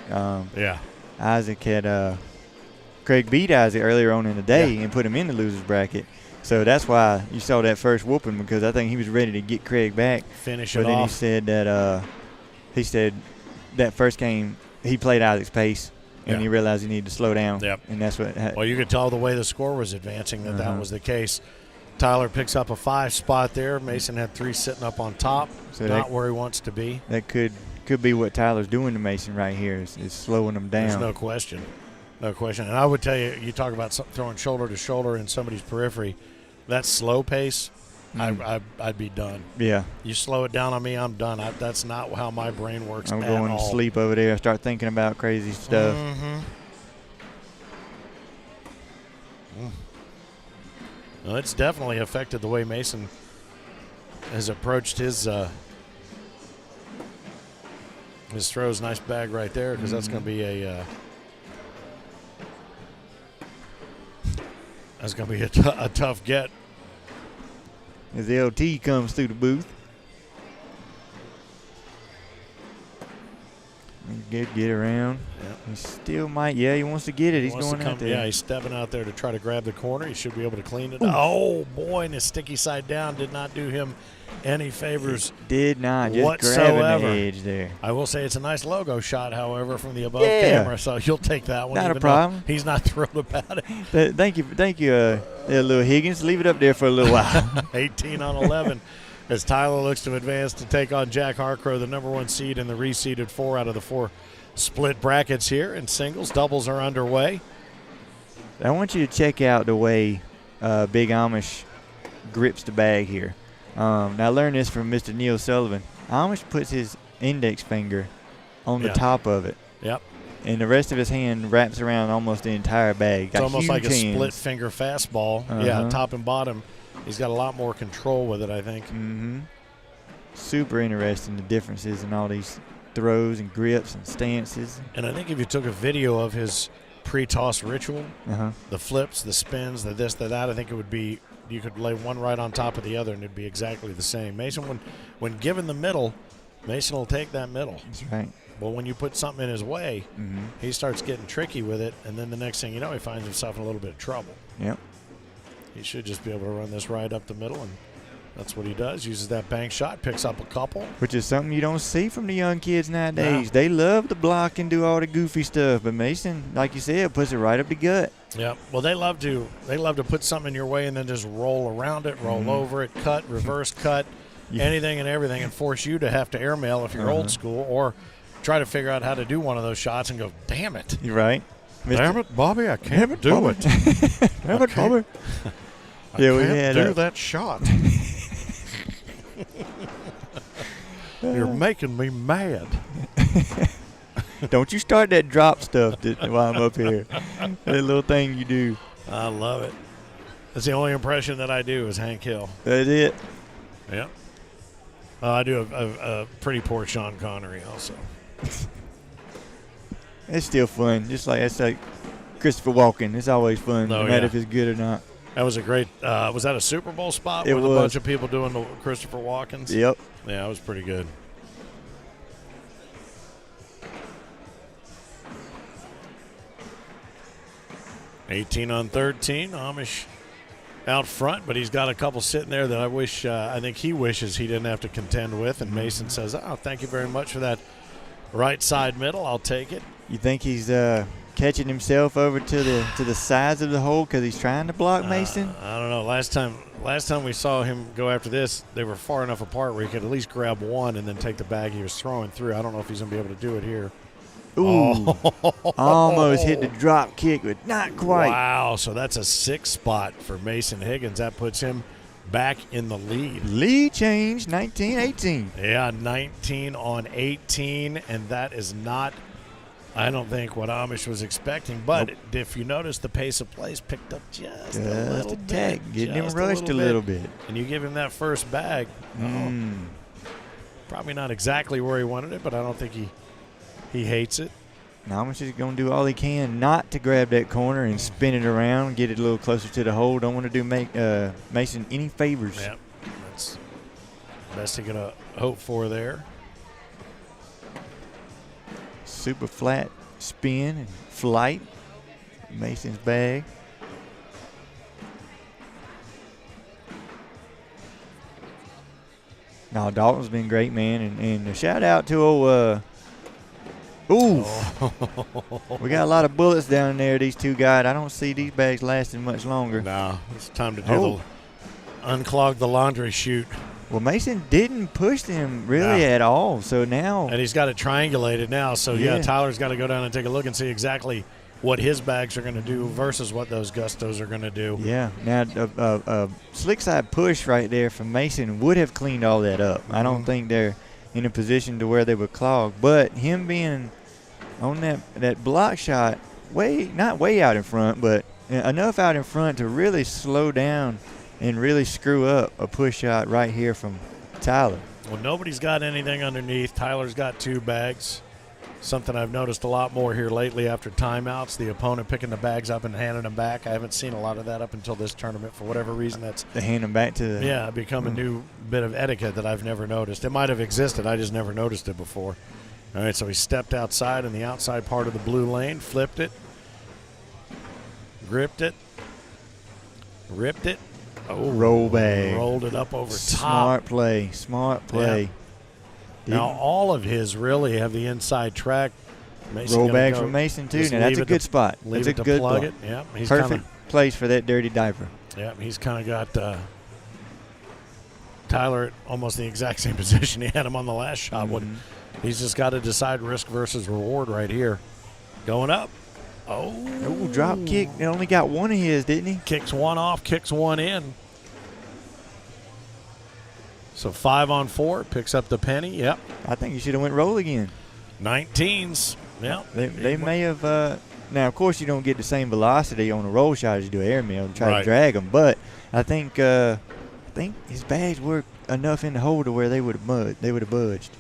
Isaac had Craig beat Isaac earlier on in the day and put him in the loser's bracket. So that's why you saw that first whooping, because I think he was ready to get Craig back. Finish it off. But then he said that that first game he played Isaac's pace, and he realized he needed to slow down. Yep. And that's what. Well, you could tell the way the score was advancing that was the case. Tyler picks up a 5 spot there. Mason had 3 sitting up on top. So not where he wants to be. That could be what Tyler's doing to Mason right here. Is slowing him down. There's no question. No question. And I would tell you, you talk about throwing shoulder to shoulder in somebody's periphery, that slow pace, I'd be done. Yeah. You slow it down on me, I'm done. That's not how my brain works I'm at going all. to sleep over there. I start thinking about crazy stuff. Well, it's definitely affected the way Mason has approached his throws. Nice bag right there, because that's going to be a a tough get. As LT comes through the booth. Get around. Yep. He still might. Yeah, he wants to get it. He's going out there. Yeah, he's stepping out there to try to grab the corner. He should be able to clean it. Oh, boy, and his sticky side down did not do him any favors. Did not. Just whatsoever. Grabbing the edge there. I will say it's a nice logo shot, however, from the above camera, so you'll take that one. Not a problem. He's not thrilled about it. Thank you, little Higgins. Leave it up there for a little while. 18 on 11. As Tyler looks to advance to take on Jack Harcrow, the number 1 seed in the reseeded 4 out of the 4 split brackets here. In singles, doubles are underway. I want you to check out the way Big Amish grips the bag here. Now, I learned this from Mr. Neil Sullivan. Amish puts his index finger on the top of it. Yep. And the rest of his hand wraps around almost the entire bag. It's almost like a split finger fastball. Yeah, top and bottom. He's got a lot more control with it, I think. Super interesting, the differences in all these throws and grips and stances. And I think if you took a video of his pre-toss ritual, the flips, the spins, the this, the that, I think it would be, you could lay one right on top of the other and it'd be exactly the same. Mason, when given the middle, Mason will take that middle. That's right. But when you put something in his way, he starts getting tricky with it, and then the next thing you know, he finds himself in a little bit of trouble. Yep. He should just be able to run this right up the middle, and that's what he does. Uses that bank shot, picks up a couple. Which is something you don't see from the young kids nowadays. No. They love to block and do all the goofy stuff, but Mason, like you said, puts it right up the gut. Yeah. Well, they love to put something in your way and then just roll around it, roll over it, cut, reverse cut, anything and everything, and force you to have to airmail if you're old school, or try to figure out how to do one of those shots and go, damn it. You're right. Damn it, Bobby, I can't do it. Damn it, Bobby. I can't do that shot. You're making me mad. Don't you start that drop stuff while I'm up here. That little thing you do. I love it. That's the only impression that I do is Hank Hill. That's it. Yeah. I do a pretty poor Sean Connery also. It's still fun. Just like it's like Christopher Walken. It's always fun, no matter if it's good or not. That was a great. Was that a Super Bowl spot with a bunch of people doing the Christopher Walkens? Yep. Yeah, it was pretty good. $18 on 13. Amish out front, but he's got a couple sitting there that I think he wishes he didn't have to contend with. And Mason says, "Oh, thank you very much for that right side middle. I'll take it." You think he's catching himself over to the sides of the hole because he's trying to block Mason? I don't know. Last time we saw him go after this, they were far enough apart where he could at least grab one and then take the bag he was throwing through. I don't know if he's going to be able to do it here. Ooh, almost hit the drop kick, but not quite. Wow, so that's a 6 spot for Mason Higgins. That puts him back in the lead. Lead change, 19-18. Yeah, 19 on 18, and that is not, I don't think, what Amish was expecting. But if you notice, the pace of plays picked up just a little bit. Getting him rushed a little bit. And you give him that first bag. Probably not exactly where he wanted it, but I don't think he hates it. Now Amish is going to do all he can not to grab that corner and spin it around, get it a little closer to the hole. Don't want to do Mason any favors. Yeah, that's the best he could hope for there. Super flat spin and flight. Mason's bag. No, Dalton's been great, man. And a shout out to Ooh. We got a lot of bullets down there, these two guys. I don't see these bags lasting much longer. No, it's time to do unclog the laundry chute. Well, Mason didn't push them really at all, so now. And he's got it triangulated now, so Tyler's got to go down and take a look and see exactly what his bags are going to do versus what those Gustos are going to do. Yeah, now a slick side push right there from Mason would have cleaned all that up. I don't think they're in a position to where they would clog, but him being on that block shot, not way out in front, but enough out in front to really slow down and really screw up a push shot right here from Tyler. Well, nobody's got anything underneath. Tyler's got 2 bags. Something I've noticed a lot more here lately after timeouts, the opponent picking the bags up and handing them back. I haven't seen a lot of that up until this tournament for whatever reason. That's they hand them back to the become a new bit of etiquette that I've never noticed. It might have existed. I just never noticed it before. All right, so he stepped outside in the outside part of the blue lane, flipped it, gripped it, ripped it. Oh, roll bag. Rolled it up over top. Smart play. Yeah. Now, all of his really have the inside track. Mason roll bag from Mason, too. Now, that's a good spot. That's a good plug it. Yeah, he's perfect place for that dirty diaper. Yeah, he's kind of got Tyler at almost the exact same position he had him on the last shot. He's just got to decide risk versus reward right here. Going up. Oh, drop kick. He only got one of his, didn't he? Kicks one off, kicks one in. So 5 on 4, picks up the penny. Yep. I think you should have went roll again. 19s. Yep. They may have. Now, of course, you don't get the same velocity on a roll shot as you do air mail to try to drag them. But I think his bags were enough in the hole to where they would have budged.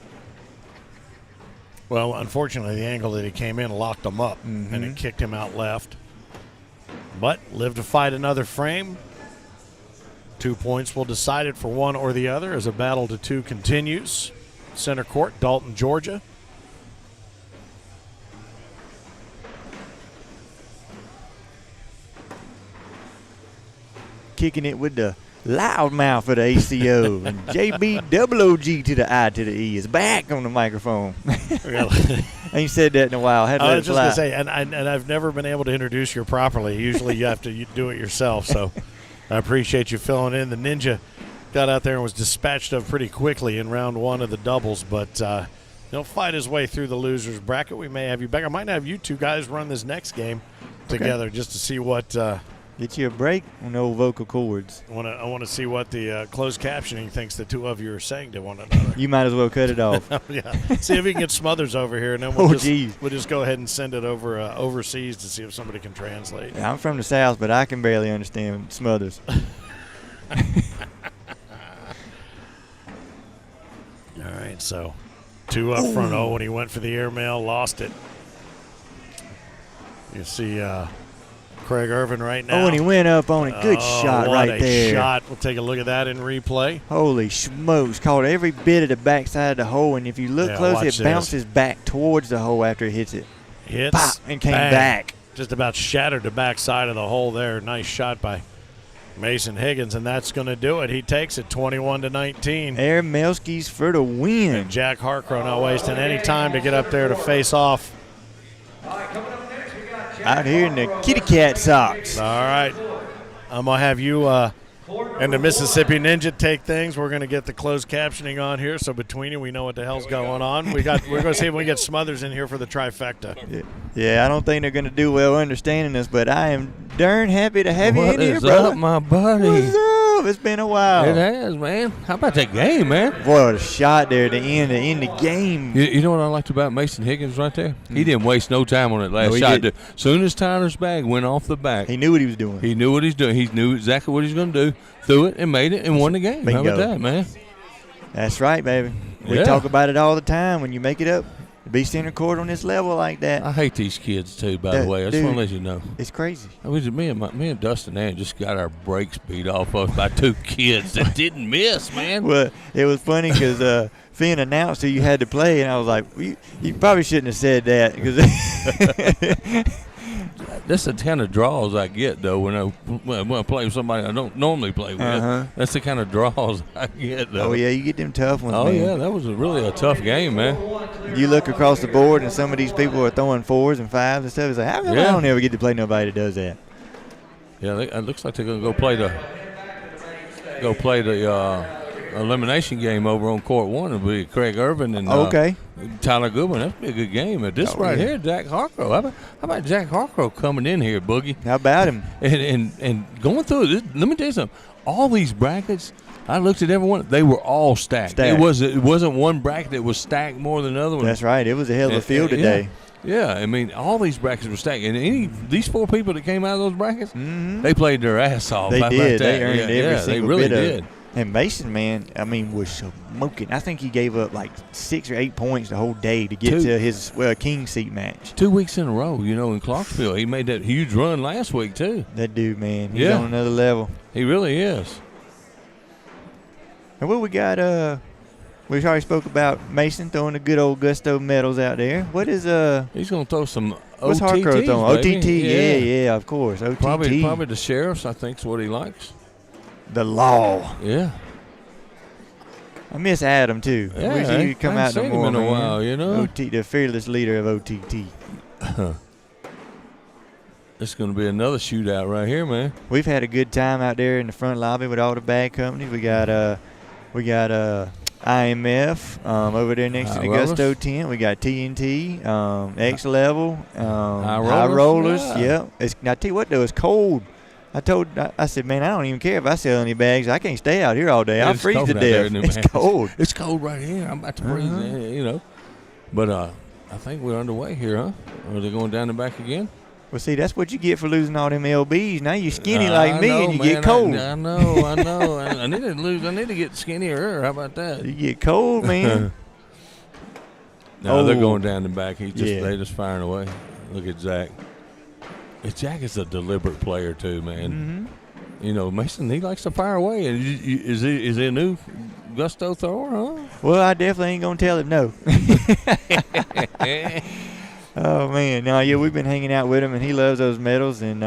Well, unfortunately, the angle that he came in locked him up, and it kicked him out left. But live to fight another frame. 2 points will decide it for one or the other as a battle to 2 continues. Center court, Dalton, Georgia. Kicking it with the loudmouth of the ACO. And JB-OOG to the I to the E is back on the microphone. Ain't said that in a while. I was just going to say, and I've never been able to introduce you properly. Usually you have to do it yourself, so I appreciate you filling in. The Ninja got out there and was dispatched of pretty quickly in round 1 of the doubles, but he'll fight his way through the losers bracket. We may have you back. I might have you 2 guys run this next game together just to see what get you a break on the old vocal cords. I want to see what the closed captioning thinks the 2 of you are saying to one another. You might as well cut it off. Yeah. See if we can get Smothers over here, and then we'll just go ahead and send it over overseas to see if somebody can translate. Yeah, I'm from the South, but I can barely understand Smothers. All right, so 2 up front. Oh, when he went for the airmail, lost it. You see Craig Irvin right now. Oh, and he went up on it. Good shot right there. What a shot. We'll take a look at that in replay. Holy smokes. Caught every bit of the backside of the hole, and if you look close, it bounces back towards the hole after it hits it. Hits. Pop, and came back. Just about shattered the backside of the hole there. Nice shot by Mason Higgins, and that's going to do it. He takes it 21-19. Air Melskis for the win. And Jack Harcrow not wasting any time to get up there to face off. Out here in the kitty cat socks. All right. I'm going to have you and the Mississippi Ninja take things. We're going to get the closed captioning on here, so between you, we know what the hell's going on. We're going to see if we can get Smothers in here for the trifecta. Yeah, I don't think they're going to do well understanding us, but I am darn happy to have you in here, brother. What is up, my buddy? What's up? It's been a while. It has, man. How about that game, man? Boy, what a shot there at the end the game. You know what I liked about Mason Higgins right there? He didn't waste no time on that last shot. As soon as Tyler's bag went off the back, he knew what he was doing. He knew what he's doing. He knew exactly what he's going to do. Threw it and made it and won the game. Bingo. How about that, man? That's right, baby. We talk about it all the time. When you make it up, to be center court on this level like that. I hate these kids, too, by the way. I just want to let you know. It's crazy. Me and Dustin and just got our brakes beat off us by 2 kids that didn't miss, man. Well, it was funny because Finn announced who you had to play, and I was like, you probably shouldn't have said that. Because That's the kind of draws I get, though, when I play with somebody I don't normally play with. That's the kind of draws I get, though. Oh, yeah, you get them tough ones, Oh, man. yeah, that was really a tough game, man. You look across the board, and some of these people are throwing 4s and 5s and stuff. It's like, how come I don't ever get to play nobody that does that? Yeah, it looks like they're going to go play the elimination game over on court 1. It'll be Craig Irvin and Tyler Goodwin. That'll be a good game. But this here, Jack Harcrow. How about Jack Harcrow coming in here, Boogie? How about him? And going through this, let me tell you something. All these brackets, I looked at every one. They were all stacked. It wasn't one bracket that was stacked more than another one. That's right. It was a hell of a field today. Yeah, I mean, all these brackets were stacked. And these 4 people that came out of those brackets, they played their ass off. They did. They earned every single they really bit of did. it. And Mason, man, I mean, was smoking. I think he gave up like 6 or 8 points the whole day to get to his king seat match. 2 weeks in a row, in Clarksville. He made that huge run last week, too. That dude, man, he's on another level. He really is. And what we got, we already spoke about Mason throwing the good old Gusto medals out there. What is He's going to throw some OTTs, what's Harcrow throwing? OTT, baby. yeah, of course. OTT. Probably the Sheriffs, I think, is what he likes. The law. Yeah. I miss Adam, too. Yeah, I wish he could come out no more, in a man. while, the fearless leader of OTT. It's going to be another shootout right here, man. We've had a good time out there in the front lobby with all the bag companies. We got IMF over there next to the Gusto tent. We got TNT, X Level, High Rollers. Yeah. Now, I tell you what, though, it's cold. I said, man, I don't even care if I sell any bags. I can't stay out here all day. I'll freeze to death. It's cold. It's cold right here. I'm about to freeze, But I think we're underway here, huh? Are they going down the back again? Well, see, that's what you get for losing all them LBs. Now you're skinny like me, and you get cold. I know. I need to lose. I need to get skinnier. How about that? You get cold, man. No, they're going down the back. They just firing away. Look at Zach. Jack is a deliberate player too, man. Mason, he likes to fire away. And is he a new Gusto thrower, huh? Well, I definitely ain't gonna tell him no. Oh man, we've been hanging out with him, and he loves those medals, and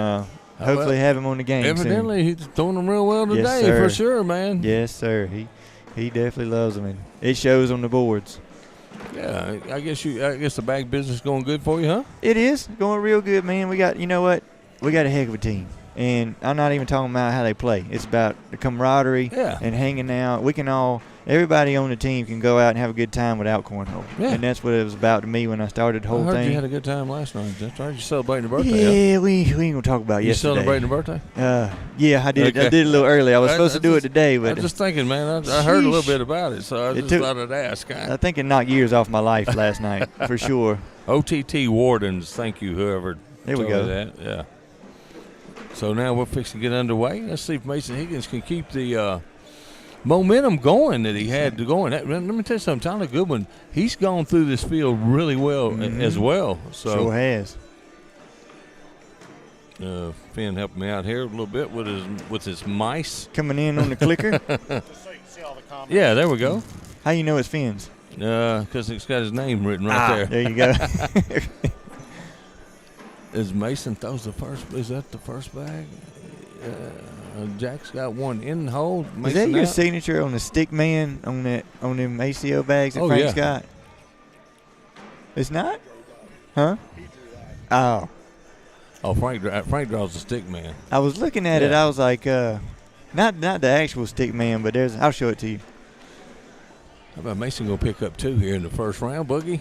hopefully have him on the game. Evidently, he's throwing them real well today, for sure, man. Yes, sir. He definitely loves them, and it shows on the boards. Yeah, I guess the bag business is going good for you, huh? It is going real good, man. We got, we got a heck of a team, and I'm not even talking about how they play. It's about the camaraderie and hanging out. Everybody on the team can go out and have a good time without cornhole. Yeah. And that's what it was about to me when I started the whole thing. I heard you had a good time last night. That's right. You're celebrating your birthday. Yeah, we ain't going to talk about yesterday. You celebrating your birthday? Yeah, I did. Okay. I did a little early. I was supposed to do it today. But I was just thinking, man, I heard a little bit about it, so I just thought I'd ask. I think it knocked years off my life last night, for sure. OTT Wardens, thank you, whoever there we told go. That. Yeah. So now we're fixing to get underway. Let's see if Mason Higgins can keep the momentum going that he had to go in. Let me tell you something. Tyler Goodwin, he's gone through this field really well as well. So sure has. Finn helped me out here a little bit with his mice coming in on the clicker. Just so you can see all the comments. Yeah, there we go. How you know it's Finn's? Because it's got his name written right there. There you go. As Mason throws the first, is that the first bag? Jack's got one in the hole. Mason is that your out. signature on the stick man on them ACO bags that Frank's got? It's not? Huh? Oh. Oh, Frank draws the stick man. I was looking at it. I was like, not the actual stick man, but I'll show it to you. How about Mason gonna pick up 2 here in the first round, Boogie?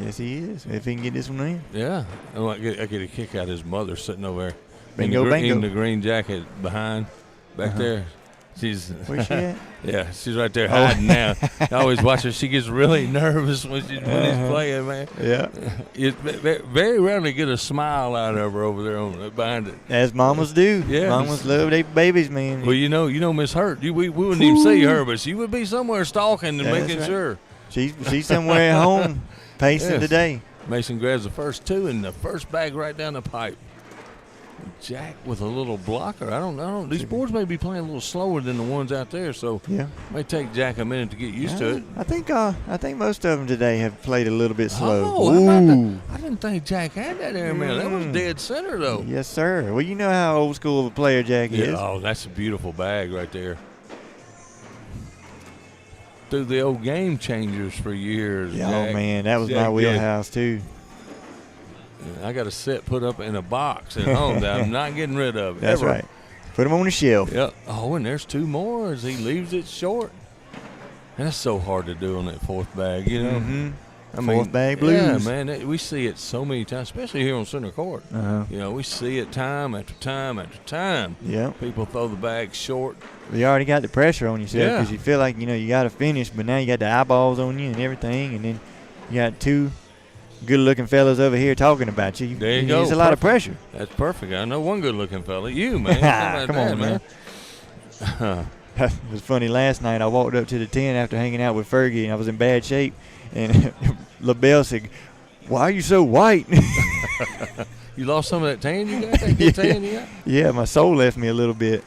Yes, he is. If he can get this one in. Yeah. I get a kick out of his mother sitting over there. Bingo, in the green jacket back there. Where's she at? Yeah, she's right there hiding now. I always watch her. She gets really nervous when he's playing, man. Yeah. You very rarely get a smile out of her over there behind it. As mamas do. Yeah. Mamas love their babies, man. Well, you know Miss Hurt. We wouldn't even see her, but she would be somewhere stalking and making sure. She's somewhere at home pacing today. Mason grabs the first 2 and the first bag right down the pipe. Jack with a little blocker. I don't know. These boards may be playing a little slower than the ones out there, so yeah, it may take Jack a minute to get used to it. I think most of them today have played a little bit slow. Oh, I didn't think Jack had that air mail. That was dead center, though. Yes, sir. Well, you know how old school of a player Jack is. Oh, that's a beautiful bag right there. Through the old game changers for years. Yeah, Jack. oh, man, that was Jack my wheelhouse, too. I got a set put up in a box at home that I'm not getting rid of. That's ever. right. Put them on the shelf. Yep. Oh, and there's 2 more as he leaves it short. And that's so hard to do on that 4th bag, you know. Mm-hmm. I mean, 4th bag blues. Yeah, man, we see it so many times, especially here on center court. Uh-huh. You know, we see it time after time after time. Yeah. People throw the bag short. You already got the pressure on yourself because Yeah. you feel like, you got to finish, but now you got the eyeballs on you and everything, and then you got 2 good-looking fellas over here talking about you. There you go. It's a lot of pressure. That's perfect. I know one good-looking fella. You, man. How about Come that, on, man. It was funny. Last night I walked up to the tent after hanging out with Fergie, and I was in bad shape. And LaBelle said, "Why are you so white?" You lost some of that tan you got? That good tan you got? Yeah, my soul left me a little bit.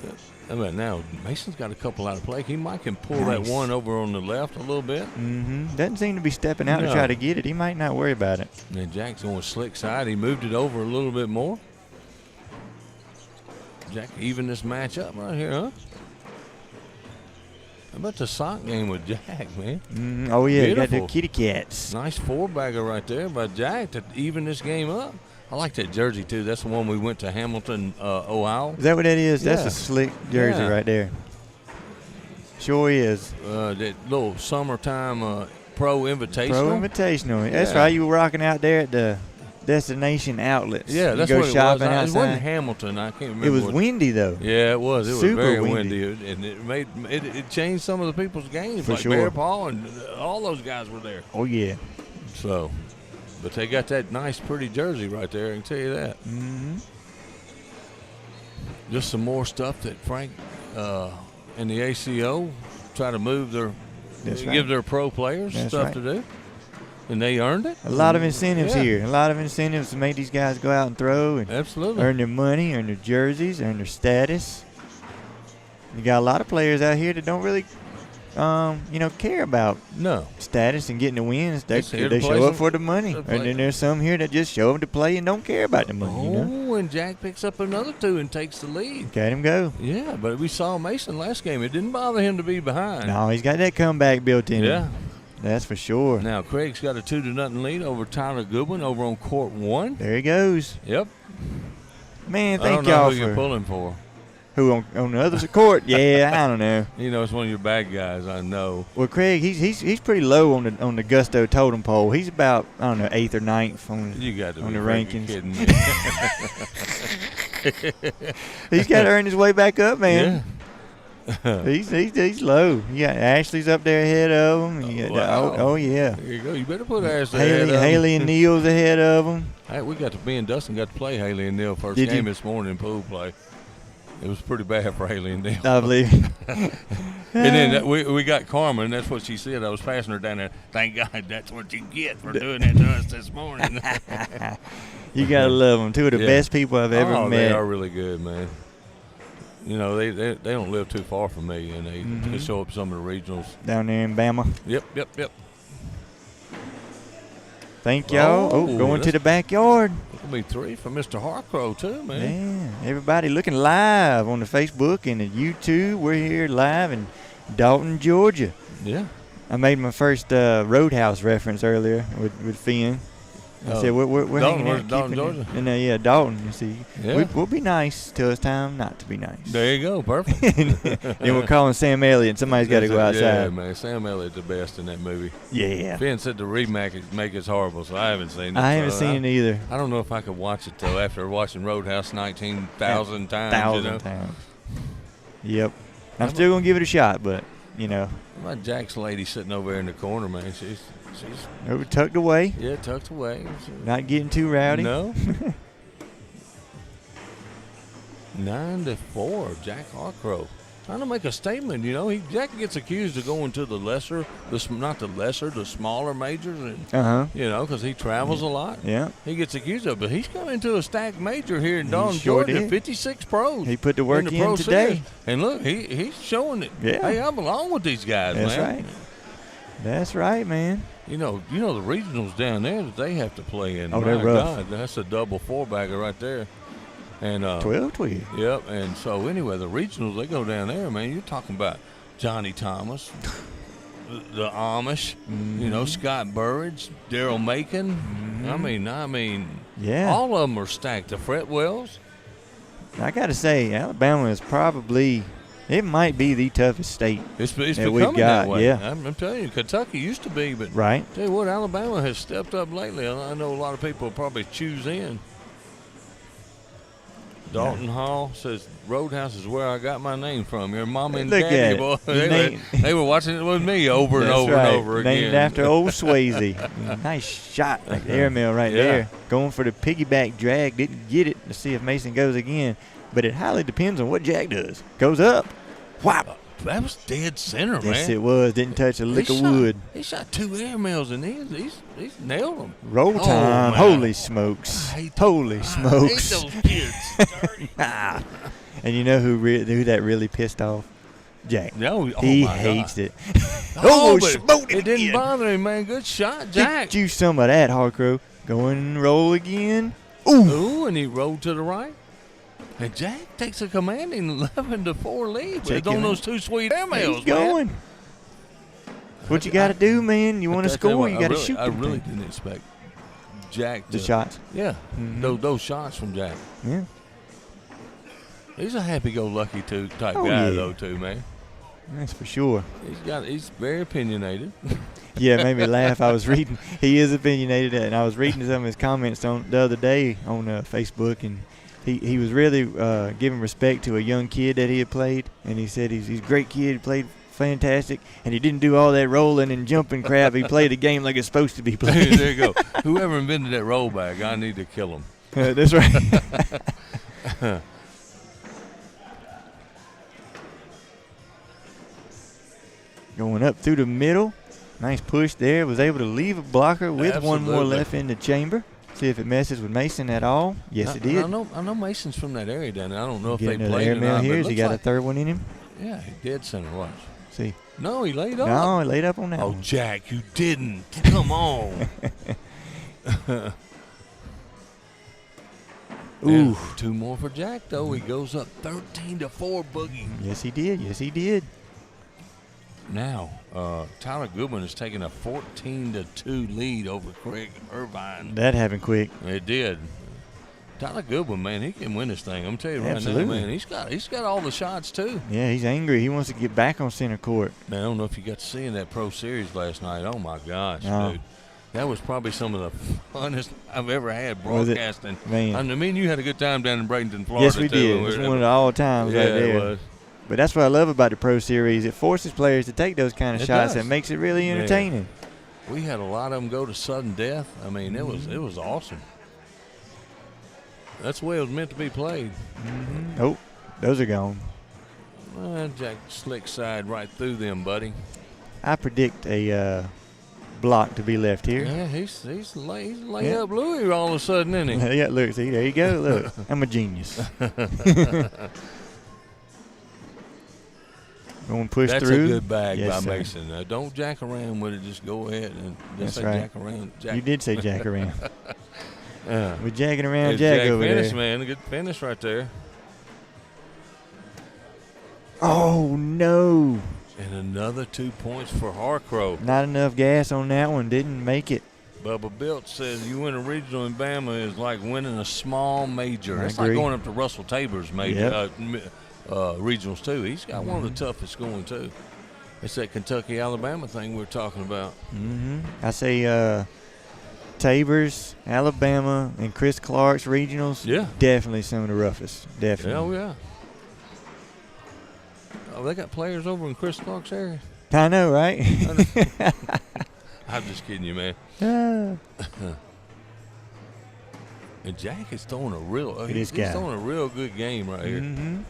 How about now? Mason's got a couple out of play. He might can pull Nice. that one over on the left a little bit. Mm-hmm. Doesn't seem to be stepping out to No. try to get it. He might not worry about it. And then Jack's going slick side. He moved it over a little bit more. Jack even this match up right here, huh? How about the sock game with Jack, man? Mm-hmm. Oh, yeah, you got the Beautiful. kitty cats. Nice 4-bagger right there by Jack to even this game up. I like that jersey, too. That's the one we went to Hamilton, Ohio. Is that what that is? That's Yeah. a slick jersey Yeah. right there. Sure is. That little summertime pro invitational. Pro Invitational. That's Yeah. right. You were rocking out there at the Destination Outlets. Yeah, you that's go what it was. shopping It outside. wasn't Hamilton. I can't remember. It was what- windy, though. Yeah, it was. It was Super very windy. windy, and it made it changed some of the people's games. For like sure. Bear Paul and all those guys were there. Oh, yeah. So, but they got that nice, pretty jersey right there. I can tell you that. Mm-hmm. Just some more stuff that Frank and the ACO try to move their, That's give right. their pro players That's stuff right. to do, and they earned it. A lot of incentives Yeah. here. A lot of incentives to make these guys go out and throw and Absolutely. earn their money, earn their jerseys, earn their status. You got a lot of players out here that don't really, care about No. status and getting the wins. They Just here to play show up some- for the money. to And play. then there's some here that just show up to play and don't care about the money. You know? Oh, and Jack picks up another 2 and takes the lead. Got him go. Yeah, but we saw Mason last game. It didn't bother him to be behind. No, he's got that comeback built in Yeah. him. That's for sure. Now Craig's got a 2-0 lead over Tyler Goodwin over on court 1. There he goes. Yep. Man, I thank don't know y'all who you're for pulling for. who on the other court. Yeah, I don't know. You know, it's one of your bad guys. I know. Well, Craig, he's pretty low on the Gusto totem pole. He's about 8th or 9th on You got to on be the freaking rankings. kidding me. He's got to earn his way back up, man. Yeah. He's low. You got Ashley's up there ahead of him. And you got Wow. oh yeah. There you go. You better put Ashley ahead of him. Haley and Neil's ahead of him. Hey, me and Dustin got to play Haley and Neil first Did game you? this morning in pool play. It was pretty bad for Haley and Neil. I believe. And then we got Carmen. That's what she said. I was passing her down there. Thank God that's what you get for doing that to us this morning. You gotta love them. 2 of the Yeah. best people I've ever Oh, met. they are really good, man. You know, they don't live too far from me, and they show up some of the regionals. Down there in Bama. Yep. Thank y'all. Oh, Going to that's- the backyard. It'll be 3 for Mr. Harcrow, too, man. Man, everybody looking live on the Facebook and the YouTube. We're here live in Dalton, Georgia. Yeah. I made my first Roadhouse reference earlier with Finn. I said we're Dalton, hanging where's out, Dalton, keeping Georgia? And yeah, Dalton. You see, Yeah. we'll be nice till it's time not to be nice. There you go. Perfect. Then we're calling Sam Elliott. Somebody's got to go outside. Yeah, man. Sam Elliott's the best in that movie. Yeah. Finn said the remake is horrible, so I haven't seen it. I haven't so seen it either. I don't know if I could watch it, though, after watching Roadhouse 19,000 times. 1,000 times. Yep. I'm still going to give it a shot, but, My Jack's lady sitting over there in the corner, man. She's over tucked away. Yeah, tucked away. Not getting too rowdy. No. 9-4, Jack Harcrow. trying to make a statement. You know, Jack gets accused of going to the the smaller majors, and you know, because he travels a lot. Yeah, he gets accused of, but he's coming to a stacked major here in Dalton, sure Georgia. did. 56 pros. He put the work in the in pro today, series. And look, he's showing it. Yeah. Hey, I belong with these guys, That's man. right. That's right, man. You know the regionals down there that they have to play in. Oh, they're My rough. God, that's a double 4-bagger right there. And 12. Yep. And so anyway, the regionals, they go down there, man. You're talking about Johnny Thomas, the Amish, you know, Scott Burridge, Daryl Macon. I mean, yeah, all of them are stacked. The Fretwells. I got to say, Alabama is probably, it might be the toughest state It's that becoming we've got. that way. Yeah, I'm telling you, Kentucky used to be, but right. Tell you what, Alabama has stepped up lately. I know a lot of people probably choose in. Dalton Hall says, Roadhouse is where I got my name from. Your mom and Look daddy, at boy. it. They were watching it with me over and That's over right. and over again. Named after old Swayze. Nice shot, like the airmail right there. Going for the piggyback drag. Didn't get it. Let's see if Mason goes again. But it highly depends on what Jack does. Goes up. Wow. That was dead center, man. Yes, it was. Didn't touch a lick of wood. He shot 2 airmails, and he's nailed them. Roll time. Holy smokes. Holy smokes. I hate those kids. And you know who that really pissed off? Jack. No, he my hates God. it. But smoked it didn't bother him, man. Good shot, Jack. Get you some of that, Harcrow. Go and roll again. Ooh. And he rolled to the right. And Jack takes a commanding 11-4 lead. Check It's on him those out. 2 sweet airmails, He's going. What you got to do, man? You want to score, you got to shoot. I really didn't expect Jack to. The shots. Yeah. Those shots from Jack. Yeah. He's a happy-go-lucky type guy, though, too, man. That's for sure. He's very opinionated. Yeah, it made me laugh. I was reading. He is opinionated, and I was reading some of his comments on the other day on Facebook, and he was really giving respect to a young kid that he had played, and he said he's a great kid, played fantastic, and he didn't do all that rolling and jumping crap. He played the game like it's supposed to be played. There you go. Whoever invented that rollback, I need to kill him. That's right. Going up through the middle. Nice push there. Was able to leave a blocker with one more left in the chamber. See if it messes with Mason at all. Yes, it did. I know Mason's from that area down there. I don't know if Getting they another played or airmail not. here. But Has he got a third one in him? Yeah, he did center. Watch. See. No, he laid up. No, he laid up on that one. Jack, you didn't. Come on. Ooh. 2 more for Jack, though. He goes up 13-4, Boogie. Yes, he did. Yes, he did. Now, Tyler Goodwin is taking a 14-2 lead over Craig Irvine. That happened quick. It did. Tyler Goodwin, man, he can win this thing. I'm telling you right now, man. He's got all the shots too. Yeah, he's angry. He wants to get back on center court. Man, I don't know if you got to see in that Pro Series last night. Oh my gosh, No. dude. That was probably some of the funnest I've ever had broadcasting. Man. I mean, you had a good time down in Bradenton, Florida. Yes, we too. did. It was one of the all times right there. It was. But that's what I love about the Pro Series. It forces players to take those kind of shots. does. It makes it really entertaining. We had a lot of them go to sudden death. I mean, it was awesome. That's the way it was meant to be played. Oh, those are gone. Jack slick side right through them, buddy. I predict a block to be left here. Yeah, he's laying up Louis all of a sudden, isn't he? Yeah, look, see, there you go. Look, I'm a genius. Going to push That's through. a good bag Yes, by sir. Mason. Don't jack around with it. Just go ahead and just That's say right. jack around. You did say jack around. We're jacking around Jack over finish, there. man. A good finish right there. Oh, no. And another 2 points for Harcrow. Not enough gas on that one. Didn't make it. Bubba Bilt says you win a regional in Bama is like winning a small major. I It's agree. like going up to Russell Tabor's major regionals too. He's got one of the toughest going too. It's that Kentucky Alabama thing we're talking about. I say Tabor's, Alabama, and Chris Clark's regionals. Yeah. Definitely some of the roughest. Definitely. Oh yeah. Oh, they got players over in Chris Clark's area. I know, right? I'm just kidding you, man. And Jack is throwing a real. He's throwing a real good game right here.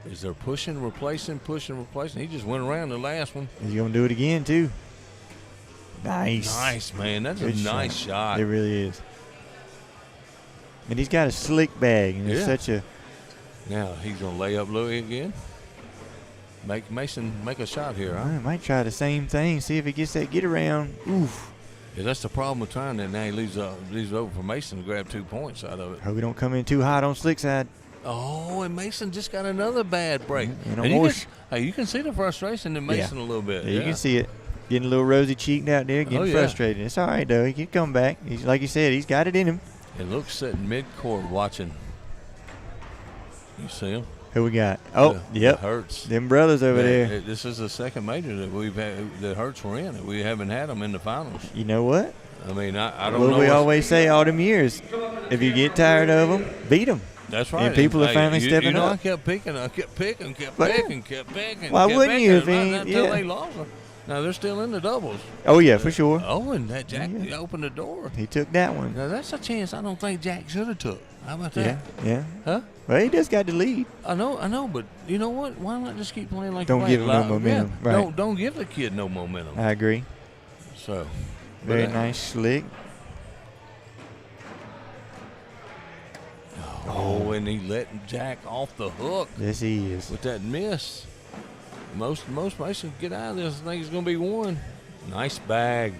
Is there pushing, replacing? He just went around the last one. He's going to do it again, too. Nice. Nice, man. That's Good a nice shot. It really is. And he's got a slick bag. And it's such a. Now he's going to lay up Louis again. Make Mason make a shot here, huh? I might try the same thing. See if he gets that get around. Oof. Yeah, that's the problem with trying that. Now he leaves it over for Mason to grab 2 points out of it. Hope we don't come in too hot on slick side. Oh, and Mason just got another bad break. And you can see the frustration in Mason a little bit. Yeah, you can see it. Getting a little rosy cheeked out there, getting frustrated. It's all right, though. He can come back. He's, like you said, he's got it in him. It looks sitting mid-court watching. You see him? Who we got? Oh, yep. Hurts. Them brothers over there. This is the second major that we've had that Hurts were in. We haven't had them in the finals. You know what? I mean, I don't know. What we always say all them years, if you get tired of them, beat them. That's right. And people are finally stepping up. I kept picking. Why wouldn't you if until they lost them. Now they're still in the doubles. Oh, yeah, for sure. Oh, and that Jack opened the door. He took that one. Now, that's a chance I don't think Jack should have took. How about that? Yeah. Huh? Well, he just got the lead. I know, but you know what? Why not just keep playing like Don't give him no momentum. Yeah. Right. Don't give the kid no momentum. I agree. So. Very nice slick. Oh, and he let Jack off the hook. Yes, he is. With that miss. Most Mason get out of this. I think it's going to be one. Nice bag.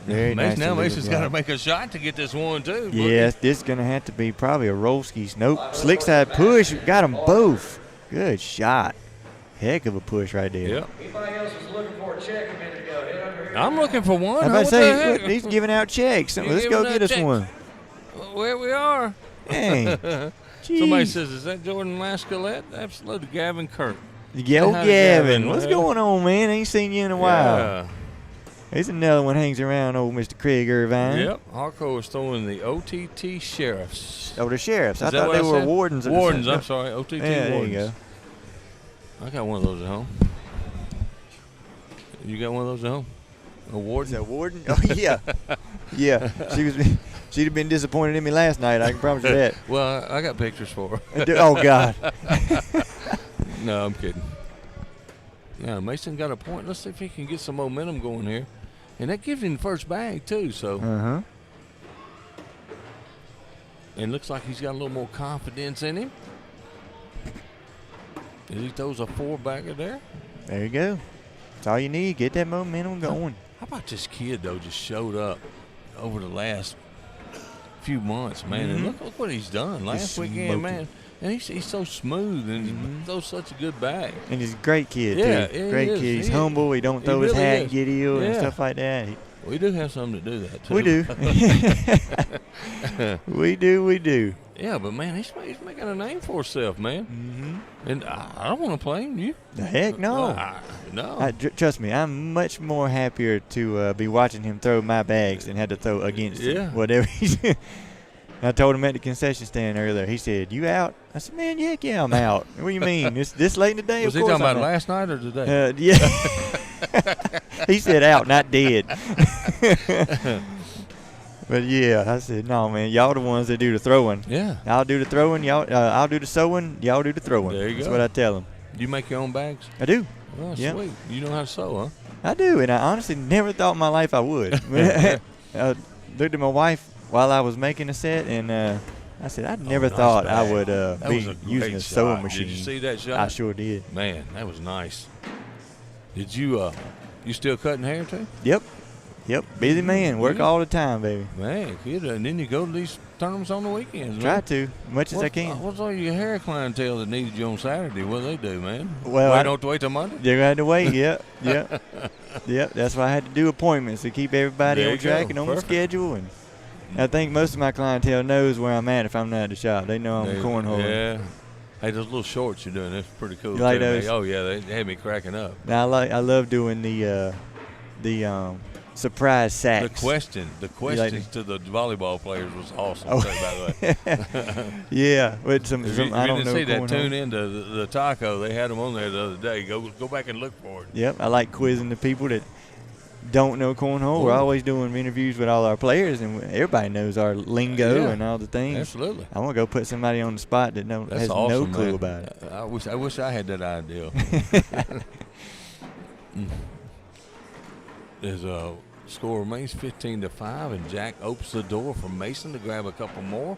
Very nice. Now Mason's got to make a shot to get this one, too. Yes, this is going to have to be probably a Rolskis. Nope. Slick side push. Got them both. Good shot. Heck of a push right there. Yep. Anybody else was looking for a check a minute ago? Head over here. I'm looking for one. I'm about to say, he's giving out checks. Let's go get us one. Where we are. Dang. Somebody says, is that Jordan Lascalette? Absolutely. Gavin Kirk. Yo, Gavin. What's going on, man? Ain't seen you in a while. Yeah. There's another one hangs around old Mr. Craig Irvine. Yep. Harco is throwing the OTT Sheriffs. Oh, the Sheriffs. I thought they were wardens. Wardens, I'm sorry. OTT Wardens. There you go. I got one of those at home. You got one of those at home? A warden? Is that a warden? Oh, yeah. Yeah. She'd have been disappointed in me last night. I can promise you that. Well, I got pictures for her. Oh, God. No, I'm kidding. Yeah, Mason got a point. Let's see if he can get some momentum going here. And that gives him the first bag, too. So. Uh-huh. And looks like he's got a little more confidence in him. And he throws a 4-bagger there. There you go. That's all you need. Get that momentum going. How about this kid, though, just showed up over the last few months, man. And look what he's done last weekend, man. And he's so smooth and he throws such a good bag. And he's a great kid, yeah, too. Great kid. He's humble. He don't throw his hat and get ill and stuff like that. We do have something to do that, too. We do. We do. Yeah, but, man, he's making a name for himself, man. And I don't want to play him. You? The heck no. No. Trust me, I'm much more happier to be watching him throw my bags than had to throw against him, whatever he's doing. I told him at the concession stand earlier. He said, "You out?" I said, "Man, heck yeah, I'm out." What do you mean? This late in the day? Was he talking about last night or today? Yeah. He said out, not dead. But yeah, I said, "No, man, y'all the ones that do the throwing. Yeah, I'll do the throwing. I'll do the sewing. Y'all do the throwing." There you go. That's what I tell them. You make your own bags? I do. Oh, sweet. You know how to sew, huh? I do, and I honestly never thought in my life I would. I looked at my wife while I was making a set, and I said, I never thought I would be using a sewing machine. Did you see that shot? I sure did. Man, that was nice. Did you still cutting hair too? Yep. Busy man. Work all the time, baby. Man, kid. And then you go to these tournaments on the weekends, Try man. to, much as I can. What's all your hair clientele that needed you on Saturday? What do they do, man? Well, I don't have to wait till Monday? They're going to have to wait, yep. That's why I had to do appointments to keep everybody on track and on the schedule. And I think most of my clientele knows where I'm at if I'm not at the shop. They know I'm cornholing. Yeah. Hey, those little shorts you're doing, that's pretty cool. You like too, those? man. Oh, yeah, they had me cracking up. Now, I love doing the surprise sacks. The questions to the volleyball players was awesome, by the way. Yeah, with some I don't know. See that tune into the taco, they had them on there the other day. Go back and look for it. Yep, I like quizzing the people that don't know cornhole, we're always doing interviews with all our players, and everybody knows our lingo and all the things. Absolutely. I want to go put somebody on the spot that has awesome, no clue man. about it. I wish I had that idea. There's a score remains 15-5, and Jack opens the door for Mason to grab a couple more.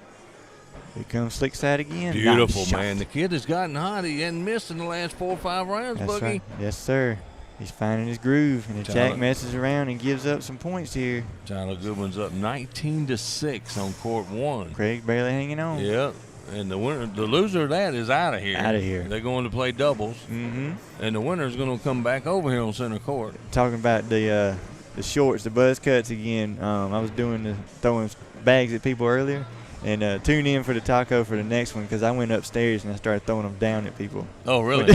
Here comes Slick Side again. Beautiful, Nice man. shot. The kid has gotten hot. He hadn't missed in the last 4 or 5 rounds, That's Boogie. right. Yes, sir. He's finding his groove, and if Jack messes around and gives up some points here. Tyler Goodwin's up 19-6 on court 1. Craig barely hanging on. Yep. And the loser of that is out of here. Out of here. They're going to play doubles. Mm-hmm. And the winner is going to come back over here on center court. Talking about the shorts, the buzz cuts again. I was throwing bags at people earlier. And tune in for the taco for the next one, because I went upstairs and I started throwing them down at people. Oh, really?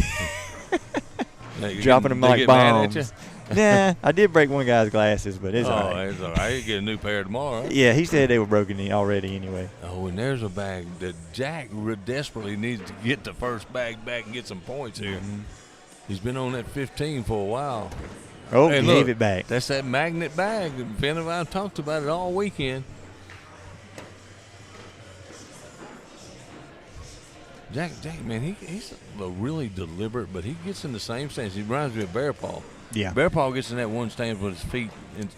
Dropping them like bombs. Nah, I did break one guy's glasses, but it's all right. It's all right. You get a new pair tomorrow. Yeah, he said they were broken already anyway. Oh, and there's a bag that Jack desperately needs to get the first bag back and get some points here. Mm-hmm. He's been on that 15 for a while. Oh, hey, he look, gave it back. That's that magnet bag. Ben and I talked about it all weekend. Jack, man, he's really deliberate, but he gets in the same stance. He reminds me of Bear Paw. Yeah. Bear Paw gets in that one stance with his feet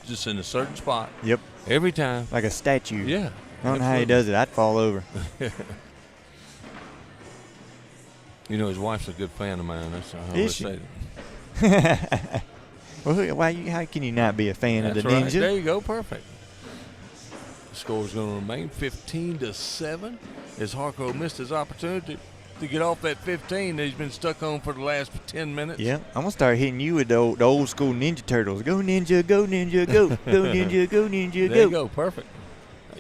just in a certain spot. Yep. Every time. Like a statue. Yeah. I don't know how he does it. I'd fall over. You know, his wife's a good fan of mine. That's how I always say it. Well, how can you not be a fan of the right. Ninja? There you go. Perfect. The score is going to remain 15-7 as Harco missed his opportunity to get off that 15 that he's been stuck on for the last 10 minutes. Yeah, I'm going to start hitting you with the old school Ninja Turtles. Go Ninja, go Ninja, go. Go Ninja, go Ninja, go. There you go. Perfect.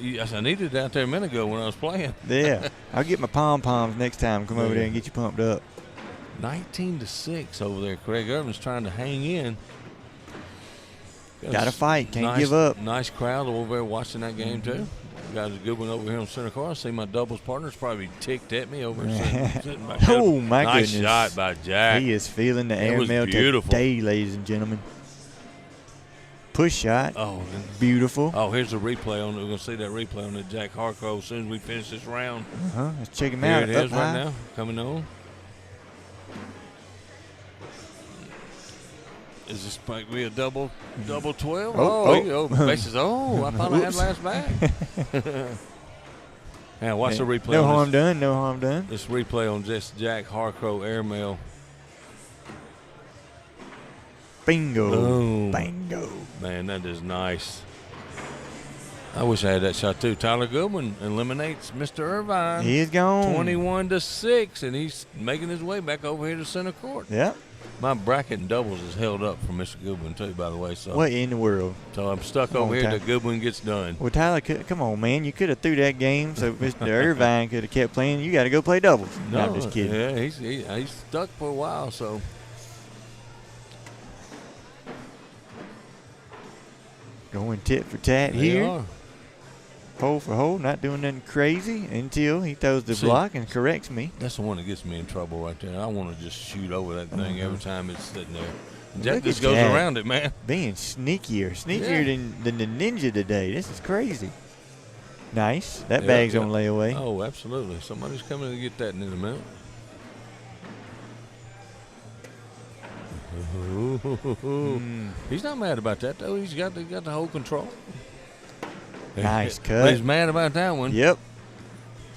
Yes, I needed it out there a minute ago when I was playing. Yeah. I'll get my pom-poms next time. Come over there and get you pumped up. 19-6 over there. Craig Irvin's trying to hang in. Got to fight. Can't give up. Nice crowd over there watching that game, too. Got a good one over here on center court. I see my doubles partner's probably ticked at me over sitting back there. Oh, my goodness. goodness. Nice shot by Jack. He is feeling the airmail today, ladies and gentlemen. Push shot. Oh, beautiful. Oh, here's the replay on it. We're going to see that replay on the Jack Harco as soon as we finish this round. Let's check him here out. It is right now. Coming on. Is this might be a double 12? Bases. I thought I had last back. Now watch the replay. No harm done. No harm done. This replay on just Jack Harco airmail. Bingo. Boom. Bingo. Man, that is nice. I wish I had that shot too. Tyler Goodwin eliminates Mr. Irvine. He is gone. 21-6, and he's making his way back over here to center court. Yep. My bracket and doubles is held up for Mr. Goodwin too, by the way. So what in the world? So I'm stuck over here till Goodwin gets done. Well, Tyler, come on, man. You could have threw that game so Mr. Irvine could have kept playing. You got to go play doubles. No, I'm just kidding. Yeah, he's stuck for a while, so. Going tit for tat here. Hole for hole, not doing nothing crazy until he throws the block and corrects me. That's the one that gets me in trouble right there. I want to just shoot over that thing every time it's sitting there. Jack just goes around it, man. Being sneakier than the Ninja today. This is crazy. Nice. That bag's on layaway. Oh, absolutely. Somebody's coming to get that in a minute. He's not mad about that, though. He's got the whole control. Nice cut. But he's mad about that one. Yep.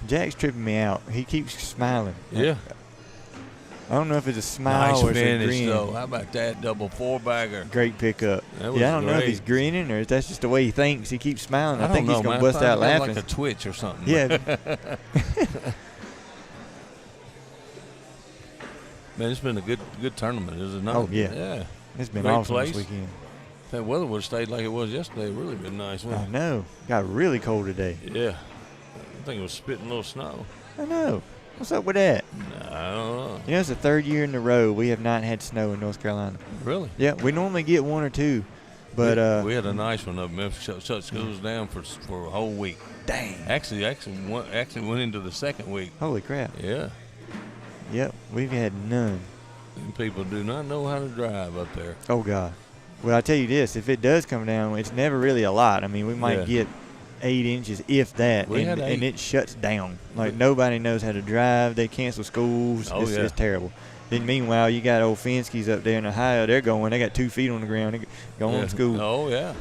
Jack's tripping me out. He keeps smiling. Yeah. I don't know if it's a smile or it's a grin. Though. How about that double 4-bagger? Great pickup. I don't know if he's grinning or if that's just the way he thinks. He keeps smiling. I think he's going to bust out laughing. Like a twitch or something. Yeah. Man, it's been a good tournament. It was a nice. Oh, yeah. Yeah. It's been great awesome place. this weekend. If that weather would have stayed like it was yesterday, it would really been nice. I know. Got really cold today. Yeah. I think it was spitting a little snow. I know. What's up with that? I don't know. You know, it's the third year in a row we have not had snow in North Carolina. Really? Yeah, we normally get one or two. But we had a nice one up. Memphis shut schools down for a whole week. Dang. Actually went into the second week. Holy crap. Yeah. Yep, we've had none. And people do not know how to drive up there. Oh, God. Well, I'll tell you this. If it does come down, it's never really a lot. I mean, we might get 8 inches, if that, and it shuts down. Like, nobody knows how to drive. They cancel schools. It's terrible. Then meanwhile, you got old Finskys up there in Ohio. They got 2 feet on the ground. They're going to school. Oh, yeah.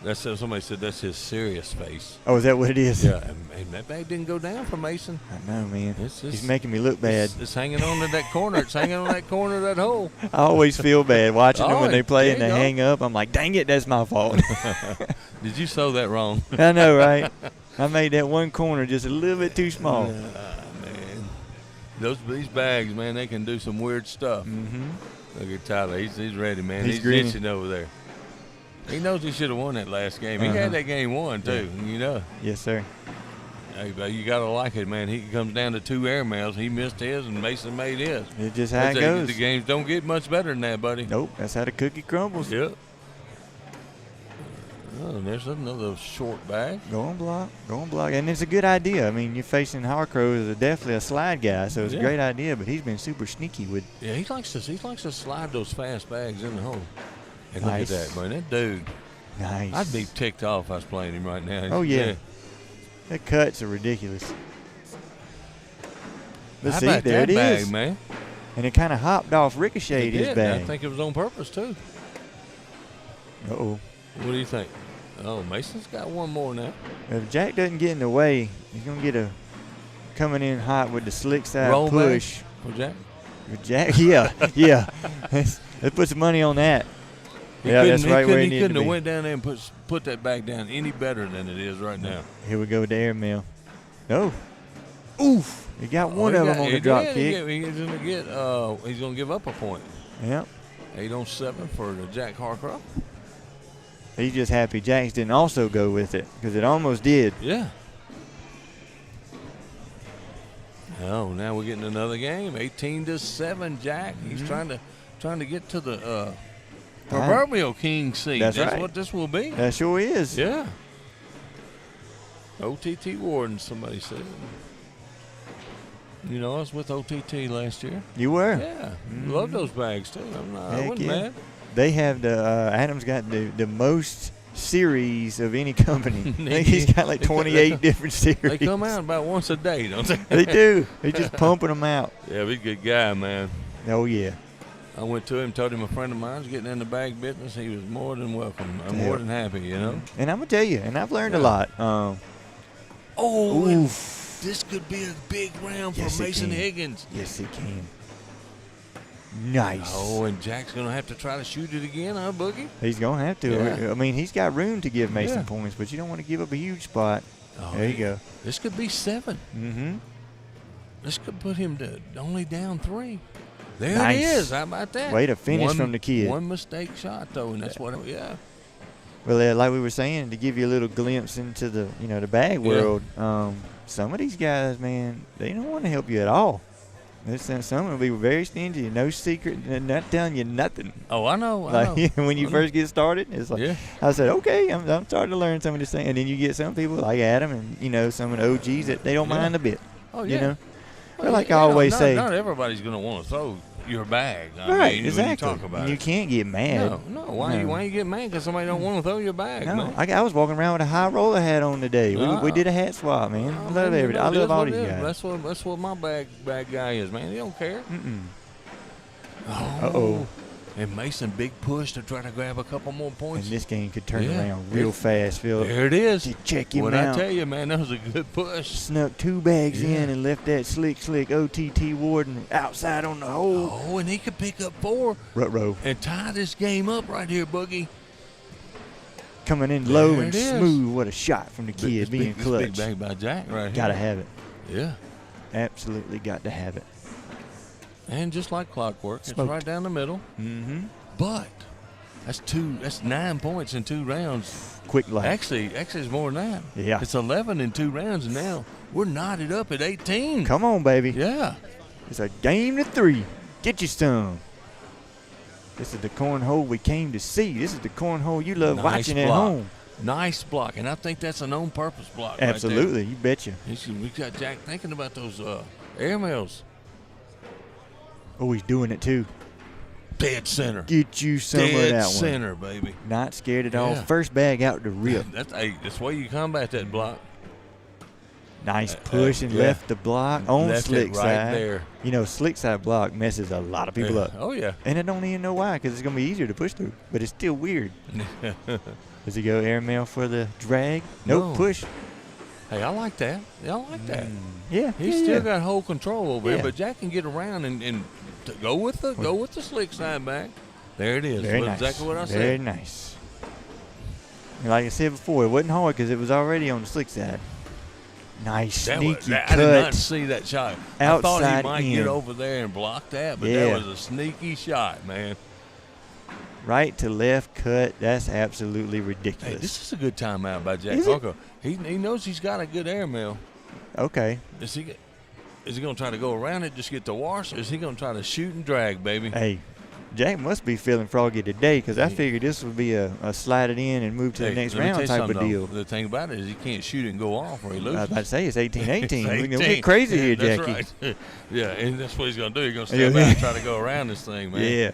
That's somebody said that's his serious face. Oh, is that what it is? Yeah, and that bag didn't go down for Mason. I know, man. He's making me look bad. It's hanging on to that corner. It's hanging on that corner of that hole. I always feel bad watching them when they play and they hang up. I'm like, dang it, that's my fault. Did you sew that wrong? I know, right? I made that one corner just a little bit too small. Man, these bags, man, they can do some weird stuff. Look at Tyler. He's ready, man. He's itching over there. He knows he should have won that last game. He had that game won, too, you know. Yes, sir. Hey, but you got to like it, man. He comes down to 2 airmails. He missed his, and Mason made his. It's just how it goes. The games don't get much better than that, buddy. Nope, that's how the cookie crumbles. Yep. Oh, there's another short bag. Go on block. And it's a good idea. I mean, you're facing Harcrow is definitely a slide guy, so it's a great idea, but he's been super sneaky with. Yeah, he likes to slide those fast bags in the hole. And look at that, man. That dude. Nice. I'd be ticked off if I was playing him right now. Oh, yeah. The cuts are ridiculous. But How see, about there that it bag, is. Man? And it kind of hopped off, ricocheted his bag. I think it was on purpose, too. Uh-oh. What do you think? Oh, Mason's got one more now. If Jack doesn't get in the way, he's going to get coming in hot with the slick side roll push. For Jack? With Jack? Yeah. Let's put some money on that. That's right where he needed to be. He couldn't have went down there and put that back down any better than it is right now. Here we go with the airmail. Oh. Oof. He got one of them on the drop kick. He's going to give up a point. Yep. 8-7 for the Jack Harcrow. He's just happy Jax didn't also go with it because it almost did. Yeah. Oh, now we're getting another game. 18-7, Jack. He's trying to get to the proverbial king seat. That's right. What this will be. That sure is. Yeah. OTT Warden, somebody said. You know, I was with OTT last year. You were? Yeah. Love those bags, too. I wasn't mad. They have Adam's got the most series of any company. I think he's got like 28 different series. They come out about once a day, don't they? They do. He's just pumping them out. Yeah, he's a good guy, man. Oh, yeah. I went to him, told him a friend of mine's getting in the bag business. He was more than welcome. I'm more than happy, you know. And I'm going to tell you, and I've learned a lot. This could be a big round for Mason Higgins. Yes, it can. Nice. Oh, and Jack's going to have to try to shoot it again, huh, Boogie? He's going to have to. Yeah. I mean, he's got room to give Mason points, but you don't want to give up a huge spot. Oh, there you go. This could be 7. Mm-hmm. This could put him to only down 3. There Nice. it is. How about that? Way to finish from the kid. One mistake shot, though, and that's what, Well, like we were saying, to give you a little glimpse into the, the bag world, some of these guys, man, they don't want to help you at all. Some will be very stingy, no secret, not telling you nothing. Oh, I know. When you first get started, it's like, I said, okay, I'm starting to learn some of this thing. And then you get some people like Adam and, some of the OGs that they don't mind a bit. Oh, yeah. Well, like I always say. Not everybody's going to want to throw your bag. Right, mean, exactly. When you talk about you can't get mad. No. Why you get mad? Because somebody don't want to throw your bag, man. I was walking around with a high roller hat on today. We did a hat swap, man. I love everything. I love all these guys. That's what my bag guy is, man. He don't care. Uh-oh. And Mason, big push to try to grab a couple more points. And this game could turn around real fast, Phil. There it is. Check him out. What I tell you, man, that was a good push. Snuck 2 bags in and left that slick OTT Warden outside on the hole. Oh, and he could pick up 4. Ruh-roh. And tie this game up right here, Boogie. Coming in low and smooth. What a shot from the kid, being clutch. Big bag by Jack right here. Gotta have it. Yeah. Absolutely got to have it. And just like clockwork, it's right down the middle. Mm-hmm. But that's 9 points in 2 rounds. Quick life. Actually, it's more than that. Yeah. It's 11 in 2 rounds, and now we're knotted up at 18. Come on, baby. Yeah. It's a game to 3. Get you some. This is the cornhole we came to see. This is the cornhole you love watching at home. Nice block, and I think that's an on-purpose block. Absolutely, right you betcha. We got Jack thinking about those airmails. Oh, he's doing it too. Dead center. Get you some of Dead that one. center, baby. Not scared at all. Yeah. First bag out the rip. That's the way you combat that block. Nice push and yeah. left the block on Left it slick right side. there. You know, slick side block messes a lot of people Yeah. up. Oh, yeah. And I don't even know why, because it's going to be easier to push through. But it's still weird. Does he go airmail for the drag? Nope, No. push. Hey, I like that. I like that. Yeah, He's yeah, still yeah. got whole control over Yeah. it, but Jack can get around and go with the slick side back. There it is. Very That's nice. exactly what I Very said. nice. And like I said before, it wasn't hard because it was already on the slick side. Nice, sneaky cut. I did not see that shot. I thought he Outside might in. get over there and block that, but Yeah. that was a sneaky shot, man. Right to left cut. That's absolutely Hey, ridiculous. this is a good timeout by Jack Is it? Harko. He knows he's got a good airmail. Okay. Is he going to try to go around it, just get the wash, or is he going to try to shoot and drag, baby? Hey, Jack must be feeling froggy today because I figured this would be a slide it in and move to the next let me tell round you type of something, deal. though. The thing about it is he can't shoot it and go off or he loses. I was about to say it's 18-18. It's We're going to 18. get crazy Yeah, here, that's Jackie. right. Yeah, and that's what he's going to do. He's going to step out and try to go around this thing, man. Yeah.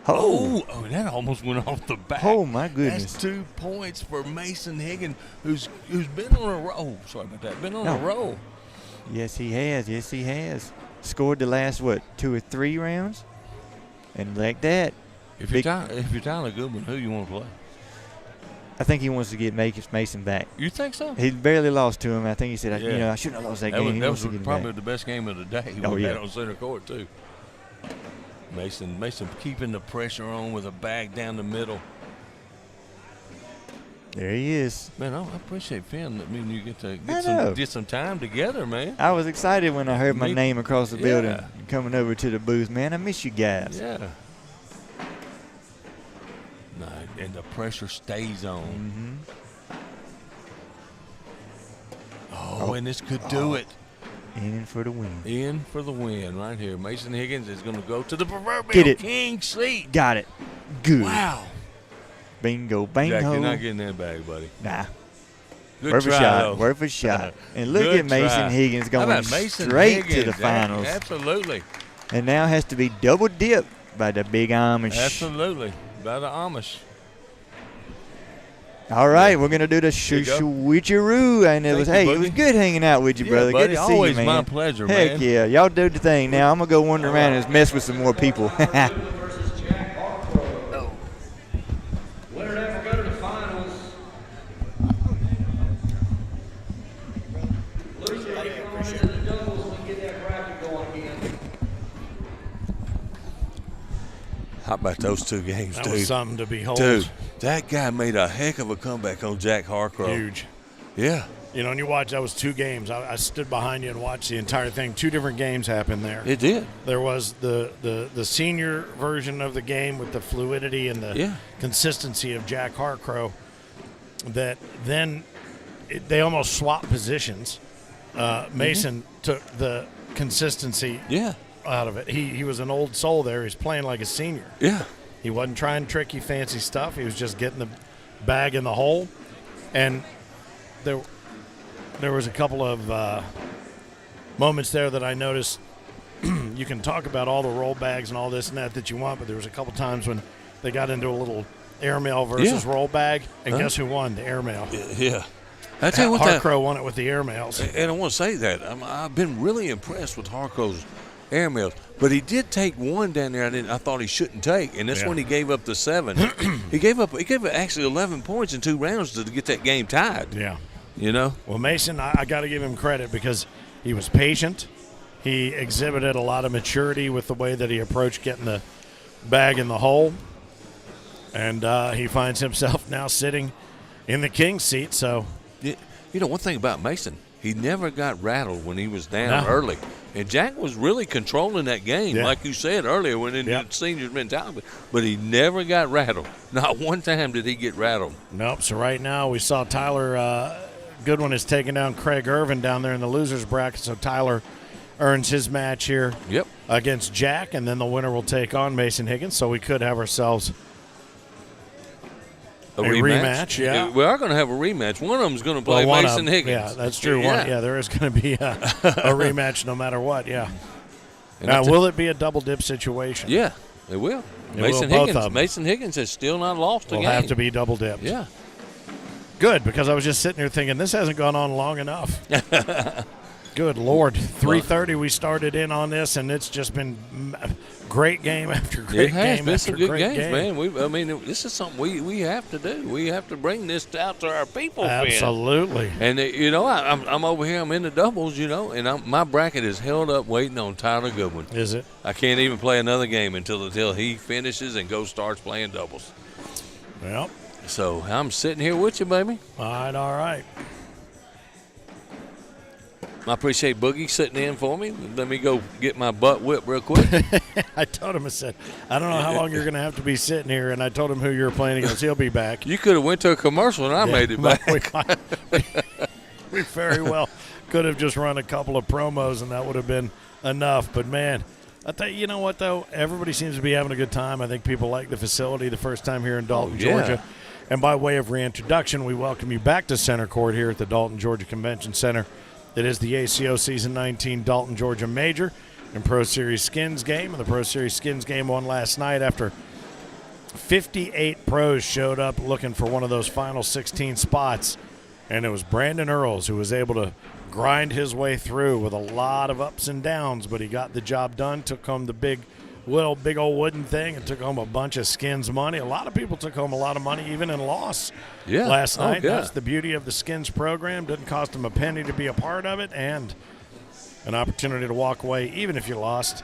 Oh, that almost went off the back. Oh, my goodness. That's 2 points for Mason Higgins, who's been on a roll. Oh, sorry about that. Been on a roll. Yes, he has. Yes, he has. Scored the last, 2 or 3 rounds? And like that. If you're Tyler Goodwin, who you want to play? I think he wants to get Mason back. You think so? He barely lost to him. I think he said, I shouldn't have lost that game. That was probably the best game of the day. Oh, We yeah. had on center court, too. Mason keeping the pressure on with a bag down the middle. There he is. Man, I appreciate Finn. I mean, you get to get some time together, man. I was excited when I heard my name across the building Yeah. coming over to the booth. Man, I miss you guys. Yeah. No, and the pressure stays on. Oh, and this could do it. In for the win. In for the win right here. Mason Higgins is going to go to the proverbial Get it. king seat. Got it. Good. Wow. Bingo, bango. Jack, you're not getting that bag, buddy. Nah. Good Worth try, a shot. though. Worth a shot. And look Good at Mason try. Higgins How going about Mason straight to Higgins? the finals. Absolutely. And now has to be double dipped by the big Amish. Absolutely. By the Amish. All right, we're gonna do the There you go. switcheroo, and it was Thank you, it was buddy. good hanging out with you, Yeah, brother. buddy, Good to see always you, man. my pleasure, Heck man. yeah, y'all do the thing. Now I'm gonna go wander around and mess with some more people. Versus Jack Harcrow. Winner never go to the finals. Loser will be going into the doubles when we get that bracket going again. How about those 2 games, That dude? was something to behold. Dude, that guy made a heck of a comeback on Jack Harcrow. Huge. Yeah. You know, and you watch, that was 2 games. I stood behind you and watched the entire thing. 2 different games happened there. It did. There was the senior version of the game with the fluidity and the consistency of Jack Harcrow that then they almost swapped positions. Mason took the consistency out of it. He was an old soul there. He's playing like a senior. Yeah. He wasn't trying tricky, fancy stuff. He was just getting the bag in the hole. And there was a couple of moments there that I noticed. You can talk about all the roll bags and all this and that you want, but there was a couple times when they got into a little airmail versus roll bag, and guess who won? The airmail. Yeah. I tell you what, Harcrow won it with the airmails. And I want to say that I've been really impressed with Harcrow's airmails, but he did take one down there I thought he shouldn't take, and that's when he gave up the 7. he gave up actually 11 points in 2 rounds to get that game tied. Yeah. You know? Well, Mason, I got to give him credit because he was patient. He exhibited a lot of maturity with the way that he approached getting the bag in the hole. And he finds himself now sitting in the king's seat. So, you know, one thing about Mason, he never got rattled when he was down early. And Jack was really controlling that game, like you said earlier, when in the seniors mentality. But he never got rattled. Not one time did he get rattled. Nope. So right now we saw Tyler Goodwin is taking down Craig Irvin down there in the losers bracket. So Tyler earns his match here against Jack, and then the winner will take on Mason Higgins. So we could have ourselves a rematch. Yeah, we are going to have a rematch. One of them is going to play Mason Higgins. Yeah, that's true. Yeah, there is going to be a rematch no matter what. Yeah. And Now, will it be a double dip situation? Yeah, it will. It will, both of them. Mason Higgins has still not lost a Will game. have to be double dipped. Yeah. Good, because I was just sitting here thinking this hasn't gone on long enough. Good Lord. 3:30 we started in on this, and it's just been great game after great It has game been after some good great games, game. man. This is something we have to do. We have to bring this out to our people. Absolutely. Ben. And I'm over here. I'm in the doubles, and my bracket is held up waiting on Tyler Goodwin. Is it? I can't even play another game until he finishes and starts playing doubles. Well. So I'm sitting here with you, baby. All right. I appreciate Boogie sitting in for me. Let me go get my butt whipped real quick. I told him, I said, I don't know how long you're going to have to be sitting here, and I told him who you were playing. He goes, he'll be back. You could have went to a commercial, and I made it back. We very well could have just run a couple of promos, and that would have been enough. But, man, I tell you, you know what, though? Everybody seems to be having a good time. I think people like the facility the first time here in Dalton, Georgia. And by way of reintroduction, we welcome you back to center court here at the Dalton, Georgia Convention Center. It is the ACO Season 19 Dalton, Georgia Major and Pro Series Skins game. And the Pro Series Skins game won last night after 58 pros showed up looking for one of those final 16 spots. And it was Brandon Earls who was able to grind his way through with a lot of ups and downs, but he got the job done, took home the big old wooden thing, and took home a bunch of Skins money. A lot of people took home a lot of money, even in loss last night. That's the beauty of the Skins program. Didn't cost them a penny to be a part of it, and an opportunity to walk away, even if you lost,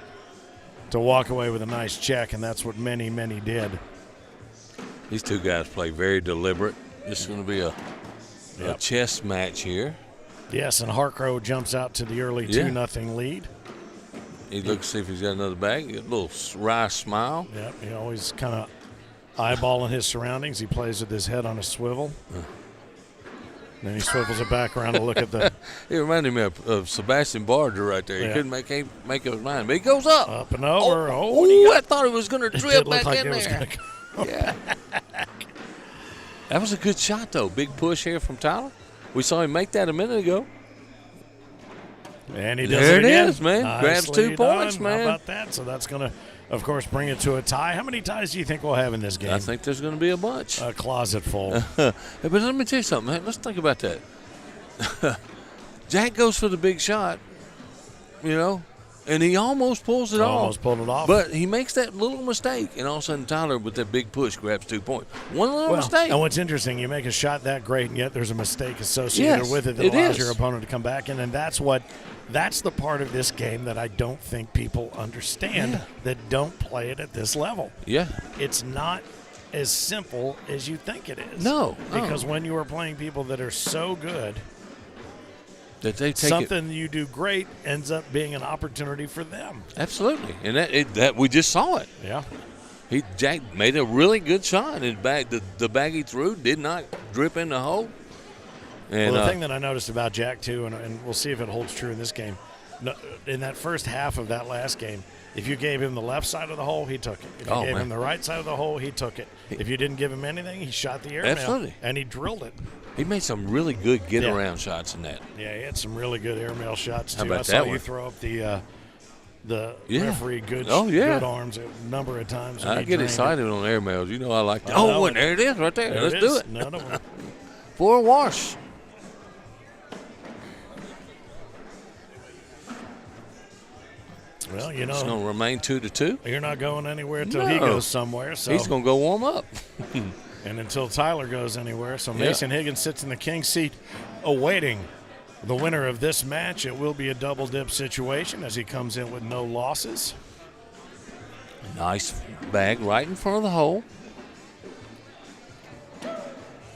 to walk away with a nice check, and that's what many, many did. These two guys play very deliberate. This is going to be a chess match here. Yes, and Harcrow jumps out to the early 2-0 lead. He looks to see if he's got another bag. A little wry smile. Yep, he always kind of eyeballing his surroundings. He plays with his head on a swivel. Then he swivels it back around to look at the. It reminded me of Sebastian Barger right there. He couldn't make up his mind, but he goes up. Up and over. I thought he was going to drip back in there. Yeah. That was a good shot, though. Big push here from Tyler. We saw him make that a minute ago. And he does there it again. Is, man. Nicely Grabs 2 points, done. man. How about that? So that's going to, of course, bring it to a tie. How many ties do you think we'll have in this game? I think there's going to be a bunch. A closet full. But let me tell you something, man. Let's think about that. Jack goes for the big shot, and he almost pulls it off. Almost pulled it off. But he makes that little mistake, and all of a sudden Tyler, with that big push, grabs 2 points. One little mistake. And what's interesting, you make a shot that great, and yet there's a mistake associated with it that allows your opponent to come back in, and that's the part of this game that I don't think people understand that don't play it at this level. Yeah. It's not as simple as you think it is. No. Because when you are playing people that are so good, that they take something you do great ends up being an opportunity for them. Absolutely. And that we just saw it. Yeah. Jack made a really good shot. And the bag he threw did not drip in the hole. And, the thing that I noticed about Jack, too, and we'll see if it holds true in this game, in that first half of that last game, if you gave him the left side of the hole, he took it. If you gave him the right side of the hole, he took it. If you didn't give him anything, he shot the airmail. Absolutely. And he drilled it. He made some really good get-around shots in that. Yeah, he had some really good airmail shots, too. How about I saw that you one? throw up the referee good arms a number of times. I get excited on airmails. I like that. And there it is right there. There Let's do it. Another one. For a wash. Well, it's going to remain 2-2. You're not going anywhere until he goes somewhere. So he's going to go warm up. And until Tyler goes anywhere. So Mason Higgins sits in the king seat awaiting the winner of this match. It will be a double dip situation as he comes in with no losses. Nice bag right in front of the hole.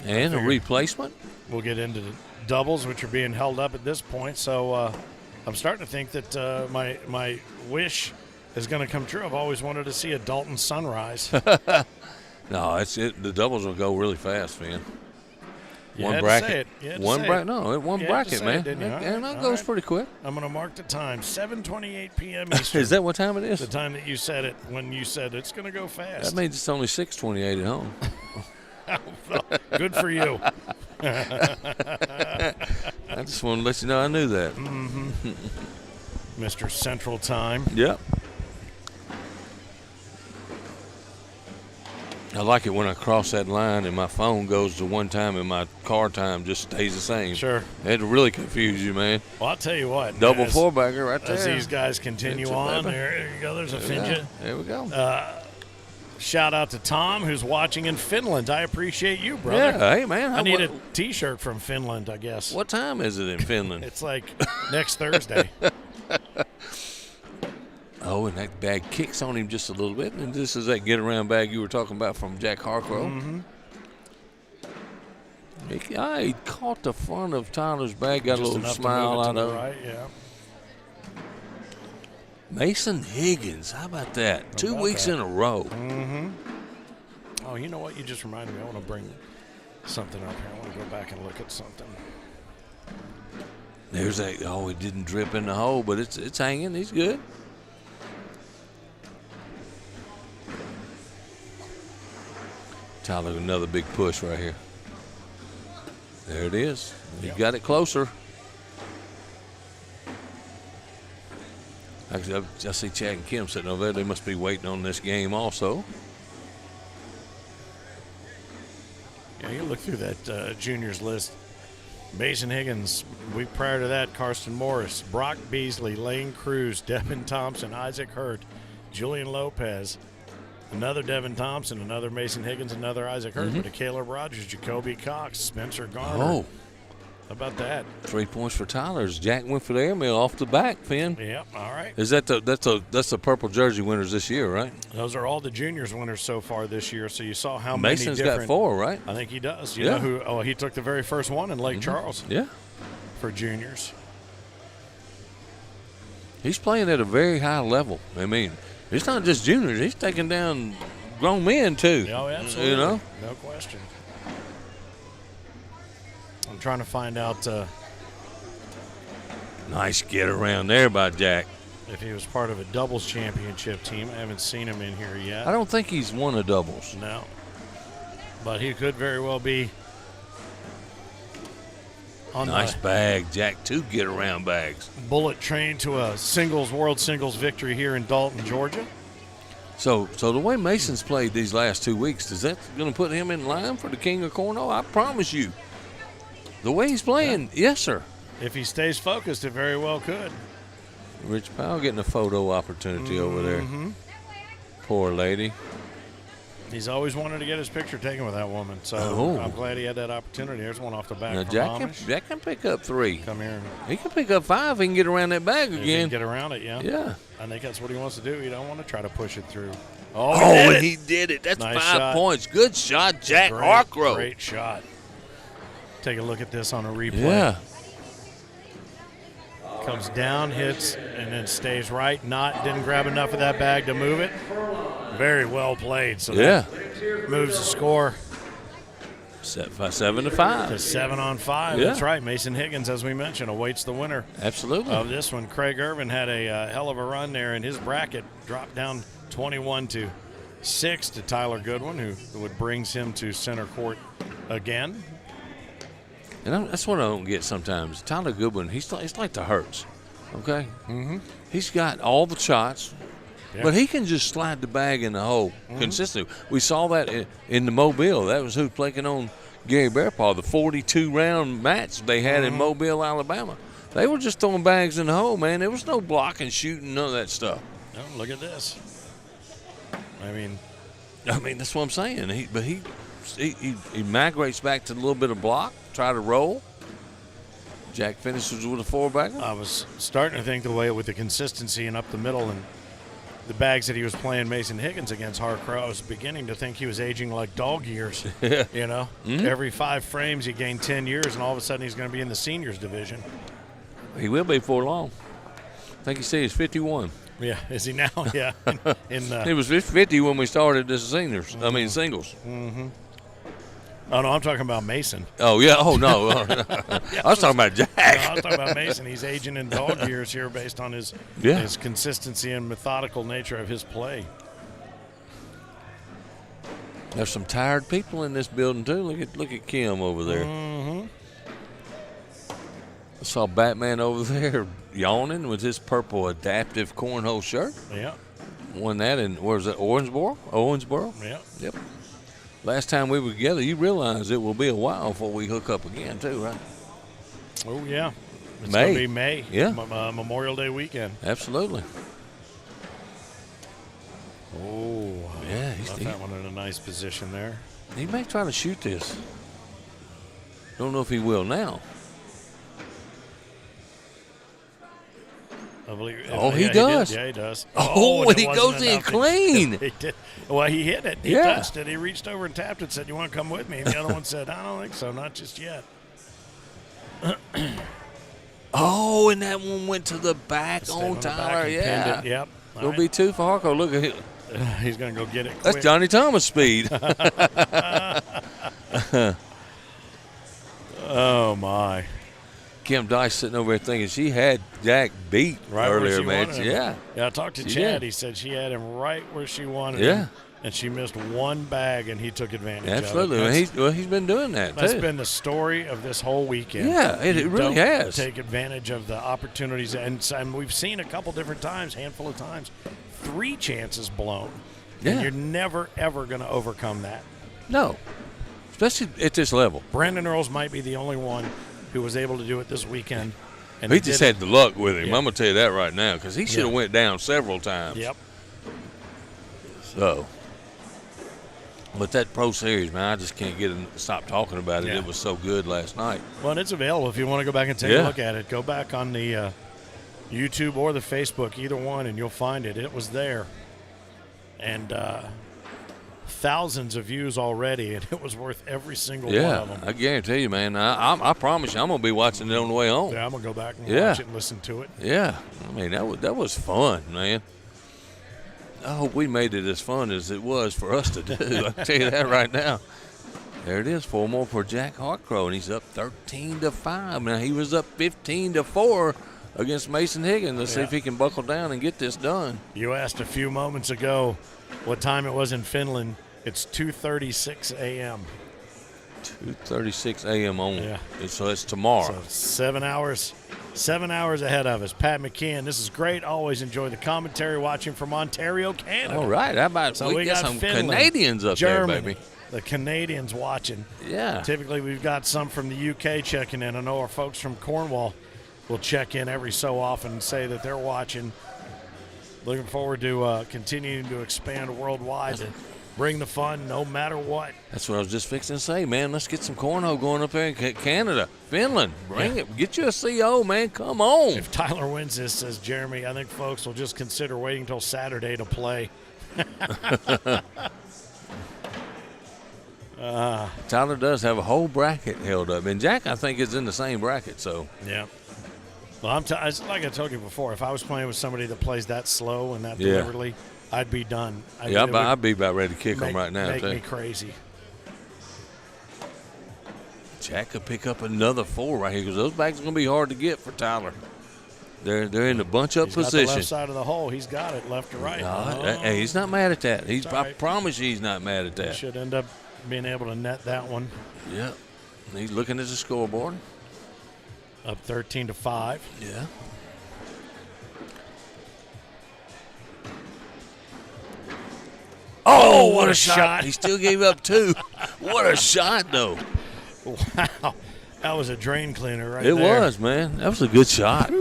And a replacement. We'll get into the doubles, which are being held up at this point. So I'm starting to think that my wish is going to come true. I've always wanted to see a Dalton sunrise. No, the doubles will go really fast, man. One bracket. One bracket. No, one bracket, man. And that goes pretty quick. I'm going to mark the time. 7:28 p.m. Eastern. Is that what time it is? The time that you said it when you said it's going to go fast. That means it's only 6:28 at home. Good for you. I just want to let you know I knew that. Mm-hmm. Mr. Central Time. Yep. I like it when I cross that line and my phone goes to one time and my car time just stays the same. Sure. It'll really confuse you, man. Well, I'll tell you what. Double four-bagger right there. As these guys continue on, there you go. There's a Finja. There we go. Shout out to Tom, who's watching in Finland. I appreciate you, brother. Yeah, hey, man. I need a T-shirt from Finland, I guess. What time is it in Finland? It's like next Thursday. Oh, and that bag kicks on him just a little bit. And this is that get-around bag you were talking about from Jack Harcrow. Mm-hmm. He caught the front of Tyler's bag, got Just a little enough to smile move it out to of the it. right, yeah. Mason Higgins, how about that? 2 weeks in a row. Mm-hmm. Oh, you know what? You just reminded me. I want to bring something up here. I want to go back and look at something. There's that. Oh, it didn't drip in the hole, but it's hanging. He's good. Tyler, another big push right here. There it is. He got it closer. Actually, I see Chad and Kim sitting over there. They must be waiting on this game also. Yeah, you look through that juniors list. Mason Higgins, week prior to that, Karsten Morris, Brock Beasley, Lane Cruz, Devin Thompson, Isaac Hurt, Julian Lopez, another Devin Thompson, another Mason Higgins, another Isaac Hurt, but a Caleb Rogers, Jacoby Cox, Spencer Garner. Oh. How about that? 3 points for Tyler's. Jack went for the airmail off the back, Finn. Yep, all right. Is that that's the purple jersey winners this year, right? Those are all the juniors winners so far this year. So you saw how Mason's many different. got 4, right? I think he does. You know who? Oh, he took the very first one in Lake Charles. Yeah. For juniors. He's playing at a very high level. I mean, it's not just juniors. He's taking down grown men too. Oh, absolutely. You know? No question. I'm trying to find out Nice get around there by Jack. if he was part of a doubles championship team. I haven't seen him in here yet. I don't think he's won a doubles. No. But he could very well be. On Nice the bag, Jack. 2 get around bags. bullet train to a world singles victory here in Dalton, Georgia. So the way Mason's played these last 2 weeks, is that going to put him in line for the King of Cornhole? I promise you. The way he's playing, yes, sir. If he stays focused, it very well could. Rich Powell getting a photo opportunity over there. Poor lady. He's always wanted to get his picture taken with that woman, so I'm glad he had that opportunity. There's one off the back. Now from Jack can pick up 3. Come here. He can pick up 5. He can get around that bag If he again. can get around it, yeah. Yeah. I think that's what he wants to do. He don't want to try to push it through. Oh, he did it. That's Nice 5 shot. points. Good shot, Jack Harcrow. Great shot. Take a look at this on a replay. Yeah. Comes down, hits, and then stays right. Didn't grab enough of that bag to move it. Very well played. So that moves the score. Set 7 to 5. To 7 on 5. Yeah. That's right. Mason Higgins, as we mentioned, awaits the winner. Absolutely. Of this one. Craig Irvin had a hell of a run there in his bracket. Dropped down 21-6 to Tyler Goodwin, who brings him to center court again. And that's what I don't get sometimes. Tyler Goodwin, he's like the Hurts, okay? Mm-hmm. He's got all the shots, but he can just slide the bag in the hole consistently. We saw that in the Mobile. That was who playing on Gary Bearpaw, the 42-round match they had in Mobile, Alabama. They were just throwing bags in the hole, man. There was no blocking, shooting, none of that stuff. Oh, look at this. I mean, that's what I'm saying. He migrates back to a little bit of block, try to roll. Jack finishes with a 4-bagger. I was starting to think the way with the consistency and up the middle and the bags that he was playing Mason Higgins against Harcrow, I was beginning to think he was aging like dog years. You know, every 5 frames you gain 10 years, and all of a sudden he's going to be in the seniors division. He will be for long. I think he said he's 51. Yeah, is he now? Yeah. He was 50 when we started as seniors. I mean, singles. Mm-hmm. Oh, no, I'm talking about Mason. Oh, yeah. Oh, no. I was talking about Jack. No, I was talking about Mason. He's aging in dog years here based on his consistency and methodical nature of his play. There's some tired people in this building, too. Look at Kim over there. Mm-hmm. saw Batman over there yawning with his purple adaptive cornhole shirt. Yeah. Won that in, where was that, Owensboro? Yeah. Yep. Last time we were together, you realize it will be a while before we hook up again, too, right? Oh, yeah. It's May. going to be May. Yeah. Memorial Day weekend. Absolutely. Oh, yeah. Left that one in a nice position there. He may try to shoot this. Don't know if he will now. I believe. He does. He does. Oh, and he it goes wasn't in enough. clean. He did. Well, he hit it. He Yeah. touched it. He reached over and tapped it, said, "You want to come with me?" And the other one said, "I don't think so, not just yet." Oh, and that one went to the back Stayed on on the back Tyler. and pinned Yeah. it. Yep. It'll be 2 for Harco. Look at him. He's going to go get it That's quick. Johnny Thomas speed. Oh, my. Kim Dice sitting over there thinking she had Jack beat Right where earlier, she man. wanted him. Yeah. Yeah, I talked to She Chad. did. He said she had him right where she wanted Yeah. him. And she missed one bag, and he took advantage Absolutely. of it. He's been doing that, That's too. been the story of this whole weekend. Yeah, it You really don't has. Take advantage of the opportunities. And we've seen a couple different times, handful of times, 3 chances blown. Yeah. And you're never, ever going to overcome that. No. Especially at this level. Brandon Earls might be the only one who was able to do it this weekend. And He just did had it. the luck with him. Yeah. I'm going to tell you that right now because he should have went down several times. Yep. So. But that Pro Series, man, I just can't stop talking about it. Yeah. It was so good last night. Well, and it's available if you want to go back and take a Yeah. look at it. Go back on the YouTube or the Facebook, either one, and you'll find it. It was there. And thousands of views already, and it was worth every single one of them. I guarantee you, man. I promise you, I'm going to be watching it on the way home. Yeah, I'm going to go back and Yeah. watch it and listen to it. Yeah. I mean, that was fun, man. I hope we made it as fun as it was for us to do. I can tell you that right now. There it is, 4 more for Jack Hartcrow, and he's up 13-5. Now he was up 15-4 against Mason Higgins. Let's see if he can buckle down and get this done. You asked a few moments ago what time it was in Finland. It's 2:36 a.m. 2:36 a.m. on. Yeah. So it's tomorrow. So 7 hours. 7 hours ahead of us. Pat McKeon, this is great. Always enjoy the commentary watching from Ontario, Canada. All right. How about So we we got got some Finland, Canadians up Germany, there, baby? The Canadians watching. Yeah. Typically, we've got some from the UK checking in. I know our folks from Cornwall will check in every so often and say that they're watching. Looking forward to continuing to expand worldwide to bring the fun no matter what. That's what I was just fixing to say, man. Let's get some cornhole going up there in Canada, Finland. Bring it. Get you a CO, man. Come on. If Tyler wins this, says Jeremy, I think folks will just consider waiting until Saturday to play. Tyler does have a whole bracket held up, and Jack, I think, is in the same bracket. So Yeah. Well, it's like I told you before, if I was playing with somebody that plays that slow and that Yeah. deliberately, I'd be done. I'd be about ready to kick make, them right now, Make too. me crazy. Jack could pick up another 4 right here because those bags are going to be hard to get for Tyler. They're in the bunch up He's got the position. left side of the hole. He's got it left to right. Hey, he's not mad at that. It's all I right. promise you he's not mad at He that. should end up being able to net that one. Yeah. He's looking at the scoreboard. Up 13-5. Yeah. Oh, what a shot. He still gave up 2. What a shot, though. Wow. That was a drain cleaner right there. It was, man. That was a good shot.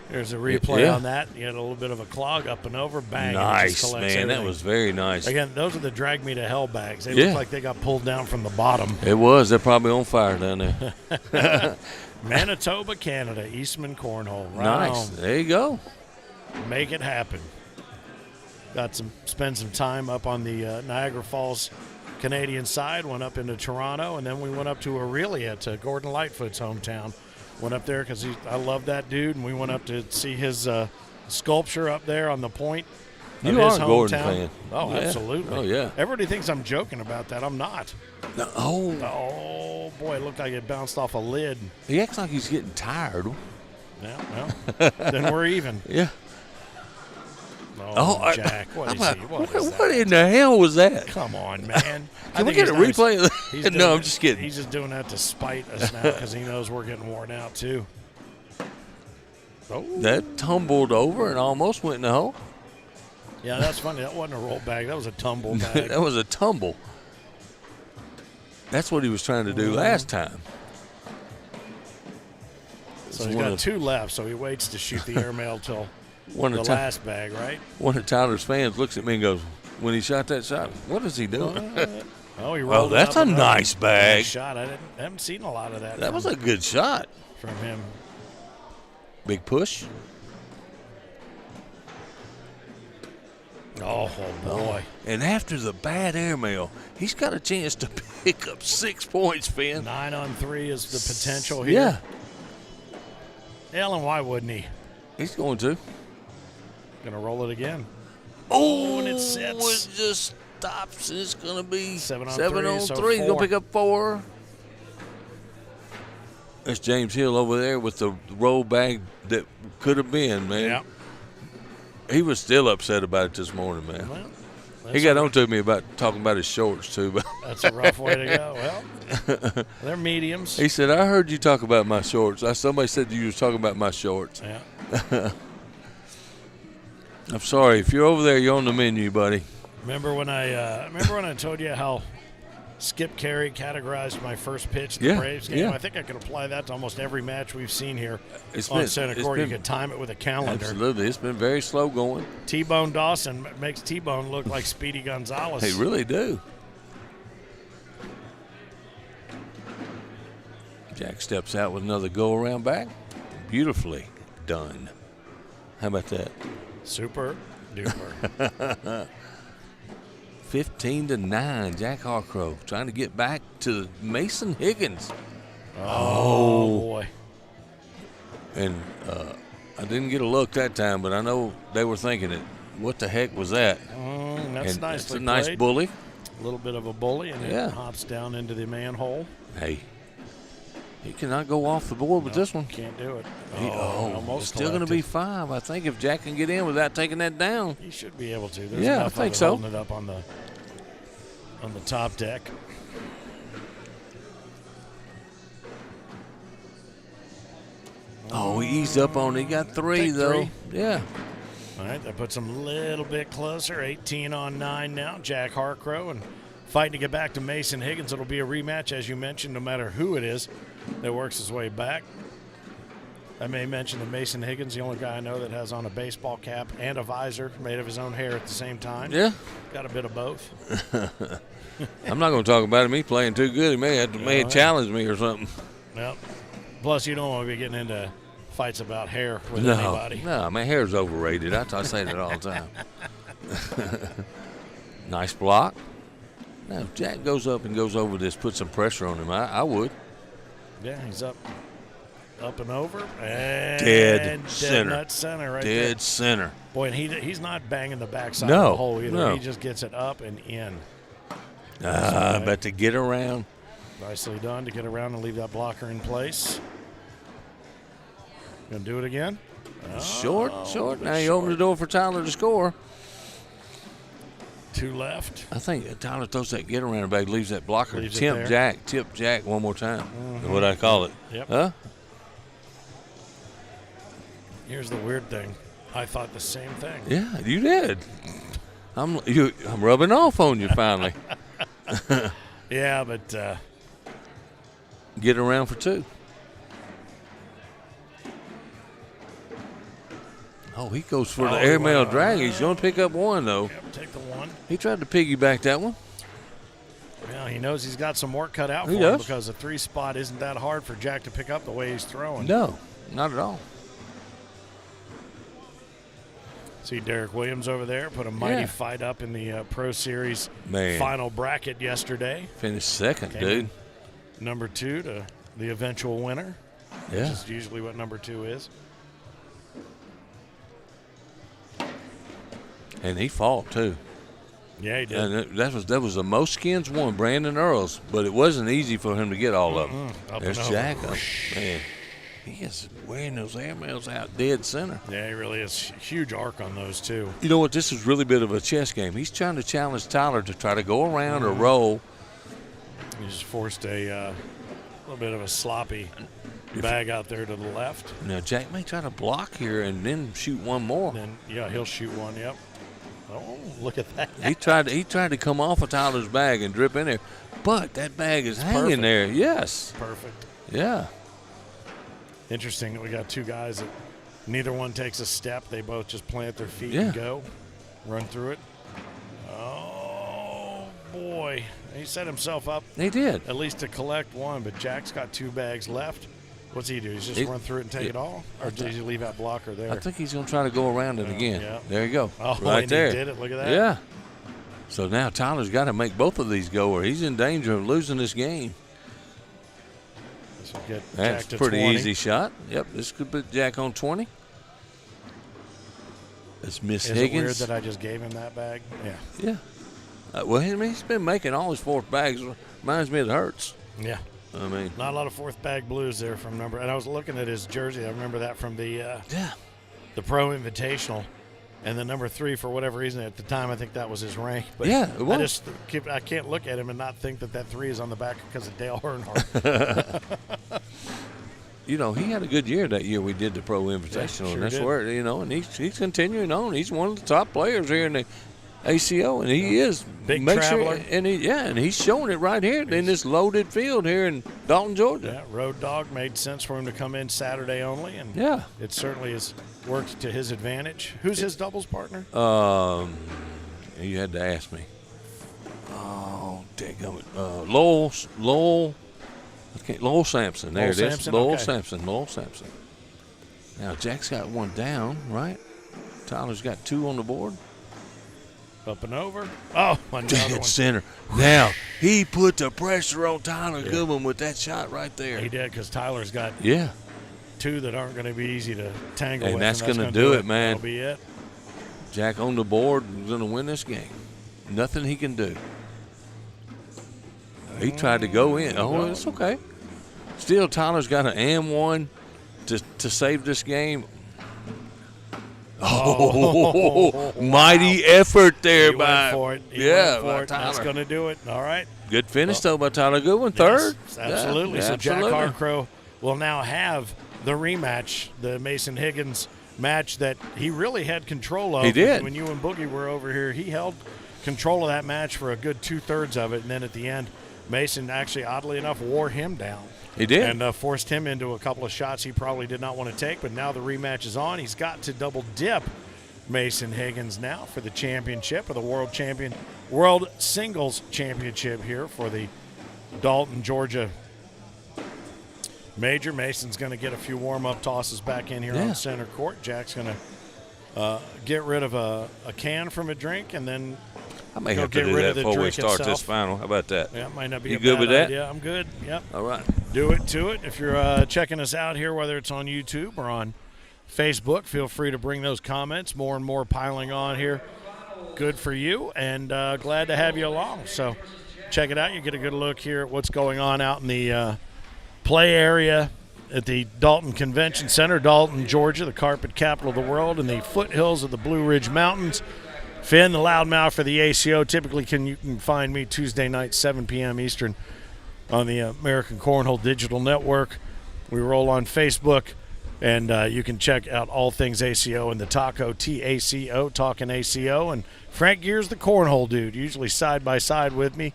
There's a replay Yeah. on that. You had a little bit of a clog up and over. Bang. and it Nice, just man. collects That everything. was very nice. Again, those are the drag me to hell bags. They Yeah. look like they got pulled down from the bottom. It was. They're probably on fire down there. Manitoba, Canada, Eastman Cornhole. Right Nice. on. There you go. Make it happen. Spend some time up on the Niagara Falls Canadian side. Went up into Toronto, and then we went up to Aurelia, to Gordon Lightfoot's hometown. Went up there because I love that dude, and we went up to see his sculpture up there on the point of You his are a Gordon hometown. fan. Oh, Yeah. absolutely. Oh, yeah. Everybody thinks I'm joking about that. I'm not. Oh. Oh, boy, it looked like it bounced off a lid. He acts like he's getting tired. Yeah, well, then we're even. Yeah. Oh, Jack, what is he? What in the hell was that? Come on, man. Can we get a replay of that? He's No, doing I'm just kidding. He's just doing that to spite us now because he knows we're getting worn out, too. That tumbled over and almost went in the hole. Yeah, that's funny. That wasn't a roll bag. That was a tumble bag. That was a tumble. That's what he was trying to do last time. So he's got 2 left, so he waits to shoot the airmail till the last bag, right? One of Tyler's fans looks at me and goes, when he shot that shot, what is he doing? He rolled that's a nice bag. Nice shot. I haven't seen a lot of that. That was a good shot. From him. Big push. Oh, boy. And after the bad airmail, he's got a chance to pick up 6 points, Finn. 9 on 3 is the potential here. Yeah. Hell, and why wouldn't he? He's going to. Going to roll it again. Oh, and it sits. It just stops. It's going to be 7 on 3. So He's going to pick up 4. That's James Hill over there with the roll bag that could have been, man. Yeah. He was still upset about it this morning, man. Well, he got on to me about talking about his shorts, too. But that's a rough way to go. Well, they're mediums. He said, I heard you talk about my shorts. Somebody said you was talking about my shorts. Yeah. I'm sorry. If you're over there, you're on the menu, buddy. Remember when I told you how Skip Carey categorized my first pitch in the Braves game? Yeah. I think I could apply that to almost every match we've seen here on center court. You could time it with a calendar. Absolutely. It's been very slow going. T-Bone Dawson makes T-Bone look like Speedy Gonzalez. They really do. Jack steps out with another go-around back. Beautifully done. How about that? Super duper. 15-9, Jack Harcrow trying to get back to Mason Higgins. Oh boy. And I didn't get a look that time, but I know they were thinking it. What the heck was that? That's and nicely it's a nice played. bully. A little bit of a bully, and it hops down into the manhole. Hey, he cannot go off the board with this one. Can't do it. Almost it's still going to be 5. I think if Jack can get in without taking that down. He should be able to. There's I enough think of it so. Holding it up on the top deck. Oh, he eased up on it. He got 3, Take though. 3. Yeah. All right, that puts him a little bit closer. 18 on 9 now. Jack Harcrow and fighting to get back to Mason Higgins. It'll be a rematch, as you mentioned, no matter who it is that works his way back. I may mention that Mason Higgins, the only guy I know that has on a baseball cap and a visor made of his own hair at the same time. Yeah. Got a bit of both. I'm not going to talk about him. He's playing too good. He may have challenged me or something. Yep. Plus, you don't want to be getting into fights about hair with anybody. No, my hair's overrated. I say that all the time. Nice block. Now, if Jack goes up and goes over this, put some pressure on him, I would. Yeah, he's up and over. And dead center. Nut center right dead there. center. Boy, and he's not banging the backside of the hole either. No. He just gets it up and in. But to get around. Nicely done to get around and leave that blocker in place. Gonna do it again? Short. Now you open the door for Tyler to score. 2 left. I think Tyler throws that get around back, leaves that blocker. Tip Jack one more time. Mm-hmm. What I call it. Yep. Huh? Here's the weird thing. I thought the same thing. Yeah, you did. I'm rubbing off on you finally. Yeah, but get around for 2. Oh, he goes for the airmail drag. He's going to pick up 1, though. Yep, take the 1. He tried to piggyback that one. Well, he knows he's got some work cut out for He him does. because the 3 spot isn't that hard for Jack to pick up the way he's throwing. No, not at all. See Derek Williams over there put a mighty fight up in the Pro Series final bracket yesterday. Finished second, dude. Number 2 to the eventual winner. Yeah. Which is usually what number 2 is. And he fought, too. Yeah, he did. And that was the most skins won, Brandon Earls, but it wasn't easy for him to get all of them. There's Jack. Man, he is wearing those airmails out dead center. Yeah, he really is. Huge arc on those, too. You know what? This is really a bit of a chess game. He's trying to challenge Tyler to try to go around or roll. He just forced a little bit of a sloppy bag out there to the left. Now, Jack may try to block here and then shoot one more. Then, yeah, he'll shoot one, yep. Oh, look at that. He tried to come off of Tyler's bag and drip in there, but that bag is hanging perfect. there. Yes. Perfect. Yeah. Interesting that we got two guys that neither one takes a step. They both just plant their feet Yeah. and go, run through it. Oh, boy. He set himself up. He did. At least to collect one, but Jack's got two bags left. What's he do? He's just run through it and take it all? Or does he leave that blocker there? I think he's going to try to go around it again. Yeah. There you go. Oh, right and there. he did it. Look at that. Yeah. So now Tyler's got to make both of these go or he's in danger of losing this game. This will get That's Jack to a pretty 20. easy shot. Yep, this could put Jack on 20. It's Miss Is Higgins. it weird that I just gave him that bag? Yeah. Yeah. Well, he's been making all his fourth bags. Reminds me of the Hurts. Yeah. I mean, not a lot of fourth bag blues there from number. And I was looking at his jersey. I remember that from the Pro Invitational, and the number 3 for whatever reason at the time I think that was his rank. But yeah, it was. I can't look at him and not think that 3 is on the back because of Dale Earnhardt. You know, he had a good year that year we did the Pro Invitational, sure and that's did. where and he's continuing on. He's one of the top players here in the ACO, and he is Big Make traveler. Sure, and he's showing it right here in this loaded field here in Dalton, Georgia. Yeah, Road Dog made sense for him to come in Saturday only, and it certainly has worked to his advantage. Who's his doubles partner? You had to ask me. Oh, daggum it. Lowell Sampson. There Lowell it is. Sampson, Lowell okay. Sampson. Now Jack's got one down, right? Tyler's got 2 on the board. Up and over. Oh, another Dead one. center. Now, he put the pressure on Tyler Goodwin with that shot right there. He did, because Tyler's got 2 that aren't going to be easy to tangle with. And that's going to gonna do it, man. That'll be it. Jack on the board is going to win this game. Nothing he can do. He tried to go in. Oh, it's okay. Still, Tyler's got an and-1 to save this game. Oh, mighty effort there He by went for it. He yeah, went for by it. That's Tyler. going to do it. All right. Good finish though by Tyler Goodwin, third. Yes, absolutely. Yeah, So Jack absolutely. Harcrow will now have the rematch, the Mason Higgins match that he really had control of. He did. When you and Boogie were over here, he held control of that match for a good 2/3 of it, and then at the end, Mason actually, oddly enough, wore him down. He did. And forced him into a couple of shots he probably did not want to take, but now the rematch is on. He's got to double dip Mason Higgins now for the championship, or the World Singles Championship here for the Dalton, Georgia Major. Mason's going to get a few warm-up tosses back in here on center court. Jack's going to get rid of a can from a drink, and then I may go have to get do rid that of the before we drink start this itself. final. How about that? Yeah, it might not be You a good bad with that? idea. I'm good. Yep. All right. Do it to it. If you're checking us out here, whether it's on YouTube or on Facebook, feel free to bring those comments. More and more piling on here. Good for you, and glad to have you along. So check it out. You get a good look here at what's going on out in the play area at the Dalton Convention Center, Dalton, Georgia, the carpet capital of the world, in the foothills of the Blue Ridge Mountains. Finn, the loudmouth for the ACO. Typically, you can find me Tuesday night, 7 p.m. Eastern, on the American Cornhole Digital Network. We roll on Facebook, and you can check out all things ACO and the Taco, TACO, Talking ACO. And Frank Gear's the Cornhole dude, usually side by side with me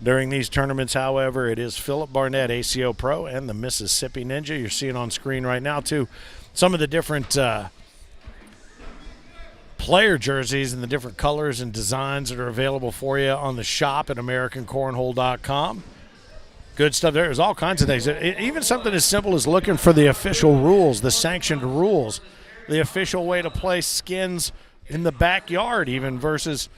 during these tournaments. However, it is Philip Barnett, ACO-Pro, and the Mississippi Ninja. You're seeing on screen right now, too, some of the different player jerseys and the different colors and designs that are available for you on the shop at AmericanCornhole.com. Good stuff there. There's all kinds of things. Even something as simple as looking for the official rules, the sanctioned rules, the official way to play skins in the backyard even versus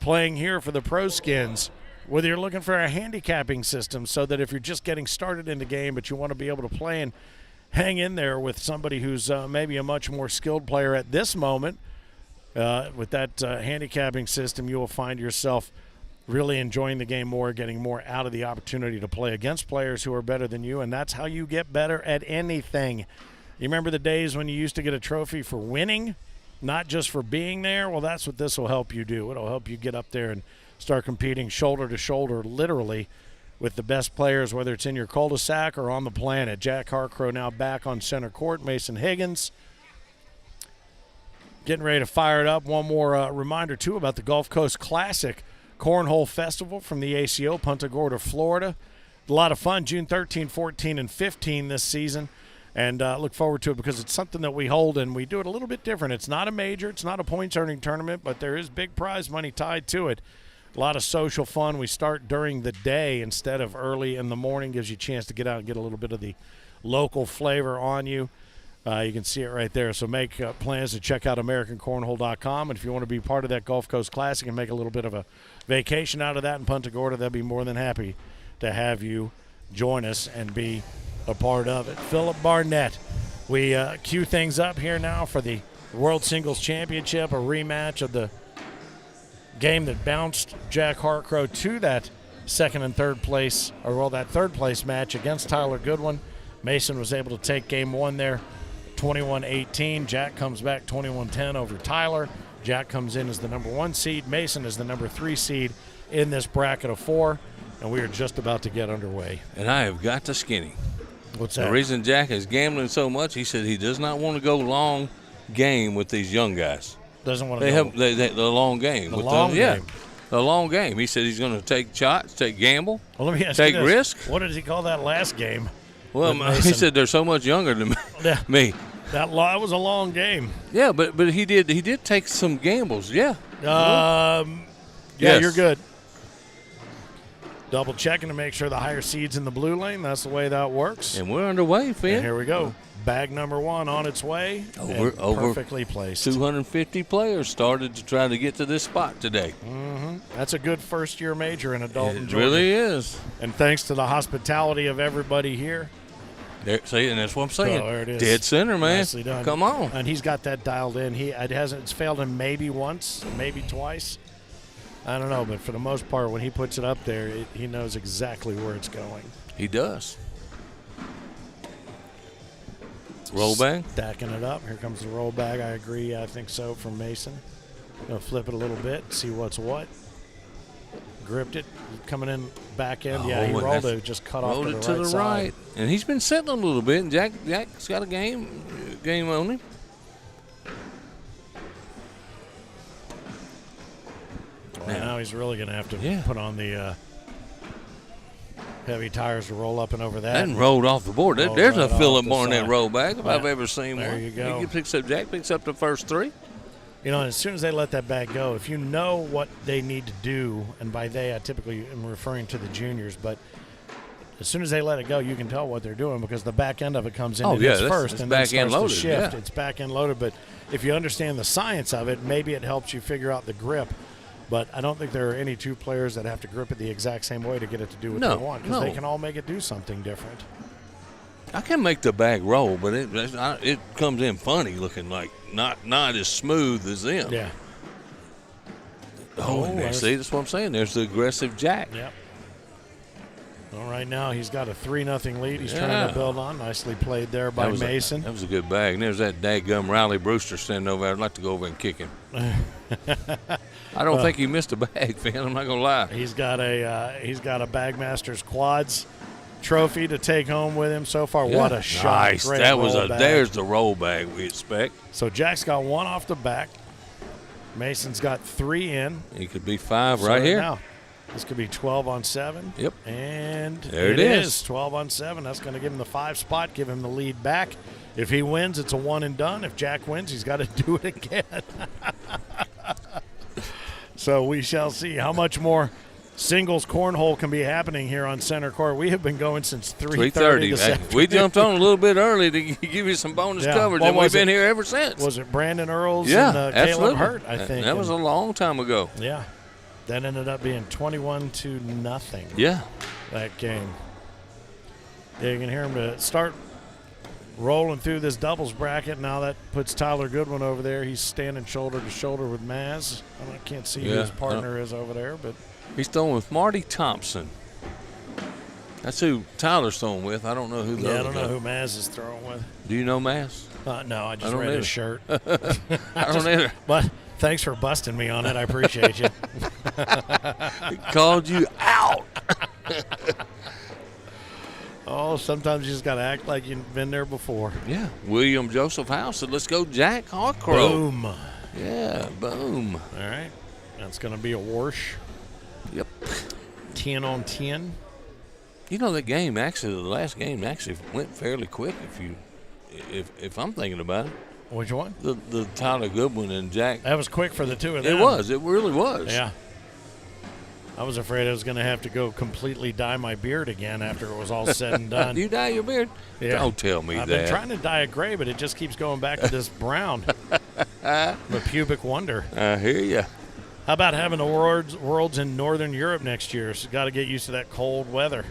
playing here for the pro skins. Whether you're looking for a handicapping system so that if you're just getting started in the game but you want to be able to play and hang in there with somebody who's maybe a much more skilled player at this moment, with that handicapping system, you will find yourself really enjoying the game more, getting more out of the opportunity to play against players who are better than you, and that's how you get better at anything. You remember the days when you used to get a trophy for winning, not just for being there? Well, that's what this will help you do. It'll help you get up there and start competing shoulder to shoulder, literally, with the best players, whether it's in your cul-de-sac or on the planet. Jack Harcrow now back on center court. Mason Higgins getting ready to fire it up. One more reminder, too, about the Gulf Coast Classic Cornhole Festival from the ACO, Punta Gorda, Florida. A lot of fun, June 13, 14, and 15 this season. And look forward to it because it's something that we hold, and we do it a little bit different. It's not a major. It's not a points-earning tournament, but there is big prize money tied to it. A lot of social fun. We start during the day instead of early in the morning. Gives you a chance to get out and get a little bit of the local flavor on you. You can see it right there. So make plans to check out AmericanCornhole.com. And if you want to be part of that Gulf Coast Classic and make a little bit of a vacation out of that in Punta Gorda, they'll be more than happy to have you join us and be a part of it. Philip Barnett, we cue things up here now for the World Singles Championship, a rematch of the game that bounced Jack Harcrow to that second and third place, that third place match against Tyler Goodwin. Mason was able to take game one there, 21-18. Jack comes back 21-10 over Tyler. Jack comes in as the number 1 seed. Mason is the number 3 seed in this bracket of 4, and we are just about to get underway. And I have got to Skinny. What's that? The reason Jack is gambling so much, he said he does not want to go long game with these young guys. Doesn't want to go. The long game. The long game. Yeah, the long game. He said he's going to take shots, take gamble, well, let me ask take you this. risk. What did he call that last game? Well, he said they're so much younger than me. That was a long game. Yeah, but he did take some gambles. Yeah. Yes. You're good. Double checking to make sure the higher seed's in the blue lane. That's the way that works. And we're underway, Finn. And here we go. Bag number 1 on its way. Over perfectly placed. 250 players started to try to get to this spot today. Mm-hmm. That's a good first-year major in Dalton, It Georgia. really is. And thanks to the hospitality of everybody here. See, and that's what I'm saying. So there it is. Dead center, man. Nicely done. Come on. And he's got that dialed in. It's failed him maybe once, maybe twice. I don't know, but for the most part, when he puts it up there, he knows exactly where it's going. He does. Roll bag? Stacking it up. Here comes the roll bag. I agree. I think so from Mason. Gonna flip it a little bit, see what's what. Gripped it, coming in back end. Yeah, he rolled it, just cut off to the right side. And he's been sitting a little bit, and Jack's got a game on him. Well, now he's really going to have to put on the heavy tires to roll up and over that. And rolled off the board. There's a Philip Barnett roll back if I've ever seen one. There you go. Jack picks up the first 3. You know, as soon as they let that bag go, if you know what they need to do, and by they I typically am referring to the juniors, but as soon as they let it go, you can tell what they're doing because the back end of it comes in first it's and back then end starts loaded, to shift. yeah. It's back end loaded, but if you understand the science of it, maybe it helps you figure out the grip. But I don't think there are any 2 players that have to grip it the exact same way to get it to do what they want because they can all make it do something different. I can make the bag roll, but it comes in funny looking, like not as smooth as them. Yeah. And see, that's what I'm saying. There's the aggressive Jack. Yep. Well, right now he's got a 3-0 lead. He's trying to build on. Nicely played there by Mason. That was a good bag. And there's that daggum Riley Brewster standing over there. I'd like to go over and kick him. I don't think he missed a bag, Finn. I'm not gonna lie. He's got a Bagmasters Quads trophy to take home with him so far. Yeah. What a shot! Nice. Great That was roll bag. There's the roll bag we expect. So Jack's got 1 off the back. Mason's got 3 in. He could be 5 right here. Now, this could be 12 on 7. Yep. And there it is. 12 on 7. That's going to give him the 5 spot, give him the lead back. If he wins, it's a 1 and done. If Jack wins, he's got to do it again. So we shall see how much more singles cornhole can be happening here on center court. We have been going since 3:30 this afternoon. We jumped on a little bit early to give you some bonus coverage, and we've been here ever since. Was it Brandon Earls and Caleb Hurt, I think? That was a long time ago. Yeah. That ended up being 21-0. Yeah. That game. Yeah, you can hear him to start rolling through this doubles bracket. Now that puts Tyler Goodwin over there. He's standing shoulder to shoulder with Maz. I can't see who his partner is over there, but he's throwing with Marty Thompson. That's who Tyler's throwing with. I don't know who the other I don't know guy. who Maz is throwing with. Do you know Maz? No, I just read his shirt. I don't either. But thanks for busting me on it. I appreciate you. Called you out. Oh, sometimes you just got to act like you've been there before. Yeah. William Joseph House said, let's go Jack Harcrow. Boom. Yeah, boom. All right. That's going to be a wash. Yep. 10 on 10. You know, that game actually, the last game actually went fairly quick if I'm thinking about it. Which one? The Tyler Goodwin and Jack. That was quick for the two of them. It was. It really was. Yeah. I was afraid I was going to have to go completely dye my beard again after it was all said and done. You dye your beard? Yeah. Don't tell me I've that. been trying to dye it gray, but it just keeps going back to this brown. I'm a pubic wonder. I hear you. How about having the worlds in Northern Europe next year? So got to get used to that cold weather.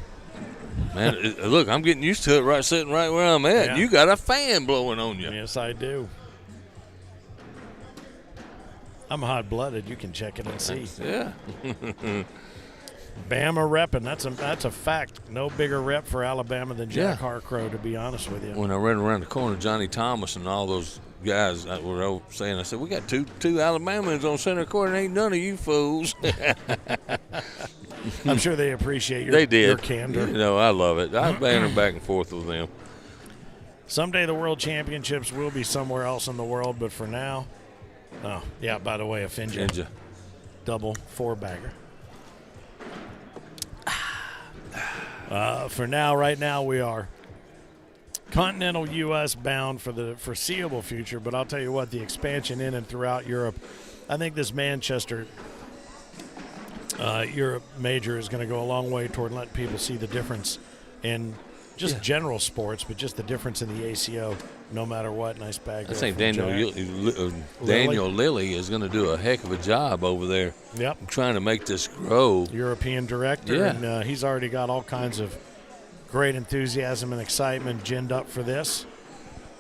Man, look, I'm getting used to it sitting right where I'm at. Yeah. You got a fan blowing on you. Yes, I do. I'm hot-blooded. You can check it and see. Yeah. Bama repping. That's a fact. No bigger rep for Alabama than Jack Harcrow, to be honest with you. When I ran around the corner, Johnny Thomas and all those guys were saying, I said, we got two Alabamans on center court and ain't none of you fools. I'm sure they appreciate they did. your candor. You know, I love it. I banter back and forth with them. Someday the World Championships will be somewhere else in the world, but for now, oh, yeah, by the way, a Finja. Double four-bagger. For now, right now, we are continental U.S. bound for the foreseeable future, but I'll tell you what, the expansion in and throughout Europe, I think this Manchester Europe major is going to go a long way toward letting people see the difference in just general sports, but just the difference in the ACO, no matter what. Nice bag. I think Daniel Lilly is going to do a heck of a job over there. Yep. Trying to make this grow. European director, and he's already got all kinds of great enthusiasm and excitement ginned up for this.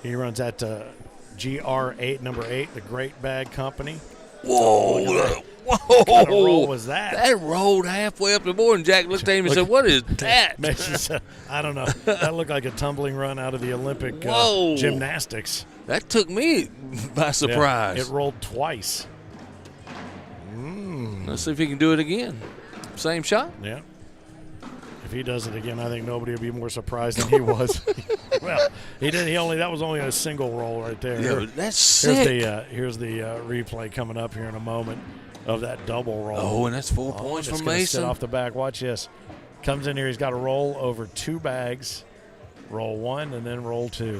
He runs at GR8, number 8, the Great Bag Company. Whoa! Whoa! What kind of roll was that? That rolled halfway up the board, and Jack looked at him and said, what is that? Mason said, I don't know. That looked like a tumbling run out of the Olympic gymnastics. That took me by surprise. Yeah, it rolled twice. Let's see if he can do it again. Same shot? Yeah. If he does it again, I think nobody will be more surprised than he was. Well, he did. That was only a single roll right there. Yeah, but that's sick. Here's the replay coming up here in a moment of that double roll. Oh, and that's 4 points for Mason. Sit off the back. Watch this. Comes in here. He's got to roll over 2 bags. Roll 1 and then roll 2.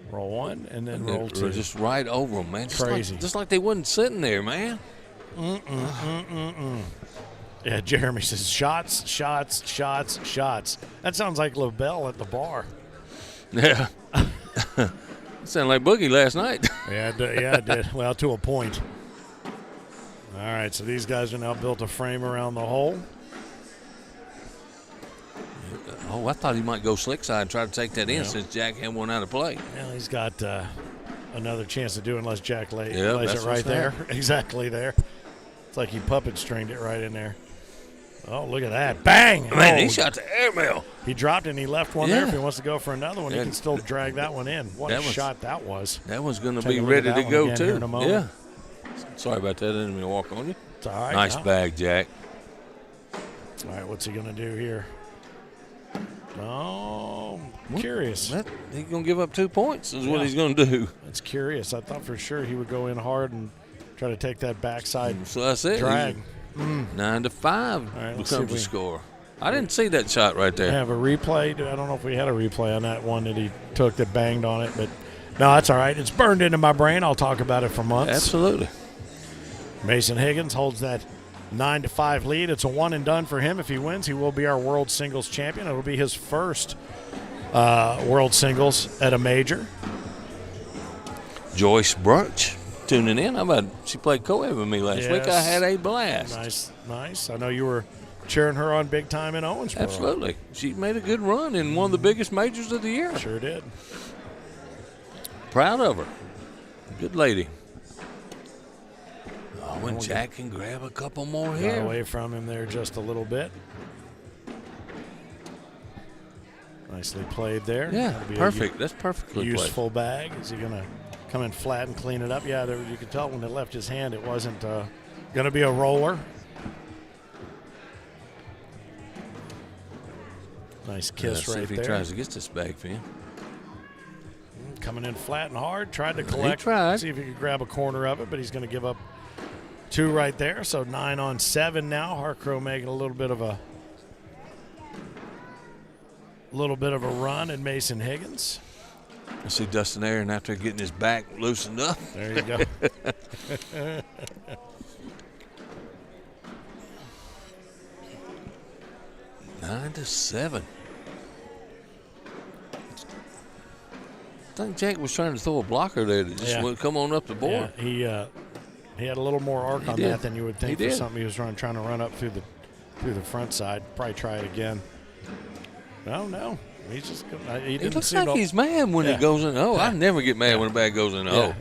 Roll 1 and then roll 2. Just right over them, man. Crazy. Just like they wasn't sitting there, man. Yeah, Jeremy says shots, shots, shots, shots. That sounds like LaBelle at the bar. Yeah. Sounded like Boogie last night. Yeah, it did. Well, to a point. All right, so these guys are now built a frame around the hole. Oh, I thought he might go slick side and try to take that in since Jack had one out of play. Well, he's got another chance to do it unless Jack lays that's it right there. Exactly there. It's like he puppet stringed it right in there. Oh, look at that. Bang! Man, he shot the airmail. He dropped it and he left one there. If he wants to go for another one, he can still drag that one in. What a shot that was. That one's going to be ready to go, too. In a moment. Yeah. Sorry about that. I didn't mean to walk on you. It's all right. Nice bag, Jack. All right, what's he going to do here? Oh, curious. He's going to give up 2 points is what he's going to do. That's curious. I thought for sure he would go in hard and try to take that backside so that's it. drag. 9-5 becomes the score. I didn't see that shot right there. I have a replay. I don't know if we had a replay on that one that he took that banged on it, but no, that's all right. It's burned into my brain. I'll talk about it for months. Absolutely. Mason Higgins holds that 9-5 lead. It's a one and done for him. If he wins, he will be our world singles champion. It'll be his first world singles at a major. Joyce Brunch tuning in. How about she played co-ed with me last week? I had a blast. Nice. I know you were cheering her on big time in Owensboro. Absolutely. She made a good run in one of the biggest majors of the year. Sure did. Proud of her. Good lady. Oh, and Jack can grab a couple more here. Got away from him there just a little bit. Nicely played there. Yeah, perfect. That's perfectly played. Useful bag. Is he going to come in flat and clean it up? Yeah, you could tell when it left his hand it wasn't going to be a roller. Nice kiss See right if he there. tries to get this bag for you. Coming in flat and hard. Tried to collect. He tried. See if he could grab a corner of it, but he's going to give up 2 right there. So 9 on 7 now. Harcrow making a little bit of a run at Mason Higgins. I see Dustin Aaron after getting his back loosened up. There you go. 9-7. I think Jack was trying to throw a blocker there that just wouldn't come on up the board. Yeah, he had a little more arc on that than you would think He for did. something he was trying to run up through the front side. Probably try it again. No. He's just he It looks like he's mad when it goes in. Oh, I never get mad when a bag goes in. Oh,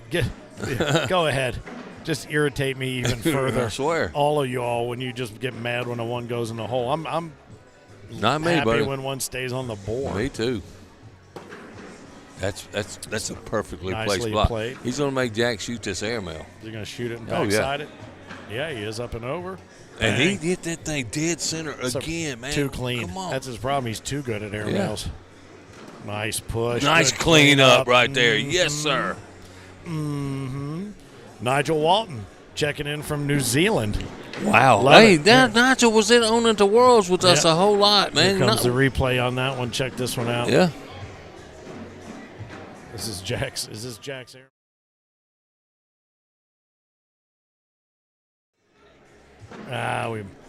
Go ahead. Just irritate me even further. I swear. All of y'all when you just get mad when a one goes in the hole. I'm not me, happy buddy. when one stays on the board. Me too. That's a perfectly Nicely placed block. played. He's going to make Jack shoot this airmail. You're going to shoot it and Oh, yeah. backside it? Yeah, he is up and over. And Bang. he hit that thing dead center again, man. Too clean. Come on. That's his problem. He's too good at airmails. Nice push. Nice Good clean up right there. Yes, sir. Nigel Walton checking in from New Zealand. Wow. Love Hey, it. Nigel was in on the Worlds with us a whole lot, man. Here comes the replay on that one. Check this one out. Yeah. This is Jack's. Is this Jack's air?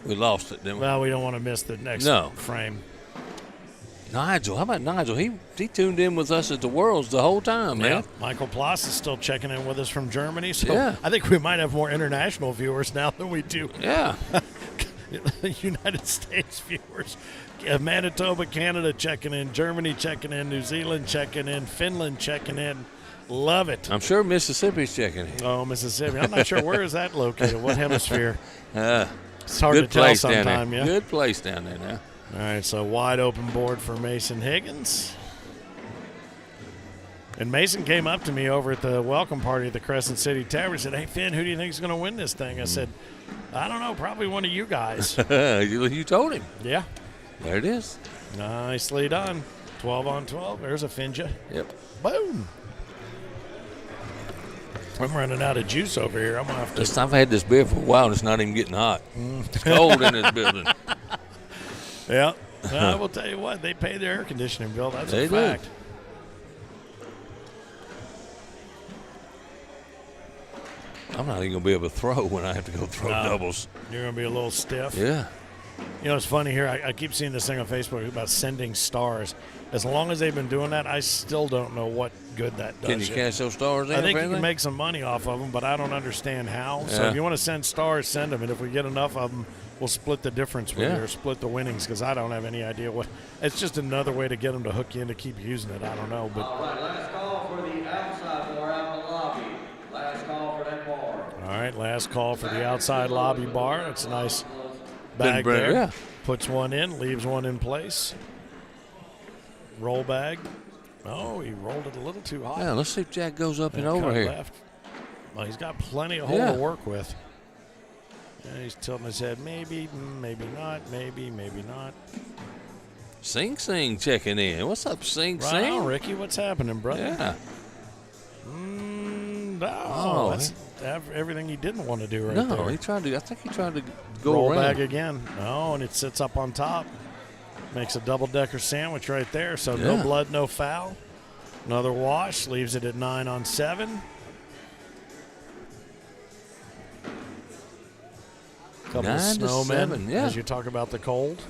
We lost it, didn't we? Well, we don't want to miss the next frame. Nigel, how about Nigel? He tuned in with us at the Worlds the whole time, man. Yeah. Michael Ploss is still checking in with us from Germany. So Yeah. I think we might have more international viewers now than we do Yeah. United States viewers. Manitoba, Canada checking in. Germany checking in. New Zealand checking in. Finland checking in. Love it. I'm sure Mississippi's checking in. Oh, Mississippi. I'm not sure where is that located. What hemisphere? It's hard Good to tell place down sometime, there. yeah. Good place down there now. All right, so wide open board for Mason Higgins. And Mason came up to me over at the welcome party at the Crescent City Tavern and said, "Hey, Finn, who do you think is going to win this thing?" I said, "I don't know, probably one of you guys." You told him. Yeah. There it is. Nicely done. 12 on 12. There's a Finja. Yep. Boom. I'm running out of juice over here. I'm going to have to. I've had this beer for a while and it's not even getting hot. It's cold in this building. Yeah. I will tell you what, they pay their air conditioning bill. That's They a do. fact. I'm not even going to be able to throw when I have to go throw doubles. You're going to be a little stiff. Yeah. You know, it's funny here. I keep seeing this thing on Facebook about sending stars. As long as they've been doing that, I still don't know what good that does. Can you cash those stars in? I think for you can anything? make some money off of them, but I don't understand how. So Yeah. if you want to send stars, send them. And if we get enough of them, we'll split the difference with Yeah. you or split the winnings because I don't have any idea what. It's just another way to get them to hook you in to keep using it. I don't know. But All right, last call for the outside bar out in the lobby. Last call for that bar. all right, last call for the outside lobby bar. It's a nice bag bring- there. yeah. Puts one in, leaves one in place. Roll bag. Oh, he rolled it a little too high. Yeah, let's see if Jack goes up and Cut over here. left. Well, he's got plenty of hole Yeah. to work with. Yeah, he's tilting his head. Maybe, maybe not. Maybe, maybe not. Sing Sing checking in. What's up, Sing Right Sing? on, Ricky. What's happening, brother? Yeah. No, that's everything he didn't want to do right there. No, I think he tried to go Roll around. bag again. No, and it sits up on top. Makes a double-decker sandwich right there. So no Yeah. blood, no foul. Another wash. Leaves it at 9 on 7. Couple 9 of to snowmen 7, yeah. as you talk about the cold.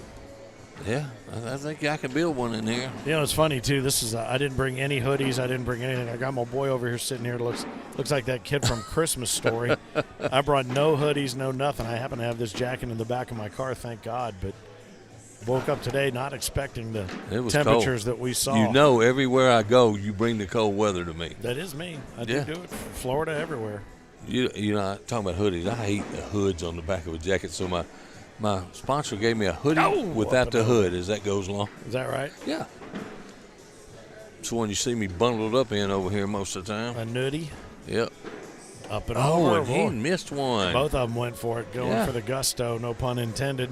Yeah, I think I can build one in here. You know, it's funny too. This is I didn't bring any hoodies. I didn't bring anything. I got my boy over here sitting here. Looks like that kid from Christmas Story. I brought no hoodies, no nothing. I happen to have this jacket in the back of my car, thank God. But woke up today not expecting the It was temperatures cold. that we saw. You know, everywhere I go, you bring the cold weather to me. That is me. I Yeah. do it. Florida, everywhere. You know, talking about hoodies, I hate the hoods on the back of a jacket. So my sponsor gave me a hoodie without the hood as that goes along. Is that right? Yeah. It's the one you see me bundled up in over here most of the time. A nudie. Yep. Up and Oh, over. and he missed one. Both of them went for it, going Yeah. for the gusto, no pun intended.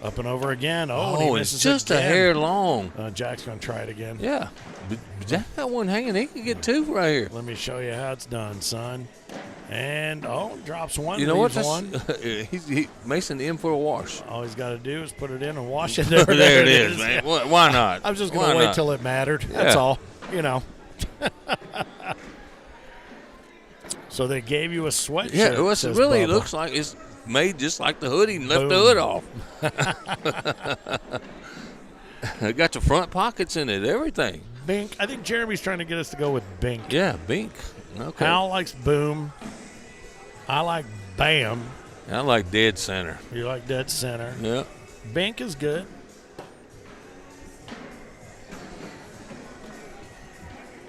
Up and over again. Oh, and he it's misses just a again. hair long. Jack's going to try it again. Yeah. But Jack got one hanging. He can get 2 right here. Let me show you how it's done, son. And, drops one, You know what? leaves one. Mason in for a wash. All he's got to do is put it in and wash it. There, there it is, man. Why not? I was just going to wait till it mattered. That's all. So they gave you a sweatshirt. Yeah, it really Bubba. looks like it's made just like the hoodie and left the hood off. It got the front pockets in it, everything. Bink. I think Jeremy's trying to get us to go with Bink. Yeah, Bink. Okay. Hal likes Boom. I like Bam. I like Dead Center. You like Dead Center. Yeah. Bink is good.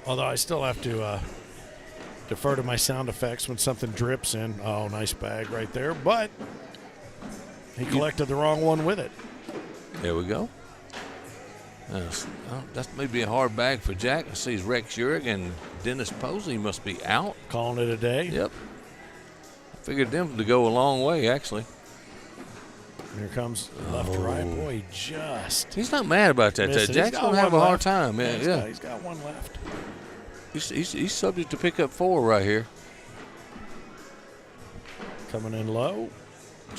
Although I still have to defer to my sound effects when something drips in. Oh, nice bag right there. But he collected the wrong one with it. There we go. That may be a hard bag for Jack. I see Rex Urich and Dennis Posey must be out. Calling it a day. Yep. I figured them to go a long way, actually. Here comes left to right. Boy, he just. He's not mad about that. Jack's going to have a hard time. Yeah, He's got one left. He's subject to pick up 4 right here. Coming in low.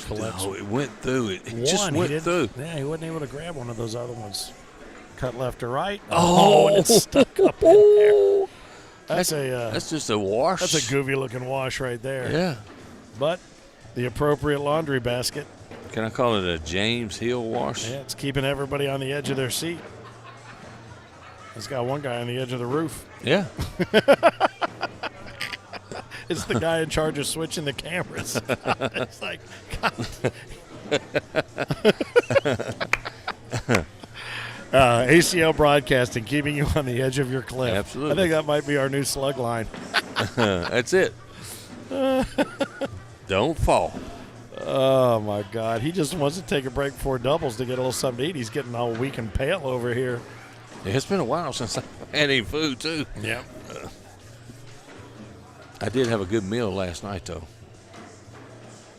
Collects. Oh, it went through it. It just went through. Yeah, he wasn't able to grab one of those other ones. Cut left to right. Oh, and it's stuck up in there. That's just a wash. That's a goofy looking wash right there. Yeah. But the appropriate laundry basket. Can I call it a James Hill wash? Yeah, it's keeping everybody on the edge of their seat. It's got one guy on the edge of the roof. Yeah. It's the guy in charge of switching the cameras. It's like, ACO Broadcasting, keeping you on the edge of your cliff. Absolutely. I think that might be our new slug line. That's it. Don't fall. Oh, my God. He just wants to take a break before doubles to get a little something to eat. He's getting all weak and pale over here. Yeah, it's been a while since I had any food, too. Yeah. I did have a good meal last night, though.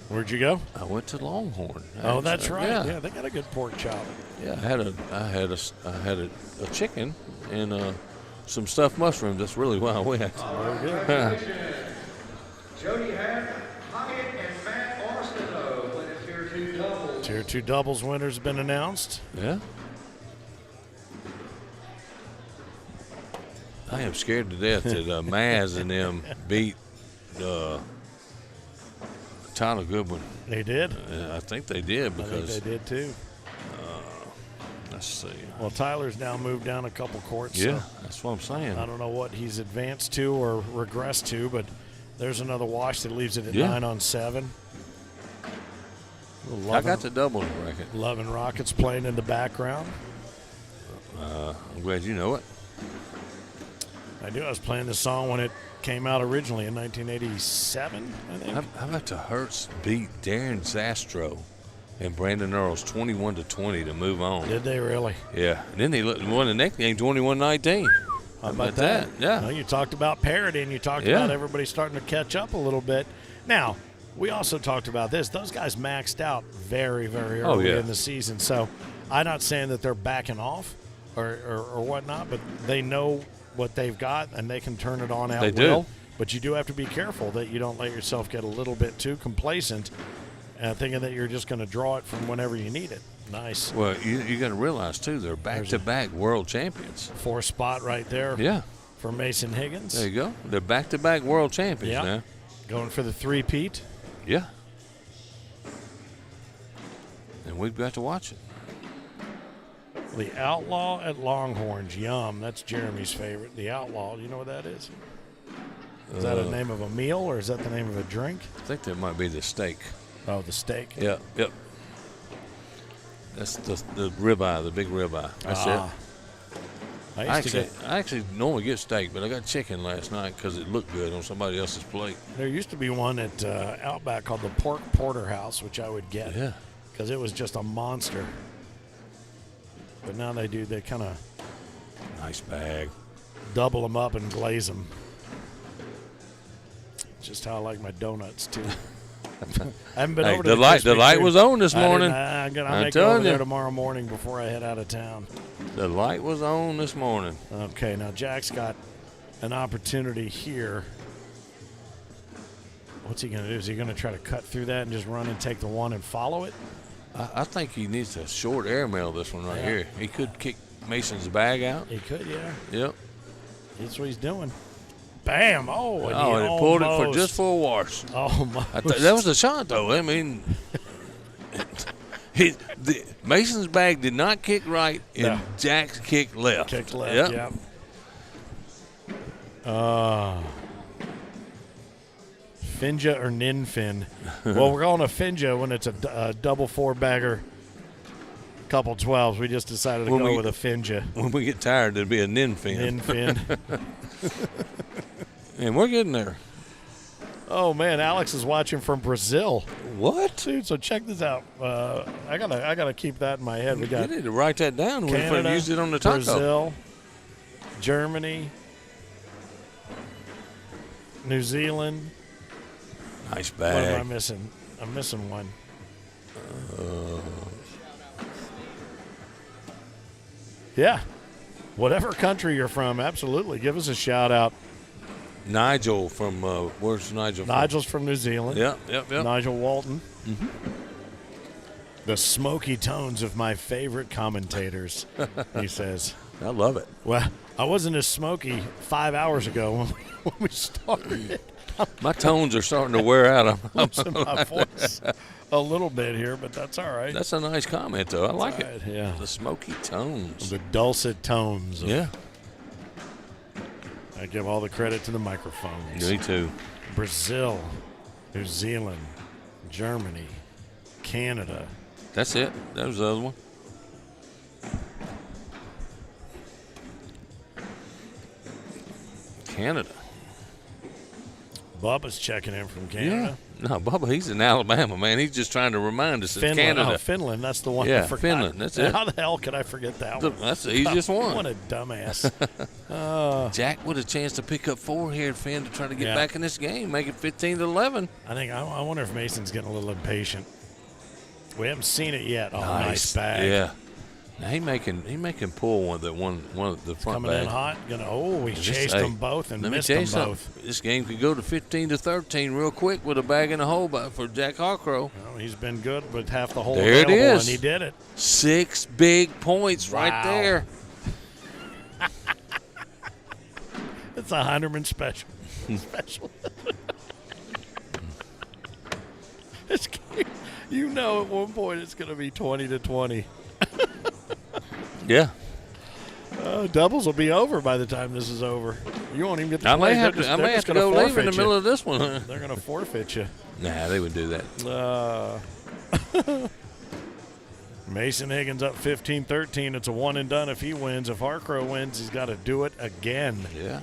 Where'd you go? I went to Longhorn. Oh, that's right. Yeah. They got a good pork chop. Yeah, I had a chicken and some stuffed mushrooms. That's really why I went. Very good. Jody Hyatt and Matt Arsenault win a Tier 2 doubles. Tier 2 doubles winners have been announced. Yeah. I am scared to death that Maz and them beat Tyler Goodwin. They did? I think they did because. I think they did too. Let's see. Well, Tyler's now moved down a couple courts. Yeah, so that's what I'm saying. I don't know what he's advanced to or regressed to, but there's another wash that leaves it at 9 on 7. I got the double bracket. Love and Rockets playing in the background. I'm glad you know it. I do. I was playing this song when it came out originally in 1987, I think. How about the Hertz beat Darren Zastro and Brandon Earls 21-20 to move on? Did they really? Yeah. And then they won the next game 21-19. How about that? Yeah. Well, you talked about parity, and you talked about everybody starting to catch up a little bit. Now, we also talked about this. Those guys maxed out very, very early in the season. So I'm not saying that they're backing off or whatnot, but they know what they've got, and they can turn it on at will. But you do have to be careful that you don't let yourself get a little bit too complacent thinking that you're just going to draw it from whenever you need it. Nice. Well, you got to realize, too, they're back-to-back world champions. 4th spot right there. Yeah. For Mason Higgins. There you go. They're back-to-back world champions now. Going for the 3-peat. Yeah. And we've got to watch it. The Outlaw at Longhorns. Yum. That's Jeremy's favorite. The Outlaw. Do you know what that is? Is that a name of a meal or is that the name of a drink? I think that might be the steak. Oh, the steak. Yeah. Yep. That's the ribeye, the big ribeye. That's it. I actually normally get steak, but I got chicken last night because it looked good on somebody else's plate. There used to be one at Outback called the Pork Porterhouse, which I would get. Yeah. Because it was just a monster. But now they kind of nice bag, double them up and glaze them. Just how I like my donuts too. I haven't been Hey, over to the light. The Krispy light Kreme. was on this I didn't- morning. I'm I'm going to go telling over there you. tomorrow morning before I head out of town. The light was on this morning. Okay, now Jack's got an opportunity here. What's he going to do? Is he going to try to cut through that and just run and take the one and follow it? I think he needs a short airmail. This one right Yeah. here. He could kick Mason's bag out. He could, yeah. Yep. That's what he's doing. Bam! Oh, and Oh, he and pulled it for almost- just for a wash. Almost. That was a shot, though. I mean, Mason's bag did not kick right, and No. Jack's kicked left. Kicked left, Yep. Finja or Ninfin? Well, we're going to Finja when it's a double four-bagger, couple 12s. We just decided to go with a Finja. When we get tired, it'll be a Ninfin. Ninfin. And we're getting there. Oh man, Alex is watching from Brazil. What, dude? So check this out. I gotta keep that in my head. We got You need to write that down. We're Canada, going to use it on the taco. Brazil, Germany, New Zealand. Nice What am I bag. missing? I'm missing one. Yeah. Whatever country you're from, absolutely. Give us a shout out. Nigel from where's Nigel? Nigel's from New Zealand. Yep. Nigel Walton. Mm-hmm. The smoky tones of my favorite commentators, he says. I love it. Well, I wasn't as smoky 5 hours ago when we started. My tones are starting to wear out. I'm losing my voice a little bit here, but that's all right. That's a nice comment, though. I like it. Yeah. The smoky tones. The dulcet tones. Yeah. I give all the credit to the microphones. Me too. Brazil, New Zealand, Germany, Canada. That's it. That was the other one. Canada. Bubba's checking in from Canada. Yeah. No, Bubba, he's in Alabama, man. He's just trying to remind us it's Finland. Canada. Oh, Finland. That's the one Yeah, I forgot. Finland. That's it. How the hell could I forget that one? That's the easiest one. What a dumbass. Jack with a chance to pick up 4 here, Finn, to try to get Yeah. back in this game, make it 15-11. I wonder if Mason's getting a little impatient. We haven't seen it yet. Oh, nice bag. Yeah. Now he making pull one of the front Coming bag. in hot. We Just- chased hey, them both and let me missed tell them you something. both. This game could go to 15-13 real quick with a bag in the hole for Jack Harcrow. Well, he's been good with half the hole There it available, is. and he did it. 6 big points right Wow. there. It's a Hunterman special. Special. This game, at one point it's going to be 20-20. Yeah. Doubles will be over by the time this is over. You won't even get to I play. may have They're to just go gonna leave in the forfeit middle you. of this one. They're going to forfeit you. Nah, they would do that. Mason Higgins up 15-13. It's a one and done if he wins. If Harcrow wins, he's got to do it again. Yeah.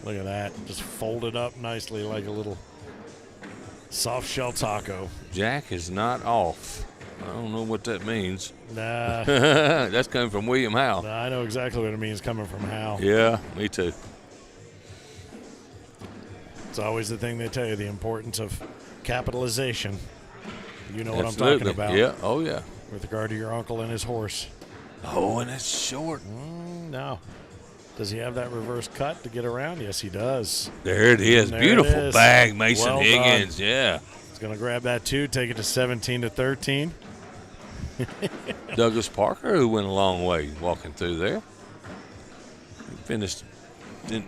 Look at that. Just folded up nicely like a little soft shell taco. Jack is not off. I don't know what that means. Nah. That's coming from William Howe. Nah, I know exactly what it means coming from Hal. Yeah, me too. It's always the thing they tell you, the importance of capitalization. You know what Absolutely. I'm talking about. Yeah. Oh, yeah. With regard to your uncle and his horse. Oh, and it's short. No. Does he have that reverse cut to get around? Yes, he does. There it is. There Beautiful it is. bag, Mason Well Higgins. done. Yeah. He's going to grab that too, take it to 17-13. Douglas Parker, who went a long way walking through there. He finished, I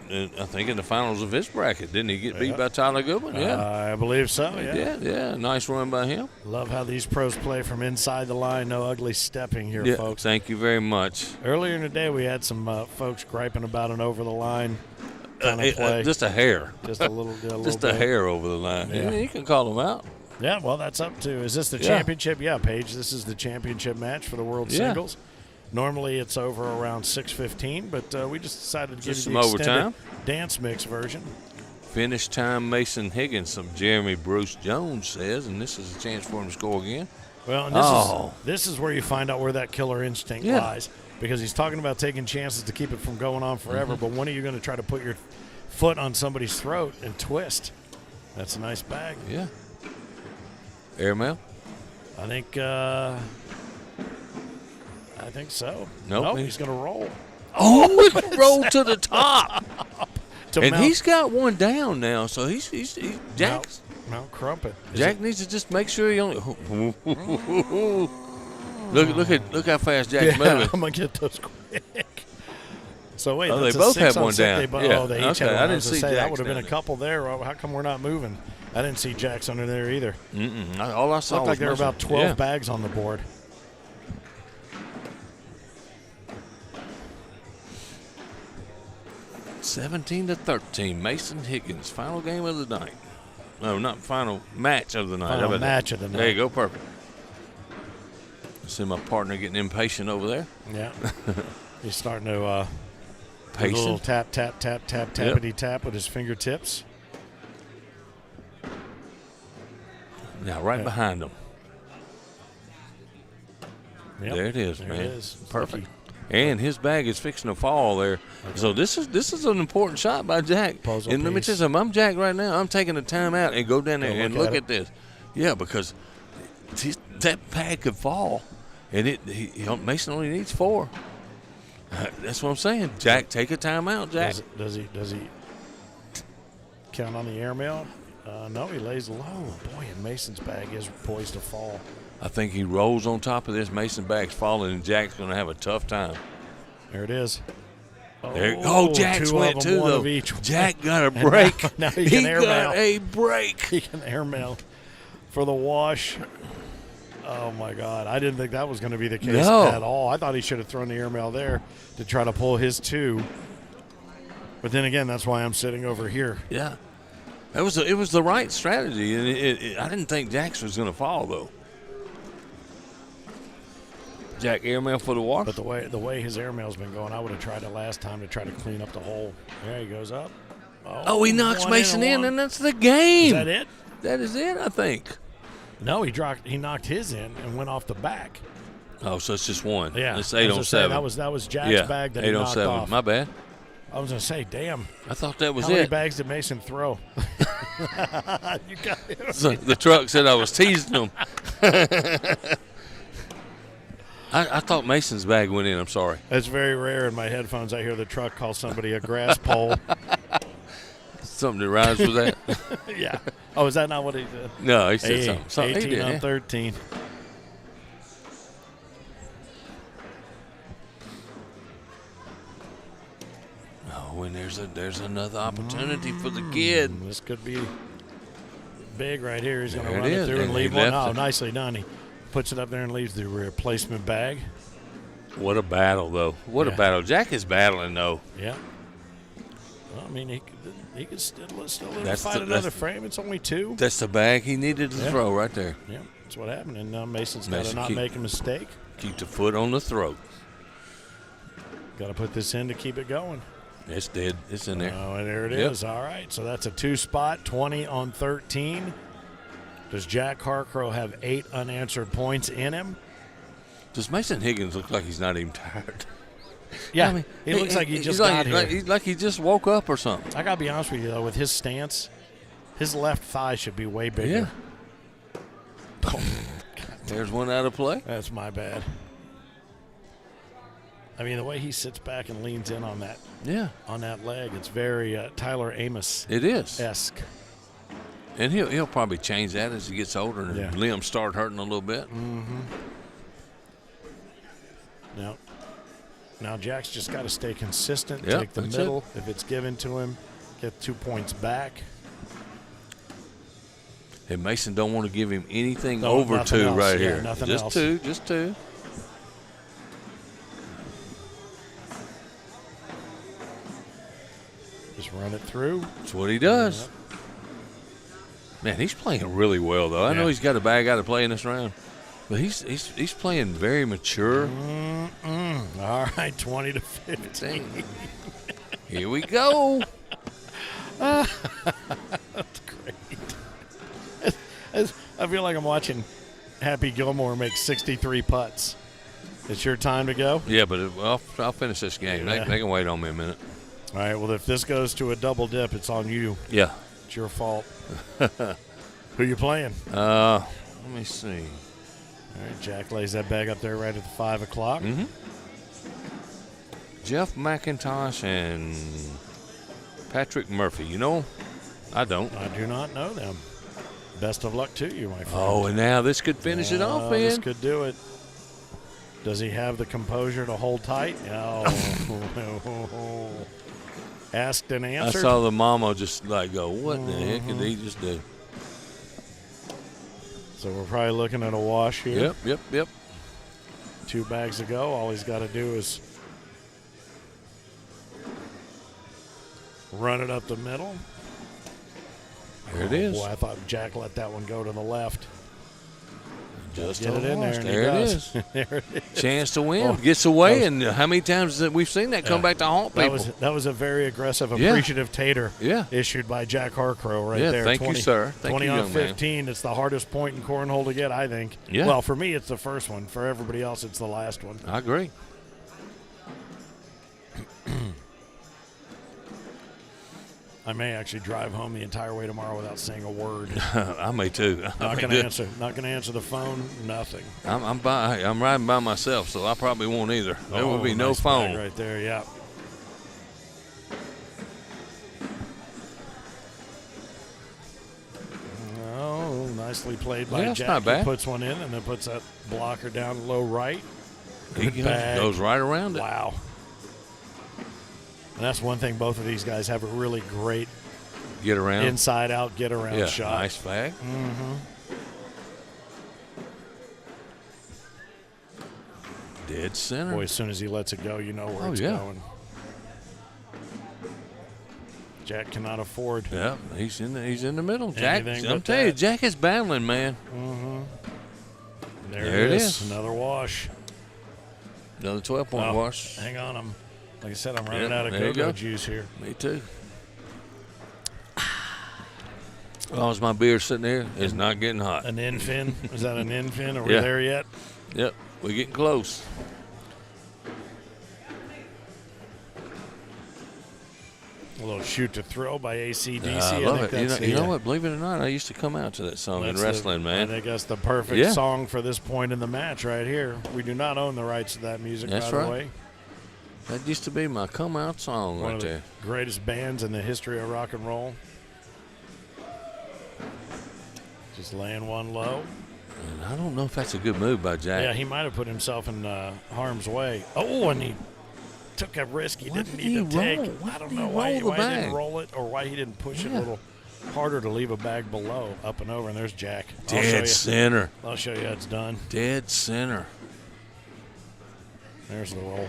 think, in the finals of his bracket. Didn't he get beat by Tyler Goodwin? Yeah. I believe so, yeah. Yeah. Nice run by him. Love how these pros play from inside the line. No ugly stepping here, Yeah, folks. thank you very much. Earlier in the day, we had some folks griping about an over-the-line kind of play. Just a hair. Just a little Just bit. a hair over the line. Yeah. Yeah, you can call them out. Yeah, well, that's up to. Is this the Yeah. championship? Yeah, Paige, this is the championship match for the World Yeah. Singles. Normally it's over around 6:15, but we just decided to give Just you the some extended overtime. dance mix version. Finish time, Mason Higgins, some Jeremy Bruce Jones says, and this is a chance for him to score again. Well, and this is where you find out where that killer instinct lies, because he's talking about taking chances to keep it from going on forever, but when are you going to try to put your foot on somebody's throat and twist? That's a nice bag. Yeah. Airmail? I think so. Nope. He's going to roll. Oh, it rolled to the top. And Mount- he's got one down now, so he's Jack's. Mount Crumpet. Jack needs to just make sure he only. Look how fast Jack's moving. I'm gonna get those quick. So wait, Oh, that's they a both 6 have on one 6. down. They Yeah. they each Okay, had one. I didn't was gonna see say, that Jack's would have been a down couple there. Well, how come we're not moving? I didn't see Jack's under there either. All I saw Looked was like there were Mercer. about 12 Yeah. bags on the board. $17 to 13. Mason Higgins, final game of the night. No, not final match of the night. Final How about match that? of the There you night. go, perfect. I see my partner getting impatient over there. Yeah. He's starting to do a Pacing. little tap, tap, tap, tap, tappity tap with his fingertips. Now, right Yeah. behind him. Yep. There it is, There man. it is. Perfect. And his bag is fixing to fall there. So this is an important shot by Jack. Puzzle And let me piece. tell you something. I'm Jack right now. I'm taking the time out and go down there Go and look look at at this. Yeah, because that bag could fall, and Mason only needs 4. That's what I'm saying. Jack, take a time out, Jack. Does he count on the airmail? No, he lays low. Boy, and Mason's bag is poised to fall. I think he rolls on top of this. Mason bag's falling, and Jack's going to have a tough time. There it is. Jack's 2 went of too, them, one though. of each. Jack got a And break. Now he can airmail. got a break. He can airmail for the wash. Oh, my God. I didn't think that was going to be the case at all. I thought he should have thrown the airmail there to try to pull his 2. But then again, that's why I'm sitting over here. Yeah. It was the right strategy, and I didn't think Jack's was going to fall, though. Jack airmail for the wash. But the way his airmail's been going, I would have tried it last time to try to clean up the hole. There he goes up. Oh, he knocks one Mason in, one. and that's the game. Is that it? That is it, I think. No, he knocked his in and went off the back. Oh, so it's just one. Yeah, It's I 8 was on gonna say, 7. that was Jack's bag that he knocked 8 on 7. off. My bad. I was gonna say, damn. I thought that was How many it. bags did Mason throw? You got it. So the truck said I was teasing him. I thought Mason's bag went in. I'm sorry. It's very rare in my headphones. I hear the truck call somebody a grass pole. Something that rhymes with that. Yeah. Oh, is that not what he did? No, he said Hey, something. 18 He did, on yeah. 13. Oh, and there's another opportunity for the kid. This could be big right here. He's going to There it run it is, through and and he leave one. left Oh, it. nicely done. He puts it up there and leaves the replacement bag. What a battle, though. What a Yeah. battle. Jack is battling, though. Yeah. Well, I mean, he could still That's fight the- another that's- frame. It's only 2. That's the bag he needed to Yeah. throw right there. Yeah, that's what happened. And now Mason's got to Mason not keep- make a mistake. Keep the foot on the throat. Got to put this in to keep it going. It's dead. It's in there. Oh, and there it Yep. is. All right, so that's a 2-spot, 20 on 13. Does Jack Harcrow have 8 unanswered points in him? Does Mason Higgins look like he's not even tired? Yeah, I mean, he looks like he he's just like, got here. like he just woke up or something. I got to be honest with you, though, with his stance, his left thigh should be way bigger. Yeah. There's one out of play. That's my bad. I mean, the way he sits back and leans in on that leg, it's very Tyler Amos-esque. It is. And he'll probably change that as he gets older and Yeah. his limbs start hurting a little bit. Mm-hmm. Now Jack's just got to stay consistent, Yep, take the that's middle. If it's given to him, get 2 points back. And Mason don't want to give him anything No, over nothing 2 else. right Yeah, here. nothing Just else. 2, just 2. Just run it through. That's what he does. Yep. Man, he's playing really well, though. I know he's got a bag out of play in this round, but he's playing very mature. All right, 20 to 15. Here we go. That's great. I feel like I'm watching Happy Gilmore make 63 putts. It's your time to go? Yeah, but I'll finish this game. Yeah. They can wait on me a minute. All right, well, if this goes to a double dip, it's on you. Yeah. It's your fault. Who you playing? Let me see. All right, Jack lays that bag up there right at the 5 o'clock. Mm-hmm. Jeff McIntosh and Patrick Murphy. You know, I don't. I do not know them. Best of luck to you, my friend. Oh, and now this could finish it off, man. This could do it. Does he have the composure to hold tight? Oh. Asked and answered. I saw the mama just like go, what the heck did he just do? So we're probably looking at a wash here. Yep. 2 bags to go. All he's got to do is run it up the middle. There it is. Boy, I thought Jack let that one go to the left. Just get it in there. And there it is. There it is. Chance to win. Gets away, and how many times that we've seen that come back to haunt people? That was a very aggressive, appreciative tater issued by Jack Harcrow right there. Thank you, sir. Thank 20 you, on young 15. It's the hardest point in cornhole to get, I think. Yeah. Well, for me, it's the first one. For everybody else, it's the last one. I agree. I may actually drive home the entire way tomorrow without saying a word. I may too. Not going to answer. Not going to answer the phone. Nothing. I'm riding by myself, so I probably won't either. There will be no nice phone bag right there. Yeah. Oh, nicely played by that's Jack. not bad. He puts one in and then puts that blocker down low right. He goes right around it. Wow. And that's one thing both of these guys have a really great get around, inside out, get around shot. Nice bag. Mm-hmm. Dead center. Boy, as soon as he lets it go, you know where it's going. Jack cannot afford. Yeah, he's in the middle. Jack, anything I'm telling you, Jack is battling, man. Mm-hmm. There it is. Another wash. Another 12-point wash. Hang on, like I said, I'm running out of go-go juice here. Me too. Oh, is my beer sitting there? It's not getting hot. An end fin? Is that an end fin? Are we Yeah. there yet? Yep, we're getting close. A little shoot to throw by ACDC. I love think it. that's You know what? Believe it or not, I used to come out to that song in wrestling, man. I think that's the perfect song for this point in the match right here. We do not own the rights to that music, That's by right. the way. That used to be my come-out song One right of there. the greatest bands in the history of rock and roll. Just laying one low. And I don't know if that's a good move by Jack. Yeah, he might have put himself in harm's way. Oh, and he took a risk he didn't need to take. I don't know why he didn't roll it or why he didn't push it a little harder to leave a bag below, up and over. And there's Jack. Dead center. I'll show you how it's done. Dead center. There's the roll.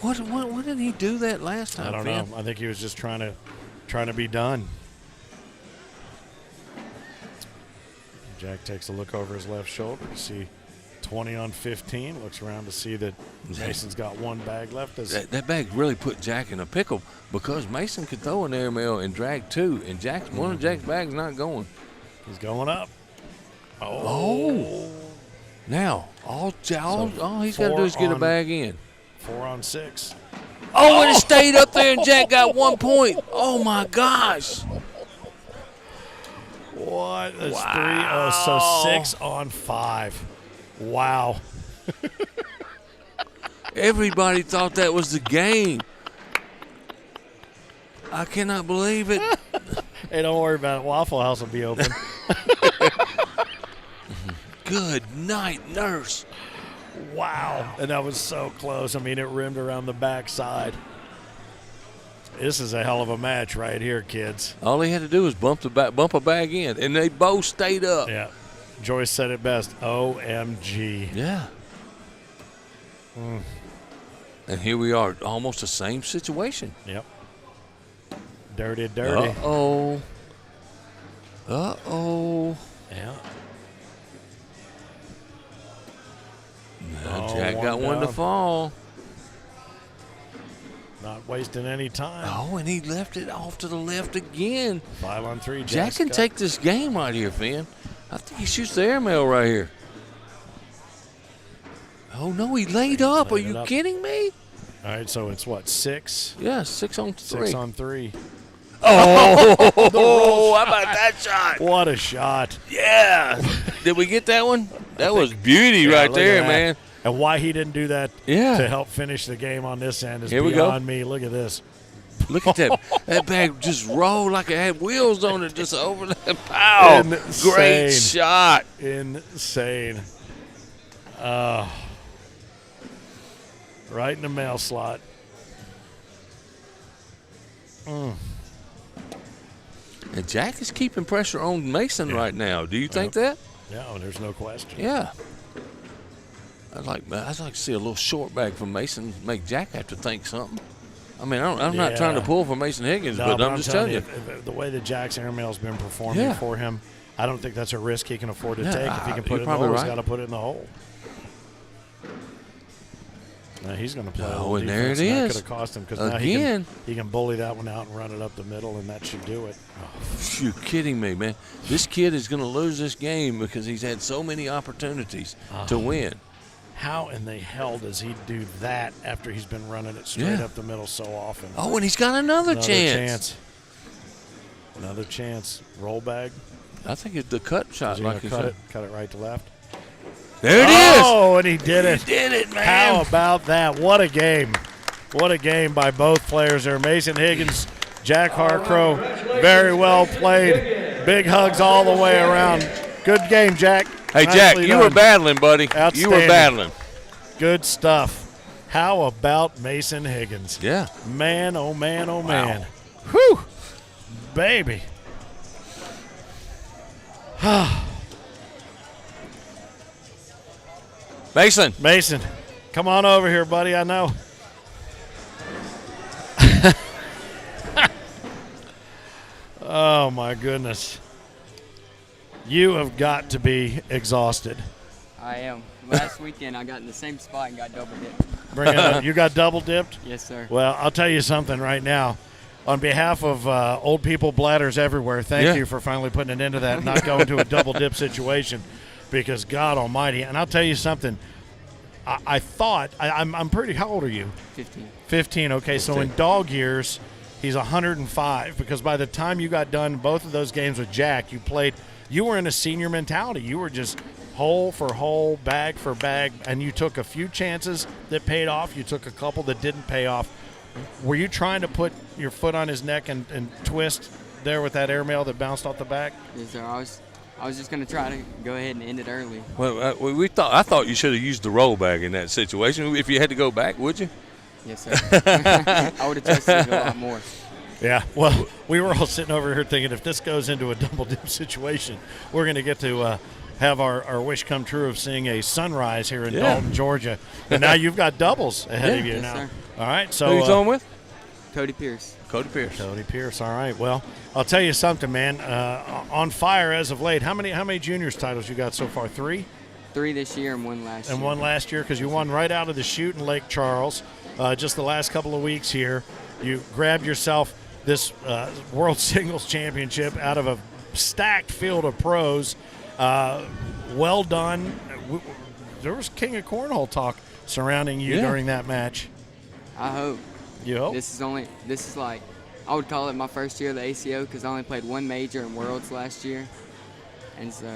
What did he do that last time? I don't know. I think he was just trying to be done. Jack takes a look over his left shoulder to see 20 on 15. Looks around to see that Mason's got one bag left. That bag really put Jack in a pickle because Mason could throw an airmail and drag two, and one of Jack's bags not going. He's going up. Oh. Now, all he's got to do is get a bag in. 4 on 6. Oh, and it stayed up there, and Jack got 1 point. Oh, my gosh. What? That's Wow. 3. Oh, so 6 on 5. Wow. Everybody thought that was the game. I cannot believe it. Hey, don't worry about it. Waffle House will be open. Good night, nurse. Wow. And that was so close. I mean, it rimmed around the backside. This is a hell of a match right here, kids. All he had to do was bump a bag in, and they both stayed up. Yeah. Joyce said it best. OMG. Yeah. And here we are, almost the same situation. Yep. Dirty. Uh-oh. Yeah. Now Jack got one to fall. Not wasting any time. Oh, and he left it off to the left again. 5 on 3. Jack can take this game right here, Finn. I think he shoots the airmail right here. Oh, no, he laid up. Are you kidding me? All right, so it's what, 6? Yeah, 6 on 3. 6 on 3. Oh, how about that shot? What a shot. Yeah. Did we get that one? That was beauty right look at there, that. man. And why he didn't do that Yeah. to help finish the game on this end is Here we go. beyond me. Look at this. Look at that. That bag just rolled like it had wheels on it just over that. Pow. Insane. Great shot. Insane. Right in the mail slot. And Jack is keeping pressure on Mason right now. Do you think that? No, there's no question. Yeah. I'd like to see a little short bag from Mason make Jack have to think something. I mean, I'm not trying to pull for Mason Higgins, No, but I'm just telling you. the way that Jack's airmail's been performing for him, I don't think that's a risk he can afford to take. If he can put it in the hole, he's got to put it in the hole. Now he's going to play. Oh, and there it That is. could have cost him because now he can bully that one out and run it up the middle, and that should do it. Oh. You're kidding me, man. This kid is going to lose this game because he's had so many opportunities to win. How in the hell does he do that after he's been running it straight up the middle so often? Oh, and he's got another chance. Another chance. Roll bag. I think it's the cut shot. Like you said. Cut it right to left. There it is. Oh, and he did it. He did it, man. How about that? What a game. What a game by both players there. Mason Higgins, Jack Harcrow, very well played. Big hugs all the way around. Good game, Jack. Hey, Jack, you were battling, buddy. You were battling. Good stuff. How about Mason Higgins? Yeah. Man, oh, man, oh, man. Whew. Baby. Mason, come on over here, buddy. I know. Oh, my goodness. You have got to be exhausted. I am. Last weekend I got in the same spot and got double dipped. Bring it up. You got double dipped? Yes, sir. Well, I'll tell you something right now. On behalf of old people bladders everywhere, thank you for finally putting an end to that and not going to a double dip situation, because God almighty. And I'll tell you something. I thought, I'm pretty, how old are you? 15. 15, okay. 15. So in dog years, he's 105, because by the time you got done both of those games with Jack, you were in a senior mentality. You were just hole for hole, bag for bag, and you took a few chances that paid off. You took a couple that didn't pay off. Were you trying to put your foot on his neck and twist there with that airmail that bounced off the back? Yes, sir. I was just going to try to go ahead and end it early. Well, I thought you should have used the roll bag in that situation. If you had to go back, would you? Yes, sir. I would have trusted it a lot more. Yeah, well, we were all sitting over here thinking if this goes into a double dip situation, we're going to get to have our wish come true of seeing a sunrise here in Dalton, Georgia. And now you've got doubles ahead of you now. Sir. All right, so who you going with? Cody Pierce. Cody Pierce. All right. Well, I'll tell you something, man. On fire as of late. How many juniors titles you got so far? 3? 3 this year and 1 last year. And 1 last year, because you won right out of the chute in Lake Charles. Just the last couple of weeks here, you grabbed yourself this World Singles Championship out of a stacked field of pros. Well done. There was King of Cornhole talk surrounding you during that match. I hope. You hope? This is like, I would call it my first year of the ACO, because I only played 1 major in Worlds last year. And so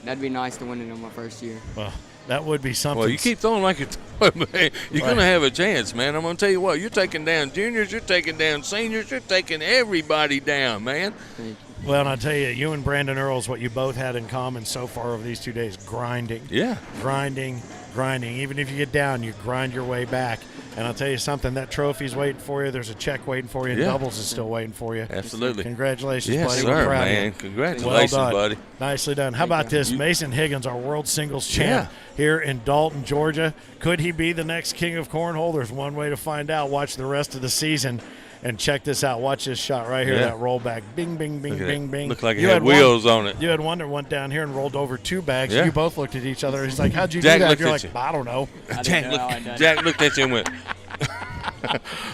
that'd be nice to win it on my first year. Well, that would be something. Well, you keep throwing like it's man. You're going to have a chance, man. I'm going to tell you what. You're taking down juniors. You're taking down seniors. You're taking everybody down, man. Thank you. Well, and I'll tell you, you and Brandon Earls, what you both had in common so far over these 2 days, grinding. Yeah. Grinding. Even if you get down, you grind your way back. And I'll tell you something, that trophy's waiting for you. There's a check waiting for you, and doubles is still waiting for you. Absolutely. Congratulations, yes, buddy. Sir, We're proud man. of you. Congratulations, well done. buddy. Nicely done. How about this? Mason Higgins, our world singles champ here in Dalton, Georgia. Could he be the next king of cornhole? There's one way to find out. Watch the rest of the season. And check this out. Watch this shot right here, that rollback. Bing, bing, bing, bing, bing. Looked like it had wheels on it. You had one that went down here and rolled over 2 bags. Yeah. You both looked at each other. He's like, how'd you Jack do that? You're like, you. I don't know. Jack looked at you and went.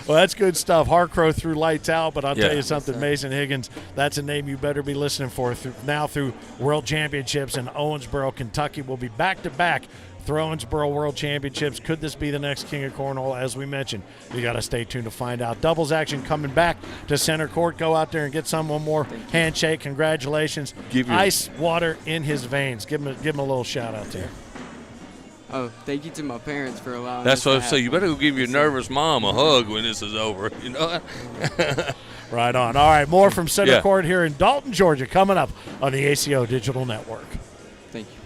Well, that's good stuff. Harcrow threw lights out, but I'll tell you something, Yes, sir. Mason Higgins, that's a name you better be listening for through World Championships in Owensboro, Kentucky. We'll be back-to-back through Owensboro World Championships. Could this be the next King of Cornhole? As we mentioned, you got to stay tuned to find out. Doubles action coming back to center court. Go out there and get someone more handshake. Congratulations. Ice water in his veins. Give him a little shout-out there. Oh, thank you to my parents for allowing That's us what to I say. have You better go give your nervous mom a hug when this is over. You know. Right on. All right, more from center Yeah. court here in Dalton, Georgia, coming up on the ACO Digital Network. Thank you.